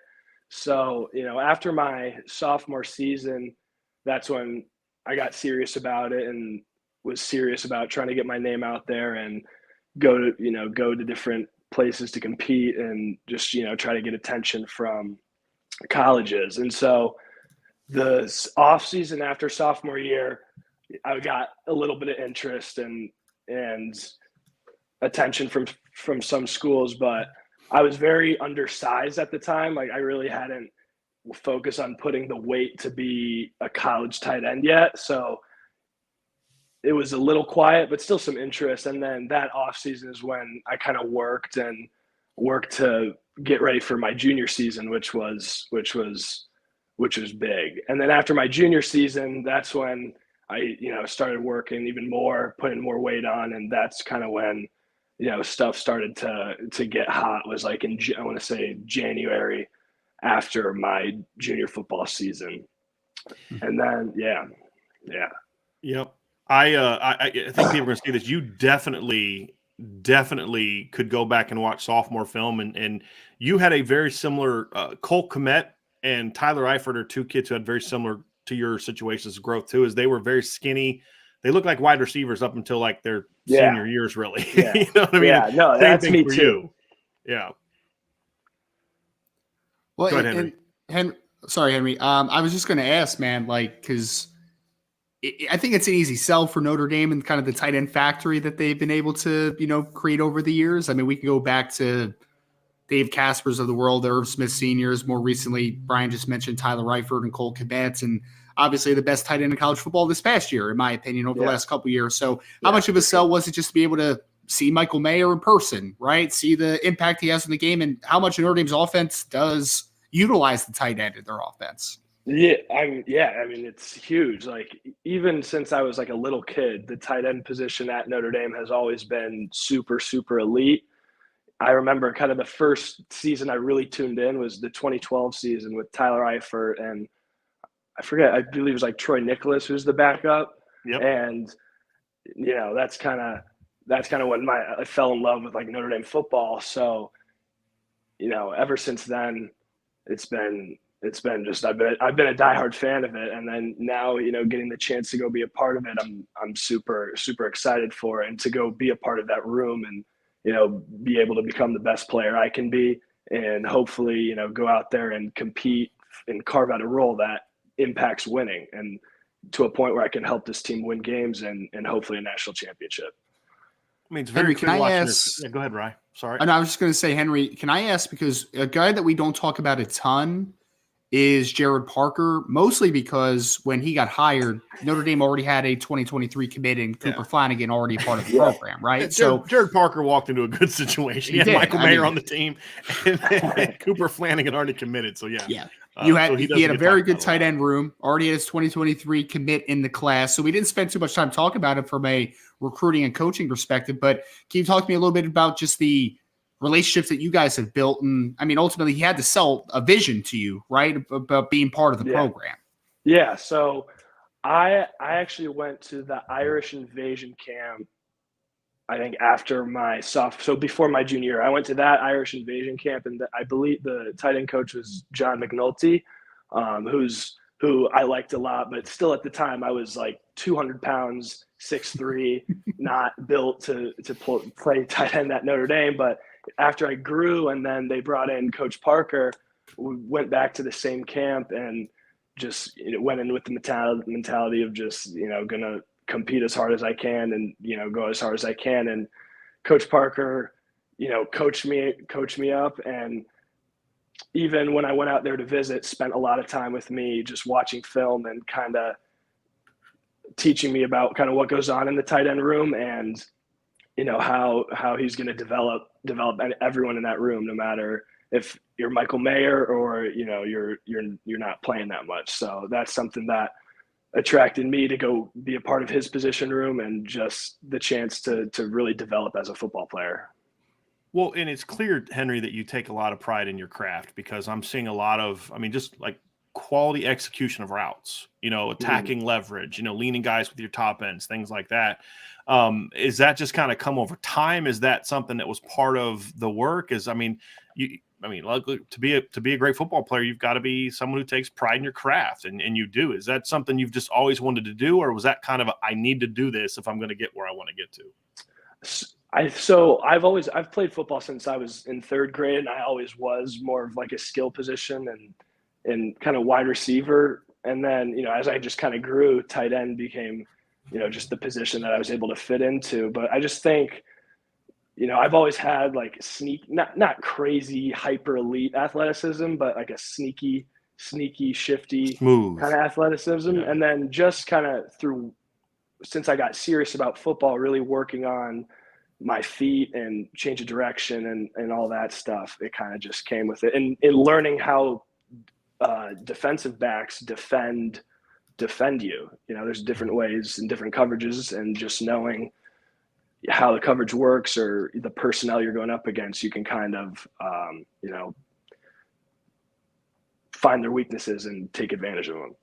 So, after my sophomore season, that's when I got serious about it and was serious about trying to get my name out there and go to different places to compete and just, try to get attention from colleges. And so the off season after sophomore year, I got a little bit of interest and attention from some schools, but I was very undersized at the time. Like, I really hadn't focused on putting the weight to be a college tight end yet. So it was a little quiet, but still some interest. And then that off season is when I kind of worked to get ready for my junior season, which was big. And then after my junior season, that's when I, started working even more, putting more weight on. And that's kind of when, stuff started to get hot. Was like I want to say January after my junior football season. And then, yeah. Yep. I think people are going to see this. You definitely could go back and watch sophomore film, and you had a very similar Cole Kmet and Tyler Eifert are two kids who had very similar to your situations of growth too, as they were very skinny. They looked like wide receivers up until like their senior years, really. Yeah. You know what I mean? Yeah, no, Same that's thing me for too. you. Yeah. Well, Go ahead, Henry. Sorry, Henry. I was just going to ask, man, like, because I think it's an easy sell for Notre Dame and kind of the tight end factory that they've been able to, create over the years. I mean, we can go back to Dave Caspers of the world, Irv Smith seniors. More recently, Brian just mentioned Tyler Eifert and Cole Kmet, and obviously the best tight end in college football this past year, in my opinion, over the last couple of years. So how much of a sell was it just to be able to see Michael Mayer in person, right? See the impact he has in the game, and how much Notre Dame's offense does utilize the tight end in their offense? Yeah, I mean, it's huge. Like, even since I was like a little kid, the tight end position at Notre Dame has always been super, super elite. I remember kind of the first season I really tuned in was the 2012 season with Tyler Eifert, and I believe it was like Troy Nicholas who's the backup. Yep. And that's kind of when I fell in love with like Notre Dame football. So, ever since then, it's been just I've been a diehard fan of it, and then now getting the chance to go be a part of it, I'm super excited for it, and to go be a part of that room and be able to become the best player I can be, and hopefully go out there and compete and carve out a role that impacts winning, and to a point where I can help this team win games and hopefully a national championship. I mean, it's very Henry, clear can I watching ask? this. Yeah, go ahead, Rye. Sorry. And I was just going to say, Henry, can I ask, because a guy that we don't talk about a ton is Jared Parker, mostly because when he got hired, Notre Dame already had a 2023 commit and Cooper Flanagan already a part of the program, right? Yeah, So Jared Parker walked into a good situation. He had did. Michael Mayer on the team, and Cooper Flanagan already committed. So yeah. He had a very good talked tight end room, already had his 2023 commit in the class. So we didn't spend too much time talking about it from a recruiting and coaching perspective. But can you talk to me a little bit about just the relationships that you guys have built? And I mean, ultimately, he had to sell a vision to you, right, about being part of the program. Yeah. So I actually went to the Irish Invasion camp, I think after before my junior year. I went to that Irish Invasion camp, and I believe the tight end coach was John McNulty, who I liked a lot, but still at the time I was like 200 pounds, 6'3", not built to play tight end at Notre Dame. But after I grew, and then they brought in Coach Parker, we went back to the same camp and just went in with the mentality of just gonna compete as hard as I can and go as hard as I can. And Coach Parker coached me up, and even when I went out there to visit, spent a lot of time with me just watching film and kind of teaching me about kind of what goes on in the tight end room, and how he's going to develop everyone in that room, no matter if you're Michael Mayer or you're not playing that much. So that's something that attracted me to go be a part of his position room, and just the chance to really develop as a football player. Well, and it's clear, Henry, that you take a lot of pride in your craft, because I'm seeing a lot of, just like quality execution of routes, attacking leverage, leaning guys with your top ends, things like that. Is that just kind of come over time? Is that something that was part of the work? To be a great football player, you've got to be someone who takes pride in your craft, and you do. Is that something you've just always wanted to do, or was that kind of I need to do this if I'm going to get where I want to get to? I've played football since I was in third grade, and I always was more of like a skill position and kind of wide receiver. And then, as I just kind of grew, tight end became, just the position that I was able to fit into. But I just think, I've always had like not crazy hyper elite athleticism, but like a sneaky, shifty smooth kind of athleticism. Yeah. And then just kind of since I got serious about football, really working on my feet and change of direction and all that stuff, it kind of just came with it. And in learning how defensive backs defend you, there's different ways and different coverages, and just knowing how the coverage works or the personnel you're going up against, you can kind of find their weaknesses and take advantage of them.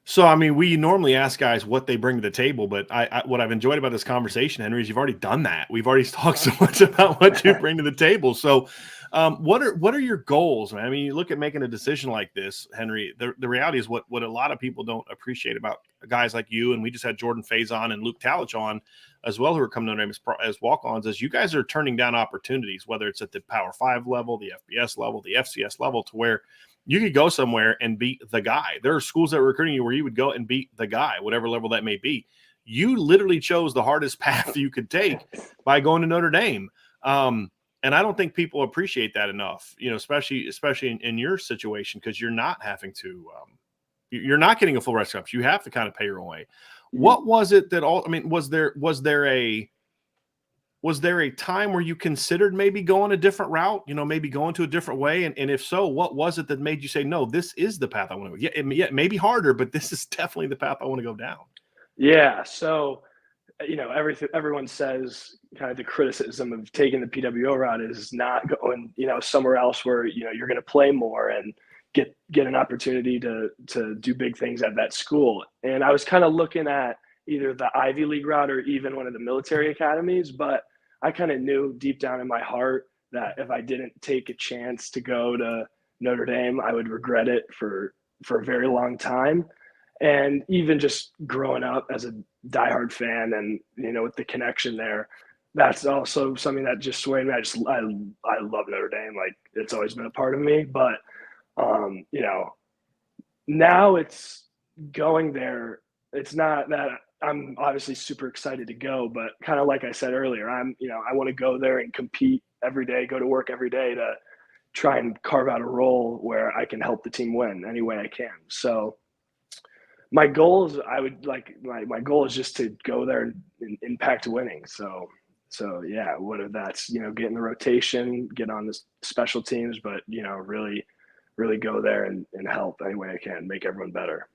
So, we normally ask guys what they bring to the table, but what I've enjoyed about this conversation, Henry, is you've already done that. We've already talked so much about what you bring to the table. So, what are your goals, man? You look at making a decision like this, Henry. The reality is what a lot of people don't appreciate about guys like you, and we just had Jordan Faison and Luke Talich on as well, who are coming to Notre Dame as walk-ons, is you guys are turning down opportunities, whether it's at the Power 5 level, the FBS level, the FCS level, to where you could go somewhere and beat the guy. There are schools that are recruiting you where you would go and beat the guy, whatever level that may be. You literally chose the hardest path you could take by going to Notre Dame. And I don't think people appreciate that enough, especially in your situation, because you're not having to you're not getting a full rest cups. You have to kind of pay your own way. What was it that was there a time where you considered maybe going a different route, maybe going to a different way? And if so, what was it that made you say, no, this is the path I want to go? Yeah, it may be harder, but this is definitely the path I want to go down. Yeah. So, everyone says kind of the criticism of taking the PWO route is not going, somewhere else where, you're going to play more and get an opportunity to do big things at that school. And I was kind of looking at either the Ivy League route or even one of the military academies, but I kind of knew deep down in my heart that if I didn't take a chance to go to Notre Dame, I would regret it for a very long time. And even just growing up as a diehard fan and, with the connection there, that's also something that just swayed me. I love Notre Dame. Like, it's always been a part of me, but, now it's going there. It's not that I'm obviously super excited to go, but kind of like I said earlier, I want to go there and compete every day, go to work every day to try and carve out a role where I can help the team win any way I can. So my goal is my goal is just to go there and impact winning. So yeah, whether that's, get in the rotation, get on the special teams, but, really go there and help any way I can, make everyone better.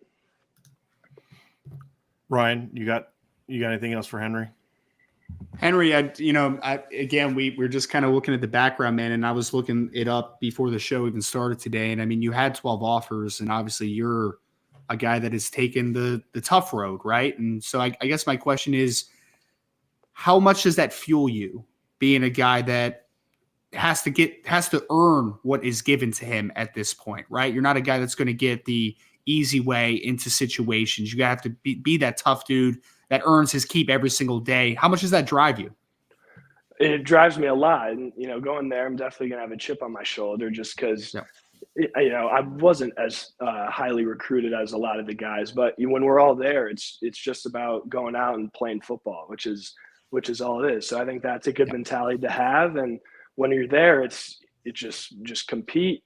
Ryan, you got anything else for Henry? Henry, we're just kind of looking at the background, man, and I was looking it up before the show even started today. And I mean, you had 12 offers, and obviously you're a guy that has taken the tough road, right? And so I guess my question is, how much does that fuel you, being a guy that has to earn what is given to him at this point, right? You're not a guy that's going to get the easy way into situations. You have to be that tough dude that earns his keep every single day. How much does that drive you? It drives me a lot. And, going there, I'm definitely going to have a chip on my shoulder just because, I wasn't as highly recruited as a lot of the guys. But when we're all there, it's just about going out and playing football, which is all it is. So I think that's a good mentality to have. And when you're there, it's just compete,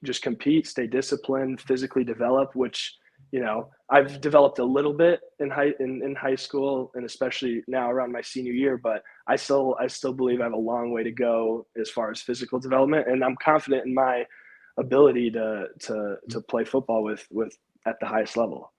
stay disciplined, physically develop, which, I've developed a little bit in high school and especially now around my senior year, but I still believe I have a long way to go as far as physical development. And I'm confident in my ability to play football with at the highest level.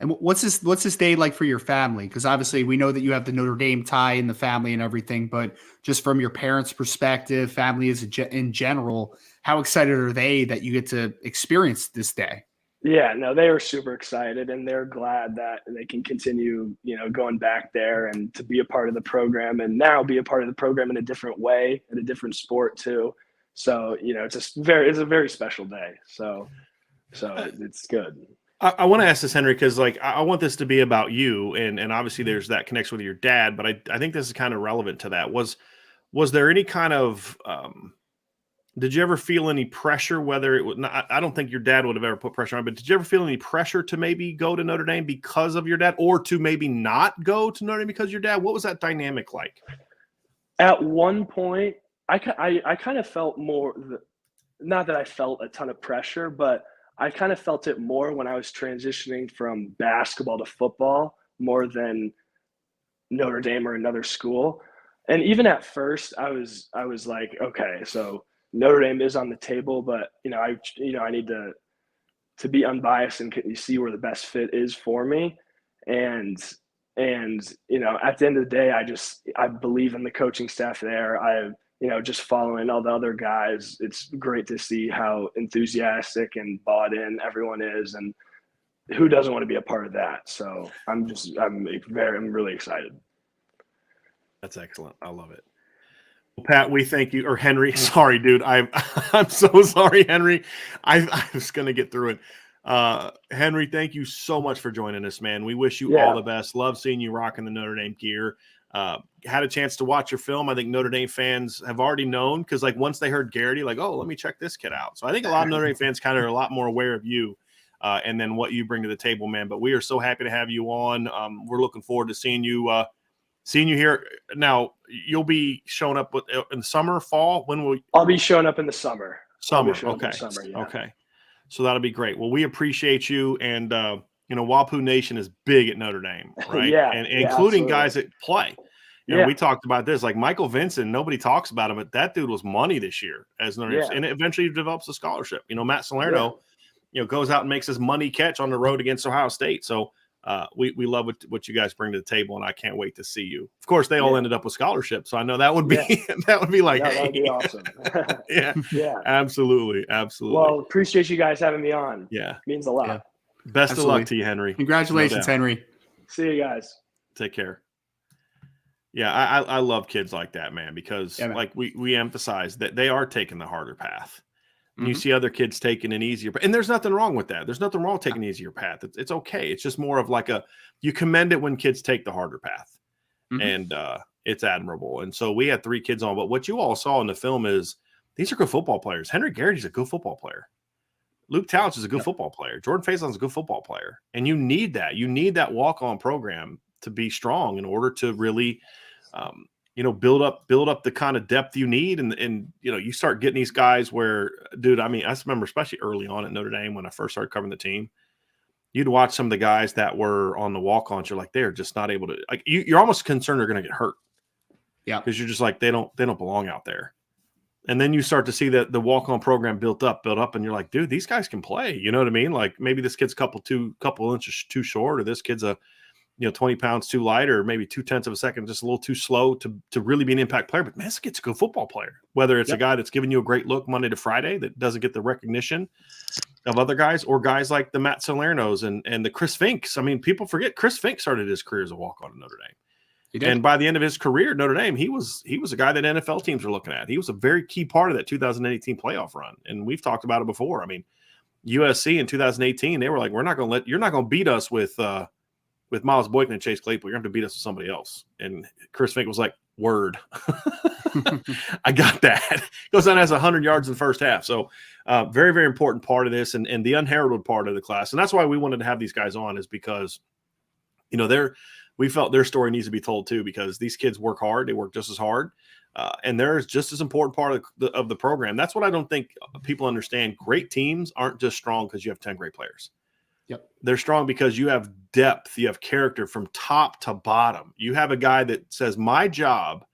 And what's this day like for your family? Because obviously we know that you have the Notre Dame tie in the family and everything, but just from your parents' perspective, family in general, how excited are they that you get to experience this day? Yeah, no, they are super excited, and they're glad that they can continue, going back there and to be a part of the program, and now be a part of the program in a different way, in a different sport too. So, it's a very special day. So it's good. I want to ask this, Henry, because I want this to be about you, and obviously there's that connection with your dad, but I think this is kind of relevant to that. Was there any kind of did you ever feel any pressure? Whether it was not, I don't think your dad would have ever put pressure on, but did you ever feel any pressure to maybe go to Notre Dame because of your dad, or to maybe not go to Notre Dame because of your dad? What was that dynamic like? At one point, I kind of felt more. Not that I felt a ton of pressure, but I kind of felt it more when I was transitioning from basketball to football more than Notre Dame or another school. And even at first I was like, okay, so Notre Dame is on the table, but I need to be unbiased and see where the best fit is for me. And at the end of the day, I believe in the coaching staff there. Just following all the other guys, it's great to see how enthusiastic and bought in everyone is, and who doesn't want to be a part of that. So I'm really excited. That's excellent. I love it. Well, Pat, we thank you, or Henry. Sorry, dude. I'm so sorry, Henry. I was going to get through it. Henry, thank you so much for joining us, man. We wish you all the best. Love seeing you rocking the Notre Dame gear. Had a chance to watch your film. I think Notre Dame fans have already known, because once they heard Garrity, let me check this kid out. So I think a lot of Notre Dame fans kind of are a lot more aware of you and then what you bring to the table, man. But we are so happy to have you on. We're looking forward to seeing you here. Now, you'll be showing up in the summer, fall? When will I'll be showing up in the summer. Okay. Okay. So that'll be great. Well, we appreciate you. And, Wapu Nation is big at Notre Dame, right? And including guys that play. We talked about this, like Michael Vincent. Nobody talks about him, but that dude was money this year as Notre Dame, and it eventually develops a scholarship. Matt Salerno, goes out and makes his money catch on the road against Ohio State. So we love what you guys bring to the table, and I can't wait to see you. Of course, they all ended up with scholarships, so I know that would be that would be like, that would be awesome. yeah, absolutely. Well, appreciate you guys having me on. Yeah, means a lot. Yeah. Best of luck to you, Henry. Congratulations, Henry. See you guys. Take care. Yeah, I love kids like that, man, because Yeah, man. like we emphasize that they are taking the harder path. And you Mhm. see other kids taking an easier, and there's nothing wrong with that. There's nothing wrong with taking an easier path. It's okay. It's just more of like you commend it when kids take the harder path, Mhm. and it's admirable. And so we had 3 kids on, but what you all saw in the film is these are good football players. Henry Garrity's a good football player. Luke Talents is a good Yep. football player. Jordan Faison's a good football player, and you need that. You need that walk-on program to be strong in order to really, build up the kind of depth you need. And you start getting these guys where, dude, I mean, I just remember especially early on at Notre Dame when I first started covering the team, you'd watch some of the guys that were on the walk-ons. You're like, they're just not able to. Like, you're almost concerned they're going to get hurt. Yeah, because you're just like they don't belong out there. And then you start to see that the walk-on program built up, and you're like, dude, these guys can play. You know what I mean? Like maybe this kid's couple inches too short, or this kid's 20 pounds too light, or maybe 0.2 of a second, just a little too slow to really be an impact player. But man, this kid's a good football player. Whether it's a guy that's giving you a great look Monday to Friday that doesn't get the recognition of other guys, or guys like the Matt Salernos and the Chris Finks. I mean, people forget Chris Fink started his career as a walk-on at Notre Dame. he did. And by the end of his career at Notre Dame, he was a guy that NFL teams were looking at. He was a very key part of that 2018 playoff run. And we've talked about it before. I mean, USC in 2018, they were like, you're not going to beat us with Miles Boykin and Chase Claypool. You're going to have to beat us with somebody else. And Chris Fink was like, word. I got that. Goes on, has 100 yards in the first half. So very, very important part of this and the unheralded part of the class. And that's why we wanted to have these guys on, is because, we felt their story needs to be told too, because these kids work hard. They work just as hard. And they're just as important part of the program. That's what I don't think people understand. Great teams aren't just strong because you have 10 great players. Yep. They're strong because you have depth, you have character from top to bottom. You have a guy that says, my job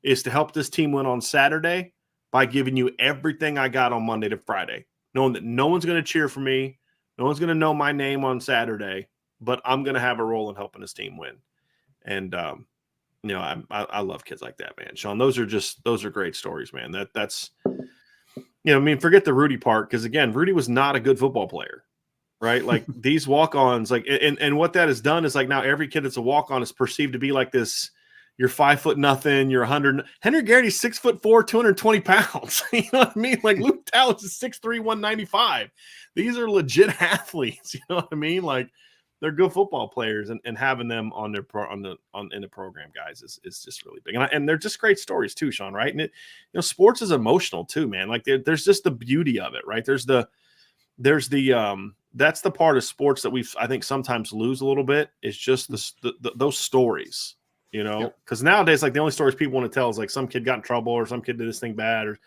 is to help this team win on Saturday by giving you everything I got on Monday to Friday, knowing that no one's going to cheer for me. No one's going to know my name on Saturday, but I'm going to have a role in helping this team win. And, I love kids like that, man. Sean, those are great stories, man. That's, forget the Rudy part. Cause again, Rudy was not a good football player, right? Like these walk-ons, like, and what that has done is like, now every kid that's a walk-on is perceived to be like this. You're 5'0", you're 100. Henry Garrity's 6'4", 220 pounds. You know what I mean? Like Luke Talents is 6'3", 195. These are legit athletes. You know what I mean? Like, they're good football players, and having them in the program, guys, is just really big. And they're just great stories too, Sean. Right? And sports is emotional too, man. Like there's just the beauty of it, right? There's the that's the part of sports that I think sometimes lose a little bit. Is just those stories, because nowadays, like the only stories people want to tell is like some kid got in trouble or some kid did this thing bad, or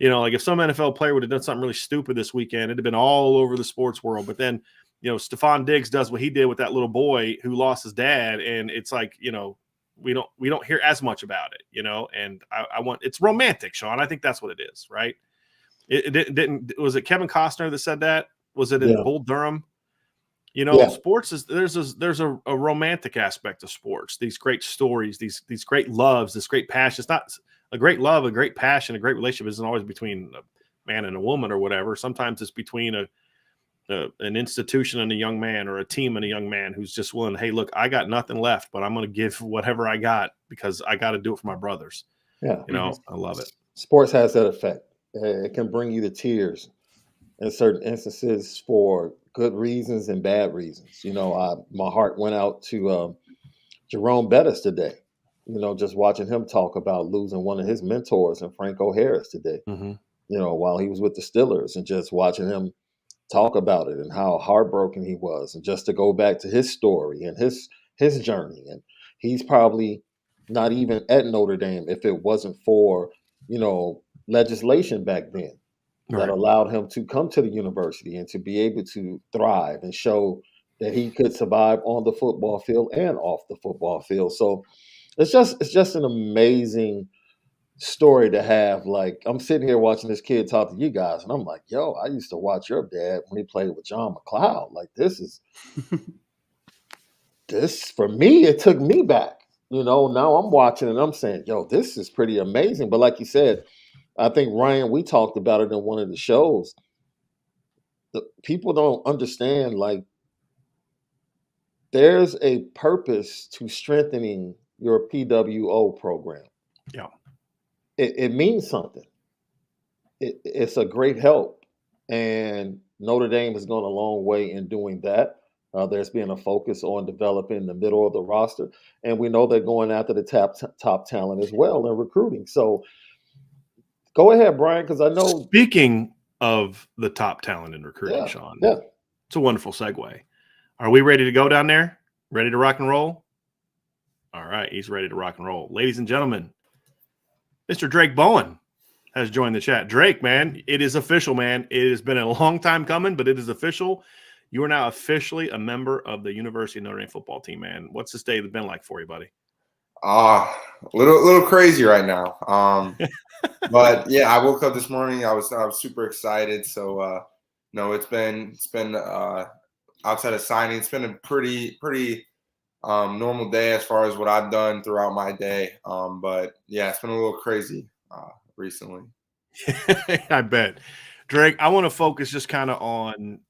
like if some NFL player would have done something really stupid this weekend, it'd have been all over the sports world. But then Stephon Diggs does what he did with that little boy who lost his dad. And it's like, we don't hear as much about it, and it's romantic, Sean. I think that's what it is. Right. It didn't, was it Kevin Costner that said that? Was it in Bull Durham? Sports there's a romantic aspect of sports, these great stories, these great loves, this great passion. It's not a great love, a great passion, a great relationship isn't always between a man and a woman or whatever. Sometimes it's between an institution and a young man, or a team and a young man who's just willing, hey, look, I got nothing left, but I'm going to give whatever I got because I got to do it for my brothers. Yeah. I love it. Sports has that effect. It can bring you to tears in certain instances for good reasons and bad reasons. My heart went out to Jerome Bettis today. Just watching him talk about losing one of his mentors in Franco Harris today. Mm-hmm. While he was with the Steelers, and just watching him talk about it and how heartbroken he was, and just to go back to his story and his journey. And he's probably not even at Notre Dame if it wasn't for legislation back then that allowed him to come to the university and to be able to thrive and show that he could survive on the football field and off the football field. So it's just an amazing story to have. Like, I'm sitting here watching this kid talk to you guys, and I'm like, yo, I used to watch your dad when he played with John McLeod. Like, this for me, it took me back. Now I'm watching and I'm saying, yo, this is pretty amazing. But like you said, I think, Ryan, we talked about it in one of the shows. The people don't understand, like, there's a purpose to strengthening your PWO program. Yeah. It means something. It's a great help. And Notre Dame has gone a long way in doing that. There's been a focus on developing the middle of the roster. And we know they're going after the top talent as well in recruiting. So go ahead, Brian, because I know. Speaking of the top talent in recruiting, Yeah, Sean, yeah. it's a wonderful segue. Are we ready to go down there? Ready to rock and roll? All right, he's ready to rock and roll. Ladies and gentlemen, Mr. Drake Bowen has joined the chat. Drake, man, it is official, man. It has been a long time coming, but it is official. You are now officially a member of the University of Notre Dame football team, man. What's this day been like for you, buddy? A little crazy right now. But yeah, I woke up this morning. I was super excited. So no, it's been outside of signing, it's been a pretty normal day as far as what I've done throughout my day. But yeah, it's been a little crazy recently. I bet. Drake, I want to focus just kind of on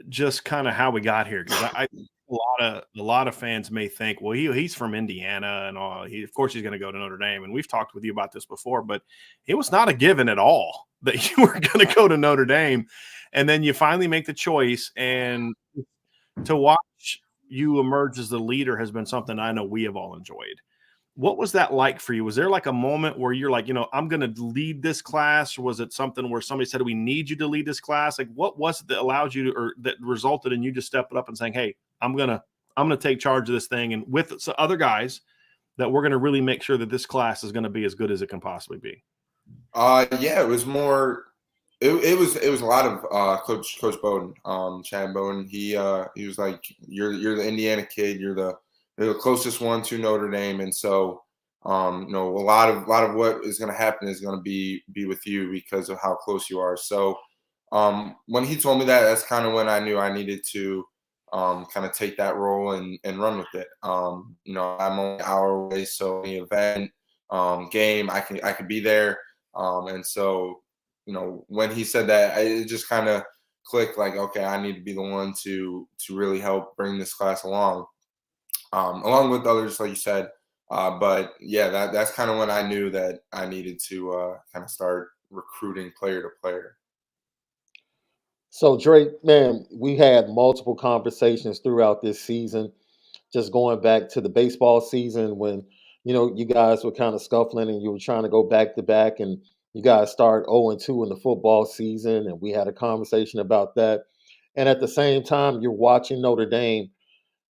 just kind of how we got here, because a lot of fans may think, well, he's from Indiana and all. Of course he's going to go to Notre Dame, and we've talked with you about this before, but it was not a given at all that you were going to go to Notre Dame, and then you finally make the choice, and to watch you emerge as the leader has been something I know we have all enjoyed. What was that like for you? Was there like a moment where you're like, I'm going to lead this class? Or was it something where somebody said, we need you to lead this class? Like, what was it that allowed you to, or that resulted in you just stepping up and saying, hey, I'm going to take charge of this thing, and with other guys that we're going to really make sure that this class is going to be as good as it can possibly be? Yeah, it was more. It was a lot of Coach Bowden, Chad Bowden. He was like, you're the Indiana kid. You're the closest one to Notre Dame, and so a lot of what is going to happen is going to be with you because of how close you are. So when he told me that, that's kind of when I knew I needed to kind of take that role and run with it. I'm only an hour away, so any event, game, I could be there, and so when he said that, it just kind of clicked. Like, okay, I need to be the one to really help bring this class along. Along with others, like you said. But yeah, that's kind of when I knew that I needed to kind of start recruiting player to player. So Drake, man, we had multiple conversations throughout this season, just going back to the baseball season when, you guys were kind of scuffling and you were trying to go back to back, and you guys start 0-2 in the football season. And we had a conversation about that. And at the same time, you're watching Notre Dame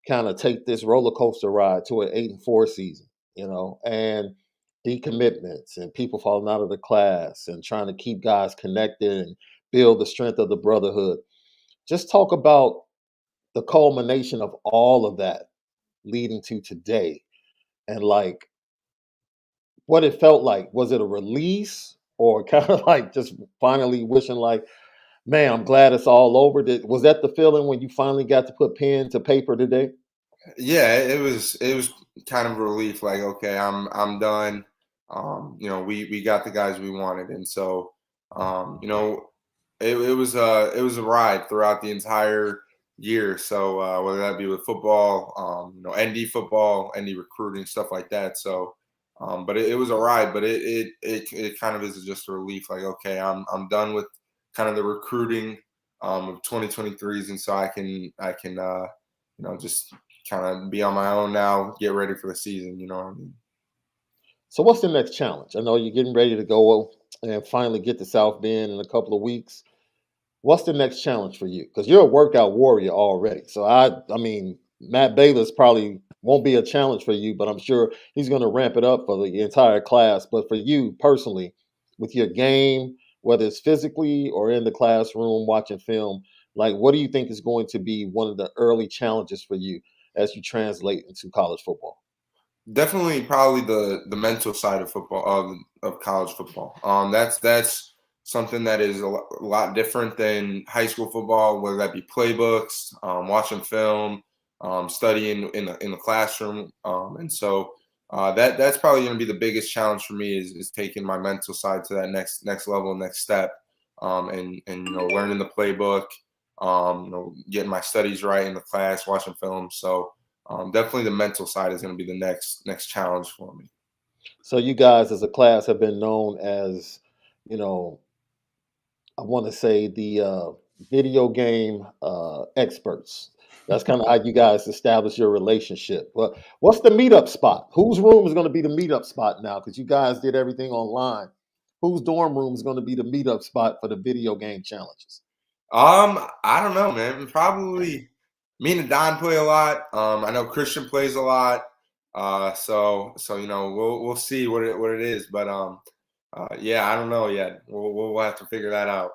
kind of take this roller coaster ride to an 8-4 season, and decommitments and people falling out of the class and trying to keep guys connected and build the strength of the brotherhood. Just talk about the culmination of all of that leading to today, and like what it felt like. Was it a release, or kind of like just finally wishing like, man, I'm glad it's all over? Was that the feeling when you finally got to put pen to paper today? Yeah, it was kind of a relief. Like, okay, I'm done. We got the guys we wanted, and so it was a ride throughout the entire year. So whether that be with football, ND football, ND recruiting, stuff like that. So, but it was a ride. But it kind of is just a relief. Like, okay, I'm done with kind of the recruiting of 2023s, and so I can just kind of be on my own now, get ready for the season. You know what I mean? So what's the next challenge? I know you're getting ready to go and finally get to South Bend in a couple of weeks. What's the next challenge for you? Because you're a workout warrior already. So I mean, Matt Bayless probably won't be a challenge for you, but I'm sure he's going to ramp it up for the entire class. But for you personally, with your game, whether it's physically or in the classroom watching film, like what do you think is going to be one of the early challenges for you as you translate into college football? Definitely, probably the mental side of football, of college football. That's something that is a lot different than high school football, whether that be playbooks, watching film, studying in the classroom, and so that's probably going to be the biggest challenge for me is taking my mental side to that next level, next step, and learning the playbook, getting my studies right in the class, watching film. So. definitely the mental side is going to be the next challenge for me. So you guys as a class have been known as, you know, I want to say the video game experts. That's kind of how you guys establish your relationship. But what's the meetup spot? Whose room is going to be the meetup spot now? Because you guys did everything online. Whose dorm room is going to be the meetup spot for the video game challenges? I don't know, man. Probably me and Don play a lot. I know Christian plays a lot. So we'll see what it is. But yeah, I don't know yet. We'll have to figure that out.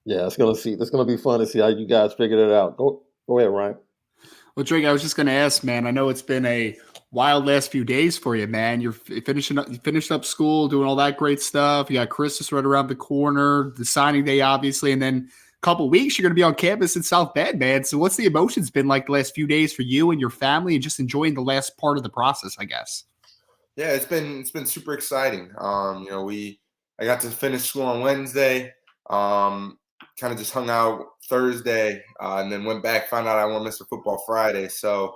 Yeah, it's gonna be fun to see how you guys figure it out. Go ahead, Ryan. Well, Drake, I was just going to ask, man. I know it's been a wild last few days for you, man. You finished up school, doing all that great stuff. You got Christmas right around the corner, the signing day, obviously, and then a couple weeks you're going to be on campus in South Bend, man. So, what's the emotions been like the last few days for you and your family, and just enjoying the last part of the process, I guess? Yeah, it's been super exciting. I got to finish school on Wednesday. Kind of just hung out Thursday, and then went back. Found out I won Mr. Football Friday. So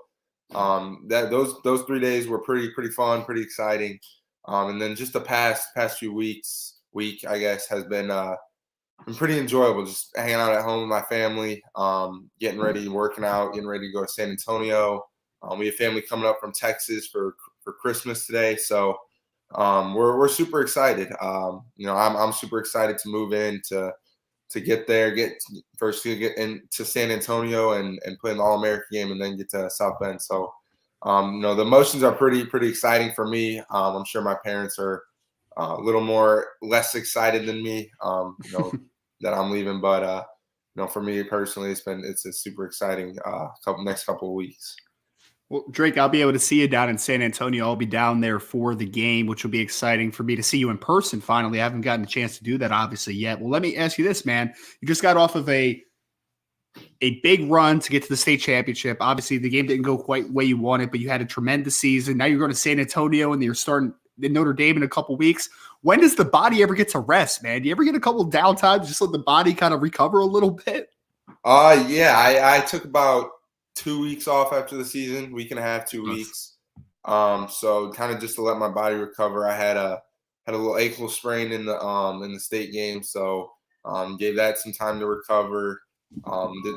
that those 3 days were pretty fun, pretty exciting. And then just the past few week I guess has been pretty enjoyable. Just hanging out at home with my family, getting ready, working out, getting ready to go to San Antonio. We have family coming up from Texas for Christmas today, so we're super excited. I'm super excited to move in to get there, get into San Antonio and play an All-American game, and then get to South Bend. So, the emotions are pretty exciting for me. I'm sure my parents are a little less excited than me, that I'm leaving. But for me personally, it's a super exciting next couple of weeks. Well, Drake, I'll be able to see you down in San Antonio. I'll be down there for the game, which will be exciting for me to see you in person finally. I haven't gotten a chance to do that, obviously, yet. Well, let me ask you this, man. You just got off of a big run to get to the state championship. Obviously, the game didn't go quite the way you wanted, but you had a tremendous season. Now you're going to San Antonio, and you're starting in Notre Dame in a couple weeks. When does the body ever get to rest, man? Do you ever get a couple downtime to just let the body kind of recover a little bit? Yeah, I took about 2 weeks off after the season, week and a half, 2 weeks. So kind of just to let my body recover. I had a little ankle sprain in the state game, so gave that some time to recover.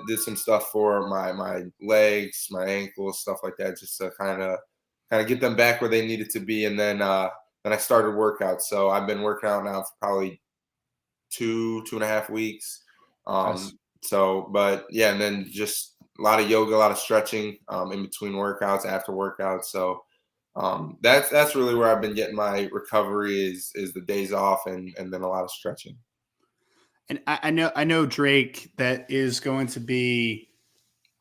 Did some stuff for my legs, my ankles, stuff like that, just to kind of get them back where they needed to be. And then I started workouts. So I've been working out now for probably 2.5 weeks. Nice. So, but yeah, and then just a lot of yoga, a lot of stretching in between workouts, after workouts. So that's really where I've been getting my recovery is the days off and then a lot of stretching. And I know Drake, that is going to be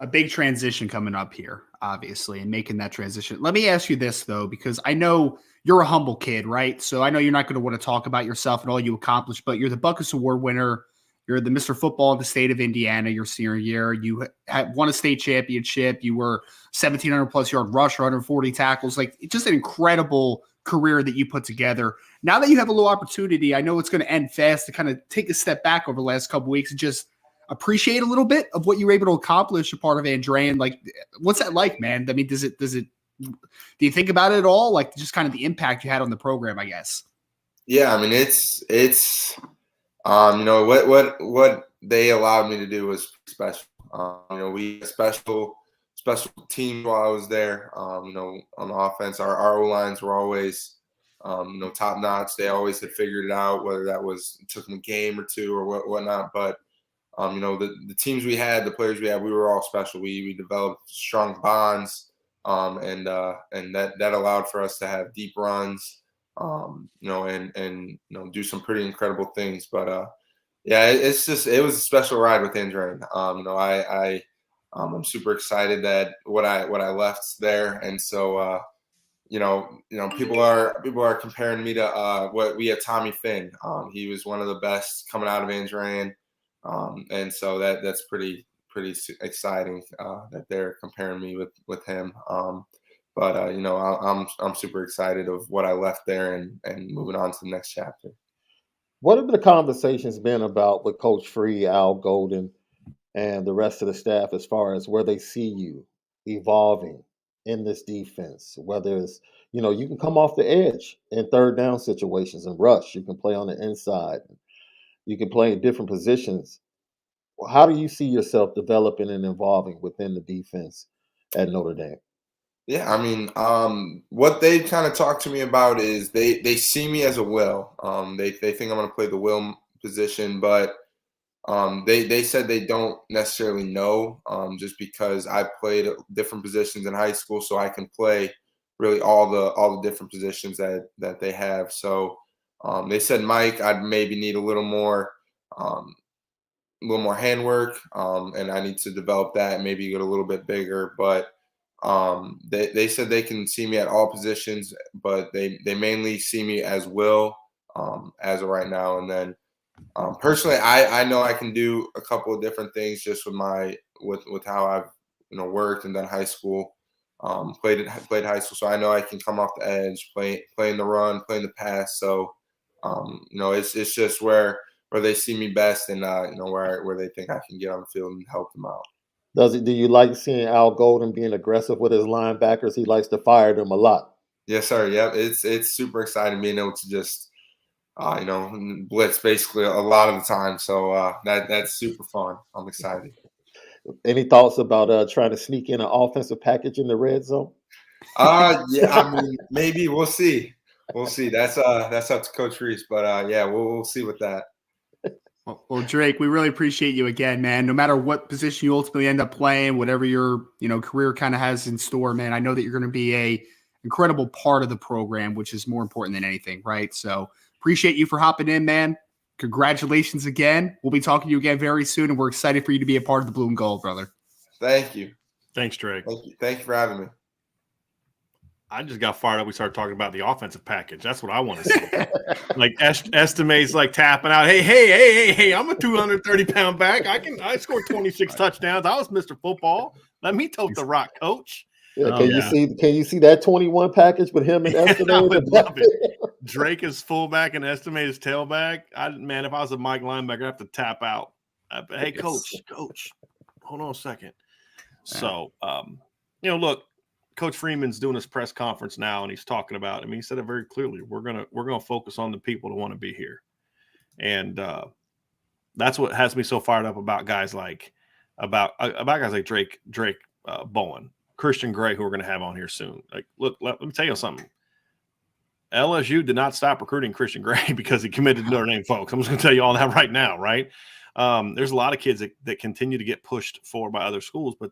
a big transition coming up here, obviously, and making that transition. Let me ask you this, though, because I know you're a humble kid, right? So I know you're not going to want to talk about yourself and all you accomplished, but you're the Buckus Award winner. You're the Mr. Football of the state of Indiana your senior year. You had won a state championship. You were 1,700 plus yard rusher, 140 tackles. Like, it's just an incredible career that you put together. Now that you have a little opportunity, I know it's going to end fast, to kind of take a step back over the last couple of weeks and just appreciate a little bit of what you were able to accomplish a part of Andrean. Like, what's that like, man? I mean, do you think about it at all? Like, just kind of the impact you had on the program, I guess. Yeah, I mean, it's what they allowed me to do was special. We had special teams while I was there. On the offense, our O-lines were always, top notch. They always had figured it out, whether that was, it took them a game or two or whatnot. But the teams we had, the players we had, we were all special. We developed strong bonds, and that allowed for us to have deep runs, and do some pretty incredible things. But yeah, it was a special ride with Andrean. I'm super excited that what I left there, and so people are comparing me to what we had Tommy Finn. He was one of the best coming out of Andrean. And so that's pretty exciting that they're comparing me with him. But I'm super excited of what I left there and moving on to the next chapter. What have the conversations been about with Coach Free, Al Golden, and the rest of the staff as far as where they see you evolving in this defense, whether it's, you can come off the edge in third down situations and rush. You can play on the inside. You can play in different positions. How do you see yourself developing and evolving within the defense at Notre Dame? Yeah, I mean, what they kind of talk to me about is they see me as a will. They think I'm going to play the will position, but they said they don't necessarily know, just because I played different positions in high school, so I can play really all the different positions that they have. So they said, Mike, I'd maybe need a little more handwork, and I need to develop that, maybe get a little bit bigger. But they said they can see me at all positions, but they mainly see me as will, as of right now. And then personally, I know I can do a couple of different things just with how I've worked and done high school, played high school, so I know I can come off the edge, play in the run, play in the pass. So it's just where they see me best, and where they think I can get on the field and help them out. Do you like seeing Al Golden being aggressive with his linebackers? He likes to fire them a lot. Yes, sir. Yep. It's super exciting being able to just blitz basically a lot of the time. So that's super fun. I'm excited. Any thoughts about trying to sneak in an offensive package in the red zone? Yeah, I mean, maybe we'll see. We'll see. That's up to Coach Reese, but yeah, we'll see with that. Well, Drake, we really appreciate you again, man. No matter what position you ultimately end up playing, whatever your career kind of has in store, man, I know that you're going to be a incredible part of the program, which is more important than anything, right? So appreciate you for hopping in, man. Congratulations again. We'll be talking to you again very soon, and we're excited for you to be a part of the Blue and Gold, brother. Thank you. Thanks, Drake. Thank you for having me. I just got fired up. We started talking about the offensive package. That's what I want to see. Like Estimate's like tapping out. Hey! I'm a 230-pound back. I scored 26 touchdowns. I was Mr. Football. Let me tote the rock, Coach. Yeah, can you see that 21 package with him and Estimate? I would love it. Drake is fullback and Estimate is tailback. If I was a Mike linebacker, I'd have to tap out. Hey, Coach, hold on a second. So, look. Coach Freeman's doing his press conference now, and he's talking about. He said it very clearly. We're gonna focus on the people that want to be here, and that's what has me so fired up about guys like Drake Bowen, Christian Gray, who we're gonna have on here soon. Like, look, let me tell you something. LSU did not stop recruiting Christian Gray because he committed to Notre Dame, folks. I'm just gonna tell you all that right now, right? There's a lot of kids that continue to get pushed forward by other schools, but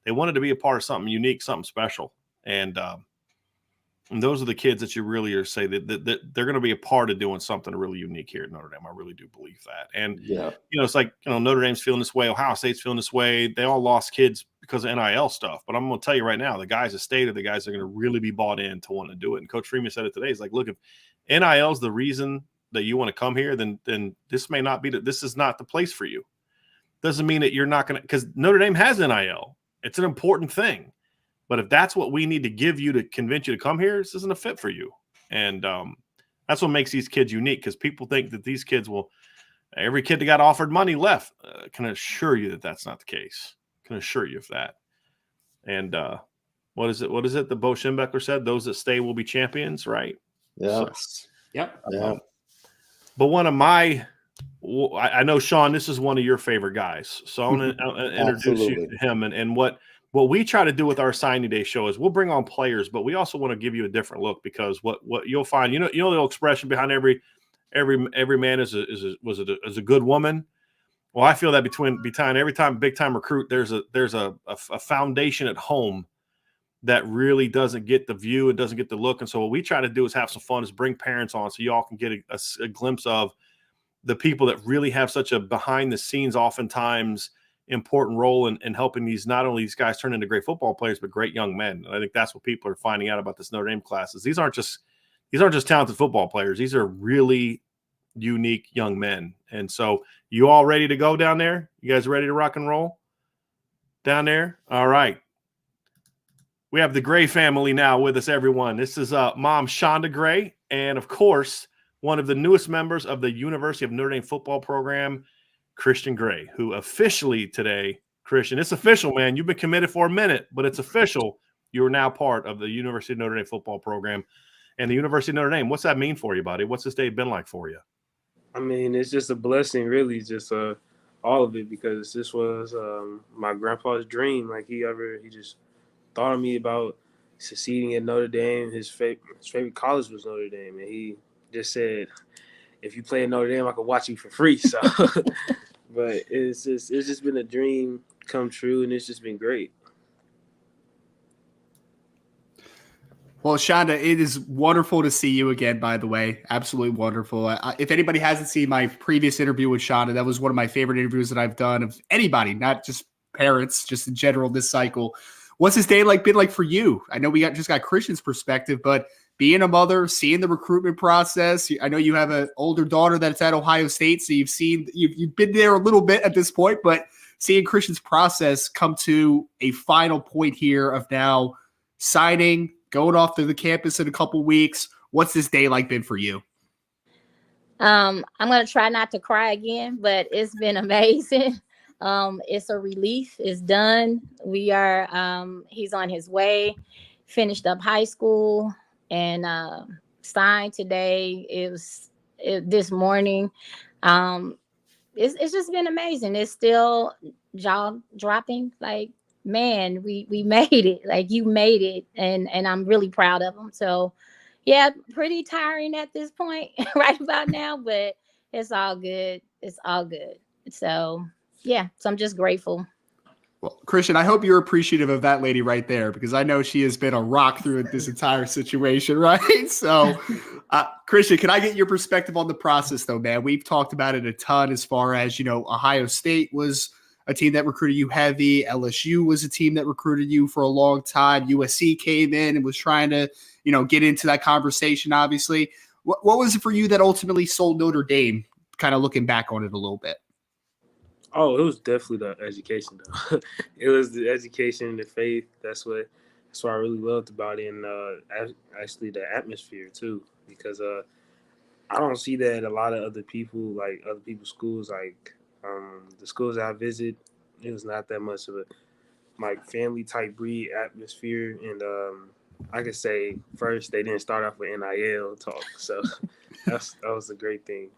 they wanted to be a part of something unique, something special. And those are the kids that you really are say that they're going to be a part of doing something really unique here at Notre Dame. I really do believe that. And, it's like, Notre Dame's feeling this way. Ohio State's feeling this way. They all lost kids because of NIL stuff. But I'm going to tell you right now, the guys that stayed are the guys that are going to really be bought in to want to do it. And Coach Freeman said it today. He's like, look, if NIL is the reason that you want to come here, then this may not be this is not the place for you. Doesn't mean that you're not going to, because Notre Dame has NIL. It's an important thing. But if that's what we need to give you to convince you to come here, this isn't a fit for you. And that's what makes these kids unique, because people think that these kids every kid that got offered money left. Can assure you that that's not the case. Can assure you of that. And what is it that Bo Schembechler said? Those that stay will be champions, right? Yeah. So, yep. Yeah. But one of I know, Sean, this is one of your favorite guys. So I want to introduce you to him. And what we try to do with our signing day show is we'll bring on players, but we also want to give you a different look, because what you'll find, the old expression behind every man is a good woman. Well, I feel that behind every big time recruit, there's a foundation at home that really doesn't get the view and doesn't get the look. And so what we try to do is have some fun, is bring parents on so y'all can get a glimpse of the people that really have such a behind the scenes, oftentimes important role in helping not only these guys turn into great football players, but great young men. And I think that's what people are finding out about this Notre Dame classes. These aren't just talented football players. These are really unique young men. And so you all ready to go down there? You guys ready to rock and roll down there? All right. We have the Gray family now with us, everyone. This is Mom Shonda Gray, and of course, one of the newest members of the University of Notre Dame football program, Christian Gray, who officially today, Christian, it's official, man. You've been committed for a minute, but it's official. You are now part of the University of Notre Dame football program and the University of Notre Dame. What's that mean for you, buddy? What's this day been like for you? I mean, it's just a blessing, really, just all of it, because this was my grandpa's dream. Like he just thought of me about succeeding at Notre Dame. His favorite college was Notre Dame, and he just said, "If you play at Notre Dame, I could watch you for free." So, but it's just been a dream come true, and it's just been great. Well, Shonda, it is wonderful to see you again, by the way. Absolutely wonderful. If anybody hasn't seen my previous interview with Shonda, that was one of my favorite interviews that I've done of anybody, not just parents, just in general this cycle. What's this day been like for you? I know we just got Christian's perspective, but being a mother, seeing the recruitment process, I know you have an older daughter that's at Ohio State, so you've been there a little bit at this point, but seeing Christian's process come to a final point here of now signing, going off to the campus in a couple weeks. What's this day been for you? I'm going to try not to cry again, but it's been amazing. It's a relief. It's done. We are, he's on his way, finished up high school and signed today. This morning. It's just been amazing. It's still jaw dropping. Like, man, we made it. Like, you made it, and I'm really proud of him. So yeah, pretty tiring at this point right about now, but it's all good. It's all good. So yeah, so I'm just grateful. Well, Christian, I hope you're appreciative of that lady right there, because I know she has been a rock through this entire situation, right? So, Christian, can I get your perspective on the process, though, man? We've talked about it a ton as far as, Ohio State was a team that recruited you heavy. LSU was a team that recruited you for a long time. USC came in and was trying to, get into that conversation, obviously. What was it for you that ultimately sold Notre Dame, kind of looking back on it a little bit? Oh, it was definitely the education, though. It was the education, the faith. That's what I really loved about it, and actually the atmosphere too. Because I don't see that a lot of other people's schools, like the schools I visit. It was not that much of a family type breed atmosphere, and I could say first they didn't start off with NIL talk, so that was a great thing.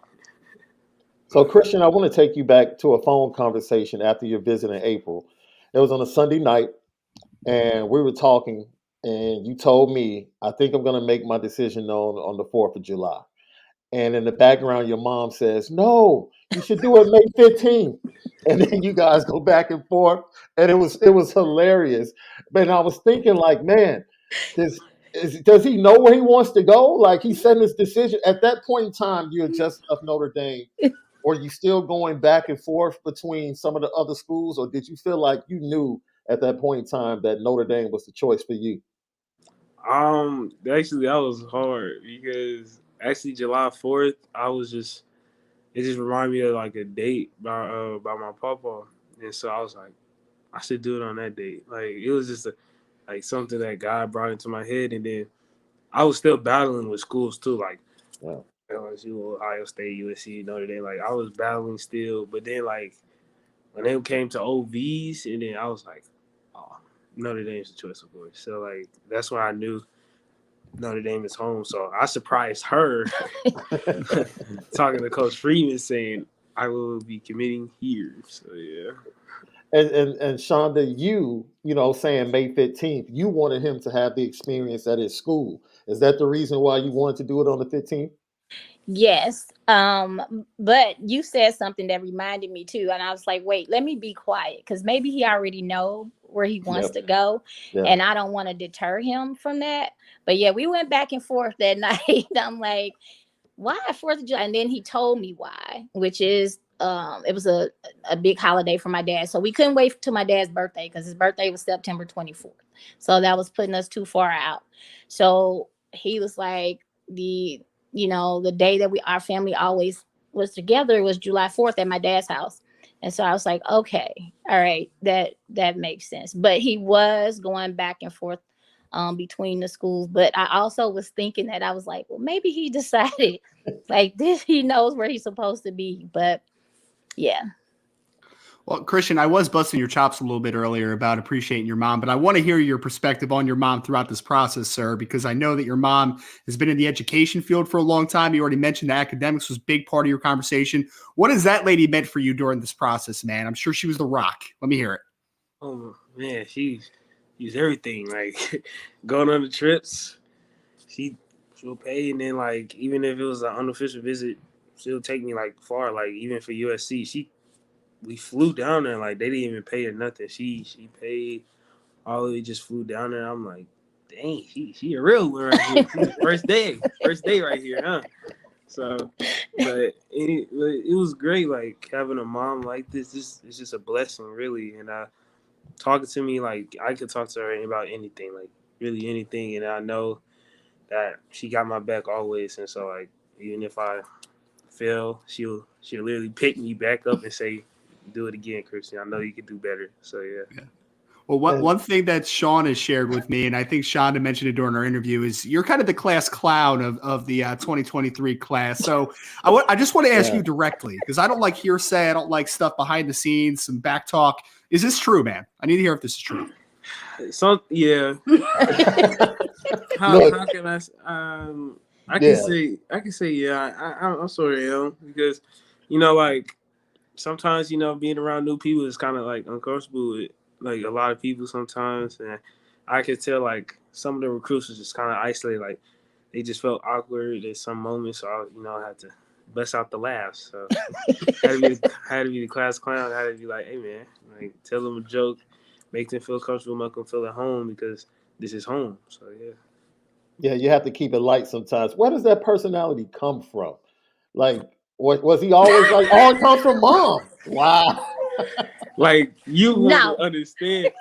So, Christian, I want to take you back to a phone conversation after your visit in April. It was on a Sunday night, and we were talking, and you told me, I think I'm going to make my decision on the 4th of July. And in the background, your mom says, no, you should do it May 15th. And then you guys go back and forth, and it was hilarious. But I was thinking, man, does he know where he wants to go? Like, he's setting his decision. At that point in time, you had just left Notre Dame. Or you still going back and forth between some of the other schools, or did you feel like you knew at that point in time that Notre Dame was the choice for you? Actually, that was hard because actually July 4th, it just reminded me of like a date by my papa, and so I was like, I should do it on that date. Like, it was just something that God brought into my head, and then I was still battling with schools too, like. Yeah. LSU, Ohio State, USC, Notre Dame. Like, I was battling still, but then when they came to OVs, and then I was like, oh, Notre Dame's the choice, of course. So that's when I knew Notre Dame is home. So I surprised her talking to Coach Freeman saying I will be committing here. So yeah. And Shonda, you saying May 15th, you wanted him to have the experience at his school. Is that the reason why you wanted to do it on the 15th? Yes. But you said something that reminded me too. And I was like, wait, let me be quiet, because maybe he already know where he wants to go. Yeah. And I don't want to deter him from that. But yeah, we went back and forth that night. I'm like, why 4th of July? And then he told me why, which is it was a big holiday for my dad. So we couldn't wait till my dad's birthday, because his birthday was September 24th. So that was putting us too far out. So he was like, the day that our family always was together was July 4th at my dad's house. And so I was like, okay, all right, that makes sense. But he was going back and forth between the schools. But I also was thinking that I was like, well, maybe he decided like this, he knows where he's supposed to be. But yeah. Well, Christian, I was busting your chops a little bit earlier about appreciating your mom, but I want to hear your perspective on your mom throughout this process, sir, because I know that your mom has been in the education field for a long time. You already mentioned that academics was a big part of your conversation. What has that lady meant for you during this process, man? I'm sure she was the rock. Let me hear it. Oh man, she's everything. Like going on the trips, she'll pay, and then like even if it was an unofficial visit, she'll take me like far. Like even for USC, we flew down there. Like they didn't even pay her nothing. She paid all of it. Just flew down there. I'm like, dang, she a real one right here. First day right here, huh? So, but it was great. Like having a mom like this is just a blessing, really. And talking to me, like I could talk to her about anything, like really anything, and I know that she got my back always. And so like even if I fail, she'll literally pick me back up and say, do it again, Christian. I know you can do better. So yeah. Well, one thing that Sean has shared with me, and I think Sean had mentioned it during our interview, is you're kind of the class clown of the 2023 class. So I just want to ask you directly, because I don't like hearsay. I don't like stuff behind the scenes, some back talk. Is this true, man? I need to hear if this is true. Yeah. How can I? I can say yeah. I'm sort of am, because like sometimes being around new people is kind of like uncomfortable with like a lot of people sometimes, and I could tell like some of the recruits was just kind of isolated, like they just felt awkward at some moments. So I had to bust out the laughs. So had to be the class clown. Had to be like, hey man, like tell them a joke, make them feel comfortable, make them feel at home, because this is home. So yeah. Yeah, you have to keep it light sometimes. Where does that personality come from? Like, was he always like, oh, it comes from mom? Wow. Like, you want to understand,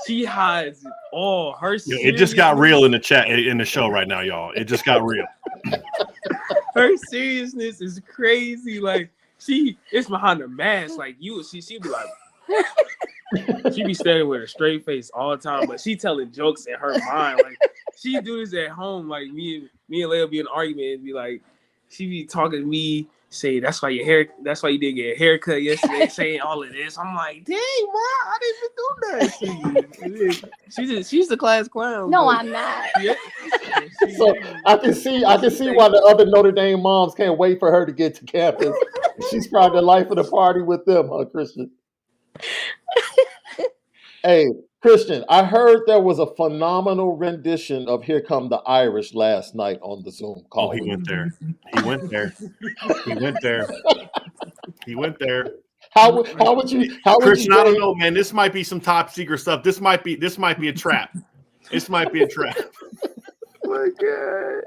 she hides it all. Her it just got real in the chat, in the show right now, y'all. It just got real. Her seriousness is crazy. Like, it's behind the mask. Like, she'd be like, she be standing with a straight face all the time, but she telling jokes in her mind. Like, she do this at home. Like, me and Leia be in an argument and be like, she be talking to me, say that's why you didn't get a haircut yesterday, saying all of this. I'm like, dang, Mom, I didn't even do that to you. She's the class clown. No, I'm not. Yeah. So I can see why the other Notre Dame moms can't wait for her to get to campus. She's probably the life of the party with them, huh, Christian? Hey, Christian, I heard there was a phenomenal rendition of "Here Come the Irish" last night on the Zoom call. Oh, he went there. How would you, Christian? I don't know, man. This might be some top secret stuff. This might be a trap. This might be a trap. Oh my God.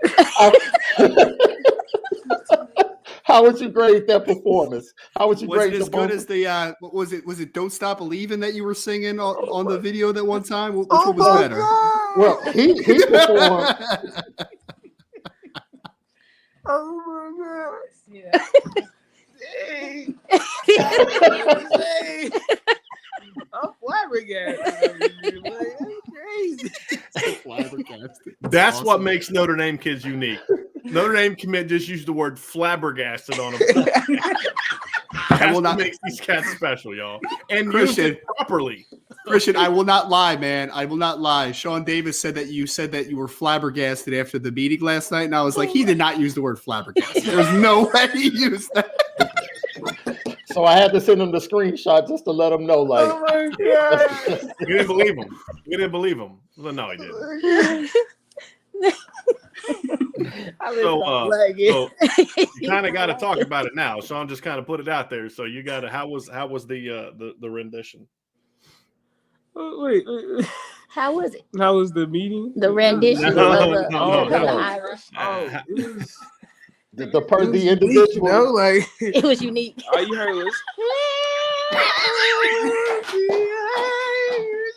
How would you grade that performance? How would you grade it? Was it as good as the was it "Don't Stop Believing" that you were singing on the video that one time? Which one was better? Well, he performed. Oh my God! Dang. I'm flabbergasted. That's crazy. That's awesome. What makes Notre Dame kids unique. Notre Dame commit just used the word flabbergasted on them. That's what makes these cats special, y'all. And use it properly. Christian, I will not lie, man. I will not lie. Sean Davis said that you were flabbergasted after the meeting last night, and I was like, he did not use the word flabbergasted. There's no way he used that. So I had to send him the screenshot just to let him know, like. Oh my God. We didn't believe him. Well, no, he didn't. So you kind of got to talk about it now. Sean just kind of put it out there. So you got to. How was the rendition? Wait. How was it? How was the meeting? The rendition of the Irish. It was. The individual, like it was unique. All you heard was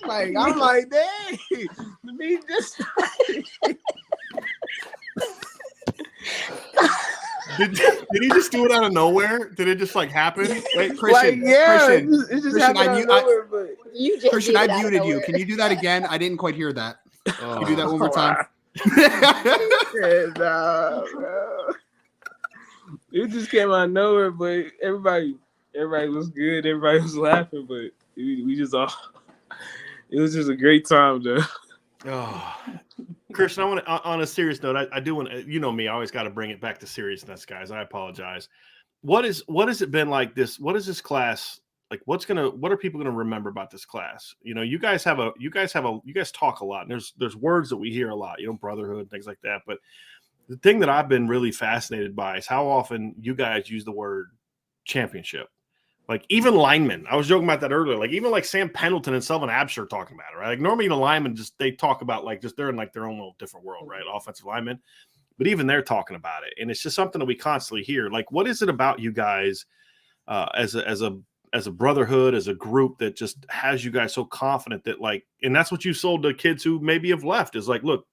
like, I'm like, dang, the meeting just started. Did he just do it out of nowhere? Did it just like happen? Wait, Christian. Like, yeah, Christian, it just happened out of nowhere, but you just Christian, I muted you. Can you do that again? I didn't quite hear that. Can you do that one more time? Nah, bro. It just came out of nowhere, but everybody everybody was good. Everybody was laughing, but we just all. It was just a great time, though. Oh, Christian, I want to, on a serious note, I do want to, you know me, I always got to bring it back to seriousness, guys. I apologize. What has it been like this? What is this class like? What are people going to remember about this class? You know, you guys talk a lot, and there's words that we hear a lot, you know, brotherhood, things like that. But the thing that I've been really fascinated by is how often you guys use the word championship. Like even linemen, I was joking about that earlier. Like even like Sam Pendleton and Selvin Absher talking about it, right? Like normally the linemen they talk about like just they're in like their own little different world, right? Offensive linemen, but even they're talking about it, and it's just something that we constantly hear. Like, what is it about you guys as a brotherhood, as a group that just has you guys so confident that like, and that's what you sold to kids who maybe have left is like, look,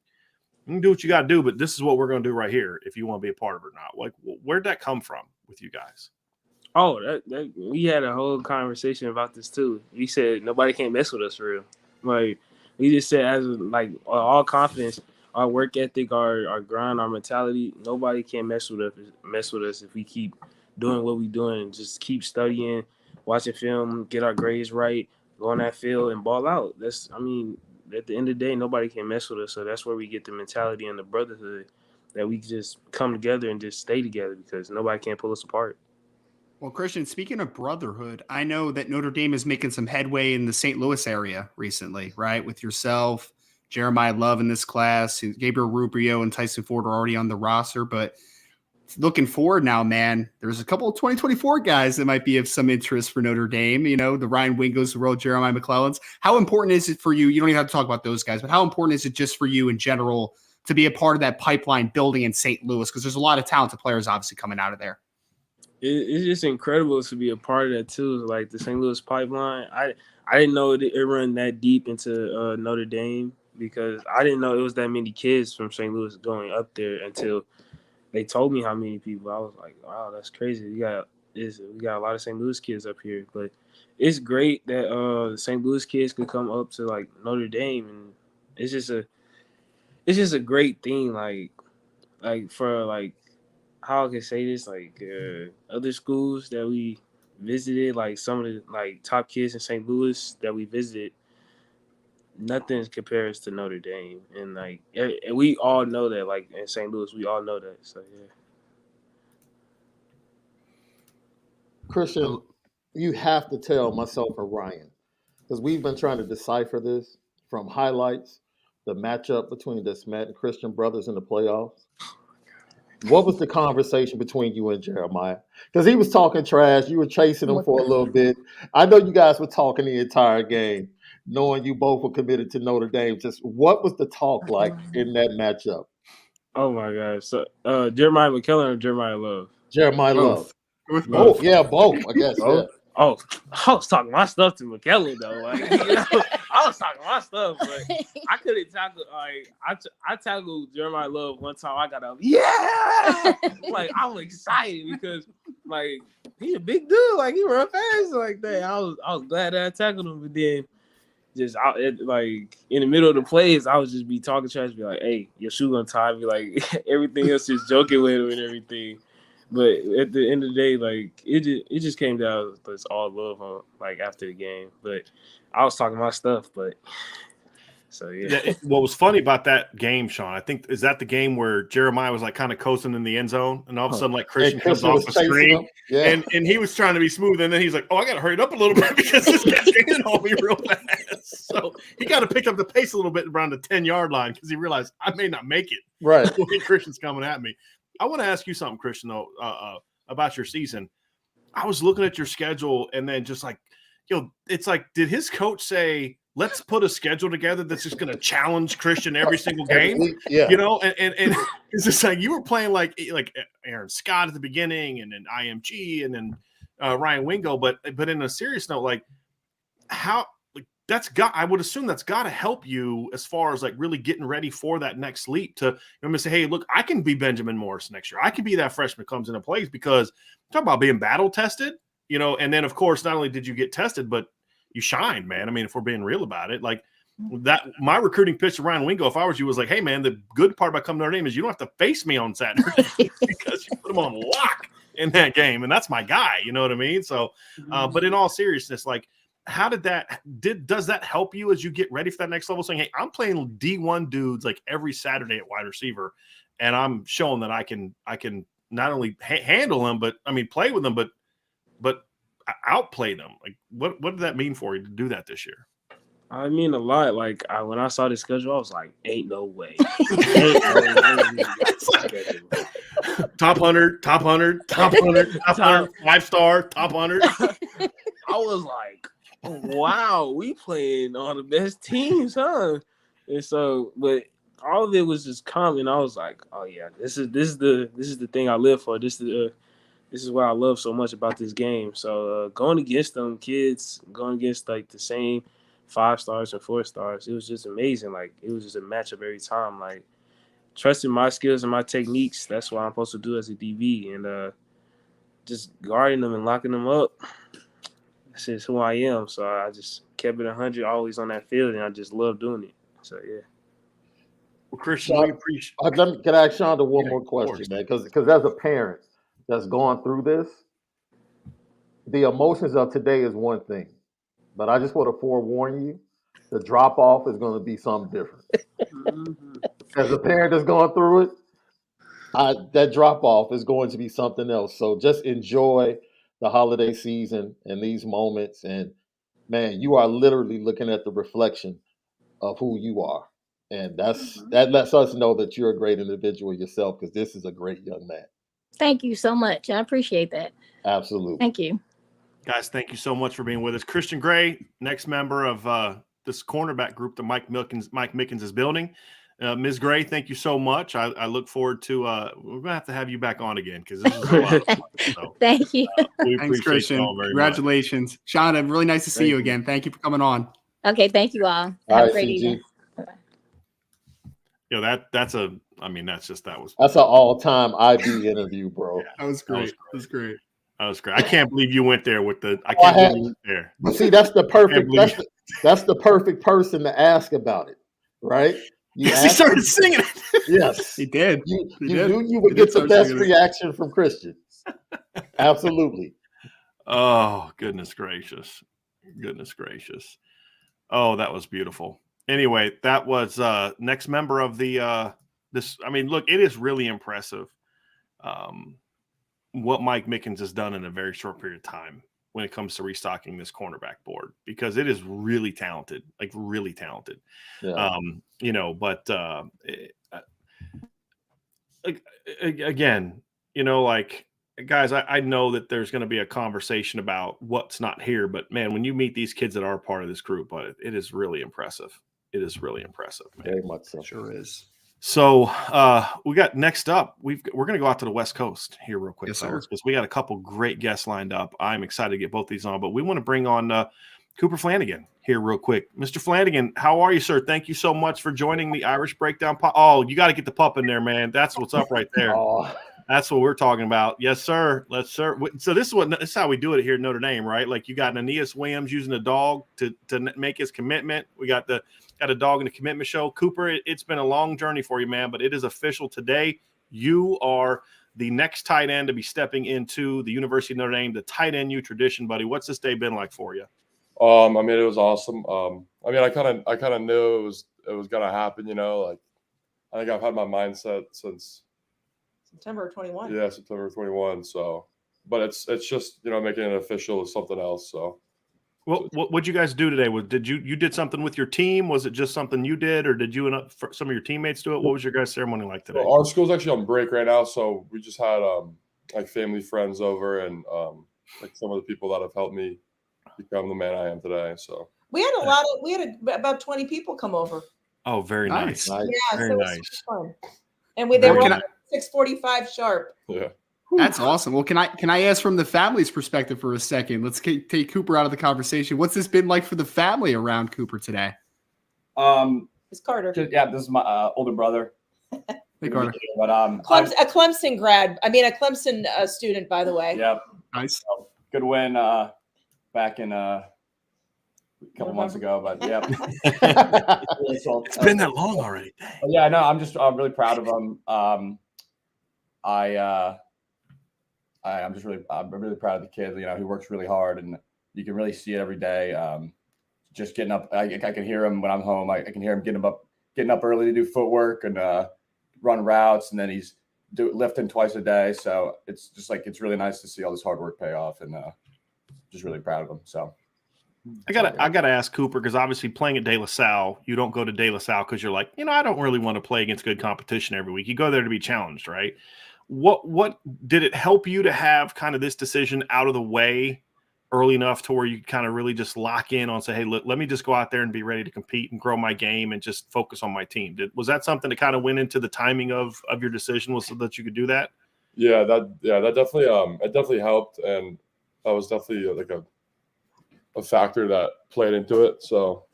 you can do what you got to do, but this is what we're going to do right here if you want to be a part of it or not. Like, where'd that come from with you guys? Oh, that we had a whole conversation about this too. We said nobody can mess with us for real. Like we just said, as like all confidence, our work ethic, our grind, our mentality, nobody can mess with us if we keep doing what we doing. Just keep studying, watching film, get our grades right, go on that field and ball out. At the end of the day, nobody can mess with us. So that's where we get the mentality and the brotherhood that we just come together and just stay together because nobody can pull us apart. Well, Christian, speaking of brotherhood, I know that Notre Dame is making some headway in the St. Louis area recently, right? With yourself, Jeremiah Love in this class, Gabriel Rubio and Tyson Ford are already on the roster. But looking forward now, man, there's a couple of 2024 guys that might be of some interest for Notre Dame. You know, the Ryan Wingos, the world, Jeremiah McClellans. How important is it for you? You don't even have to talk about those guys, but how important is it just for you in general to be a part of that pipeline building in St. Louis? Because there's a lot of talented players obviously coming out of there. It's just incredible to be a part of that too. Like the St. Louis pipeline, I didn't know it run that deep into Notre Dame because I didn't know it was that many kids from St. Louis going up there until they told me how many people. I was like, wow, that's crazy. We got a lot of St. Louis kids up here, but it's great that the St. Louis kids could come up to like Notre Dame, and it's just a great thing. Like for like. How I can say this, like other schools that we visited, like some of the like top kids in St. Louis that we visited, nothing compares to Notre Dame, and like and we all know that. Like in St. Louis, we all know that. So yeah. Christian, you have to tell myself and Ryan because we've been trying to decipher this from highlights, the matchup between the Smet and Christian brothers in the playoffs. What was the conversation between you and Jeremiah? Because he was talking trash. You were chasing him for a little bit. I know you guys were talking the entire game, knowing you both were committed to Notre Dame. Just what was the talk like in that matchup? Oh my gosh. So Jeremiah McKellen or Jeremiah Love? Jeremiah Both. Love. Both. Yeah, both. I guess. Both? Yeah. Oh, I was talking my stuff to McKellen though. Like, you know, I was talking my stuff, but I couldn't tackle. Like, I tackled Jeremiah Love one time. I got up, yeah, like I was excited because like he a big dude, like he run fast like that. I was glad that I tackled him, but then just like in the middle of the plays, I would just be talking trash, be like, "Hey, your shoe gonna tie me," like everything else, just joking with him and everything. But at the end of the day, like it just came down to all love on like after the game. But I was talking my stuff, but so yeah. What was funny about that game, Sean, I think is that the game where Jeremiah was like kind of coasting in the end zone, and all of a sudden like Christian comes off the screen, and he was trying to be smooth, and then he's like, "Oh, I got to hurry it up a little bit because this guy's getting on me real fast." So he got to pick up the pace a little bit around the 10-yard line because he realized I may not make it. Right, when Christian's coming at me. I want to ask you something, Christian, though, about your season. I was looking at your schedule and then just like, it's like, did his coach say, let's put a schedule together that's just going to challenge Christian every single game? Yeah. You know, and it's just like you were playing like Aaron Scott at the beginning and then IMG and then Ryan Wingo. But in a serious note, like how – I would assume that's got to help you as far as like really getting ready for that next leap to say, hey, look, I can be Benjamin Morris next year. I can be that freshman that comes into plays because talk about being battle tested, and then of course, not only did you get tested, but you shined, man. I mean, if we're being real about it, like that, my recruiting pitch to Ryan Wingo, if I was you, was like, hey man, the good part about coming to Notre Dame is you don't have to face me on Saturday because you put them on lock. in that game, and that's my guy. You know what I mean? So, but in all seriousness, like, how does that help you as you get ready for that next level? Saying, hey, I'm playing D1 dudes like every Saturday at wide receiver, and I'm showing that I can not only handle them, but I mean play with them, but outplay them. Like, what did that mean for you to do that this year? I mean a lot. Like when I saw the schedule, I was like, "Ain't no way." Ain't no way. Top 100, top 100, top 100, top 100, 5-star, top 100. I was like, "Wow, we playing all the best teams, huh?" And so, but all of it was just coming. I was like, "Oh yeah, this is the thing I live for. This is what I love so much about this game." So going against them kids, going against like the same 5 stars and 4 stars, it was just amazing. Like it was just a matchup every time. Like trusting my skills and my techniques. That's what I'm supposed to do as a DB, and just guarding them and locking them up. That's just who I am. So I just kept it 100, always on that field, and I just love doing it. So yeah. Well, Christian, Sean, we appreciate. can I ask Shonda one more question, man? Because as a parent that's gone through this, the emotions of today is one thing, but I just want to forewarn you, the drop off is going to be something different. As a parent that's going through it, that drop off is going to be something else. So just enjoy the holiday season and these moments. And man, you are literally looking at the reflection of who you are. And that lets us know that you're a great individual yourself, because this is a great young man. Thank you so much. I appreciate that. Absolutely. Thank you. Guys, thank you so much for being with us. Christian Gray, next member of this cornerback group that Mike Mickens is building. Ms. Gray, thank you so much. I look forward to we're gonna have to have you back on again, because this is a lot of fun. So, thank you. We Thanks, appreciate Christian. you all very Congratulations. Shonda, really nice to see you again. Thank you for coming on. Okay, thank you all. All Have right, a great CG. evening. You know, that's an an all-time IB interview, bro. That was great. That was great. That was great. I can't believe you went there with the. I Oh, I can't had- believe you went there. But see, that's the perfect. believe- That's the perfect person to ask about it, right? You Yes, he asked- started singing it. Yes, He did. You He did. knew you He would did get the start best singing it. reaction from Christian. Absolutely. Oh, goodness gracious. Goodness gracious. Oh, that was beautiful. Anyway, that was next member of the this. I mean, look, it is really impressive what Mike Mickens has done in a very short period of time when it comes to restocking this cornerback board, because it is really talented, like really talented. Yeah. You know, but again, you know, like, guys, I know that there's going to be a conversation about what's not here, but man, when you meet these kids that are part of this group, it is really impressive. It is really impressive, man. Very much so. Sure is. So we got next up, we're going to go out to the West Coast here real quick, Yes, sir. fellas, because we got a couple great guests lined up. I'm excited to get both these on, but we want to bring on Cooper Flanagan here real quick. Mr. Flanagan, how are you, sir? Thank you so much for joining the Irish Breakdown. Oh, you got to get the pup in there, man. That's what's up right there. Oh, That's what we're talking about. Yes, sir. Let's, sir. So this is how we do it here at Notre Dame, right? Like, you got Aeneas Williams using a dog to make his commitment. We got a dog in the commitment show. Cooper, it's been a long journey for you, man, but it is official today. You are the next tight end to be stepping into the University of Notre Dame, the tight end U tradition, buddy. What's this day been like for you? I mean, it was awesome. I mean, I kind of knew it was gonna happen. You know, like, I think I've had my mindset since September 21. Yeah, September 21. So, but it's just, you know, making it official is something else. So, Well, what'd you guys do today? Did you did something with your team? Was it just something you did, or did you and some of your teammates do it? What was your guys' ceremony like today? well, our school's actually on break right now, so we just had like family friends over, and like some of the people that have helped me become the man I am today. So We had about 20 people come over. Oh, very nice. Yeah, Very so it was nice. super fun. And they were all 6:45 sharp. Yeah. That's awesome. Well, can I ask from the family's perspective for a second? Let's take Cooper out of the conversation. What's this been like for the family around Cooper today? It's Carter. This is my older brother. Hey, Carter. But a Clemson grad. I mean, a Clemson student, by the way. Yep. Nice. So, good win back in a couple months ago, but yeah. It's been that long already. But yeah, no, I'm really proud of them. I I'm really proud of the kid. He works really hard, and you can really see it every day. Just getting up, I can hear him when I'm home. I can hear him getting up early to do footwork and run routes, and then he's lifting twice a day. So it's just it's really nice to see all this hard work pay off, and just really proud of him. So I gotta ask Cooper, because obviously playing at De La Salle, you don't go to De La Salle because you're like, I don't really want to play against good competition every week. You go there to be challenged, right? What did it help you to have kind of this decision out of the way early enough to where you kind of really just lock in on, say, hey, let me just go out there and be ready to compete and grow my game and just focus on my team? Was that something that kind of went into the timing of your decision, was so that you could do that? Yeah, that definitely it definitely helped, and that was definitely a factor that played into it. So,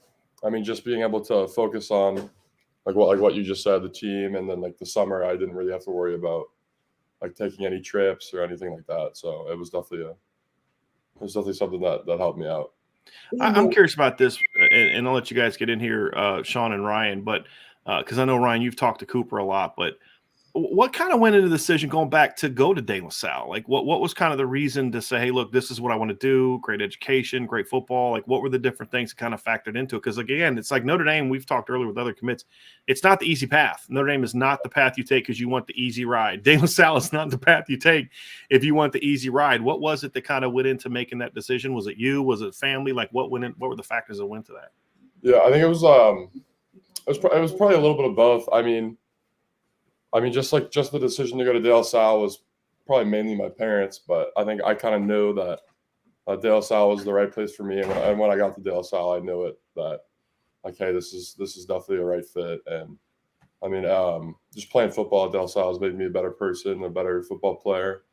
I mean, just being able to focus on what you just said, the team, and then the summer, I didn't really have to worry about taking any trips or anything like that. So it was definitely something that helped me out. I'm curious about this, and I'll let you guys get in here, Sean and Ryan, but because I know, Ryan, you've talked to Cooper a lot, but what kind of went into the decision going back to go to De La Salle? What was kind of the reason to say, hey, look, this is what I want to do, great education, great football? What were the different things that kind of factored into it? Because, again, it's like Notre Dame, we've talked earlier with other commits, it's not the easy path. Notre Dame is not the path you take because you want the easy ride. De La Salle is not the path you take if you want the easy ride. What was it that kind of went into making that decision? Was it you? Was it family? What went in? What were the factors that went to that? Yeah, I think it was probably a little bit of both. I mean, just the decision to go to De La Salle was probably mainly my parents, but I think I kind of knew that De La Salle was the right place for me. And when I got to De La Salle, I knew it that, okay, this is definitely a right fit. And I mean, just playing football at De La Salle has made me a better person, a better football player,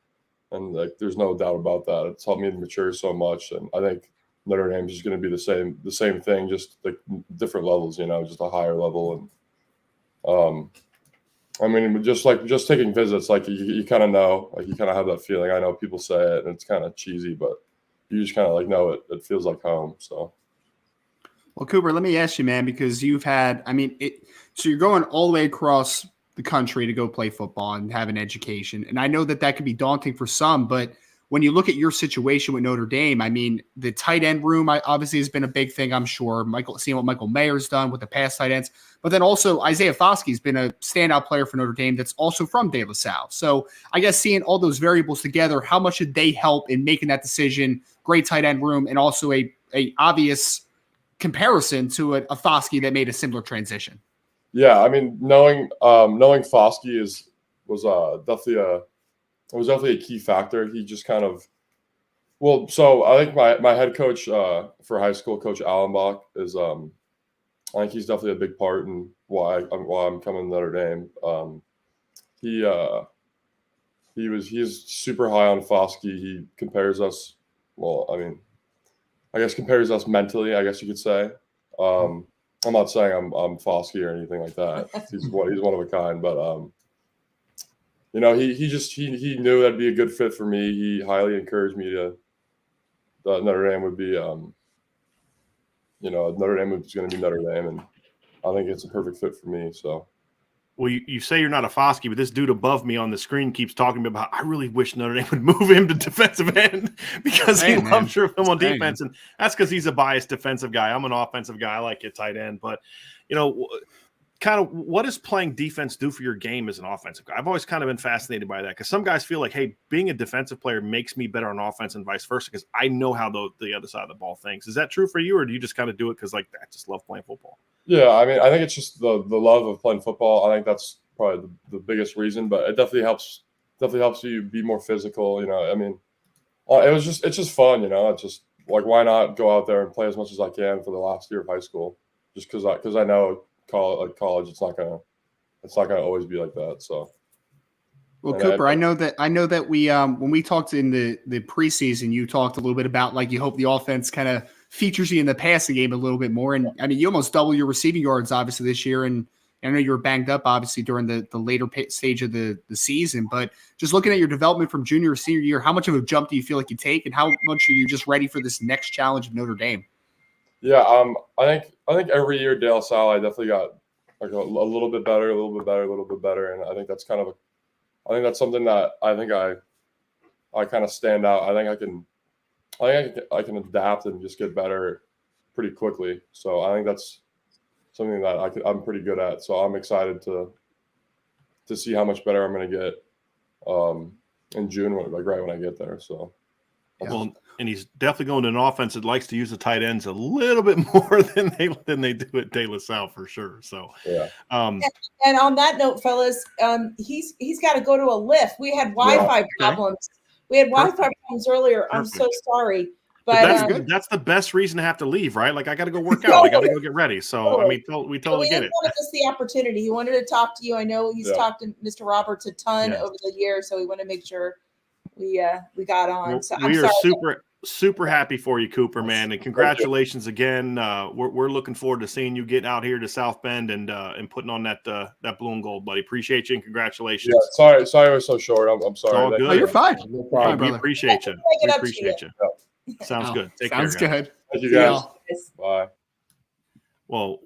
and there's no doubt about that. It's helped me to mature so much, and I think Notre Dame is going to be the same thing, just different levels, just a higher level. And I mean, just taking visits, you kind of know, you kind of have that feeling. I know people say it, and it's kind of cheesy, but you just kind of know it. It feels like home. So, well, Cooper, let me ask you, man, because you've had, so you're going all the way across the country to go play football and have an education, and I know that can be daunting for some, but when you look at your situation with Notre Dame, the tight end room obviously has been a big thing, I'm sure. Seeing what Michael Mayer's done with the past tight ends, but then also Isaiah Foskey's been a standout player for Notre Dame that's also from De La Salle. So I guess seeing all those variables together, how much did they help in making that decision? Great tight end room, and also a obvious comparison to a Foskey that made a similar transition. Yeah, I mean, knowing Foskey was definitely a key factor. He just kind of, so I think my head coach for high school, Coach Allenbach, is I think he's definitely a big part in why I'm coming to Notre Dame. He's super high on Foskey. He compares us. Well, I mean, I guess compares us mentally, I guess you could say. I'm not saying I'm Foskey or anything like that. He's one of a kind, but he knew that'd be a good fit for me. He highly encouraged me that Notre Dame would be, Notre Dame was going to be Notre Dame, and I think it's a perfect fit for me. So. Well, you say you're not a Foskey, but this dude above me on the screen keeps talking about, I really wish Notre Dame would move him to defensive end because he loves your film on defense. And that's because he's a biased defensive guy. I'm an offensive guy. I like your tight end. But, kind of what does playing defense do for your game as an offensive guy? I've always kind of been fascinated by that because some guys feel like, hey, being a defensive player makes me better on offense and vice versa because I know how the other side of the ball thinks. Is that true for you, or do you just kind of do it because, I just love playing football? Yeah, I mean, I think it's just the love of playing football. I think that's probably the biggest reason, but it definitely helps you be more physical. I mean, it's just fun. It's just why not go out there and play as much as I can for the last year of high school, just because I know college it's not gonna always be like that. So. Well, Cooper, I know that we when we talked in the preseason, you talked a little bit about you hope the offense kind of features you in the passing game a little bit more. And you almost double your receiving yards obviously this year. And I know you were banged up obviously during the later stage of the season, but just looking at your development from junior to senior year, how much of a jump do you feel like you take, and how much are you just ready for this next challenge of Notre Dame? Yeah, I think every year De La Salle, I definitely got a little bit better, and I think that's something that I think I kind of stand out. I think I can adapt and just get better pretty quickly. So I think that's something that I'm pretty good at. So I'm excited to see how much better I'm going to get in June, right when I get there. So. Well, and he's definitely going to an offense that likes to use the tight ends a little bit more than they do at De La Salle for sure. So, yeah. And on that note, fellas, he's got to go to a lift. We had Wi-Fi problems. We had Wi-Fi problems earlier. I'm so sorry, but that's the best reason to have to leave, right? Like I got to go work out. I got to go get ready. So I mean, we totally get it. Wanted us the opportunity. He wanted to talk to you. I know he's talked to Mr. Roberts a ton over the years, so we want to make sure we got on. Well, so we are super happy for you, Cooper, man, and congratulations again. We're looking forward to seeing you get out here to South Bend and putting on that blue and gold, buddy. Appreciate you and congratulations. Yeah, sorry I was so short. I'm sorry. It's all good. Oh, you're fine. No problem. We appreciate you. We appreciate you. Sounds good. Take care. Sounds good. Thank you guys. Bye. Well,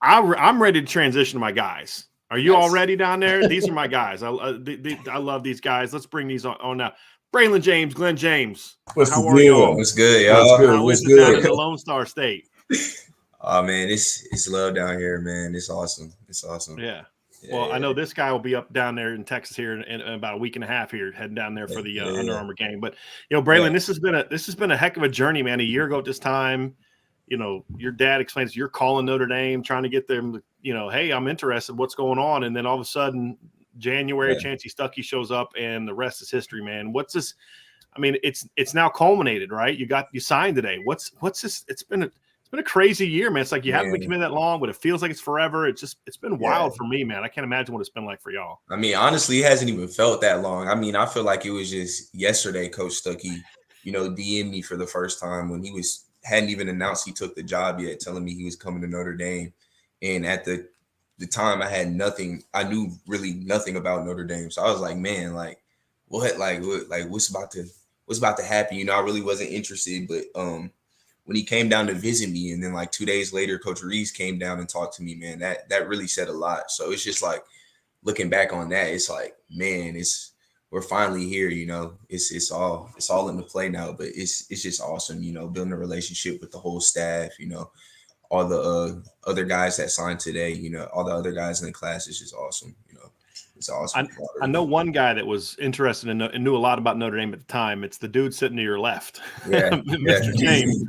I'm ready to transition to my guys. Are you all ready down there? These are my guys. I love these guys. Let's bring these on now. Braylon James, Glenn James. How are y'all? What's good, y'all? What's good? Down in the Lone Star State. Oh man, it's love down here, man. It's awesome. It's awesome. Yeah. Well, I know this guy will be up down there in Texas here in about a week and a half here, heading down there for the Under Armour game. But Braylon, this has been a heck of a journey, man. A year ago at this time, your dad explains you're calling Notre Dame, trying to get them, hey, I'm interested. What's going on? And then all of a sudden, January, Chancey Stuckey shows up, and the rest is history, man. What's this? I mean, it's now culminated, right? You signed today. What's this? It's been a crazy year, man. It's like you haven't been committed that long, but it feels like it's forever. It's been wild for me, man. I can't imagine what it's been like for y'all. I mean, honestly, it hasn't even felt that long. I mean, I feel like it was just yesterday, Coach Stuckey, DM'd me for the first time when he hadn't even announced he took the job yet, telling me he was coming to Notre Dame. And at the time I had nothing. I knew really nothing about Notre Dame. So I was like, man, what's about to happen? I really wasn't interested. But when he came down to visit me, and then 2 days later, Coach Reeves came down and talked to me, man, that really said a lot. So it's just like looking back on that, it's like, man, we're finally here. It's all in the play now. But it's just awesome. Building a relationship with the whole staff. All the other guys that signed today, all the other guys in the class is just awesome. It's awesome. I know one guy that was interested in and knew a lot about Notre Dame at the time. It's the dude sitting to your left, Mr. James.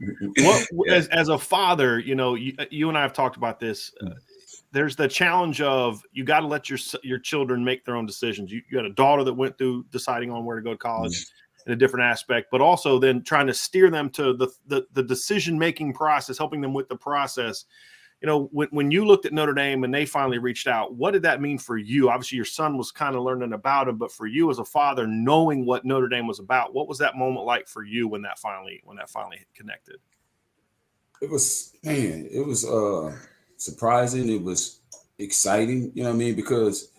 As a father, you and I have talked about this. There's the challenge of you got to let your children make their own decisions. You got a daughter that went through deciding on where to go to college. In a different aspect, but also then trying to steer them to the decision-making process, helping them with the process. When you looked at Notre Dame and they finally reached out, what did that mean for you? Obviously, your son was kind of learning about him, but for you as a father, knowing what Notre Dame was about, what was that moment like for you when that finally connected? It was surprising. It was exciting, because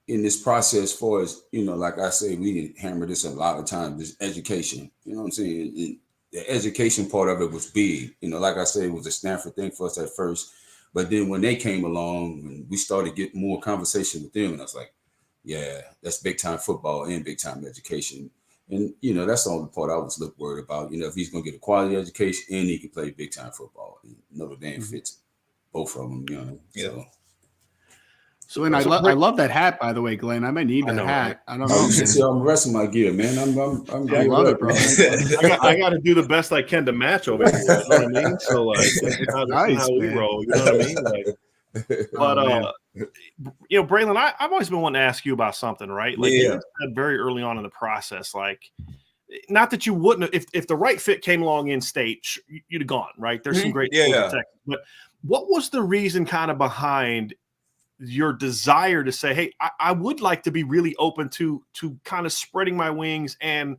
in this process for us, like I say, we did hammer this a lot of times, this education, what I'm saying? The education part of it was big. Like I said, it was a Stanford thing for us at first. But then when they came along and we started getting more conversation with them, and I was like, yeah, that's big time football and big time education. And, that's the only part I was worried about. If he's going to get a quality education and he can play big time football. And Notre Dame fits both of them, So, and I love that hat, by the way, Glenn. I might need that hat. Right? I don't know. You should see I'm resting my gear, man. I love it, bro. I got to do the best I can to match over here. You know what I mean? So, nice, how we roll. You know what I mean? Braylon, I've always been wanting to ask you about something, right? You said very early on in the process, not that you wouldn't have, if the right fit came along in state, you'd have gone, right? There's some great schools in Texas. But what was the reason kind of behind your desire to say, hey, I would like to be really open to kind of spreading my wings and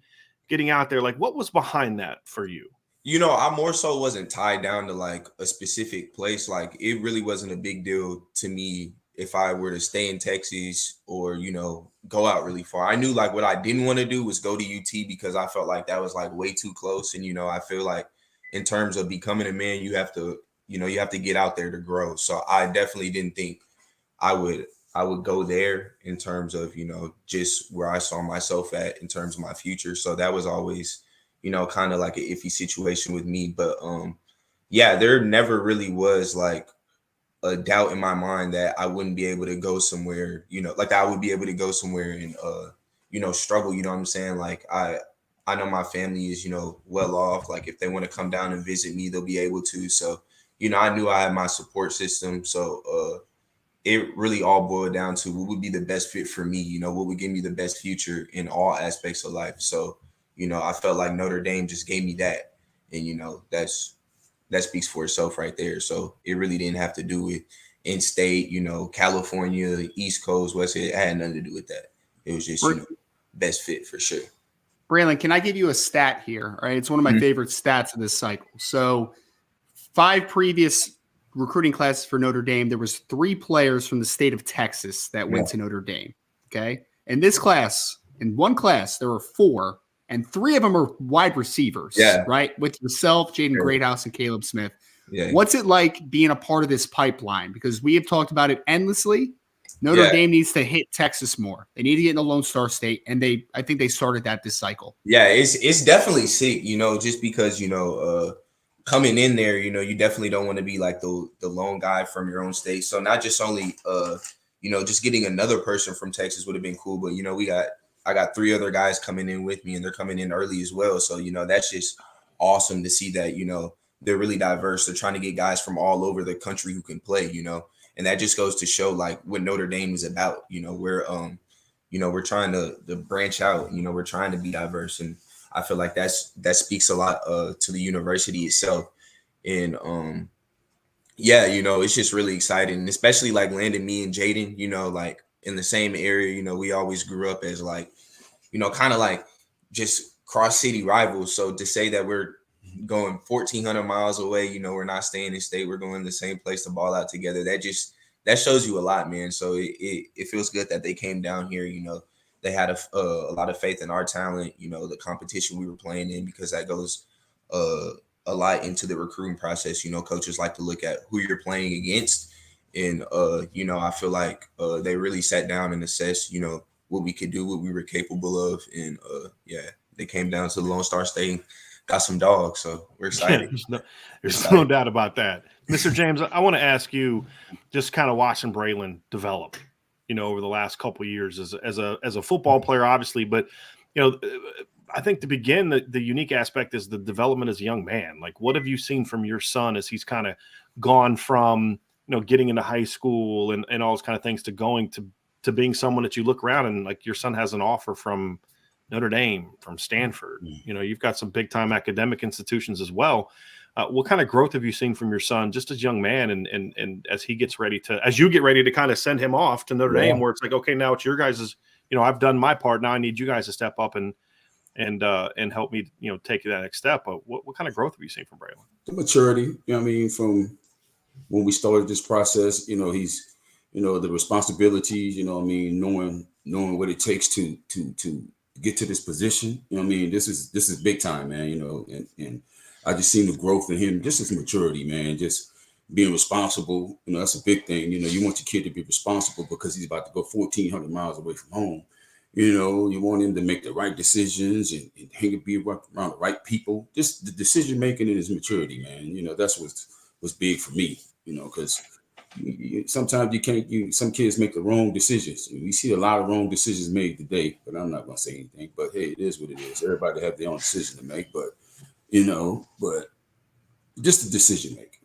getting out there? What was behind that for you? I more so wasn't tied down to a specific place. It really wasn't a big deal to me if I were to stay in Texas or, go out really far. I knew what I didn't want to do was go to UT because I felt like that was way too close. And, I feel like in terms of becoming a man, you have to get out there to grow. So I definitely didn't think I I would go there in terms of, you know, just where I saw myself at in terms of my future. So that was always, you know, kind of like an iffy situation with me. But yeah, there never really was like a doubt in my mind that I wouldn't be able to go somewhere, you know, like I would be able to go somewhere and you know, struggle, you know what I'm saying? Like I know my family is, you know, well off. Like if they want to come down and visit me, they'll be able to. So, you know, I knew I had my support system. So it really all boiled down to what would be the best fit for me, you know, what would give me the best future in all aspects of life. So, you know, I felt like Notre Dame just gave me that. And, you know, that speaks for itself right there. So it really didn't have to do with in-state, you know, California, East Coast, West. It had nothing to do with that. It was just, you know, best fit for sure. Braylon, can I give you a stat here? All right. It's one of my favorite stats of this cycle. So 5 previous recruiting classes for Notre Dame, there was 3 players from the state of Texas that went to Notre Dame. Okay. In this class, in one class, there were 4, and 3 of them are wide receivers. Right. With yourself, Jaden Greathouse, and Caleb Smith. What's it like being a part of this pipeline? Because we have talked about it endlessly. Notre Dame needs to hit Texas more. They need to get in the Lone Star State, and I think they started that this cycle. Yeah, it's definitely sick, you know, just because, you know, coming in there, you know, you definitely don't want to be like the lone guy from your own state. So not just only you know, just getting another person from Texas would have been cool, but you know, I got 3 other guys coming in with me, and they're coming in early as well. So, you know, that's just awesome to see that, you know, they're really diverse. They're trying to get guys from all over the country who can play, you know. And that just goes to show like what Notre Dame is about. You know, we're trying to branch out, you know, we're trying to be diverse. And I feel like that speaks a lot to the university itself. And yeah, you know, it's just really exciting. And especially like landing me and Jaden, you know, like in the same area. You know, we always grew up as like, you know, kind of like just cross city rivals. So to say that we're going 1,400 miles away, you know, we're not staying in state, we're going to the same place to ball out together. That shows you a lot, man. So it feels good that they came down here. You know, they had a lot of faith in our talent, you know, the competition we were playing in, because that goes a lot into the recruiting process. You know, coaches like to look at who you're playing against. And, you know, I feel like they really sat down and assessed, you know, what we could do, what we were capable of. And yeah, they came down to the Lone Star State, got some dogs. So we're excited. There's no doubt about that. Mr. James, I want to ask you, just kind of watching Braylon develop, you know, over the last couple of years as a football player, obviously, but, you know, I think to begin, the unique aspect is the development as a young man. Like, what have you seen from your son as he's kind of gone from, you know, getting into high school and all those kind of things to going to being someone that you look around and like your son has an offer from Notre Dame, from Stanford. You know, you've got some big time academic institutions as well. What kind of growth have you seen from your son just as a young man and as he gets ready to, as you get ready to kind of send him off to Notre Dame, where it's like, okay, now it's your guys', you know, I've done my part. Now I need you guys to step up and help me, you know, take that next step. But what kind of growth have you seen from Braylon? The maturity, you know what I mean, from when we started this process, you know, he's, you know, the responsibilities, you know what I mean, knowing what it takes to get to this position. You know what I mean? This is big time, man, you know, and I just seen the growth in him, just his maturity, man, just being responsible. You know, that's a big thing. You know, you want your kid to be responsible because he's about to go 1,400 miles away from home. You know, you want him to make the right decisions and be around the right people. Just the decision making and his maturity, man. You know, that's what's big for me. You know, because sometimes you can't. Some kids make the wrong decisions. We see a lot of wrong decisions made today, but I'm not gonna say anything. But hey, it is what it is. Everybody have their own decision to make, but just the decision making.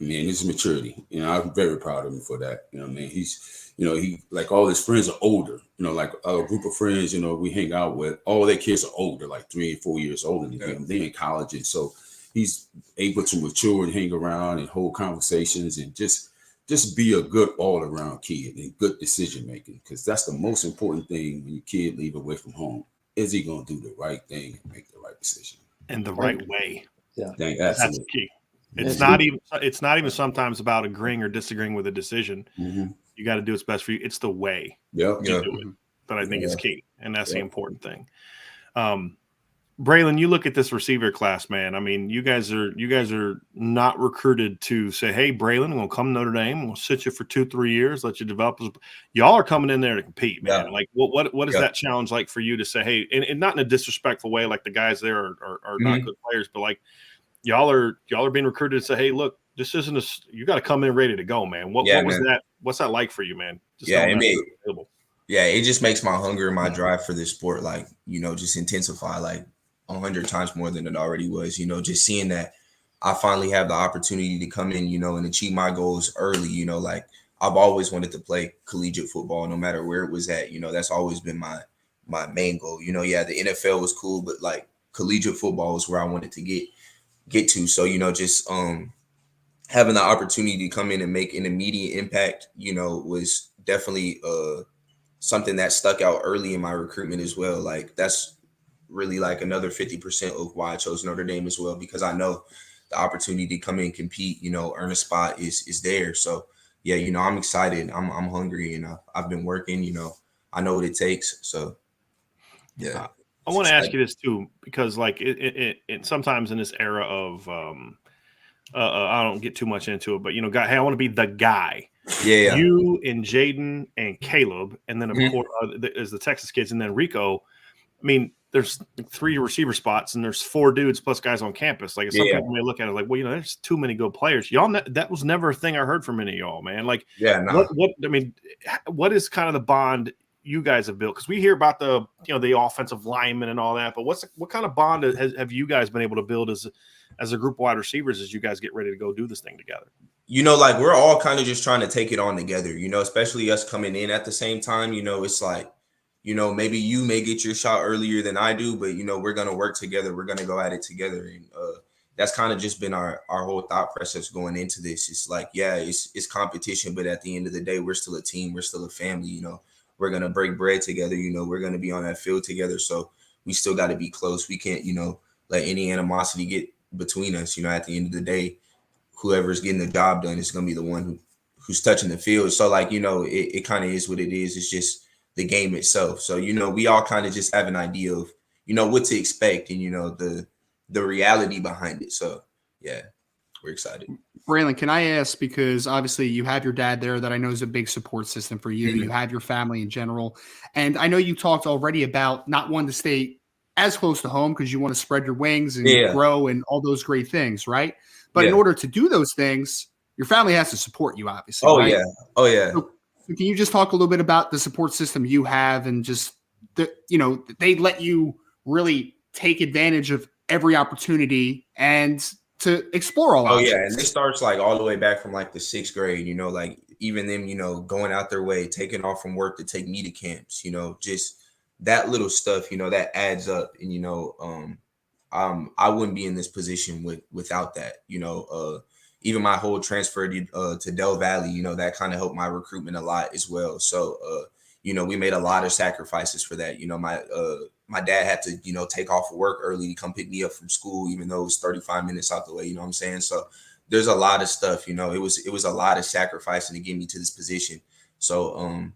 I mean, his maturity. You know, I'm very proud of him for that. You know what I mean? He's, you know, he, like, all his friends are older. You know, like a group of friends, you know, we hang out with, all their kids are older, like 3 and 4 years older than him. They're in college. And so he's able to mature and hang around and hold conversations and just be a good all-around kid and good decision making, because that's the most important thing when your kid leave away from home. Is he going to do the right thing and make the right decision? And the right way. Yeah, that's the key. It's not even sometimes about agreeing or disagreeing with a decision. Mm-hmm. You got to do what's best for you. It's the way you do it that I think is key, and that's the important thing. Braylon, you look at this receiver class, man. I mean, you guys are not recruited to say, "Hey, Braylon, we'll come to Notre Dame. We'll sit you for 2-3 years, let you develop." Y'all are coming in there to compete, man. Yeah. Like, what is Yeah. that challenge like for you to say, "Hey," and not in a disrespectful way, like the guys there are not good players, but like y'all are being recruited to say, "Hey, look, this isn't you got to come in ready to go, man." What was man. that? What's that like for you, man? Just Yeah, knowing that's available. Yeah, it just makes my hunger and my drive for this sport, like, just intensify like 100 times more than it already was. Just seeing that I finally have the opportunity to come in, and achieve my goals early. Like I've always wanted to play collegiate football, no matter where it was at. That's always been my main goal. Yeah, the NFL was cool, but like collegiate football was where I wanted to get to. So just having the opportunity to come in and make an immediate impact, was definitely something that stuck out early in my recruitment as well. Like that's really like another 50% of why I chose Notre Dame as well, because I know the opportunity to come in and compete, earn a spot is there. So yeah, I'm excited. I'm hungry, and I've been working. I know what it takes. So yeah. I want to ask you this too, because like it sometimes in this era of I don't get too much into it, but guy, hey, I want to be the guy. Yeah. You and Jaden and Caleb, and then of course there's the Texas kids, and then Rico. I mean, there's 3 receiver spots, and there's 4 dudes plus guys on campus. Like some people may look at it like, well, there's too many good players. Y'all, that was never a thing I heard from any of y'all, man. Like, what is kind of the bond you guys have built? Because we hear about the the offensive linemen and all that, but what kind of bond have you guys been able to build as a group of wide receivers as you guys get ready to go do this thing together? Like we're all kind of just trying to take it on together, especially us coming in at the same time. It's like, maybe you may get your shot earlier than I do, but we're gonna work together. We're gonna go at it together, and that's kind of just been our whole thought process going into this. It's like, yeah, it's competition, but at the end of the day, we're still a team. We're still a family. We're gonna break bread together. We're gonna be on that field together. So we still got to be close. We can't, let any animosity get between us. At the end of the day, whoever's getting the job done is gonna be the one who's touching the field. So like, it kind of is what it is. It's just the game itself. So, we all kind of just have an idea of, what to expect and, the reality behind it. So yeah, we're excited. Braylon, can I ask, because obviously you have your dad there that I know is a big support system for you. You have your family in general. And I know you talked already about not wanting to stay as close to home because you want to spread your wings and grow and all those great things, right? But in order to do those things, your family has to support you, obviously. Oh, right? yeah. Oh, yeah. So can you just talk a little bit about the support system you have and just, they let you really take advantage of every opportunity and to explore all options. Oh, yeah. And this starts like all the way back from like the 6th grade, like even them, going out their way, taking off from work to take me to camps, just that little stuff, that adds up. And, I wouldn't be in this position without that, even my whole transfer to Del Valley, that kind of helped my recruitment a lot as well. So, we made a lot of sacrifices for that. My dad had to, take off of work early to come pick me up from school, even though it was 35 minutes out the way, you know what I'm saying? So there's a lot of stuff, it was a lot of sacrificing to get me to this position. So,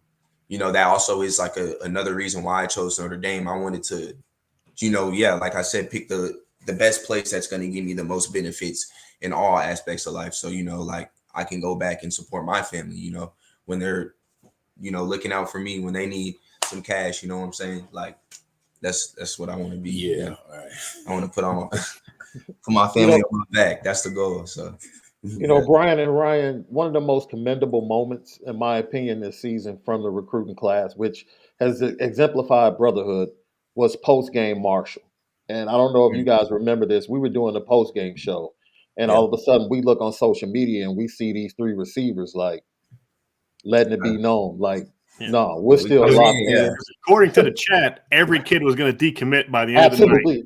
that also is like another reason why I chose Notre Dame. I wanted to, like I said, pick the best place that's going to give me the most benefits in all aspects of life. So, like I can go back and support my family, when they're, looking out for me, when they need some cash, you know what I'm saying? Like that's what I want to be. Yeah. Right. I want to put my family on my back. That's the goal. So, Brian and Ryan, one of the most commendable moments, in my opinion, this season from the recruiting class, which has exemplified brotherhood, was post-game Marshall. And I don't know if you guys remember this. We were doing the post-game show, and all of a sudden we look on social media and we see these 3 receivers like letting it be known, like, no, we're still locked in. According to the chat, every kid was going to decommit by the end of the night.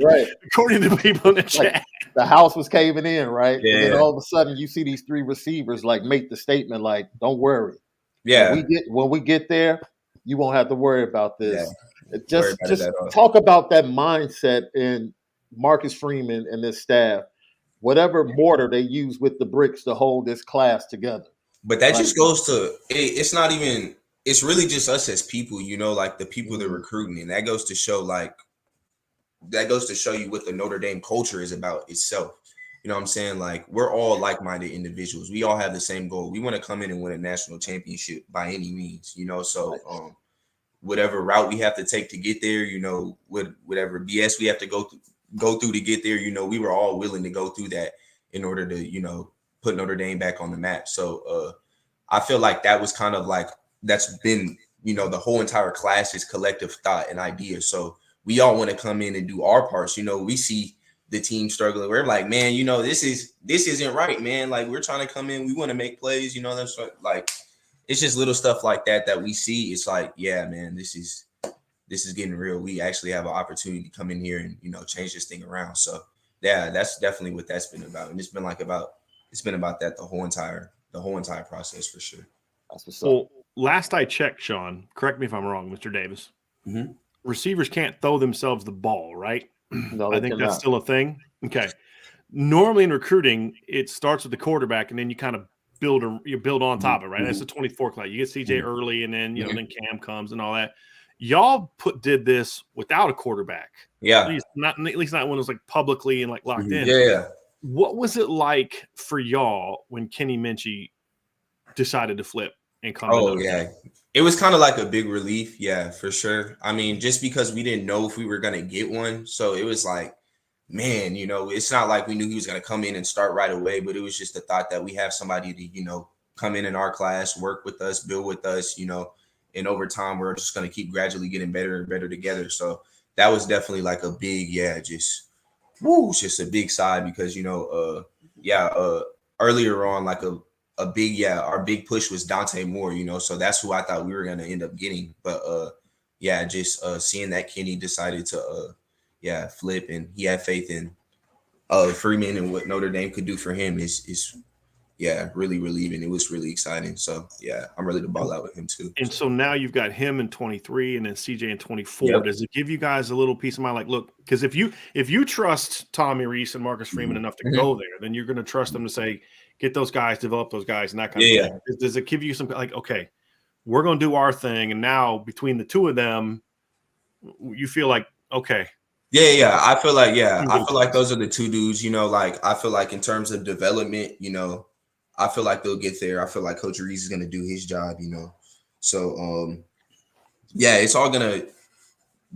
Right. According to the people in the chat. The house was caving in, right? Yeah. And then all of a sudden you see these 3 receivers like make the statement like, don't worry. Yeah. When we get there, you won't have to worry about this. Yeah. Just talk about that mindset in Marcus Freeman and this staff, whatever mortar they use with the bricks to hold this class together. But that just goes to, it's not even, it's really just us as people, like the people they're recruiting. And that goes to show like that goes to show you what the Notre Dame culture is about itself. You know what I'm saying? Like, we're all like-minded individuals. We all have the same goal. We want to come in and win a national championship by any means, you know? So, whatever route we have to take to get there, you know, whatever BS we have to go through to get there, you know, we were all willing to go through that in order to, you know, put Notre Dame back on the map. So I feel like that was kind of like, that's been, you know, the whole entire class's collective thought and idea. So we all want to come in and do our parts. You know, we see the team struggling. We're like, man, you know, this isn't right, man. Like, we're trying to come in, we want to make plays, you know, that's like, it's just little stuff like that we see. It's like, yeah, man, this is getting real. We actually have an opportunity to come in here and, you know, change this thing around. So yeah, that's definitely what that's been about. And it's been about that the whole entire process for sure. That's what's Well, last I checked, Sean, correct me if I'm wrong, Mr. Davis. Mm-hmm. Receivers can't throw themselves the ball, right? No, I think that's still a thing. Okay. Normally in recruiting, it starts with the quarterback, and then you kind of build on top of it, right? That's the 24 class. You get CJ early, and then then Cam comes and all that. Y'all did this without a quarterback. Yeah. At least not when it was like publicly and like locked in. Yeah. What was it like for y'all when Kenny Minchie decided to flip and come? Oh, yeah. It was kind of like a big relief. Yeah, for sure. I mean, just because we didn't know if we were going to get one. So it was like, man, you know, it's not like we knew he was going to come in and start right away, but it was just the thought that we have somebody to, you know, come in our class, work with us, build with us, you know, and over time, we're just going to keep gradually getting better and better together. So that was definitely like a big, just a big sigh because, you know, earlier on, like our big push was Dante Moore, you know, so that's who I thought we were going to end up getting. But seeing that Kenny decided to, flip, and he had faith in Freeman and what Notre Dame could do for him is really relieving. It was really exciting. So I'm ready to ball out with him too. And so now you've got him in 23 and then CJ in 24. Yep. Does it give you guys a little peace of mind? Like, look, because if you trust Tommy Reese and Marcus Freeman enough to go there, then you're going to trust them to say, get those guys, develop those guys, and that kind of thing. Does it give you some like, okay, we're going to do our thing, and now between the two of them, you feel like, okay. Yeah. I feel like those are the two dudes, you know, like I feel like in terms of development, you know, I feel like they'll get there. I feel like Coach Reese is going to do his job, you know. So, it's all going to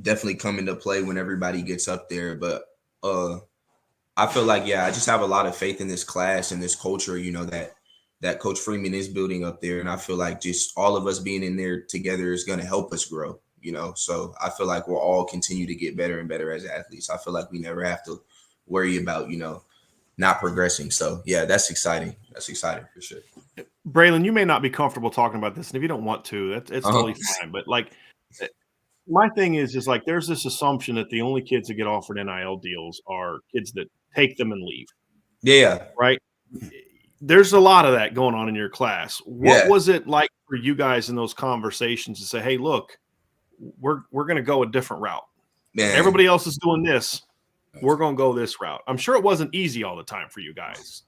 definitely come into play when everybody gets up there. But I feel like, I just have a lot of faith in this class and this culture, you know, that Coach Freeman is building up there. And I feel like just all of us being in there together is going to help us grow, you know. So I feel like we'll all continue to get better and better as athletes. I feel like we never have to worry about, you know, not progressing. So that's exciting. That's exciting for sure. Braylon, you may not be comfortable talking about this, and if you don't want to, it's totally fine. But like, my thing is just like, there's this assumption that the only kids that get offered NIL deals are kids that take them and leave. Yeah. Right. There's a lot of that going on in your class. What was it like for you guys in those conversations to say, hey, look, we're going to go a different route. Man. Everybody else is doing this. We're going to go this route. I'm sure it wasn't easy all the time for you guys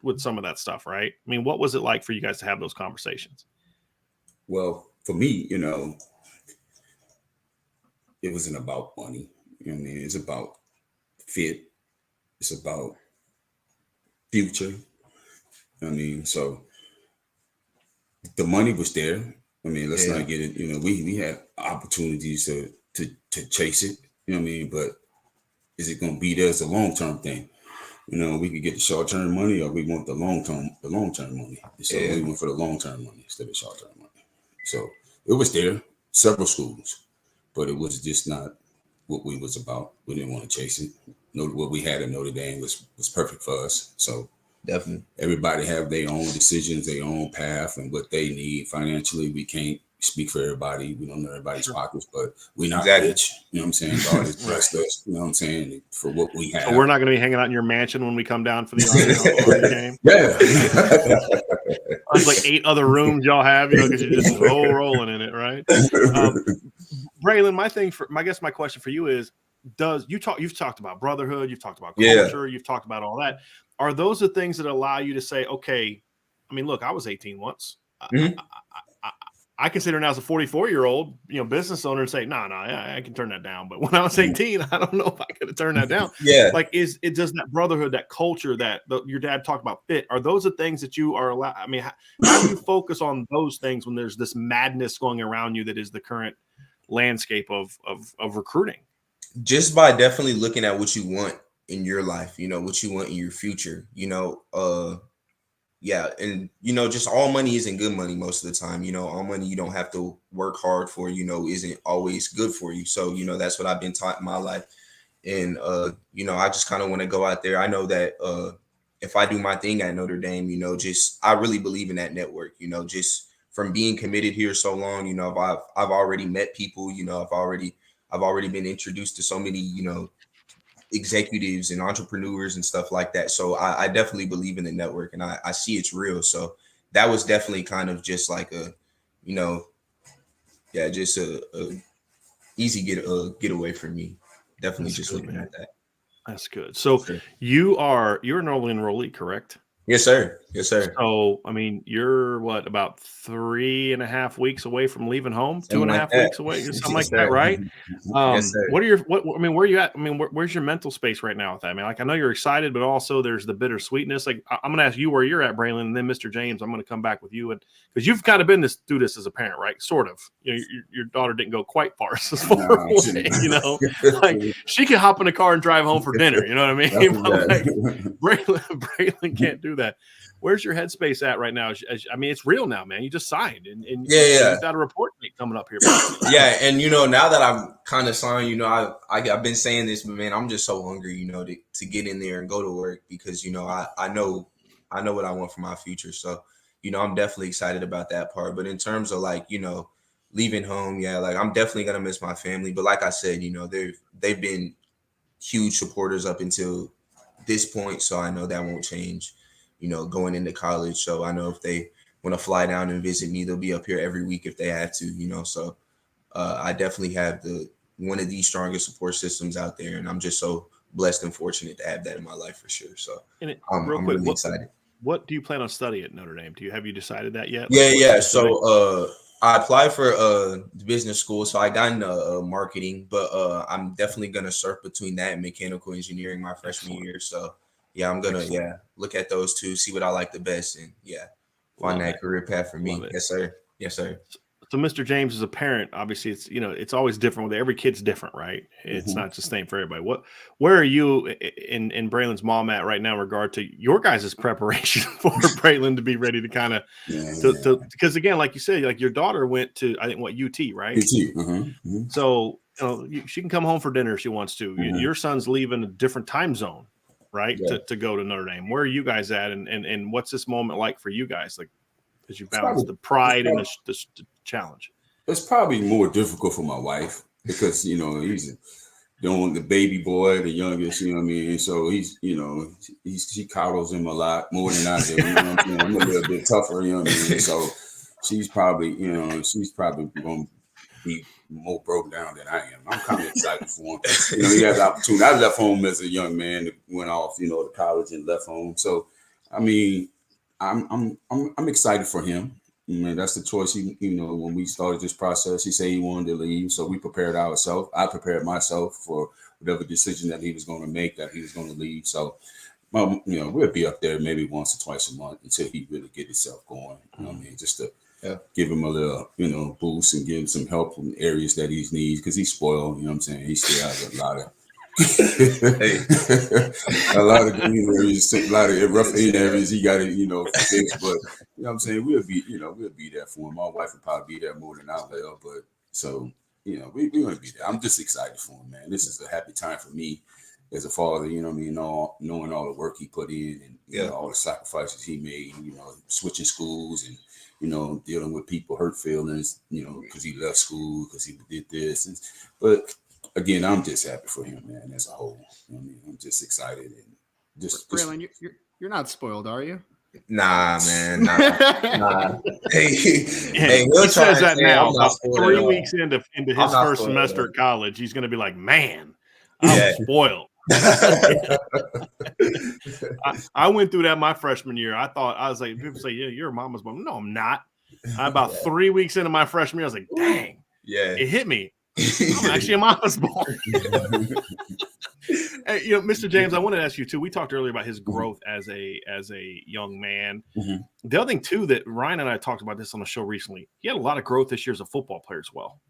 with some of that stuff, right? I mean, what was it like for you guys to have those conversations? Well, for me, you know, it wasn't about money. You know what I mean? It's about fit. It's about future. You know what I mean? So the money was there. I mean, let's not get it. You know, we had opportunities to chase it. You know what I mean? But is it going to be there as a long-term thing? You know, we could get the short-term money, or we want the long-term money. So we went for the long-term money instead of short-term money. So it was there, several schools, but it was just not what we was about. We didn't want to chase it. What we had at Notre Dame was perfect for us. So definitely, everybody have their own decisions, their own path, and what they need financially. We can't speak for everybody. We don't know everybody's pockets, but we're not rich. You know what I'm saying? God has blessed us. You know what I'm saying? For what we have. So we're not going to be hanging out in your mansion when we come down for the game. Yeah. There's like 8 other rooms y'all have, you know, because you're just rolling in it, right? Braylon, my question for you is, you've talked about brotherhood, you've talked about culture, you've talked about all that. Are those the things that allow you to say, okay, I mean, look, I was 18 once. I consider now as a 44-year-old, business owner and say, no, I can turn that down. But when I was 18, I don't know if I could have turned that down. Yeah. Like, it does that brotherhood, that culture that your dad talked about fit? Are those the things that you are allowed? I mean, how do you focus on those things when there's this madness going around you that is the current landscape of recruiting? Just by definitely looking at what you want in your life, what you want in your future, yeah. And, just all money isn't good money most of the time. All money you don't have to work hard for, isn't always good for you. So, that's what I've been taught in my life. And, I just kind of want to go out there. I know that if I do my thing at Notre Dame, I really believe in that network, just from being committed here so long, I've already met people, I've already been introduced to so many, executives and entrepreneurs and stuff like that. So I definitely believe in the network, and I see it's real. So that was definitely kind of just like a, just a easy getaway for me. Definitely. That's just good, looking at that. That's good. So you're an early enrollee, correct? Yes, sir. Yes, sir. So, I mean, you're about 3.5 weeks away from leaving home, 2.5 weeks away, something like that, right? Yes, sir. Where are you at? I mean, where's your mental space right now with that? I mean, like, I know you're excited, but also there's the bittersweetness. Like, I'm going to ask you where you're at, Braylon, and then Mr. James, I'm going to come back with you. And because you've kind of been through this as a parent, right? Sort of. Your daughter didn't go quite far away, like she can hop in the car and drive home for dinner. You know what I mean? But like, Braylon can't do that. Where's your headspace at right now? I mean, it's real now, man. You just signed, and you've got a report date coming up here. Yeah, and now that I'm kind of signed, I've been saying this, but man, I'm just so hungry, to get in there and go to work because I know what I want for my future. So I'm definitely excited about that part. But in terms of leaving home, yeah, like I'm definitely gonna miss my family. But like I said, they've been huge supporters up until this point, so I know that won't change. Going into college. So I know if they want to fly down and visit me, they'll be up here every week if they have to, so I definitely have one of the strongest support systems out there. And I'm just so blessed and fortunate to have that in my life for sure. So I'm really excited. What do you plan on studying at Notre Dame? Have you decided that yet? Yeah. So I applied for the business school. So I got into marketing, but I'm definitely going to surf between that and mechanical engineering my freshman year. So yeah, I'm gonna look at those two, see what I like the best, and find that career path for me. Yes, sir. Yes, sir. So, Mr. James, as a parent, obviously, it's always different. Every kid's different, right? It's not just the same for everybody. Where are you in Braylon's mom at right now in regard to your guys' preparation for Braylon to be ready to kind of because again, like you said, like your daughter went to UT, right? UT. So she can come home for dinner if she wants to. Your son's leaving a different time zone. Right. Yeah. To go to Notre Dame. Where are you guys at? And what's this moment like for you guys? Like, as you balance the pride and the challenge? It's probably more difficult for my wife because, he's doing the baby boy, the youngest, you know what I mean? So she coddles him a lot more than I do. You know what I'm saying? I'm a little bit tougher, you know what I mean? So she's probably going to be more broke down than I am. I'm kind of excited for him. He has the opportunity. I left home as a young man that went off, to college and left home. So, I mean, I'm excited for him. That's the choice. When we started this process, he said he wanted to leave, so we prepared ourselves. I prepared myself for whatever decision that he was going to make, that he was going to leave. So, we'll be up there maybe once or twice a month until he really get himself going. You know what I mean? Just to give him a little, boost and give him some help in areas that he needs because he's spoiled. You know what I'm saying? He still has a lot of a lot of green areas, a lot of rough areas he got to, fix. But you know what I'm saying? We'll be there for him. My wife will probably be there more than I will. But so, we're gonna be there. I'm just excited for him, man. This is a happy time for me as a father, you know what I mean, knowing all the work he put in and all the sacrifices he made, switching schools and dealing with people hurt feelings, because he left school, because he did this. But again, I'm just happy for him, man, as a whole. I'm just excited and just. Braylon, you're not spoiled, are you? Nah, man. Nah. Hey, he says that now. About 3 weeks into his first semester at college, he's going to be like, "Man, I'm spoiled." I went through that my freshman year. I was like, people say, "Yeah, you're a mama's boy." No, I'm not. About 3 weeks into my freshman year, I was like, dang, it hit me. I'm actually a mama's boy. Hey, Mr. James, I wanted to ask you too. We talked earlier about his growth as a young man. The other thing too that Ryan and I talked about this on the show recently. He had a lot of growth this year as a football player as well.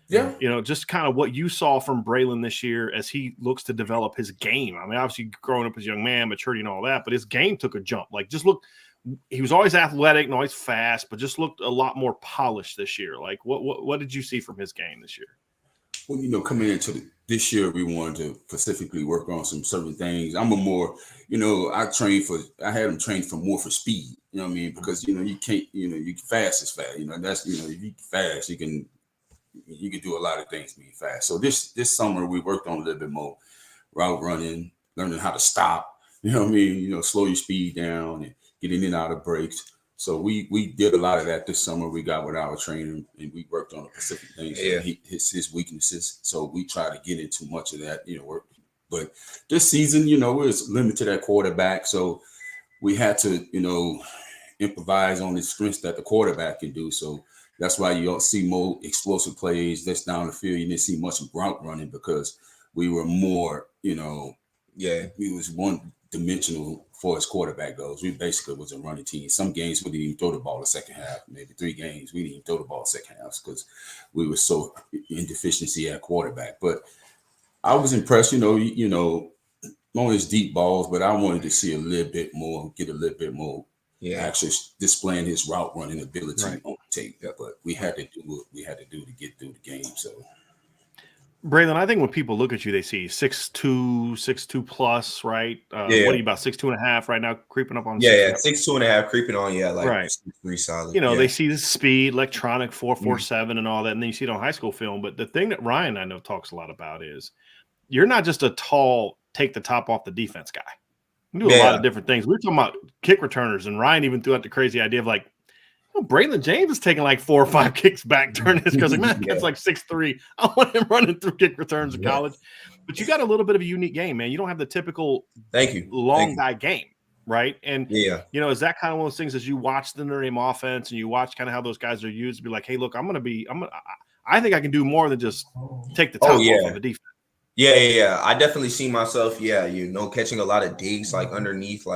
Yeah. Just kind of what you saw from Braylon this year as he looks to develop his game. I mean, obviously growing up as a young man, maturity and all that, but his game took a jump. Like, just look, he was always athletic and always fast, but just looked a lot more polished this year. Like, what did you see from his game this year? Well, coming into this year, we wanted to specifically work on some certain things. I'm a more, I had him trained more for speed. You know what I mean? Because you can't, you fast is fast. That's if you fast, you can do a lot of things being fast. So this summer we worked on a little bit more route running, learning how to stop. You know what I mean? Slow your speed down and getting in and out of breaks. So we did a lot of that this summer. We got with our trainer and we worked on the specific things. Yeah. His weaknesses. So we try to get into much of that, work. But this season, it's limited at quarterback. So we had to, improvise on the strengths that the quarterback can do. So that's why you don't see more explosive plays that's down the field. You didn't see much route running because we were more, we was one dimensional for his quarterback goes. We basically was a running team. Some games we didn't even throw the ball the second half. Maybe 3 games we didn't even throw the ball the second half because we were so in deficiency at quarterback. But I was impressed, on his deep balls, but I wanted to see a little bit more, get a little bit more actually displaying his route running ability on tape. But we had to do what we had to do to get through the game. So Braylon, I think when people look at you, they see 6'2" plus, right? What are you, about 6'2.5" right now, creeping up on 6'2.5", creeping on, like right. 6'3" solid. They see the speed, electronic 4.47 and all that, and then you see it on high school film. But the thing that Ryan I know talks a lot about is you're not just a tall, take the top off the defense guy. You do a lot of different things. We were talking about kick returners, and Ryan even threw out the crazy idea of like, Braylon James is taking like 4 or 5 kicks back during his because man, that's like 6'3". I want him running through kick returns in college. But you got a little bit of a unique game, man. You don't have the typical long guy game, right? And is that kind of one of those things as you watch the Notre Dame offense and you watch kind of how those guys are used to be like, hey, look, I think I can do more than just take the top off of the defense. Yeah. I definitely see myself, catching a lot of digs like underneath,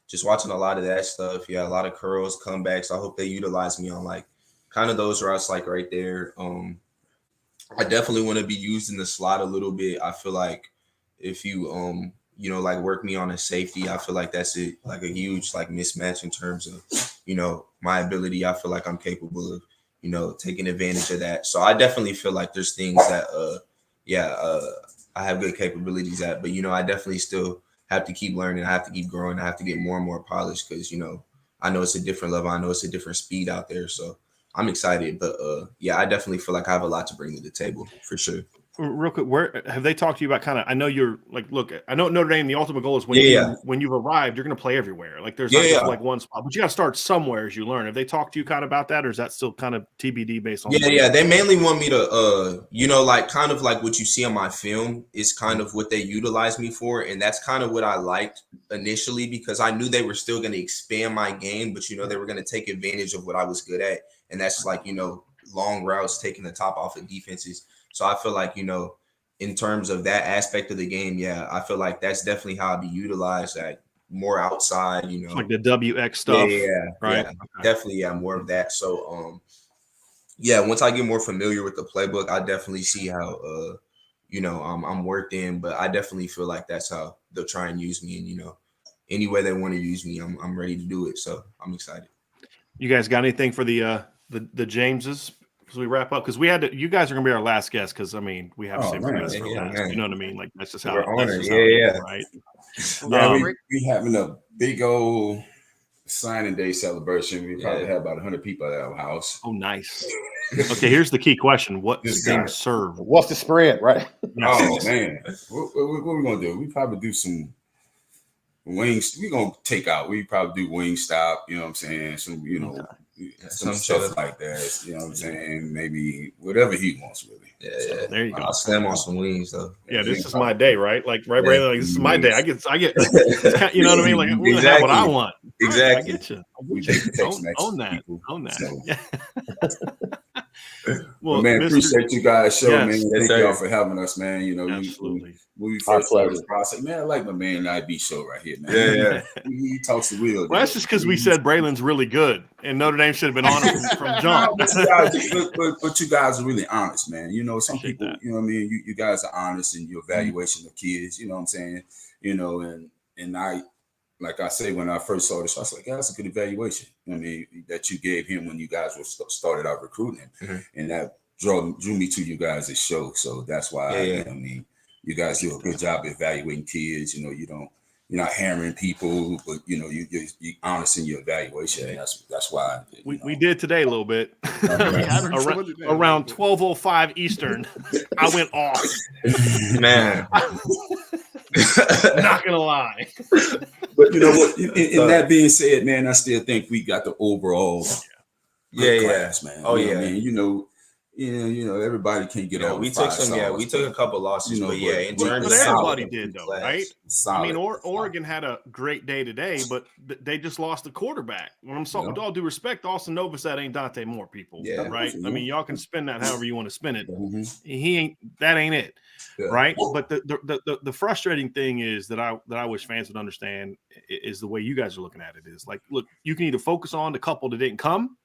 just watching a lot of that stuff. A lot of curls, comebacks. I hope they utilize me on like kind of those routes like right there. I definitely want to be used in the slot a little bit. I feel like if you work me on a safety, I feel like that's like a huge like mismatch in terms of my ability. I feel like I'm capable of taking advantage of that. So I definitely feel like there's things that I have good capabilities at, but I definitely still have to keep learning. I have to keep growing. I have to get more and more polished because, I know it's a different level. I know it's a different speed out there. So I'm excited. But, I definitely feel like I have a lot to bring to the table for sure. Real quick, where have they talked to you about kind of, I know you're like, look, I know Notre Dame, the ultimate goal is when you've arrived, you're going to play everywhere. Like there's not just like one spot, but you got to start somewhere as you learn. Have they talked to you kind of about that, or is that still kind of TBD based on? They mainly want me to, like kind of like what you see on my film is kind of what they utilize me for. And that's kind of what I liked initially because I knew they were still going to expand my game, but, they were going to take advantage of what I was good at. And that's like, long routes, taking the top off of defenses. So I feel like, in terms of that aspect of the game, I feel like that's definitely how I'd be utilized, like more outside, like the WX stuff. Right. Definitely, more of that. So, once I get more familiar with the playbook, I definitely see how, I'm worked in, but I definitely feel like that's how they'll try and use me. And, any way they want to use me, I'm ready to do it. So I'm excited. You guys got anything for the Jameses? As we wrap up, because you guys are gonna be our last guest. Because I mean, we have to save guys for last. You know what I mean? Like that's just how. Right. We having a big old signing day celebration. We probably have about 100 people at our house. Oh, nice. Okay, here's the key question: what's being served? What's the spread? Right. Oh man, what are we gonna do? We probably do some wings. We're gonna take out. We probably do Wingstop. You know what I'm saying? Some some stuff shit. like that. You know what I'm saying? Maybe whatever he wants, really. Yeah. There you go. I'll slam on some wings though. Yeah, this is my day, right? Like, right, Braylon, like, this is my day. I get, it's kind, you know what I mean? Like, I'm gonna have what I want. Exactly. Right, I get you. We take the text Own that. people. Own that. So. Yeah. Well, man, appreciate you guys' show, man. Thank y'all for having us, man. You know, absolutely. When we first started this process, man, I like my man IB show right here, man. Yeah. He talks the real. Well, that's just because we said Braylon's really good, and Notre Dame should have been on it from jump. But you guys are really honest, man. You know, some people, you know what I mean? You guys are honest in your evaluation of kids, you know what I'm saying? You know, and I, like I say, when I first saw this, I was like, yeah, that's a good evaluation. I mean, that you gave him when you guys were started out recruiting him. And that drew me to you guys' show. So that's why, you know what I mean, you guys do a good job evaluating kids. You know, you're not hammering people, but you know, you're honest in your evaluation. And that's why we did today a little bit. Around 12:05 Eastern, I went off. Man. Not gonna lie. But you know what? In that being said, man, I still think we got the overall class, man. Oh, you know what I mean? You know, everybody can't get all. We took we took a couple losses, but in terms but of everybody did though, right? Solid. I mean, Oregon had a great day today, but they just lost the quarterback. With all due respect, Austin Novosad ain't Dante Moore, people, right? I mean, y'all can spin that however you want to spin it. That ain't it, right? But the frustrating thing is that I wish fans would understand is the way you guys are looking at it is like, look, you can either focus on the couple that didn't come,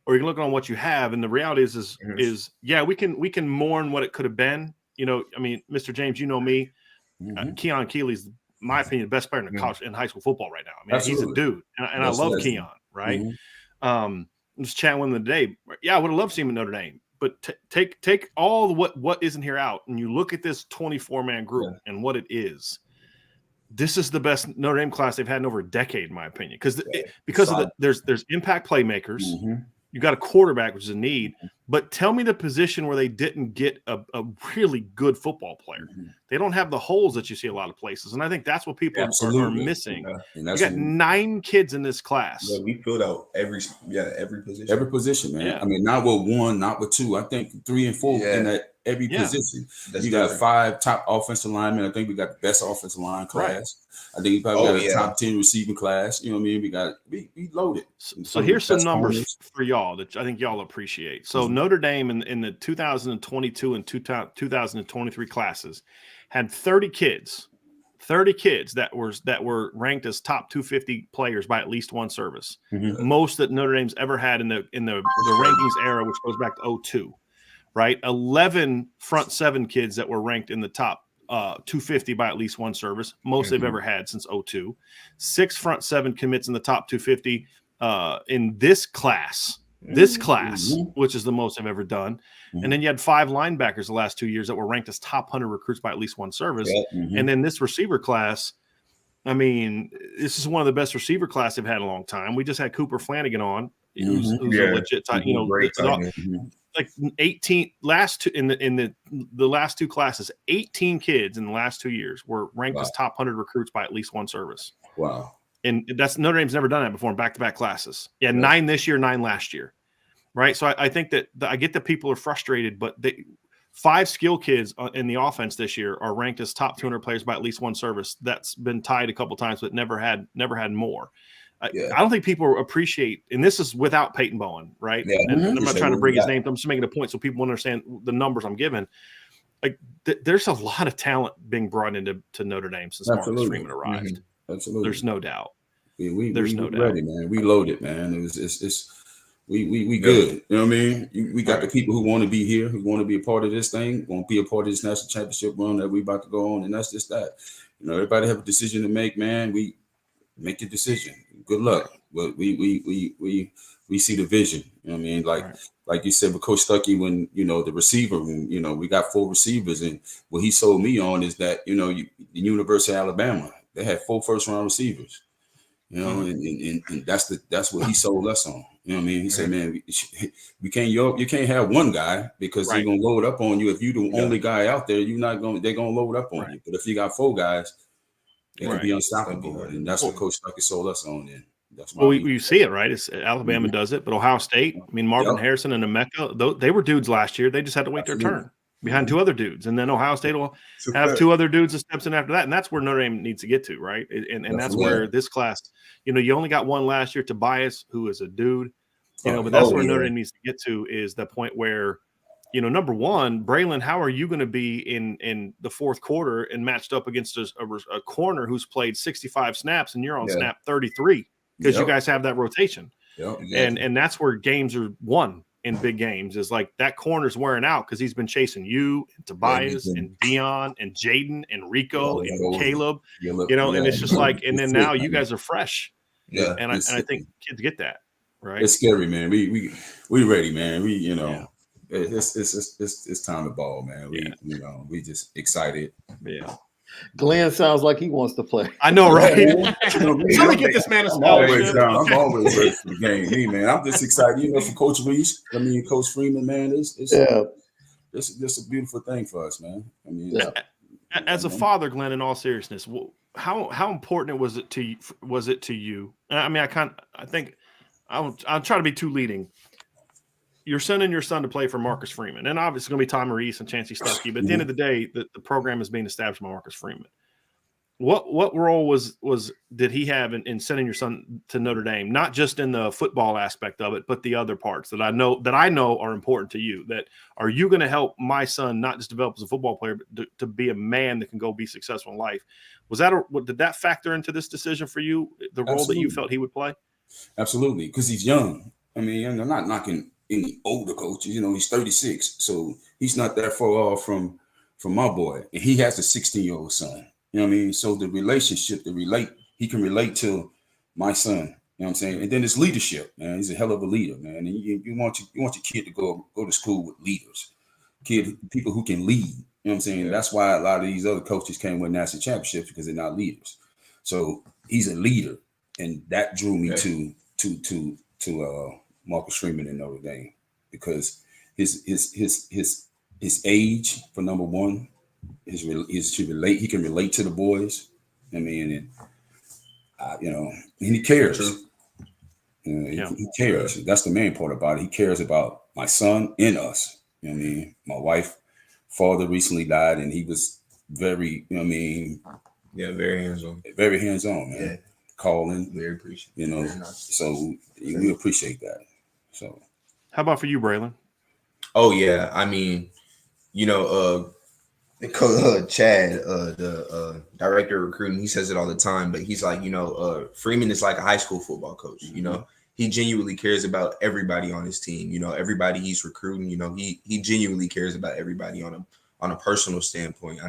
or you can look on what you have. And the reality is we can mourn what it could have been. You know, I mean, Mr. James, you know me, Keon Keeley's, my opinion, the best player in college in high school football right now. I mean, Absolutely. he's a dude, and I love Keon, right? I'm just chatting with him today. Yeah, I would have loved to see him at Notre Dame, but take all what isn't here out, and you look at this 24-man group and what it is. This is the best Notre Dame class they've had in over a decade, in my opinion, because there's impact playmakers. You got a quarterback, which is a need, but tell me the position where they didn't get a really good football player. They don't have the holes that you see a lot of places, and I think that's what people are missing. You got 9 kids in this class. Yeah, we filled out every position. Every position, man. Yeah. I mean, not with 1, not with 2. I think 3 and 4 in that every position. You got 5 top offensive linemen. I think we got the best offensive line class. Right. I think we probably got a top 10 receiving class. You know what I mean? We loaded. So here's some numbers for y'all that I think y'all appreciate. So Notre Dame in the 2022 and 2023 classes had 30 kids that were ranked as top 250 players by at least one service. Most that Notre Dame's ever had in the rankings era, which goes back to 2002. Right, 11 front 7 kids that were ranked in the top 250 by at least one service, most they've ever had since 2002. 6 front 7 commits in the top 250 in this class, which is the most I've ever done. And then you had 5 linebackers the last 2 years that were ranked as top 100 recruits by at least one service. And then this receiver class, I mean, this is one of the best receiver class they've had in a long time. We just had Cooper Flanagan on, who's a legit tight, like 18 in the last 2 classes, 18 kids in the last 2 years were ranked as top 100 recruits by at least one service. Wow. And that's Notre Dame's never done that before in back-to-back classes. 9 this year, 9 last year. Right. So I think that I get that people are frustrated, but 5 skill kids in the offense this year are ranked as top 200 players by at least one service. That's been tied a couple times, but never had more. I don't think people appreciate, and this is without Peyton Bowen, right? And I'm not trying to bring his name. I'm just making a point so people understand the numbers I'm giving. Like there's a lot of talent being brought into Notre Dame since Marcus Freeman arrived. Absolutely, there's no doubt. There's no doubt. Ready, man. We loaded, man. We good. You know what I mean? We got the people who want to be here, who want to be a part of this thing, want to be a part of this national championship run that we about to go on, and that's just that. You know, everybody have a decision to make, man. We make your decision. Good luck. But we see the vision. You know what I mean? Like you said with Coach Stuckey, when the receiver room, we got 4 receivers, and what he sold me on is that the University of Alabama, they had 4 first-round receivers. And that's what he sold us on. You know what I mean? He said, man, you can't have one guy because they're gonna load up on you. If you're the only guy out there, they're gonna load up on you. But if you got 4 guys, it can be unstoppable. And that's what Coach Stuckey sold us on then. That's Well, why you see it, right? It's Alabama does it, but Ohio State, I mean, Marvin Yep. Harrison and Emeka, they were dudes last year. They just had to wait their Absolutely. turn behind two other dudes. And then Ohio State will It's a have fact. two other dudes that steps in after that. And that's where Notre Dame needs to get to, right? And that's where this class, you only got one last year, Tobias, who is a dude, but that's where Notre Dame needs to get to, is the point where, number one, Braylon, how are you going to be in the fourth quarter and matched up against a corner who's played 65 snaps and you're on snap 33? Because you guys have that rotation. Yep, exactly. And that's where games are won in big games, is like that corner's wearing out because he's been chasing you and Tobias and Dion and Jaden and Rico and Caleb, and it's just like, and then now you guys are fresh. Yeah. And I think kids get that, right? It's scary, man. We ready, man. It's time to ball, man. We just excited. Yeah. Glenn sounds like he wants to play. I know, right? Somebody get this man a I'm always scholarship. down. I'm always ready for the game. Me, man. I'm just excited. For Coach Reese. Coach Freeman, man. It's a beautiful thing for us, man. As a father, Glenn, in all seriousness, how important was it to you? I think I'll try to be too leading. You're sending your son to play for Marcus Freeman, and obviously it's going to be Tom Reese and Chancey Stuckey. But at the end of the day, the program is being established by Marcus Freeman. What role did he have in sending your son to Notre Dame? Not just in the football aspect of it, but the other parts that I know are important to you. That are you going to help my son not just develop as a football player, but to be a man that can go be successful in life? Did that factor into this decision for you? The role that you felt he would play? Absolutely, because he's young. I'm not knocking any older coaches. He's 36, so he's not that far off from my boy, and he has a 16-year-old son. So the relationship, he can relate to my son. You know what I'm saying? And then it's leadership, man. He's a hell of a leader, man. And you want your kid to go to school with leaders, people who can lead. You know what I'm saying? That's why a lot of these other coaches came with national championships, because they're not leaders. So he's a leader, and that drew me to Marcus Freeman in Notre Dame, because his age, for number one, he can relate to the boys. And he cares. He cares. That's the main part about it. He cares about my son and us. My wife, father recently died, and he was very, very hands-on. Very hands-on, man. Yeah. Calling. Very appreciative. So we appreciate that. So how about for you, Braylon? Oh yeah. Chad, the director of recruiting, he says it all the time, but he's like, Freeman is like a high school football coach. He genuinely cares about everybody on his team. Everybody he's recruiting, he genuinely cares about everybody on a personal standpoint.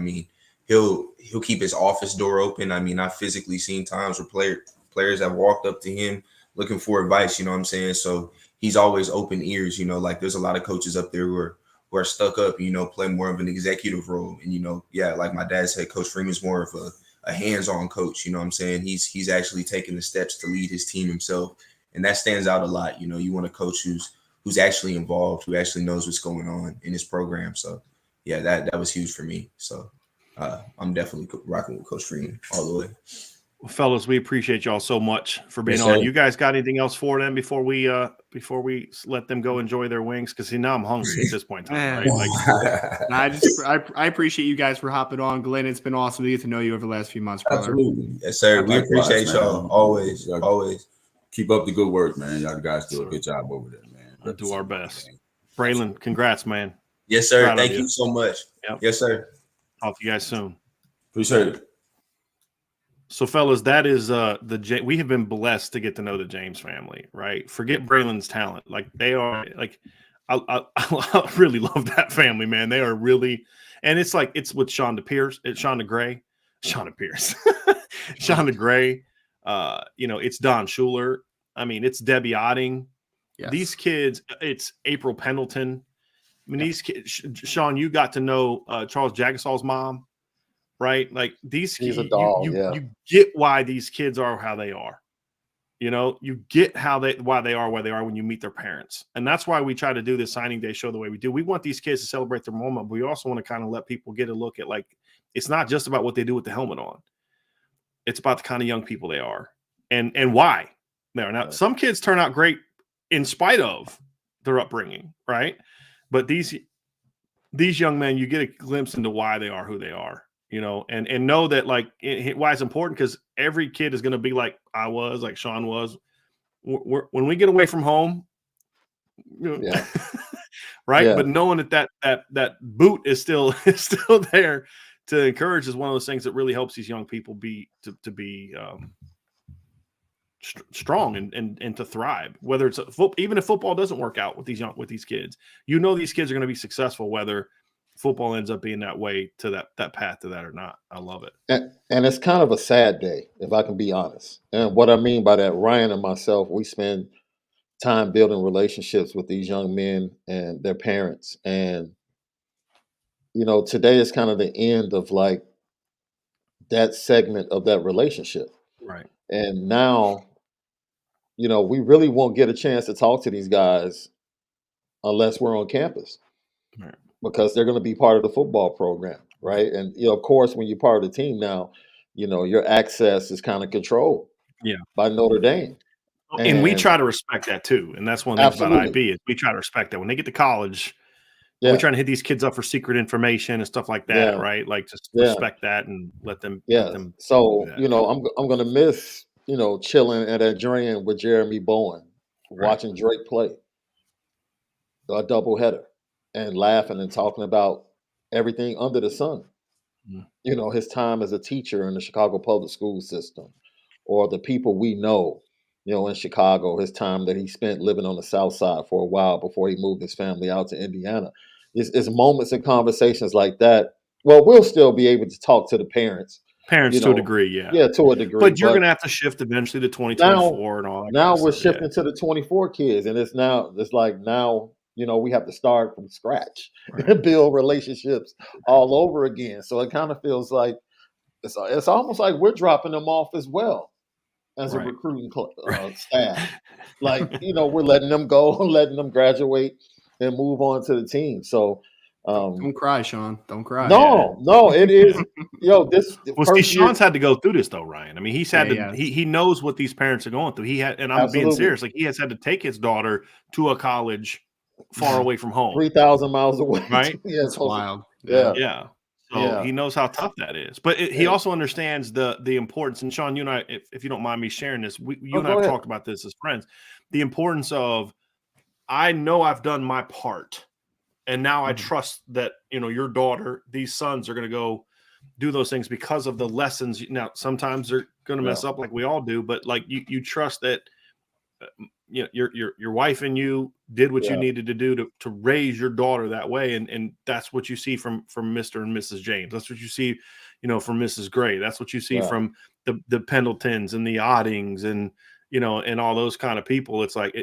He'll keep his office door open. I've physically seen times where players have walked up to him looking for advice, you know what I'm saying? So he's always open ears, like there's a lot of coaches up there who are stuck up, play more of an executive role. And, like my dad said, Coach Freeman's more of a hands-on coach, you know what I'm saying? He's actually taking the steps to lead his team himself. And that stands out a lot. You want a coach who's actually involved, who actually knows what's going on in his program. So yeah, that was huge for me. So I'm definitely rocking with Coach Freeman all the way. Well, fellas, we appreciate y'all so much for being Yes, on. sir. You guys got anything else for them before we let them go enjoy their wings? Because now I'm hungry at this point in time. Right? I appreciate you guys for hopping on, Glenn. It's been awesome to get to know you over the last few months, brother. Absolutely. Yes, sir. We appreciate y'all always. Keep up the good work, man. Y'all guys do a good job over there, man. We'll do our best. Braylon, congrats, man. Yes, sir. Proud of Thank you so much. Yep. Yes, sir. Talk to you guys soon. Appreciate it. So, fellas, that is we have been blessed to get to know the James family, right? Forget Braylon's talent. Like, they are, like, I really love that family, man. They are really, and it's like, it's with Sean DeGray, it's Don Schuler. It's Debbie Otting. Yes. These kids, it's April Pendleton. These kids, Sean, you got to know Charles Jagasol's mom. Right? Like, these kids, He's a doll, you get why these kids are how they are. You get why they are where they are when you meet their parents. And that's why we try to do this signing day show the way we do. We want these kids to celebrate their moment, but we also want to kind of let people get a look at, like, it's not just about what they do with the helmet on. It's about the kind of young people they are and why. there. Now, some kids turn out great in spite of their upbringing, right? But these young men, you get a glimpse into why they are who they are, and know that like why it's important, because every kid is going to be like I was, like Sean was. When we get away from home, right? Yeah. But knowing that boot is still there to encourage is one of those things that really helps these young people be strong and to thrive. Whether it's even if football doesn't work out with these kids, these kids are going to be successful whether football ends up being that way to that path to that or not. I love it. And it's kind of a sad day, if I can be honest. And what I mean by that, Ryan and myself, we spend time building relationships with these young men and their parents. And, today is kind of the end of like that segment of that relationship. Right. And now, we really won't get a chance to talk to these guys unless we're on campus. Right. Because they're going to be part of the football program. Right. And, of course, when you're part of the team now, your access is kind of controlled by Notre Dame. And we try to respect that too. And that's one of the things about IB is we try to respect that. When they get to college, we're trying to hit these kids up for secret information and stuff like that, right? Like just respect that and let them. So, I'm going to miss, chilling at Adrian with Jeremy Bowen, watching Drake play a doubleheader and laughing and talking about everything under the sun. His time as a teacher in the Chicago public school system, or the people we know, in Chicago, his time that he spent living on the South Side for a while before he moved his family out to Indiana. It's moments and conversations like that. Well, we'll still be able to talk to the parents. To a degree, yeah. Yeah, to a degree. But you're going to have to shift eventually to 2024 and all that. Now we're shifting to the 24 kids, and it's like now, we have to start from scratch and build relationships all over again. So it kind of feels like it's almost like we're dropping them off as well as a recruiting staff. Like, we're letting them go, letting them graduate and move on to the team. So don't cry, Sean. Don't cry. No, it is. Sean's had to go through this though, Ryan. I mean, he's had to. He knows what these parents are going through. And I'm being serious. Like he has had to take his daughter to a college far away from home, 3,000 miles away. Right? That's wild. Yeah. So he knows how tough that is. But he also understands the importance. And Sean, you and I, if you don't mind me sharing this, you and I have talked about this as friends. The importance of, I know I've done my part. And now I trust that, your daughter, these sons are going to go do those things because of the lessons. Now, sometimes they're going to mess up like we all do, but like you trust that, your wife and you did what you needed to do to raise your daughter that way. And that's what you see from Mr. and Mrs. James. That's what you see, from Mrs. Gray. That's what you see from the Pendletons and the Oddings and, and all those kind of people. It's like,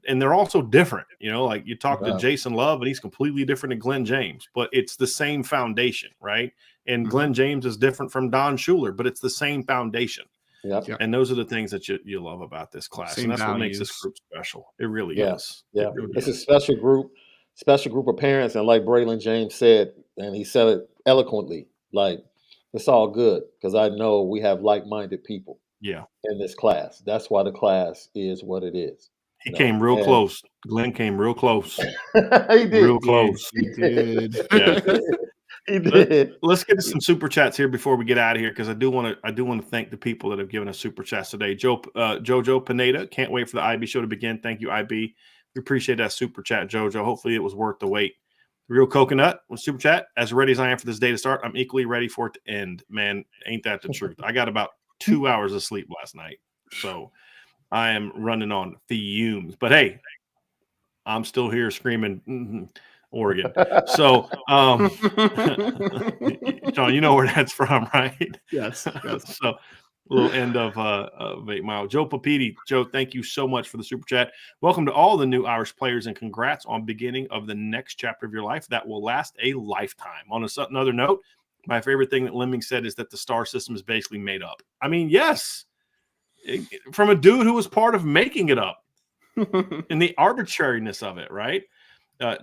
and they're also different, like you talk to Jason Love and he's completely different than Glenn James, but it's the same foundation, right? And Glenn James is different from Don Schuler, but it's the same foundation. Yep. And those are the things that you love about this class. And that's what makes this group special. It really is. Yeah. Really it's is. a special group of parents. And like Braylon James said, and he said it eloquently, like, it's all good because I know we have like-minded people in this class. That's why the class is what it is. He came real close. Glenn came real close. He did. Real close. He did. Yeah. He did. Let's get to some super chats here before we get out of here, because I do want to thank the people that have given us super chats today. Jojo Pineda, can't wait for the IB show to begin. Thank you, IB. We appreciate that super chat, Jojo. Hopefully it was worth the wait. Real Coconut with super chat. As ready as I am for this day to start, I'm equally ready for it to end. Man, ain't that the truth? I got about 2 hours of sleep last night, so I am running on fumes. But hey, I'm still here screaming Oregon. So, John, you know where that's from, right? Yes. So, little end of 8 Mile. Joe Papiti. Joe, thank you so much for the super chat. Welcome to all the new Irish players, and congrats on beginning of the next chapter of your life that will last a lifetime. On another note, my favorite thing that Lemming said is that the star system is basically made up. I mean, yes, from a dude who was part of making it up and the arbitrariness of it, right?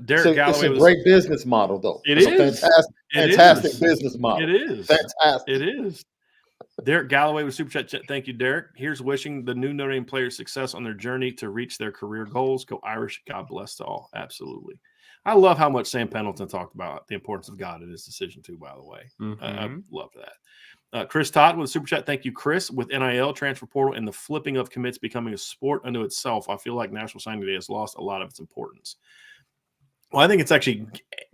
Derek Galloway. It's a great business model, though. It is a fantastic business model. It is fantastic. It is. Derek Galloway with Super Chat. Thank you, Derek. Here's wishing the new Notre Dame players success on their journey to reach their career goals. Go Irish. God bless to all. Absolutely. I love how much Sam Pendleton talked about the importance of God in his decision, too, by the way. I love that. Chris Todd with Super Chat. Thank you, Chris. With NIL, transfer portal, and the flipping of commits becoming a sport unto itself, I feel like National Signing Day has lost a lot of its importance. Well, I think it's actually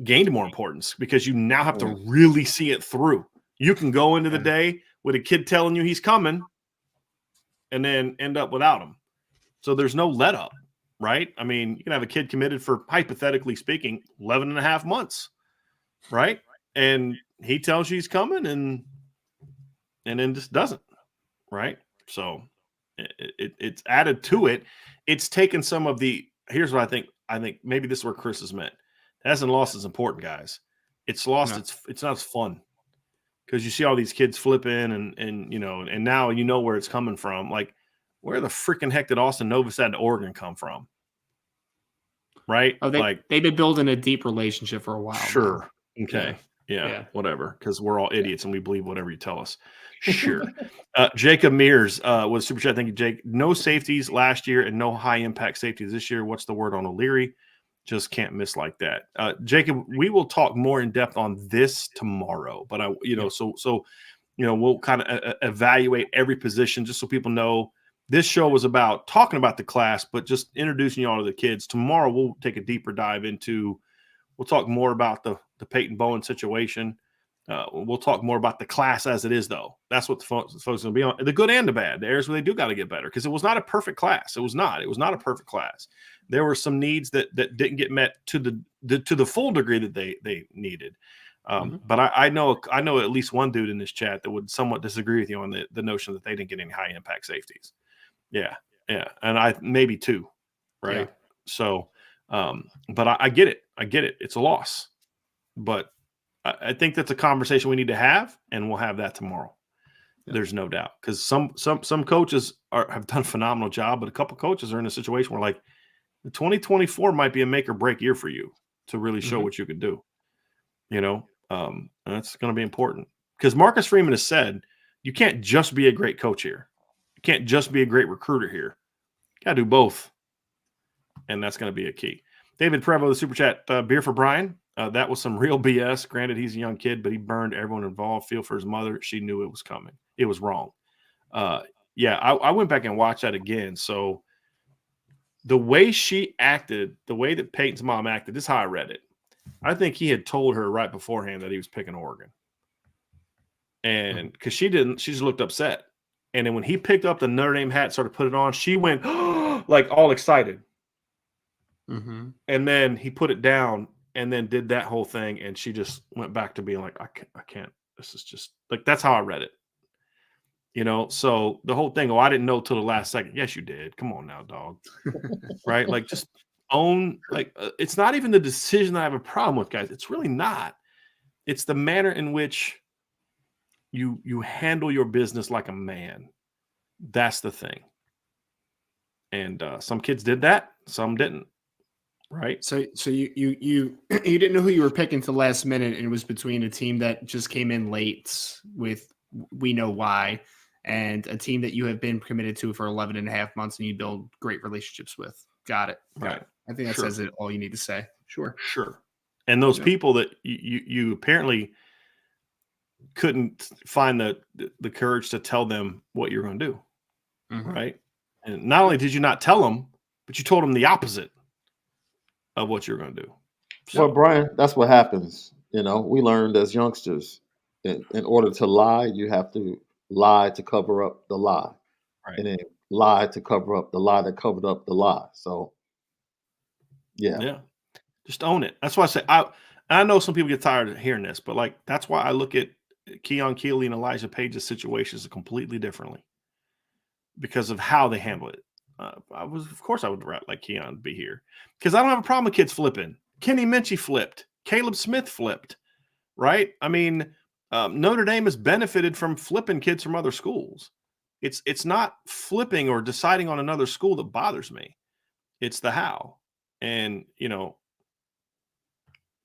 gained more importance because you now have to really see it through. You can go into the day with a kid telling you he's coming and then end up without him. So there's no let up, right? I mean, you can have a kid committed for, hypothetically speaking, 11 and a half months, right? And he tells you he's coming and then just doesn't, right? So it's added to it. It's taken some of the – here's what I think. I think maybe this is where Chris is meant. It hasn't lost its important, guys. It's lost it's not as fun. Because you see all these kids flipping and you know, and now you know where it's coming from. Like, where the freaking heck did Austin Novosad and Oregon come from? Right? Oh, they've been building a deep relationship for a while. Sure. Now. Okay. Yeah. Whatever. Because we're all idiots and we believe whatever you tell us. Sure. Jacob Mears was Super Chat. Thank you, Jake. No safeties last year and no high impact safeties this year. What's the word on O'Leary? Just can't miss like that. Jacob, we will talk more in depth on this tomorrow, but we'll kind of evaluate every position just so people know this show was about talking about the class, but just introducing you all to the kids. Tomorrow, we'll take a deeper dive we'll talk more about the Peyton Bowen situation. We'll talk more about the class as it is, though. That's what the folks are going to be on. The good and the bad. The areas where they do got to get better because it was not a perfect class. It was not a perfect class. There were some needs that didn't get met to the full degree that they needed. But I know at least one dude in this chat that would somewhat disagree with you on the notion that they didn't get any high impact safeties. Yeah. And I maybe two, right? Yeah. So, but I get it. It's a loss. But I think that's a conversation we need to have, and we'll have that tomorrow. Yeah. There's no doubt. Because some coaches have done a phenomenal job, but a couple coaches are in a situation where, like, 2024 might be a make or break year for you to really show what you can do. You know, and that's going to be important because Marcus Freeman has said you can't just be a great coach here. You can't just be a great recruiter here. You got to do both, and that's going to be a key. David Prevo, the Super Chat, beer for Brian. That was some real BS. Granted, he's a young kid, but he burned everyone involved. Feel for his mother. She knew it was coming. It was wrong. I went back and watched that again. So the way she acted, the way that Peyton's mom acted, this is how I read it. I think he had told her right beforehand that he was picking Oregon. And because she didn't, she just looked upset. And then when he picked up the Notre Dame hat and started to put it on, she went like all excited. Mm-hmm. And then he put it down and then did that whole thing. And she just went back to being like, I can't. This is just like, that's how I read it. You know, so the whole thing, I didn't know till the last second. Yes, you did. Come on now, dog. Right? Like, just own, like, it's not even the decision that I have a problem with, guys. It's really not. It's the manner in which you handle your business like a man. That's the thing. And some kids did that. Some didn't. Right. So you didn't know who you were picking to the last minute, and it was between a team that just came in late with we know why, and a team that you have been committed to for 11 and a half months and you build great relationships with. Got it. Right. I think that says it all you need to say. Sure. And those people that you apparently couldn't find the courage to tell them what you're going to do. Mm-hmm. Right. And not only did you not tell them, but you told them the opposite of what you're going to do. So, well, Brian, that's what happens. You know, we learned as youngsters, in order to lie, you have to lie to cover up the lie. Right. And then lie to cover up the lie that covered up the lie. So, yeah. Just own it. That's why I say, I know some people get tired of hearing this, but like, that's why I look at Keon Keeley and Elijah Page's situations completely differently because of how they handle it. Of course I would like Keon to be here because I don't have a problem with kids flipping. Kenny Minchie flipped. Caleb Smith flipped. Right. I mean, Notre Dame has benefited from flipping kids from other schools. It's not flipping or deciding on another school that bothers me. It's the how. And, you know,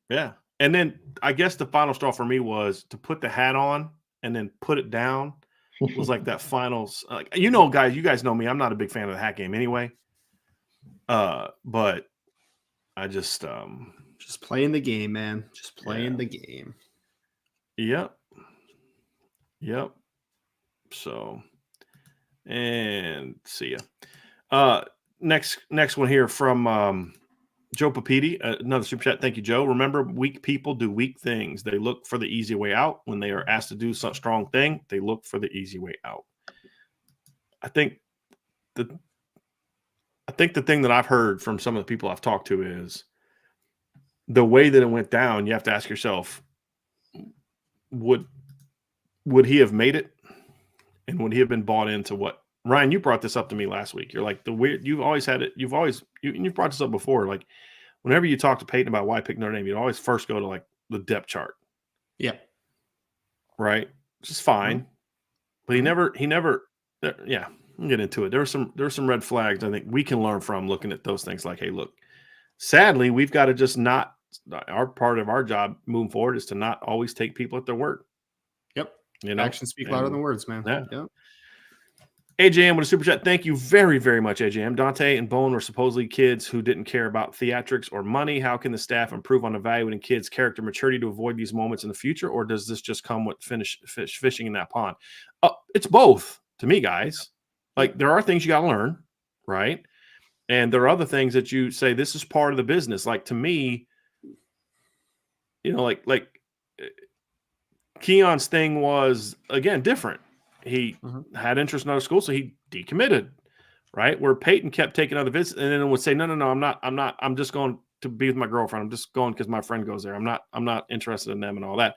yeah. And then I guess the final straw for me was to put the hat on and then put it down was like that finals. You know, guys, you guys know me. I'm not a big fan of the hat game anyway. But I just playing the game, man. Just playing Yeah. the game. Yep. So, and see ya. Next one here from Joe Papiti, another super chat. Thank you, Joe. Remember, weak people do weak things. They look for the easy way out. When they are asked to do such strong thing, they look for the easy way out. I think the thing that I've heard from some of the people I've talked to is the way that it went down. You have to ask yourself, would he have made it, and would he have been bought into what? Ryan, you brought this up to me last week. You're like, you've always had it. You've brought this up before. Like, whenever you talk to Peyton about why pick Notre Dame, you'd always first go to like the depth chart. Yeah. Right. Which is fine. But he never, yeah, we'll get into it. There were some red flags I think we can learn from looking at those things like, hey, look, sadly, we've got to just not, our part of our job moving forward is to not always take people at their word. Yep. You know, Actions speak louder than words, man. Yeah. Yep. AJM with a super chat. Thank you very, very much, AJM. Dante and Bone were supposedly kids who didn't care about theatrics or money. How can the staff improve on evaluating kids' character maturity to avoid these moments in the future? Or does this just come with fishing in that pond? It's both to me, guys. Like, there are things you got to learn, right? And there are other things that you say, this is part of the business. Like, to me, you know, like Keon's thing was, again, different. He had interest in other schools, so he decommitted, right? Where Peyton kept taking other visits and then would say, no, I'm just going to be with my girlfriend. I'm just going because my friend goes there. I'm not interested in them and all that.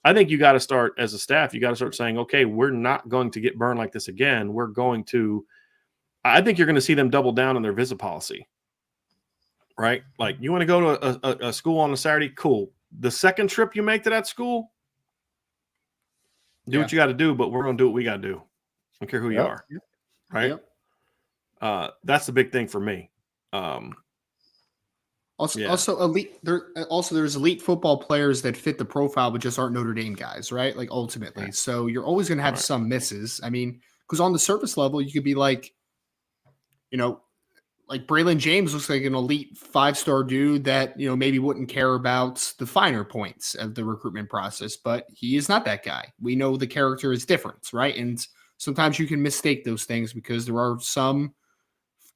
I think you got to start as a staff. You got to start saying, okay, we're not going to get burned like this again. I think you're going to see them double down on their visit policy, right? Like, you want to go to a school on a Saturday? Cool. The second trip you make to that school, do what you got to do, but we're going to do what we got to do. I don't care who you are. Right. Yep. That's the big thing for me. Also elite. There's elite football players that fit the profile, but just aren't Notre Dame guys, right? Like, ultimately. Right. So you're always going to have some misses. I mean, because on the surface level, you could be like, you know, like Braylon James looks like an elite 5-star dude that, you know, maybe wouldn't care about the finer points of the recruitment process, but he is not that guy. We know the character is different, right? And sometimes you can mistake those things because there are some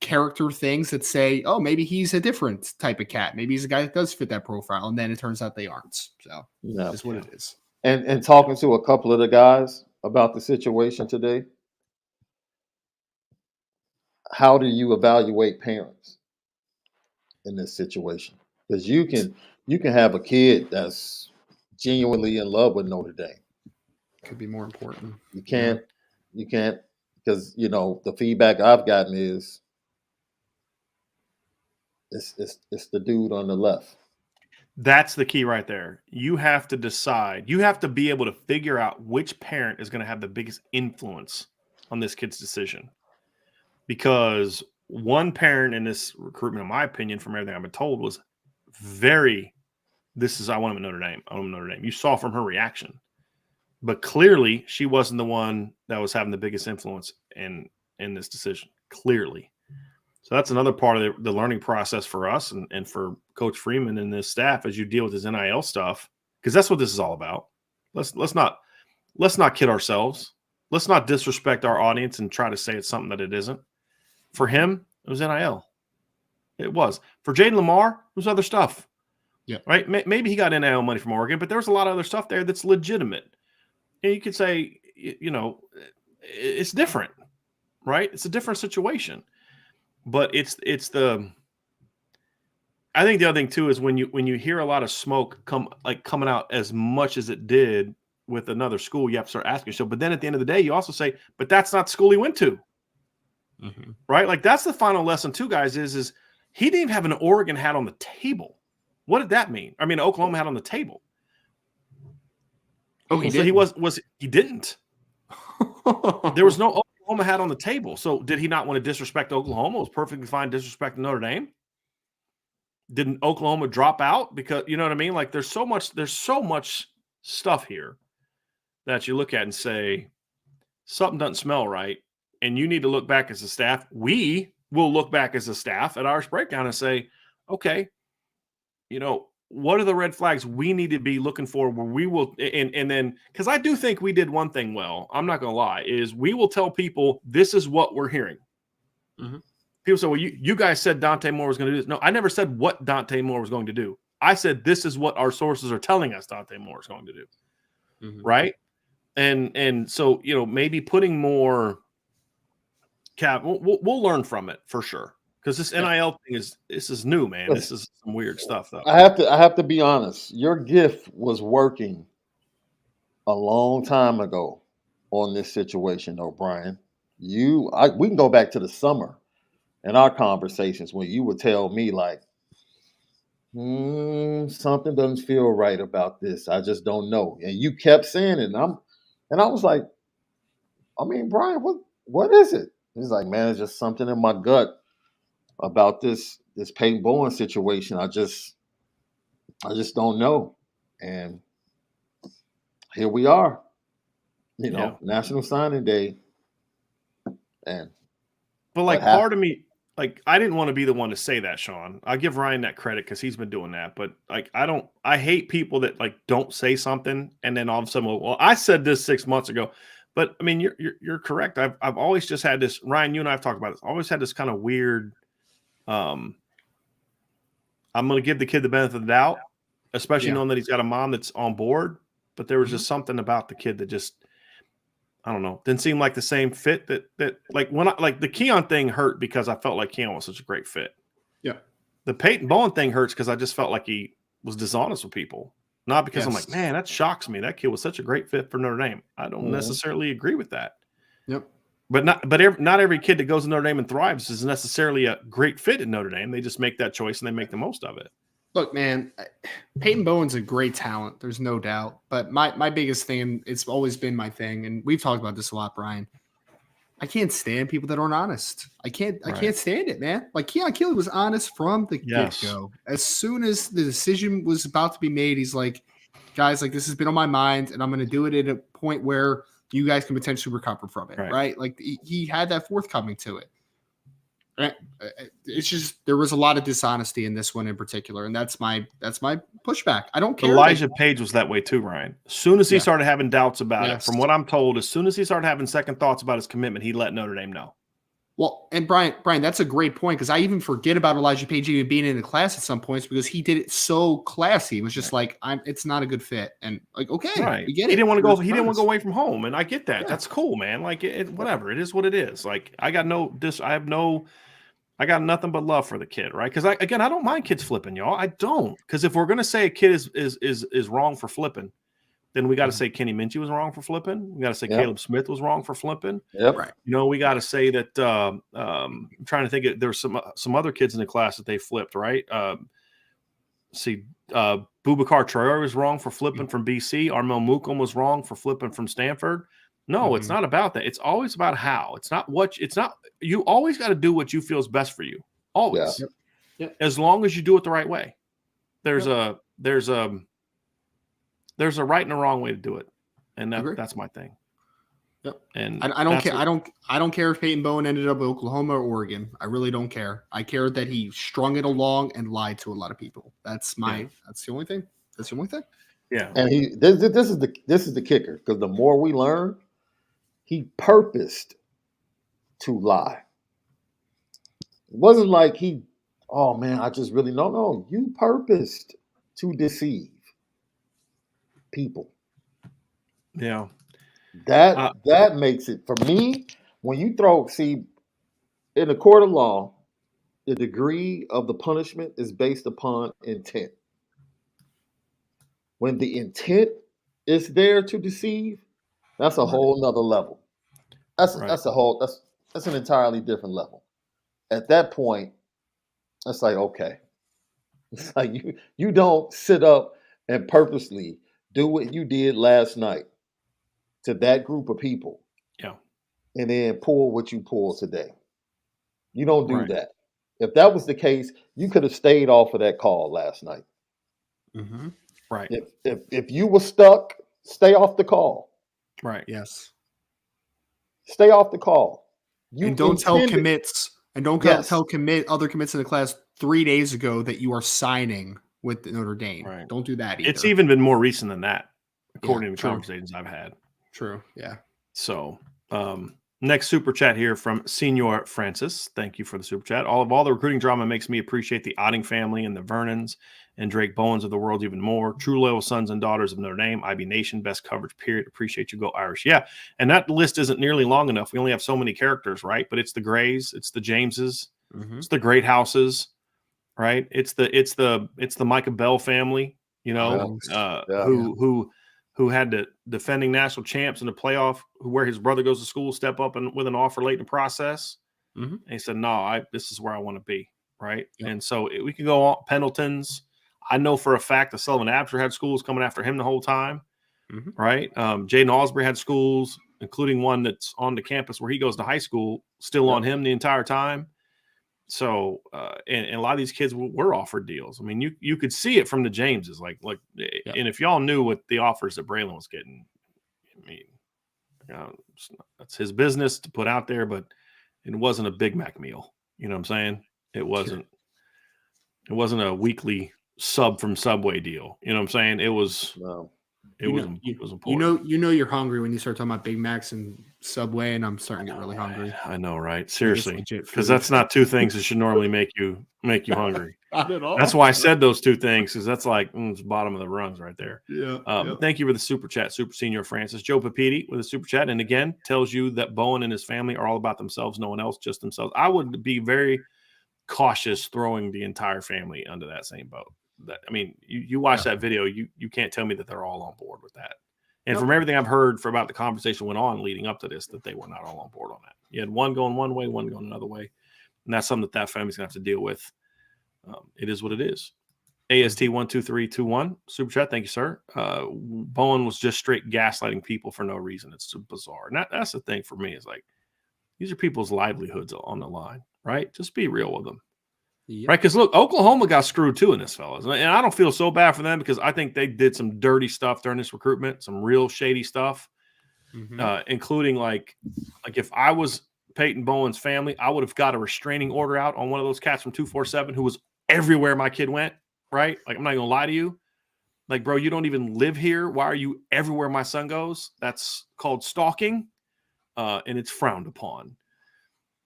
character things that say, oh, maybe he's a different type of cat. Maybe he's a guy that does fit that profile. And then it turns out they aren't. So that's what it is. And talking to a couple of the guys about the situation today, how do you evaluate parents in this situation? Because you can have a kid that's genuinely in love with Notre Dame. Could be more important. You can't because, you know, the feedback I've gotten is it's the dude on the left. That's the key right there. You have to decide. You have to be able to figure out which parent is going to have the biggest influence on this kid's decision. Because one parent in this recruitment, in my opinion, from everything I've been told, was I want him at Notre Dame. I want him at Notre Dame. You saw from her reaction. But clearly, she wasn't the one that was having the biggest influence in this decision. Clearly. So that's another part of the learning process for us and for Coach Freeman and this staff as you deal with his NIL stuff, because that's what this is all about. Let's not kid ourselves. Let's not disrespect our audience and try to say it's something that it isn't. For him, it was NIL. It was. For Jaden Lamar, it was other stuff. Yeah. Right? Maybe he got NIL money from Oregon, but there was a lot of other stuff there that's legitimate. And you could say, you know, it's different, right? It's a different situation. But I think the other thing too is when you hear a lot of smoke coming out as much as it did with another school, you have to start asking yourself. But then at the end of the day, you also say, but that's not the school he went to. Mm-hmm. Right? Like, that's the final lesson too, guys, is he didn't even have an Oregon hat on the table. What did that mean? I mean, Oklahoma hat on the table. Oh, he didn't. So he didn't. There was no Oklahoma hat on the table. So did he not want to disrespect Oklahoma? It was perfectly fine disrespecting Notre Dame. Didn't Oklahoma drop out? Because, you know what I mean? Like, there's so much stuff here that you look at and say, something doesn't smell right, and you need to look back as a staff, we will look back as a staff at Irish Breakdown and say, okay, what are the red flags we need to be looking for where we will, and then, because I do think we did one thing well, I'm not going to lie, is we will tell people this is what we're hearing. Mm-hmm. People say, well, you guys said Dante Moore was going to do this. No, I never said what Dante Moore was going to do. I said this is what our sources are telling us Dante Moore is going to do. Mm-hmm. Right? And so, maybe putting more cap, we'll learn from it for sure. Because this NIL thing is new, man. This is some weird stuff, though. I have to be honest. Your gift was working a long time ago on this situation, though, Brian. We can go back to the summer in our conversations when you would tell me like, something doesn't feel right about this. I just don't know. And you kept saying it, and I was like, I mean, Brian, what is it? He's like, man, it's just something in my gut about this Peyton Bowen situation. I just don't know. And here we are, National Signing Day. But like part of me, like I didn't want to be the one to say that, Sean. I give Ryan that credit because he's been doing that. But like I hate people that like don't say something and then all of a sudden, well, I said this 6 months ago. But I mean, you're correct. I've always just had this, Ryan, you and I have talked about this, always had this kind of weird, I'm going to give the kid the benefit of the doubt, especially knowing that he's got a mom that's on board. But there was just something about the kid that just, I don't know, didn't seem like the same fit that like when the Keon thing hurt because I felt like Keon was such a great fit. Yeah. The Peyton Bowen thing hurts because I just felt like he was dishonest with people. Not because I'm like, man, that shocks me. That kid was such a great fit for Notre Dame. I don't necessarily agree with that. Yep. But not every kid that goes to Notre Dame and thrives is necessarily a great fit in Notre Dame. They just make that choice and they make the most of it. Look, man, Peyton Bowen's a great talent. There's no doubt. But my biggest thing, and it's always been my thing, and we've talked about this a lot, Brian. I can't stand people that aren't honest. I can't stand it, man. Like Keon Keeley was honest from the get-go. As soon as the decision was about to be made, he's like, guys, like this has been on my mind, and I'm going to do it at a point where you guys can potentially recover from it, right? Like he had that forthcoming to it. It's just there was a lot of dishonesty in this one in particular, and that's my pushback. I don't care. Elijah Page was that way too, Ryan. As soon as he started having doubts about it, from what I'm told, as soon as he started having second thoughts about his commitment, he let Notre Dame know. Well, and Brian, that's a great point because I even forget about Elijah Page even being in the class at some points because he did it so classy. It was just like, it's not a good fit, and like, okay, we get it. He didn't want to go. He didn't want to go away from home, and I get that. Yeah. That's cool, man. Like whatever. It is what it is. Like I got nothing but love for the kid, right? Because I don't mind kids flipping, y'all. I don't, because if we're gonna say a kid is wrong for flipping, then we got to say Kenny Minchie was wrong for flipping. We got to say Caleb Smith was wrong for flipping. Yep. Right. We got to say that. I'm trying to think. There's some other kids in the class that they flipped, right? Boubacar Traore was wrong for flipping from BC. Armel Mukum was wrong for flipping from Stanford. No, it's not about that. It's always about how. It's not what. It's not. You always got to do what you feel is best for you. Always. Yep. As long as you do it the right way. There's a right and a wrong way to do it, and that's my thing. Yep. And I don't care. I don't care if Peyton Bowen ended up in Oklahoma or Oregon. I really don't care. I care that he strung it along and lied to a lot of people. That's the only thing. That's the only thing. Yeah. And this is the kicker, because the more we learn, he purposed to lie. It wasn't like I just really no. You purposed to deceive people. Yeah. That makes it, for me, when you in the court of law, the degree of the punishment is based upon intent. When the intent is there to deceive, that's a whole nother level. That's an entirely different level. At that point, it's like, okay. It's like you don't sit up and purposely do what you did last night to that group of people. Yeah. And then pull what you pulled today. You don't do that. If that was the case, you could have stayed off of that call last night. Mm-hmm. Right. If you were stuck, stay off the call. Right. Yes. Stay off the call. You And don't tell intended, commits. And don't yes, tell yes, tell other commits in the class 3 days ago that you are signing with Notre Dame. Right. Don't do that either. It's even been more recent than that, according Yeah, to true. conversations I've had. True. Yeah. So, next super chat here from Senior Francis. Thank you for the super chat. All the recruiting drama makes me appreciate the Otting family and the Vernons and Drake Bowens of the world even more. True loyal sons and daughters of Notre Dame. IB Nation, best coverage, period. Appreciate you, go Irish. Yeah, and that list isn't nearly long enough. We only have so many characters, right? But it's the Grays, it's the Jameses, it's the Great Houses, right? It's the Micah Bell family, you know, who had the defending national champs in the playoff, where his brother goes to school, step up and with an offer late in the process. And he said, no, this is where I want to be. Right. Yep. And so we can go on. Pendletons. I know for a fact that Sullivan Absher had schools coming after him the whole time. Right. Jaden Osbury had schools, including one that's on the campus where he goes to high school, still on him the entire time. So, and a lot of these kids were offered deals. I mean, you could see it from the Jameses, and if y'all knew what the offers that Braylon was getting, I mean, that's his business to put out there, but it wasn't a Big Mac meal. You know what I'm saying? It wasn't a weekly sub from Subway deal. You know what I'm saying? It was, it was important. You know, you're hungry when you start talking about Big Macs and Subway, and I'm starting to get really hungry. I know, right? Seriously, because that's not two things that should normally make you hungry. Not at all. That's why I said those two things, because that's like it's bottom of the rungs right there. Yeah. Thank you for the super chat, Super Senior Francis. Joe Papiti with a super chat, and again tells you that Bowen and his family are all about themselves, no one else, just themselves. I would be very cautious throwing the entire family under that same boat. I mean, you watch that video, you can't tell me that they're all on board with that. And from everything I've heard about the conversation went on leading up to this, that they were not all on board on that. You had one going one way, one going another way. And that's something that family's going to have to deal with. It is what it is. AST12321, super chat. Thank you, sir. Bowen was just straight gaslighting people for no reason. It's so bizarre. And that's the thing for me, is like, these are people's livelihoods on the line, right? Just be real with them. Yep. Right, because look, Oklahoma got screwed too in this, fellas, and I don't feel so bad for them, because I think they did some dirty stuff during this recruitment, some real shady stuff, including like if I was Peyton Bowen's family, I would have got a restraining order out on one of those cats from 247 who was everywhere my kid went. Right, like I'm not gonna lie to you, like, bro, you don't even live here. Why are you everywhere my son goes? That's called stalking, and it's frowned upon.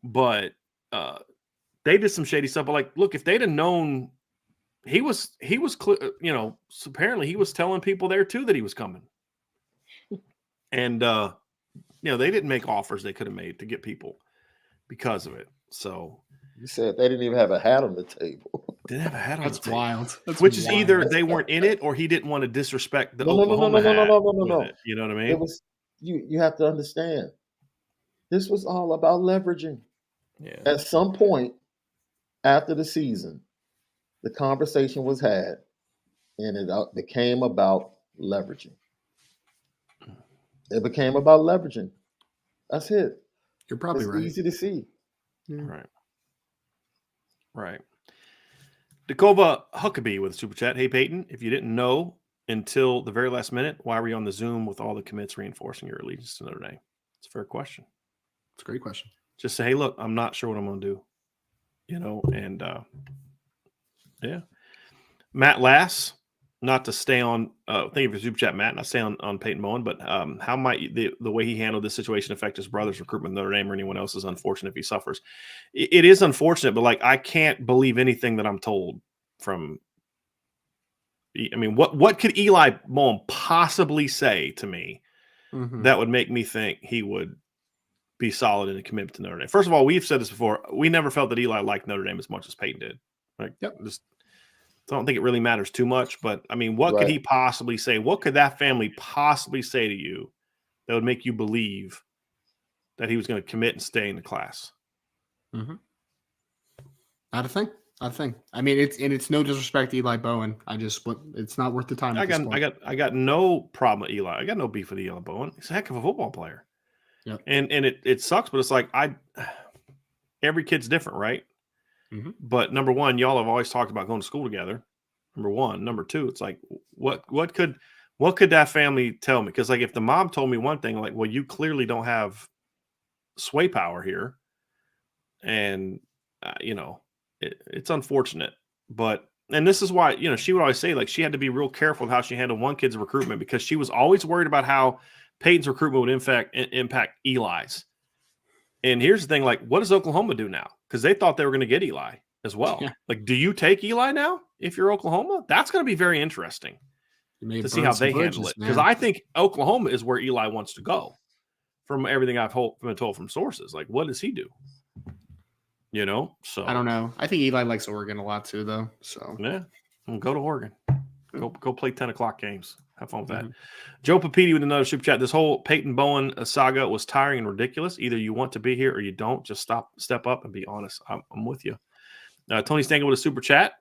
But they did some shady stuff, but like, look, if they'd have known he was you know, apparently he was telling people there too that he was coming. And, you know, they didn't make offers they could have made to get people because of it. So you said they didn't even have a hat on the table. Didn't have a hat on That's the table. wild. That's Which wild. is either they weren't in it or he didn't want to disrespect the No. Oklahoma hat. You know what I mean? It was you have to understand. This was all about leveraging. Yeah. At some point after the season, the conversation was had, and it became about leveraging. It became about leveraging. That's it. You're probably right. Easy to see. Right. Right. Dakova Huckabee with a super chat. Hey, Peyton, if you didn't know until the very last minute, why were you on the Zoom with all the commits reinforcing your allegiance to Notre Dame? It's a fair question. It's a great question. Just say, hey, look, I'm not sure what I'm going to do. You know, and yeah. Matt Lass, not to stay on, thank you for super chat, Matt, not stay on Peyton Bowen, but how might the way he handled this situation affect his brother's recruitment in Notre Dame or anyone else? Is unfortunate if he suffers. It is unfortunate, but like, I can't believe anything that I'm told from, I mean, what could Eli Bowen possibly say to me that would make me think he would be solid in a commitment to Notre Dame? First of all, we've said this before. We never felt that Eli liked Notre Dame as much as Peyton did. Like, just don't think it really matters too much. But I mean, what could he possibly say? What could that family possibly say to you that would make you believe that he was going to commit and stay in the class? Not a thing. Not a thing. I mean, it's no disrespect to Eli Bowen. It's not worth the time. I got no problem with Eli. I got no beef with Eli Bowen. He's a heck of a football player. Yep. And it sucks, but it's like every kid's different, right? But number one, y'all have always talked about going to school together. Number one. Number two, it's like what could that family tell me? Because like if the mom told me one thing, like, well, you clearly don't have sway power here. And, it's unfortunate. But, and this is why, she would always say, like, she had to be real careful with how she handled one kid's recruitment because she was always worried about how Peyton's recruitment would impact Eli's. And here's the thing, like, what does Oklahoma do now? Because they thought they were going to get Eli as well. Yeah. Like, do you take Eli now if you're Oklahoma? That's going to be very interesting to see how they handle it. Because I think Oklahoma is where Eli wants to go from everything I've been told from sources. Like, what does he do? So I don't know. I think Eli likes Oregon a lot too, though. So yeah, go to Oregon. Go play 10:00 games. Have fun with that. Joe Papiti with another super chat. This whole Peyton Bowen saga was tiring and ridiculous. Either you want to be here or you don't. Just step up and be honest. I'm with you. Tony Stengel with a super chat.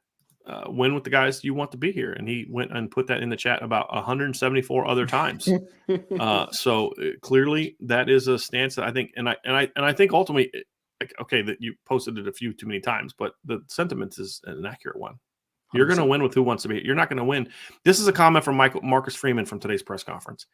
Win with the guys you want to be here, and he went and put that in the chat about 174 other times. So clearly, that is a stance that I think, and I think ultimately, okay, that you posted it a few too many times, but the sentiment is an accurate one. You're going to win with who wants to be. You're not going to win. This is a comment from Marcus Freeman from today's press conference.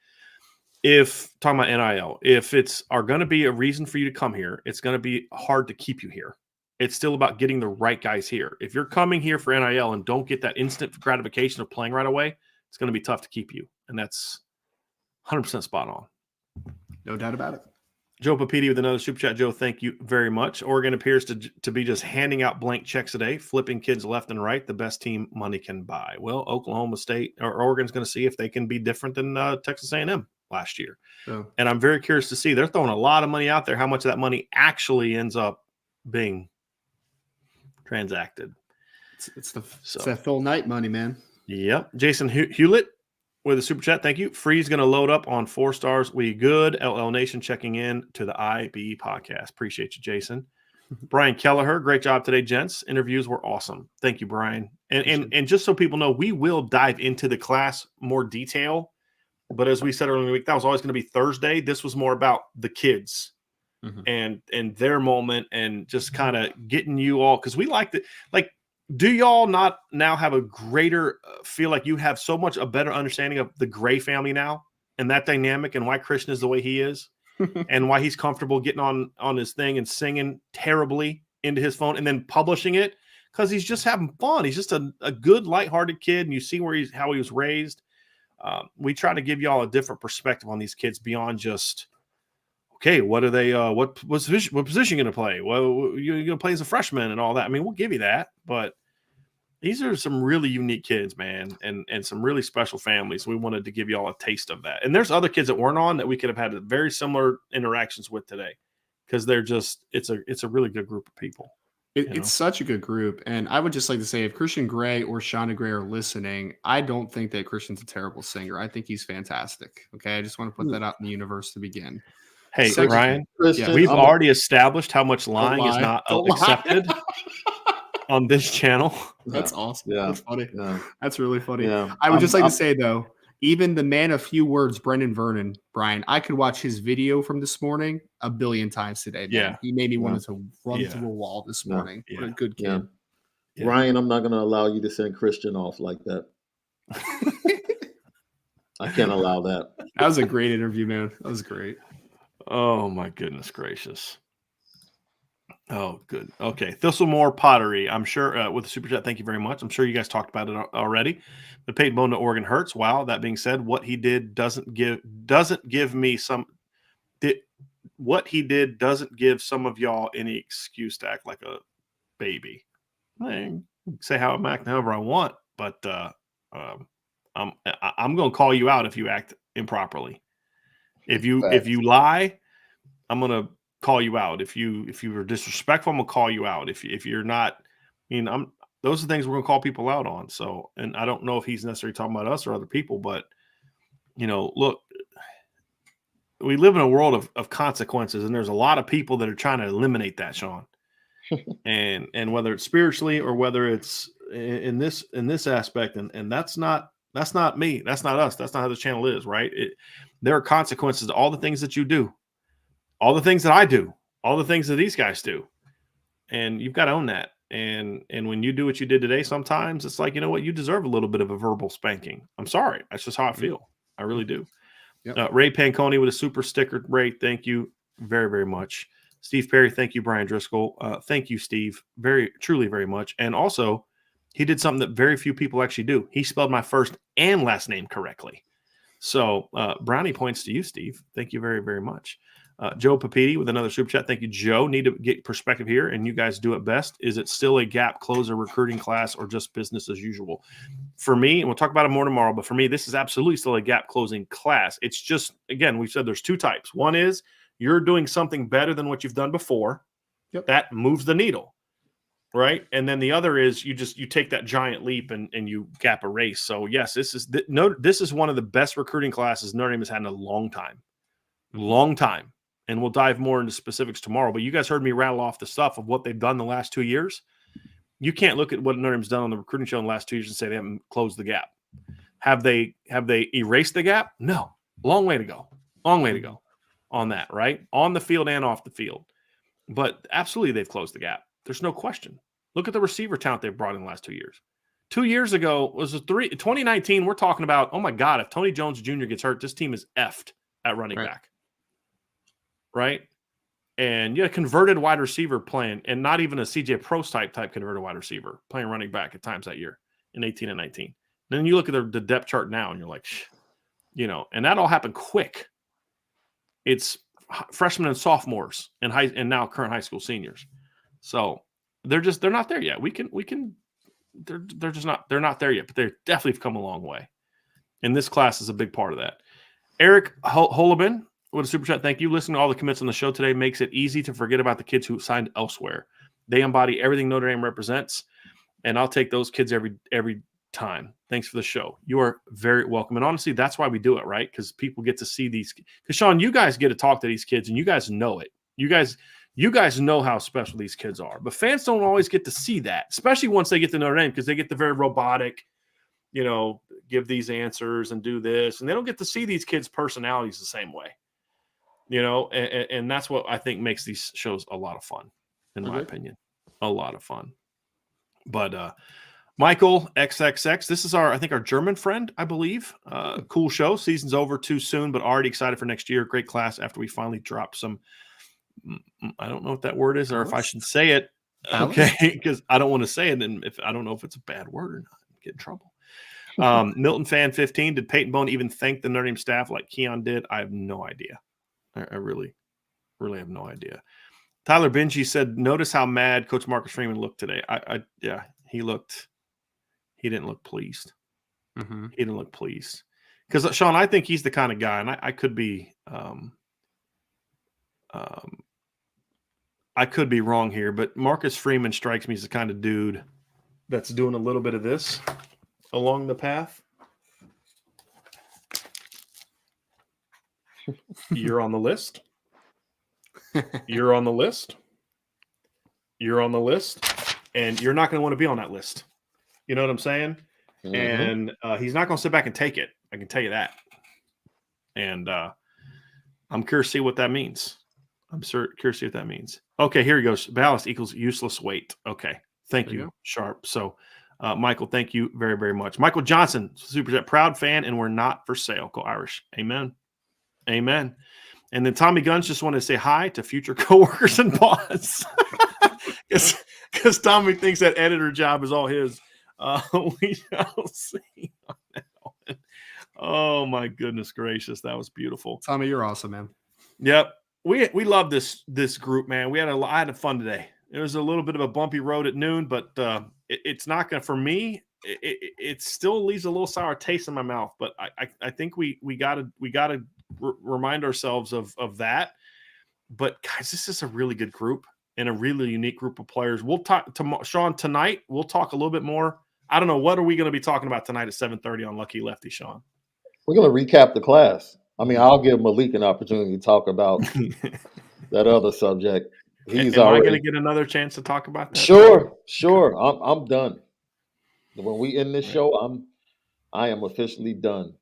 If talking about NIL, if it's going to be a reason for you to come here, it's going to be hard to keep you here. It's still about getting the right guys here. If you're coming here for NIL and don't get that instant gratification of playing right away, it's going to be tough to keep you. And that's 100% spot on. No doubt about it. Joe Papiti with another super chat. Joe, thank you very much. Oregon appears to be just handing out blank checks today, flipping kids left and right. The best team money can buy. Well, Oklahoma State or Oregon's going to see if they can be different than Texas A&M last year. Oh. And I'm very curious to see. They're throwing a lot of money out there. How much of that money actually ends up being transacted? It's that Phil Knight money, man. Yep. Jason Hewlett with a super chat. Thank you. Free's going to load up on 4 stars. We good. LL Nation checking in to the IB podcast. Appreciate you, Jason. Brian Kelleher, great job today, gents. Interviews were awesome. Thank you, Brian. And just so people know, we will dive into the class more detail. But as we said earlier in the week, that was always going to be Thursday. This was more about the kids and their moment and just kind of getting you all, because we like to, like, do y'all not now have a greater feel like you have so much a better understanding of the Gray family now and that dynamic and why Christian is the way he is and why he's comfortable getting on his thing and singing terribly into his phone and then publishing it because he's just having fun. He's just a good, lighthearted kid, and you see how he was raised. We try to give y'all a different perspective on these kids beyond just, okay, what are they? What position going to play? Well, you're going to play as a freshman and all that. I mean, we'll give you that, but these are some really unique kids, man, and some really special families. We wanted to give you all a taste of that. And there's other kids that weren't on that we could have had very similar interactions with today because they're just it's a really good group of people. It's such a good group. And I would just like to say if Christian Gray or Shauna Gray are listening, I don't think that Christian's a terrible singer. I think he's fantastic. Okay. I just want to put that out in the universe to begin. Hey, Ryan, we've already established how much lying is not accepted on this channel. That's awesome. Yeah. That's funny. Yeah. That's really funny. Yeah. I would just like to say, though, even the man of few words, Brendan Vernon, Brian, I could watch his video from this morning a billion times today. Man. Yeah. He made me want to run through a wall this morning. Yeah. What a good kid. Yeah. Ryan, I'm not going to allow you to send Christian off like that. I can't allow that. That was a great interview, man. That was great. Oh, my goodness gracious. Oh, good. Okay. Thistlemore Pottery. I'm sure with the super chat, thank you very much. I'm sure you guys talked about it already. The Peyton Bowen to Oregon hurts. Wow. That being said, what he did doesn't give me some. What he did doesn't give some of y'all any excuse to act like a baby. I can say how I'm acting however I want, but I'm going to call you out if you act improperly. If you lie, I'm going to call you out. If you are disrespectful, I'm gonna call you out. If you're not, those are things we're gonna call people out on. So, and I don't know if he's necessarily talking about us or other people, but look, we live in a world of consequences, and there's a lot of people that are trying to eliminate that, Sean. and whether it's spiritually or whether it's in this aspect, and that's not me. That's not us. That's not how the channel is, right? There are consequences to all the things that you do. All the things that I do, all the things that these guys do. And you've got to own that. And when you do what you did today, sometimes it's like, you know what, you deserve a little bit of a verbal spanking. I'm sorry. That's just how I feel. I really do. Yep. Ray Panconi with a super sticker. Ray, thank you. very, very much. Steve Perry, thank you, Brian Driscoll. Thank you, Steve, truly very much. And also, he did something that very few people actually do. He spelled my first and last name correctly. So brownie points to you, Steve. Thank you very, very much. Joe Papiti with another super chat. Thank you, Joe. Need to get perspective here, and you guys do it best. Is it still a gap closer recruiting class or just business as usual? For me, and we'll talk about it more tomorrow, but for me, this is absolutely still a gap closing class. It's just, again, we've said there's two types. One is you're doing something better than what you've done before. Yep. That moves the needle, right? And then the other is you take that giant leap and you gap a race. So, yes, this is one of the best recruiting classes Notre Dame has had in a long time. Long time. And we'll dive more into specifics tomorrow. But you guys heard me rattle off the stuff of what they've done the last 2 years. You can't look at what Notre Dame's done on the recruiting show in the last 2 years and say they haven't closed the gap. Have they erased the gap? No. Long way to go. Long way to go on that, right? On the field and off the field. But absolutely they've closed the gap. There's no question. Look at the receiver talent they've brought in the last 2 years. 2 years ago was 2019. We're talking about, oh my God, if Tony Jones Jr. gets hurt, this team is effed at running back. Right? And you had a converted wide receiver playing, and not even a CJ Prost type converted wide receiver playing running back at times that year in 18 and 19. And then you look at the depth chart now, and you're like, and that all happened quick. It's freshmen and sophomores and now current high school seniors. So they're not there yet. They're not there yet, but they definitely have come a long way. And this class is a big part of that. Eric Holobin, what a super chat. Thank you. Listening to all the commits on the show today makes it easy to forget about the kids who signed elsewhere. They embody everything Notre Dame represents, and I'll take those kids every time. Thanks for the show. You are very welcome. And honestly, that's why we do it, right? Because people get to see these. Because, Sean, you guys get to talk to these kids, and you guys know it. You guys know how special these kids are. But fans don't always get to see that, especially once they get to Notre Dame, because they get the very robotic, give these answers and do this. And they don't get to see these kids' personalities the same way. And that's what I think makes these shows a lot of fun, in my opinion. A lot of fun. But Michael XXX, this is I think our German friend, I believe. Cool show. Season's over too soon, but already excited for next year. Great class after we finally drop some, I don't know what that word is or if I should say it. Okay, because I don't want to say it, and if I don't know if it's a bad word or not, get in trouble. Milton Fan 15, did Peyton Bowen even thank the Notre Dame staff like Keon did? I have no idea. I really, really have no idea. Tyler Benji said, notice how mad Coach Marcus Freeman looked today. He didn't look pleased. Mm-hmm. He didn't look pleased. Because, Sean, I think he's the kind of guy, and I could be wrong here, but Marcus Freeman strikes me as the kind of dude that's doing a little bit of this along the path. You're on the list. You're on the list. You're on the list. And you're not going to want to be on that list. You know what I'm saying? Mm-hmm. And he's not going to sit back and take it. I can tell you that. And I'm curious to see what that means. Curious to see what that means. Okay, here he goes. Ballast equals useless weight. Okay. Thank you, Sharp. So, Michael, thank you very, very much. Michael Johnson, super chat, proud fan, and we're not for sale. Go Irish. Amen. Amen. And then Tommy Guns just wanted to say hi to future coworkers and boss. Because Tommy thinks that editor job is all his. We shall see on that one. Oh, my goodness gracious. That was beautiful. Tommy, you're awesome, man. Yep. We love this group, man. I had fun today. It was a little bit of a bumpy road at noon, but it's not going to, for me, it still leaves a little sour taste in my mouth. But I think we gotta remind ourselves of that. But guys, this is a really good group and a really unique group of players. We'll talk to Sean tonight. We'll talk a little bit more. I don't know, what are we going to be talking about tonight at 7:30 on Lucky Lefty, Sean? We're going to recap the class. I mean, I'll give Malik an opportunity to talk about that other subject. Am I going to get another chance to talk about that? Sure. I'm done. When we end this show, I am officially done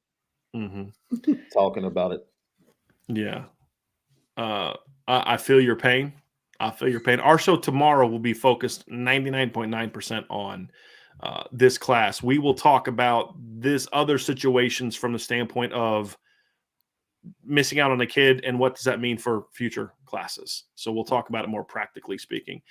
talking about it. Yeah. I feel your pain. Our show tomorrow will be focused 99.9% on this class. We will talk about this other situations from the standpoint of missing out on a kid, and what does that mean for future classes? So we'll talk about it more practically speaking.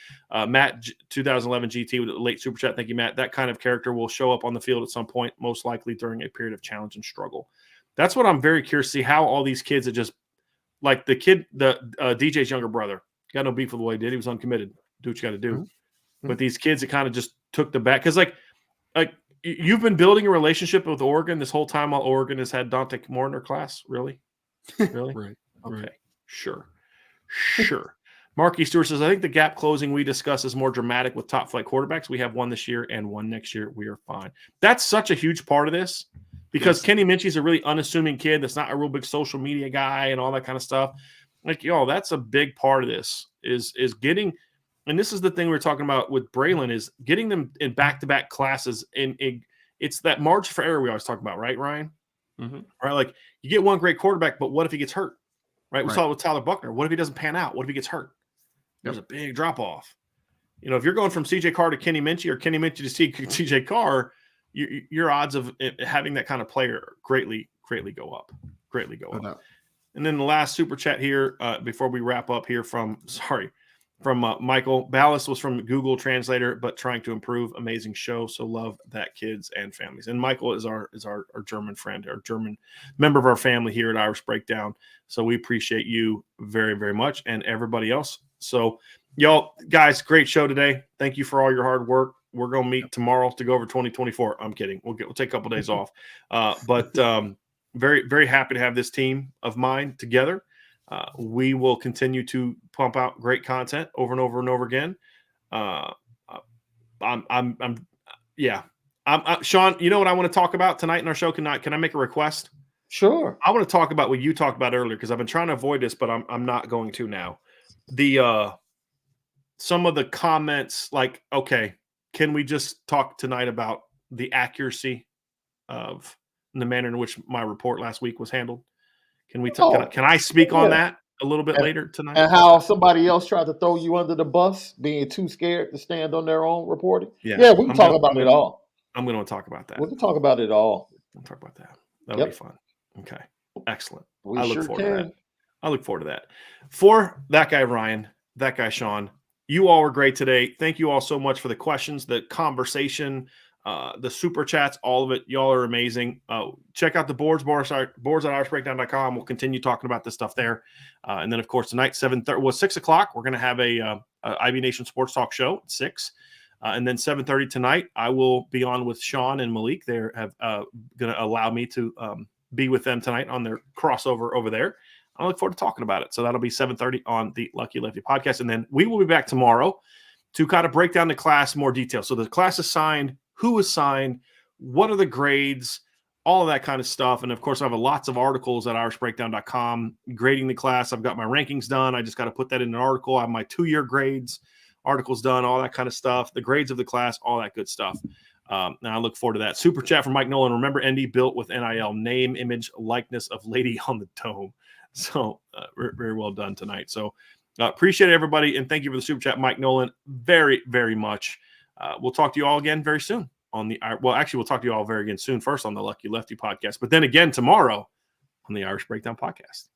Matt, 2011 GT with a late super chat. Thank you, Matt. That kind of character will show up on the field at some point, most likely during a period of challenge and struggle. That's what I'm very curious to see, how all these kids that just like the kid, DJ's younger brother, got no beef with what he did. He was uncommitted. Do what you got to do. Mm-hmm. But these kids that kind of just took the back, because like you've been building a relationship with Oregon this whole time while Oregon has had Dante Moore in their class. Really? Really? Right. Okay. Right. Sure. Marky Stewart says, I think the gap closing we discuss is more dramatic with top flight quarterbacks. We have one this year and one next year. We are fine. That's such a huge part of this, because Kenny Minchie's a really unassuming kid that's not a real big social media guy and all that kind of stuff. Like, that's a big part of this is getting, and this is the thing we were talking about with Braylon, is getting them in back-to-back classes. And it's that margin for error we always talk about, right, Ryan? Mm-hmm. Right? Like, you get one great quarterback, but what if he gets hurt? Right? We Right. saw it with Tyler Buckner. What if he doesn't pan out? What if he gets hurt? There's a big drop-off. If you're going from C.J. Carr to Kenny Minchie, or Kenny Minchie to C.J. Carr, your odds of having that kind of player greatly go up. And then the last super chat here before we wrap up here from Michael. Ballas was from Google Translator, but trying to improve. Amazing show. So love that, kids and families. And Michael is our German friend, our German member of our family here at Irish Breakdown. So we appreciate you very, very much, and everybody else. So y'all guys, great show today. Thank you for all your hard work. We're going to meet tomorrow to go over 2024. I'm kidding. We'll take a couple days off. But very, very happy to have this team of mine together. We will continue to pump out great content over and over and over again. Sean, you know what I want to talk about tonight in our show? Can I make a request? Sure. I want to talk about what you talked about earlier, because I've been trying to avoid this, but I'm not going to now. Some of the comments, like, okay, can we just talk tonight about the accuracy of the manner in which my report last week was handled? Can we? Can I speak on that a little bit later tonight? And how somebody else tried to throw you under the bus, being too scared to stand on their own reporting? Yeah, we can talk about it all. I'm going to talk about that. We can talk about it all. We'll talk about that. That'll be fun. Okay. Excellent. We I look sure forward to can. that. I look forward to that. For that guy, Ryan, that guy, Sean, you all were great today. Thank you all so much for the questions, the conversation, the super chats, all of it. Y'all are amazing. Check out the boards at irishbreakdown.com. We'll continue talking about this stuff there. And then, of course, tonight, 6 o'clock, we're going to have a IB Nation Sports Talk show at 6. And then 7:30 tonight, I will be on with Sean and Malik. They're going to allow me to be with them tonight on their crossover over there. I look forward to talking about it. So that'll be 7:30 on the Lucky Lefty podcast. And then we will be back tomorrow to kind of break down the class in more detail. So the class is signed, who is signed, what are the grades, all of that kind of stuff. And, of course, I have lots of articles at irishbreakdown.com grading the class. I've got my rankings done. I just got to put that in an article. I have my 2-year grades, articles done, all that kind of stuff, the grades of the class, all that good stuff. And I look forward to that. Super chat from Mike Nolan. Remember, ND built with NIL, name, image, likeness of Lady on the Dome. So very well done tonight. So appreciate everybody. And thank you for the super chat, Mike Nolan, very, very much. We'll talk to you all again very soon we'll talk to you all very again soon. First on the Lucky Lefty podcast, but then again tomorrow on the Irish Breakdown podcast.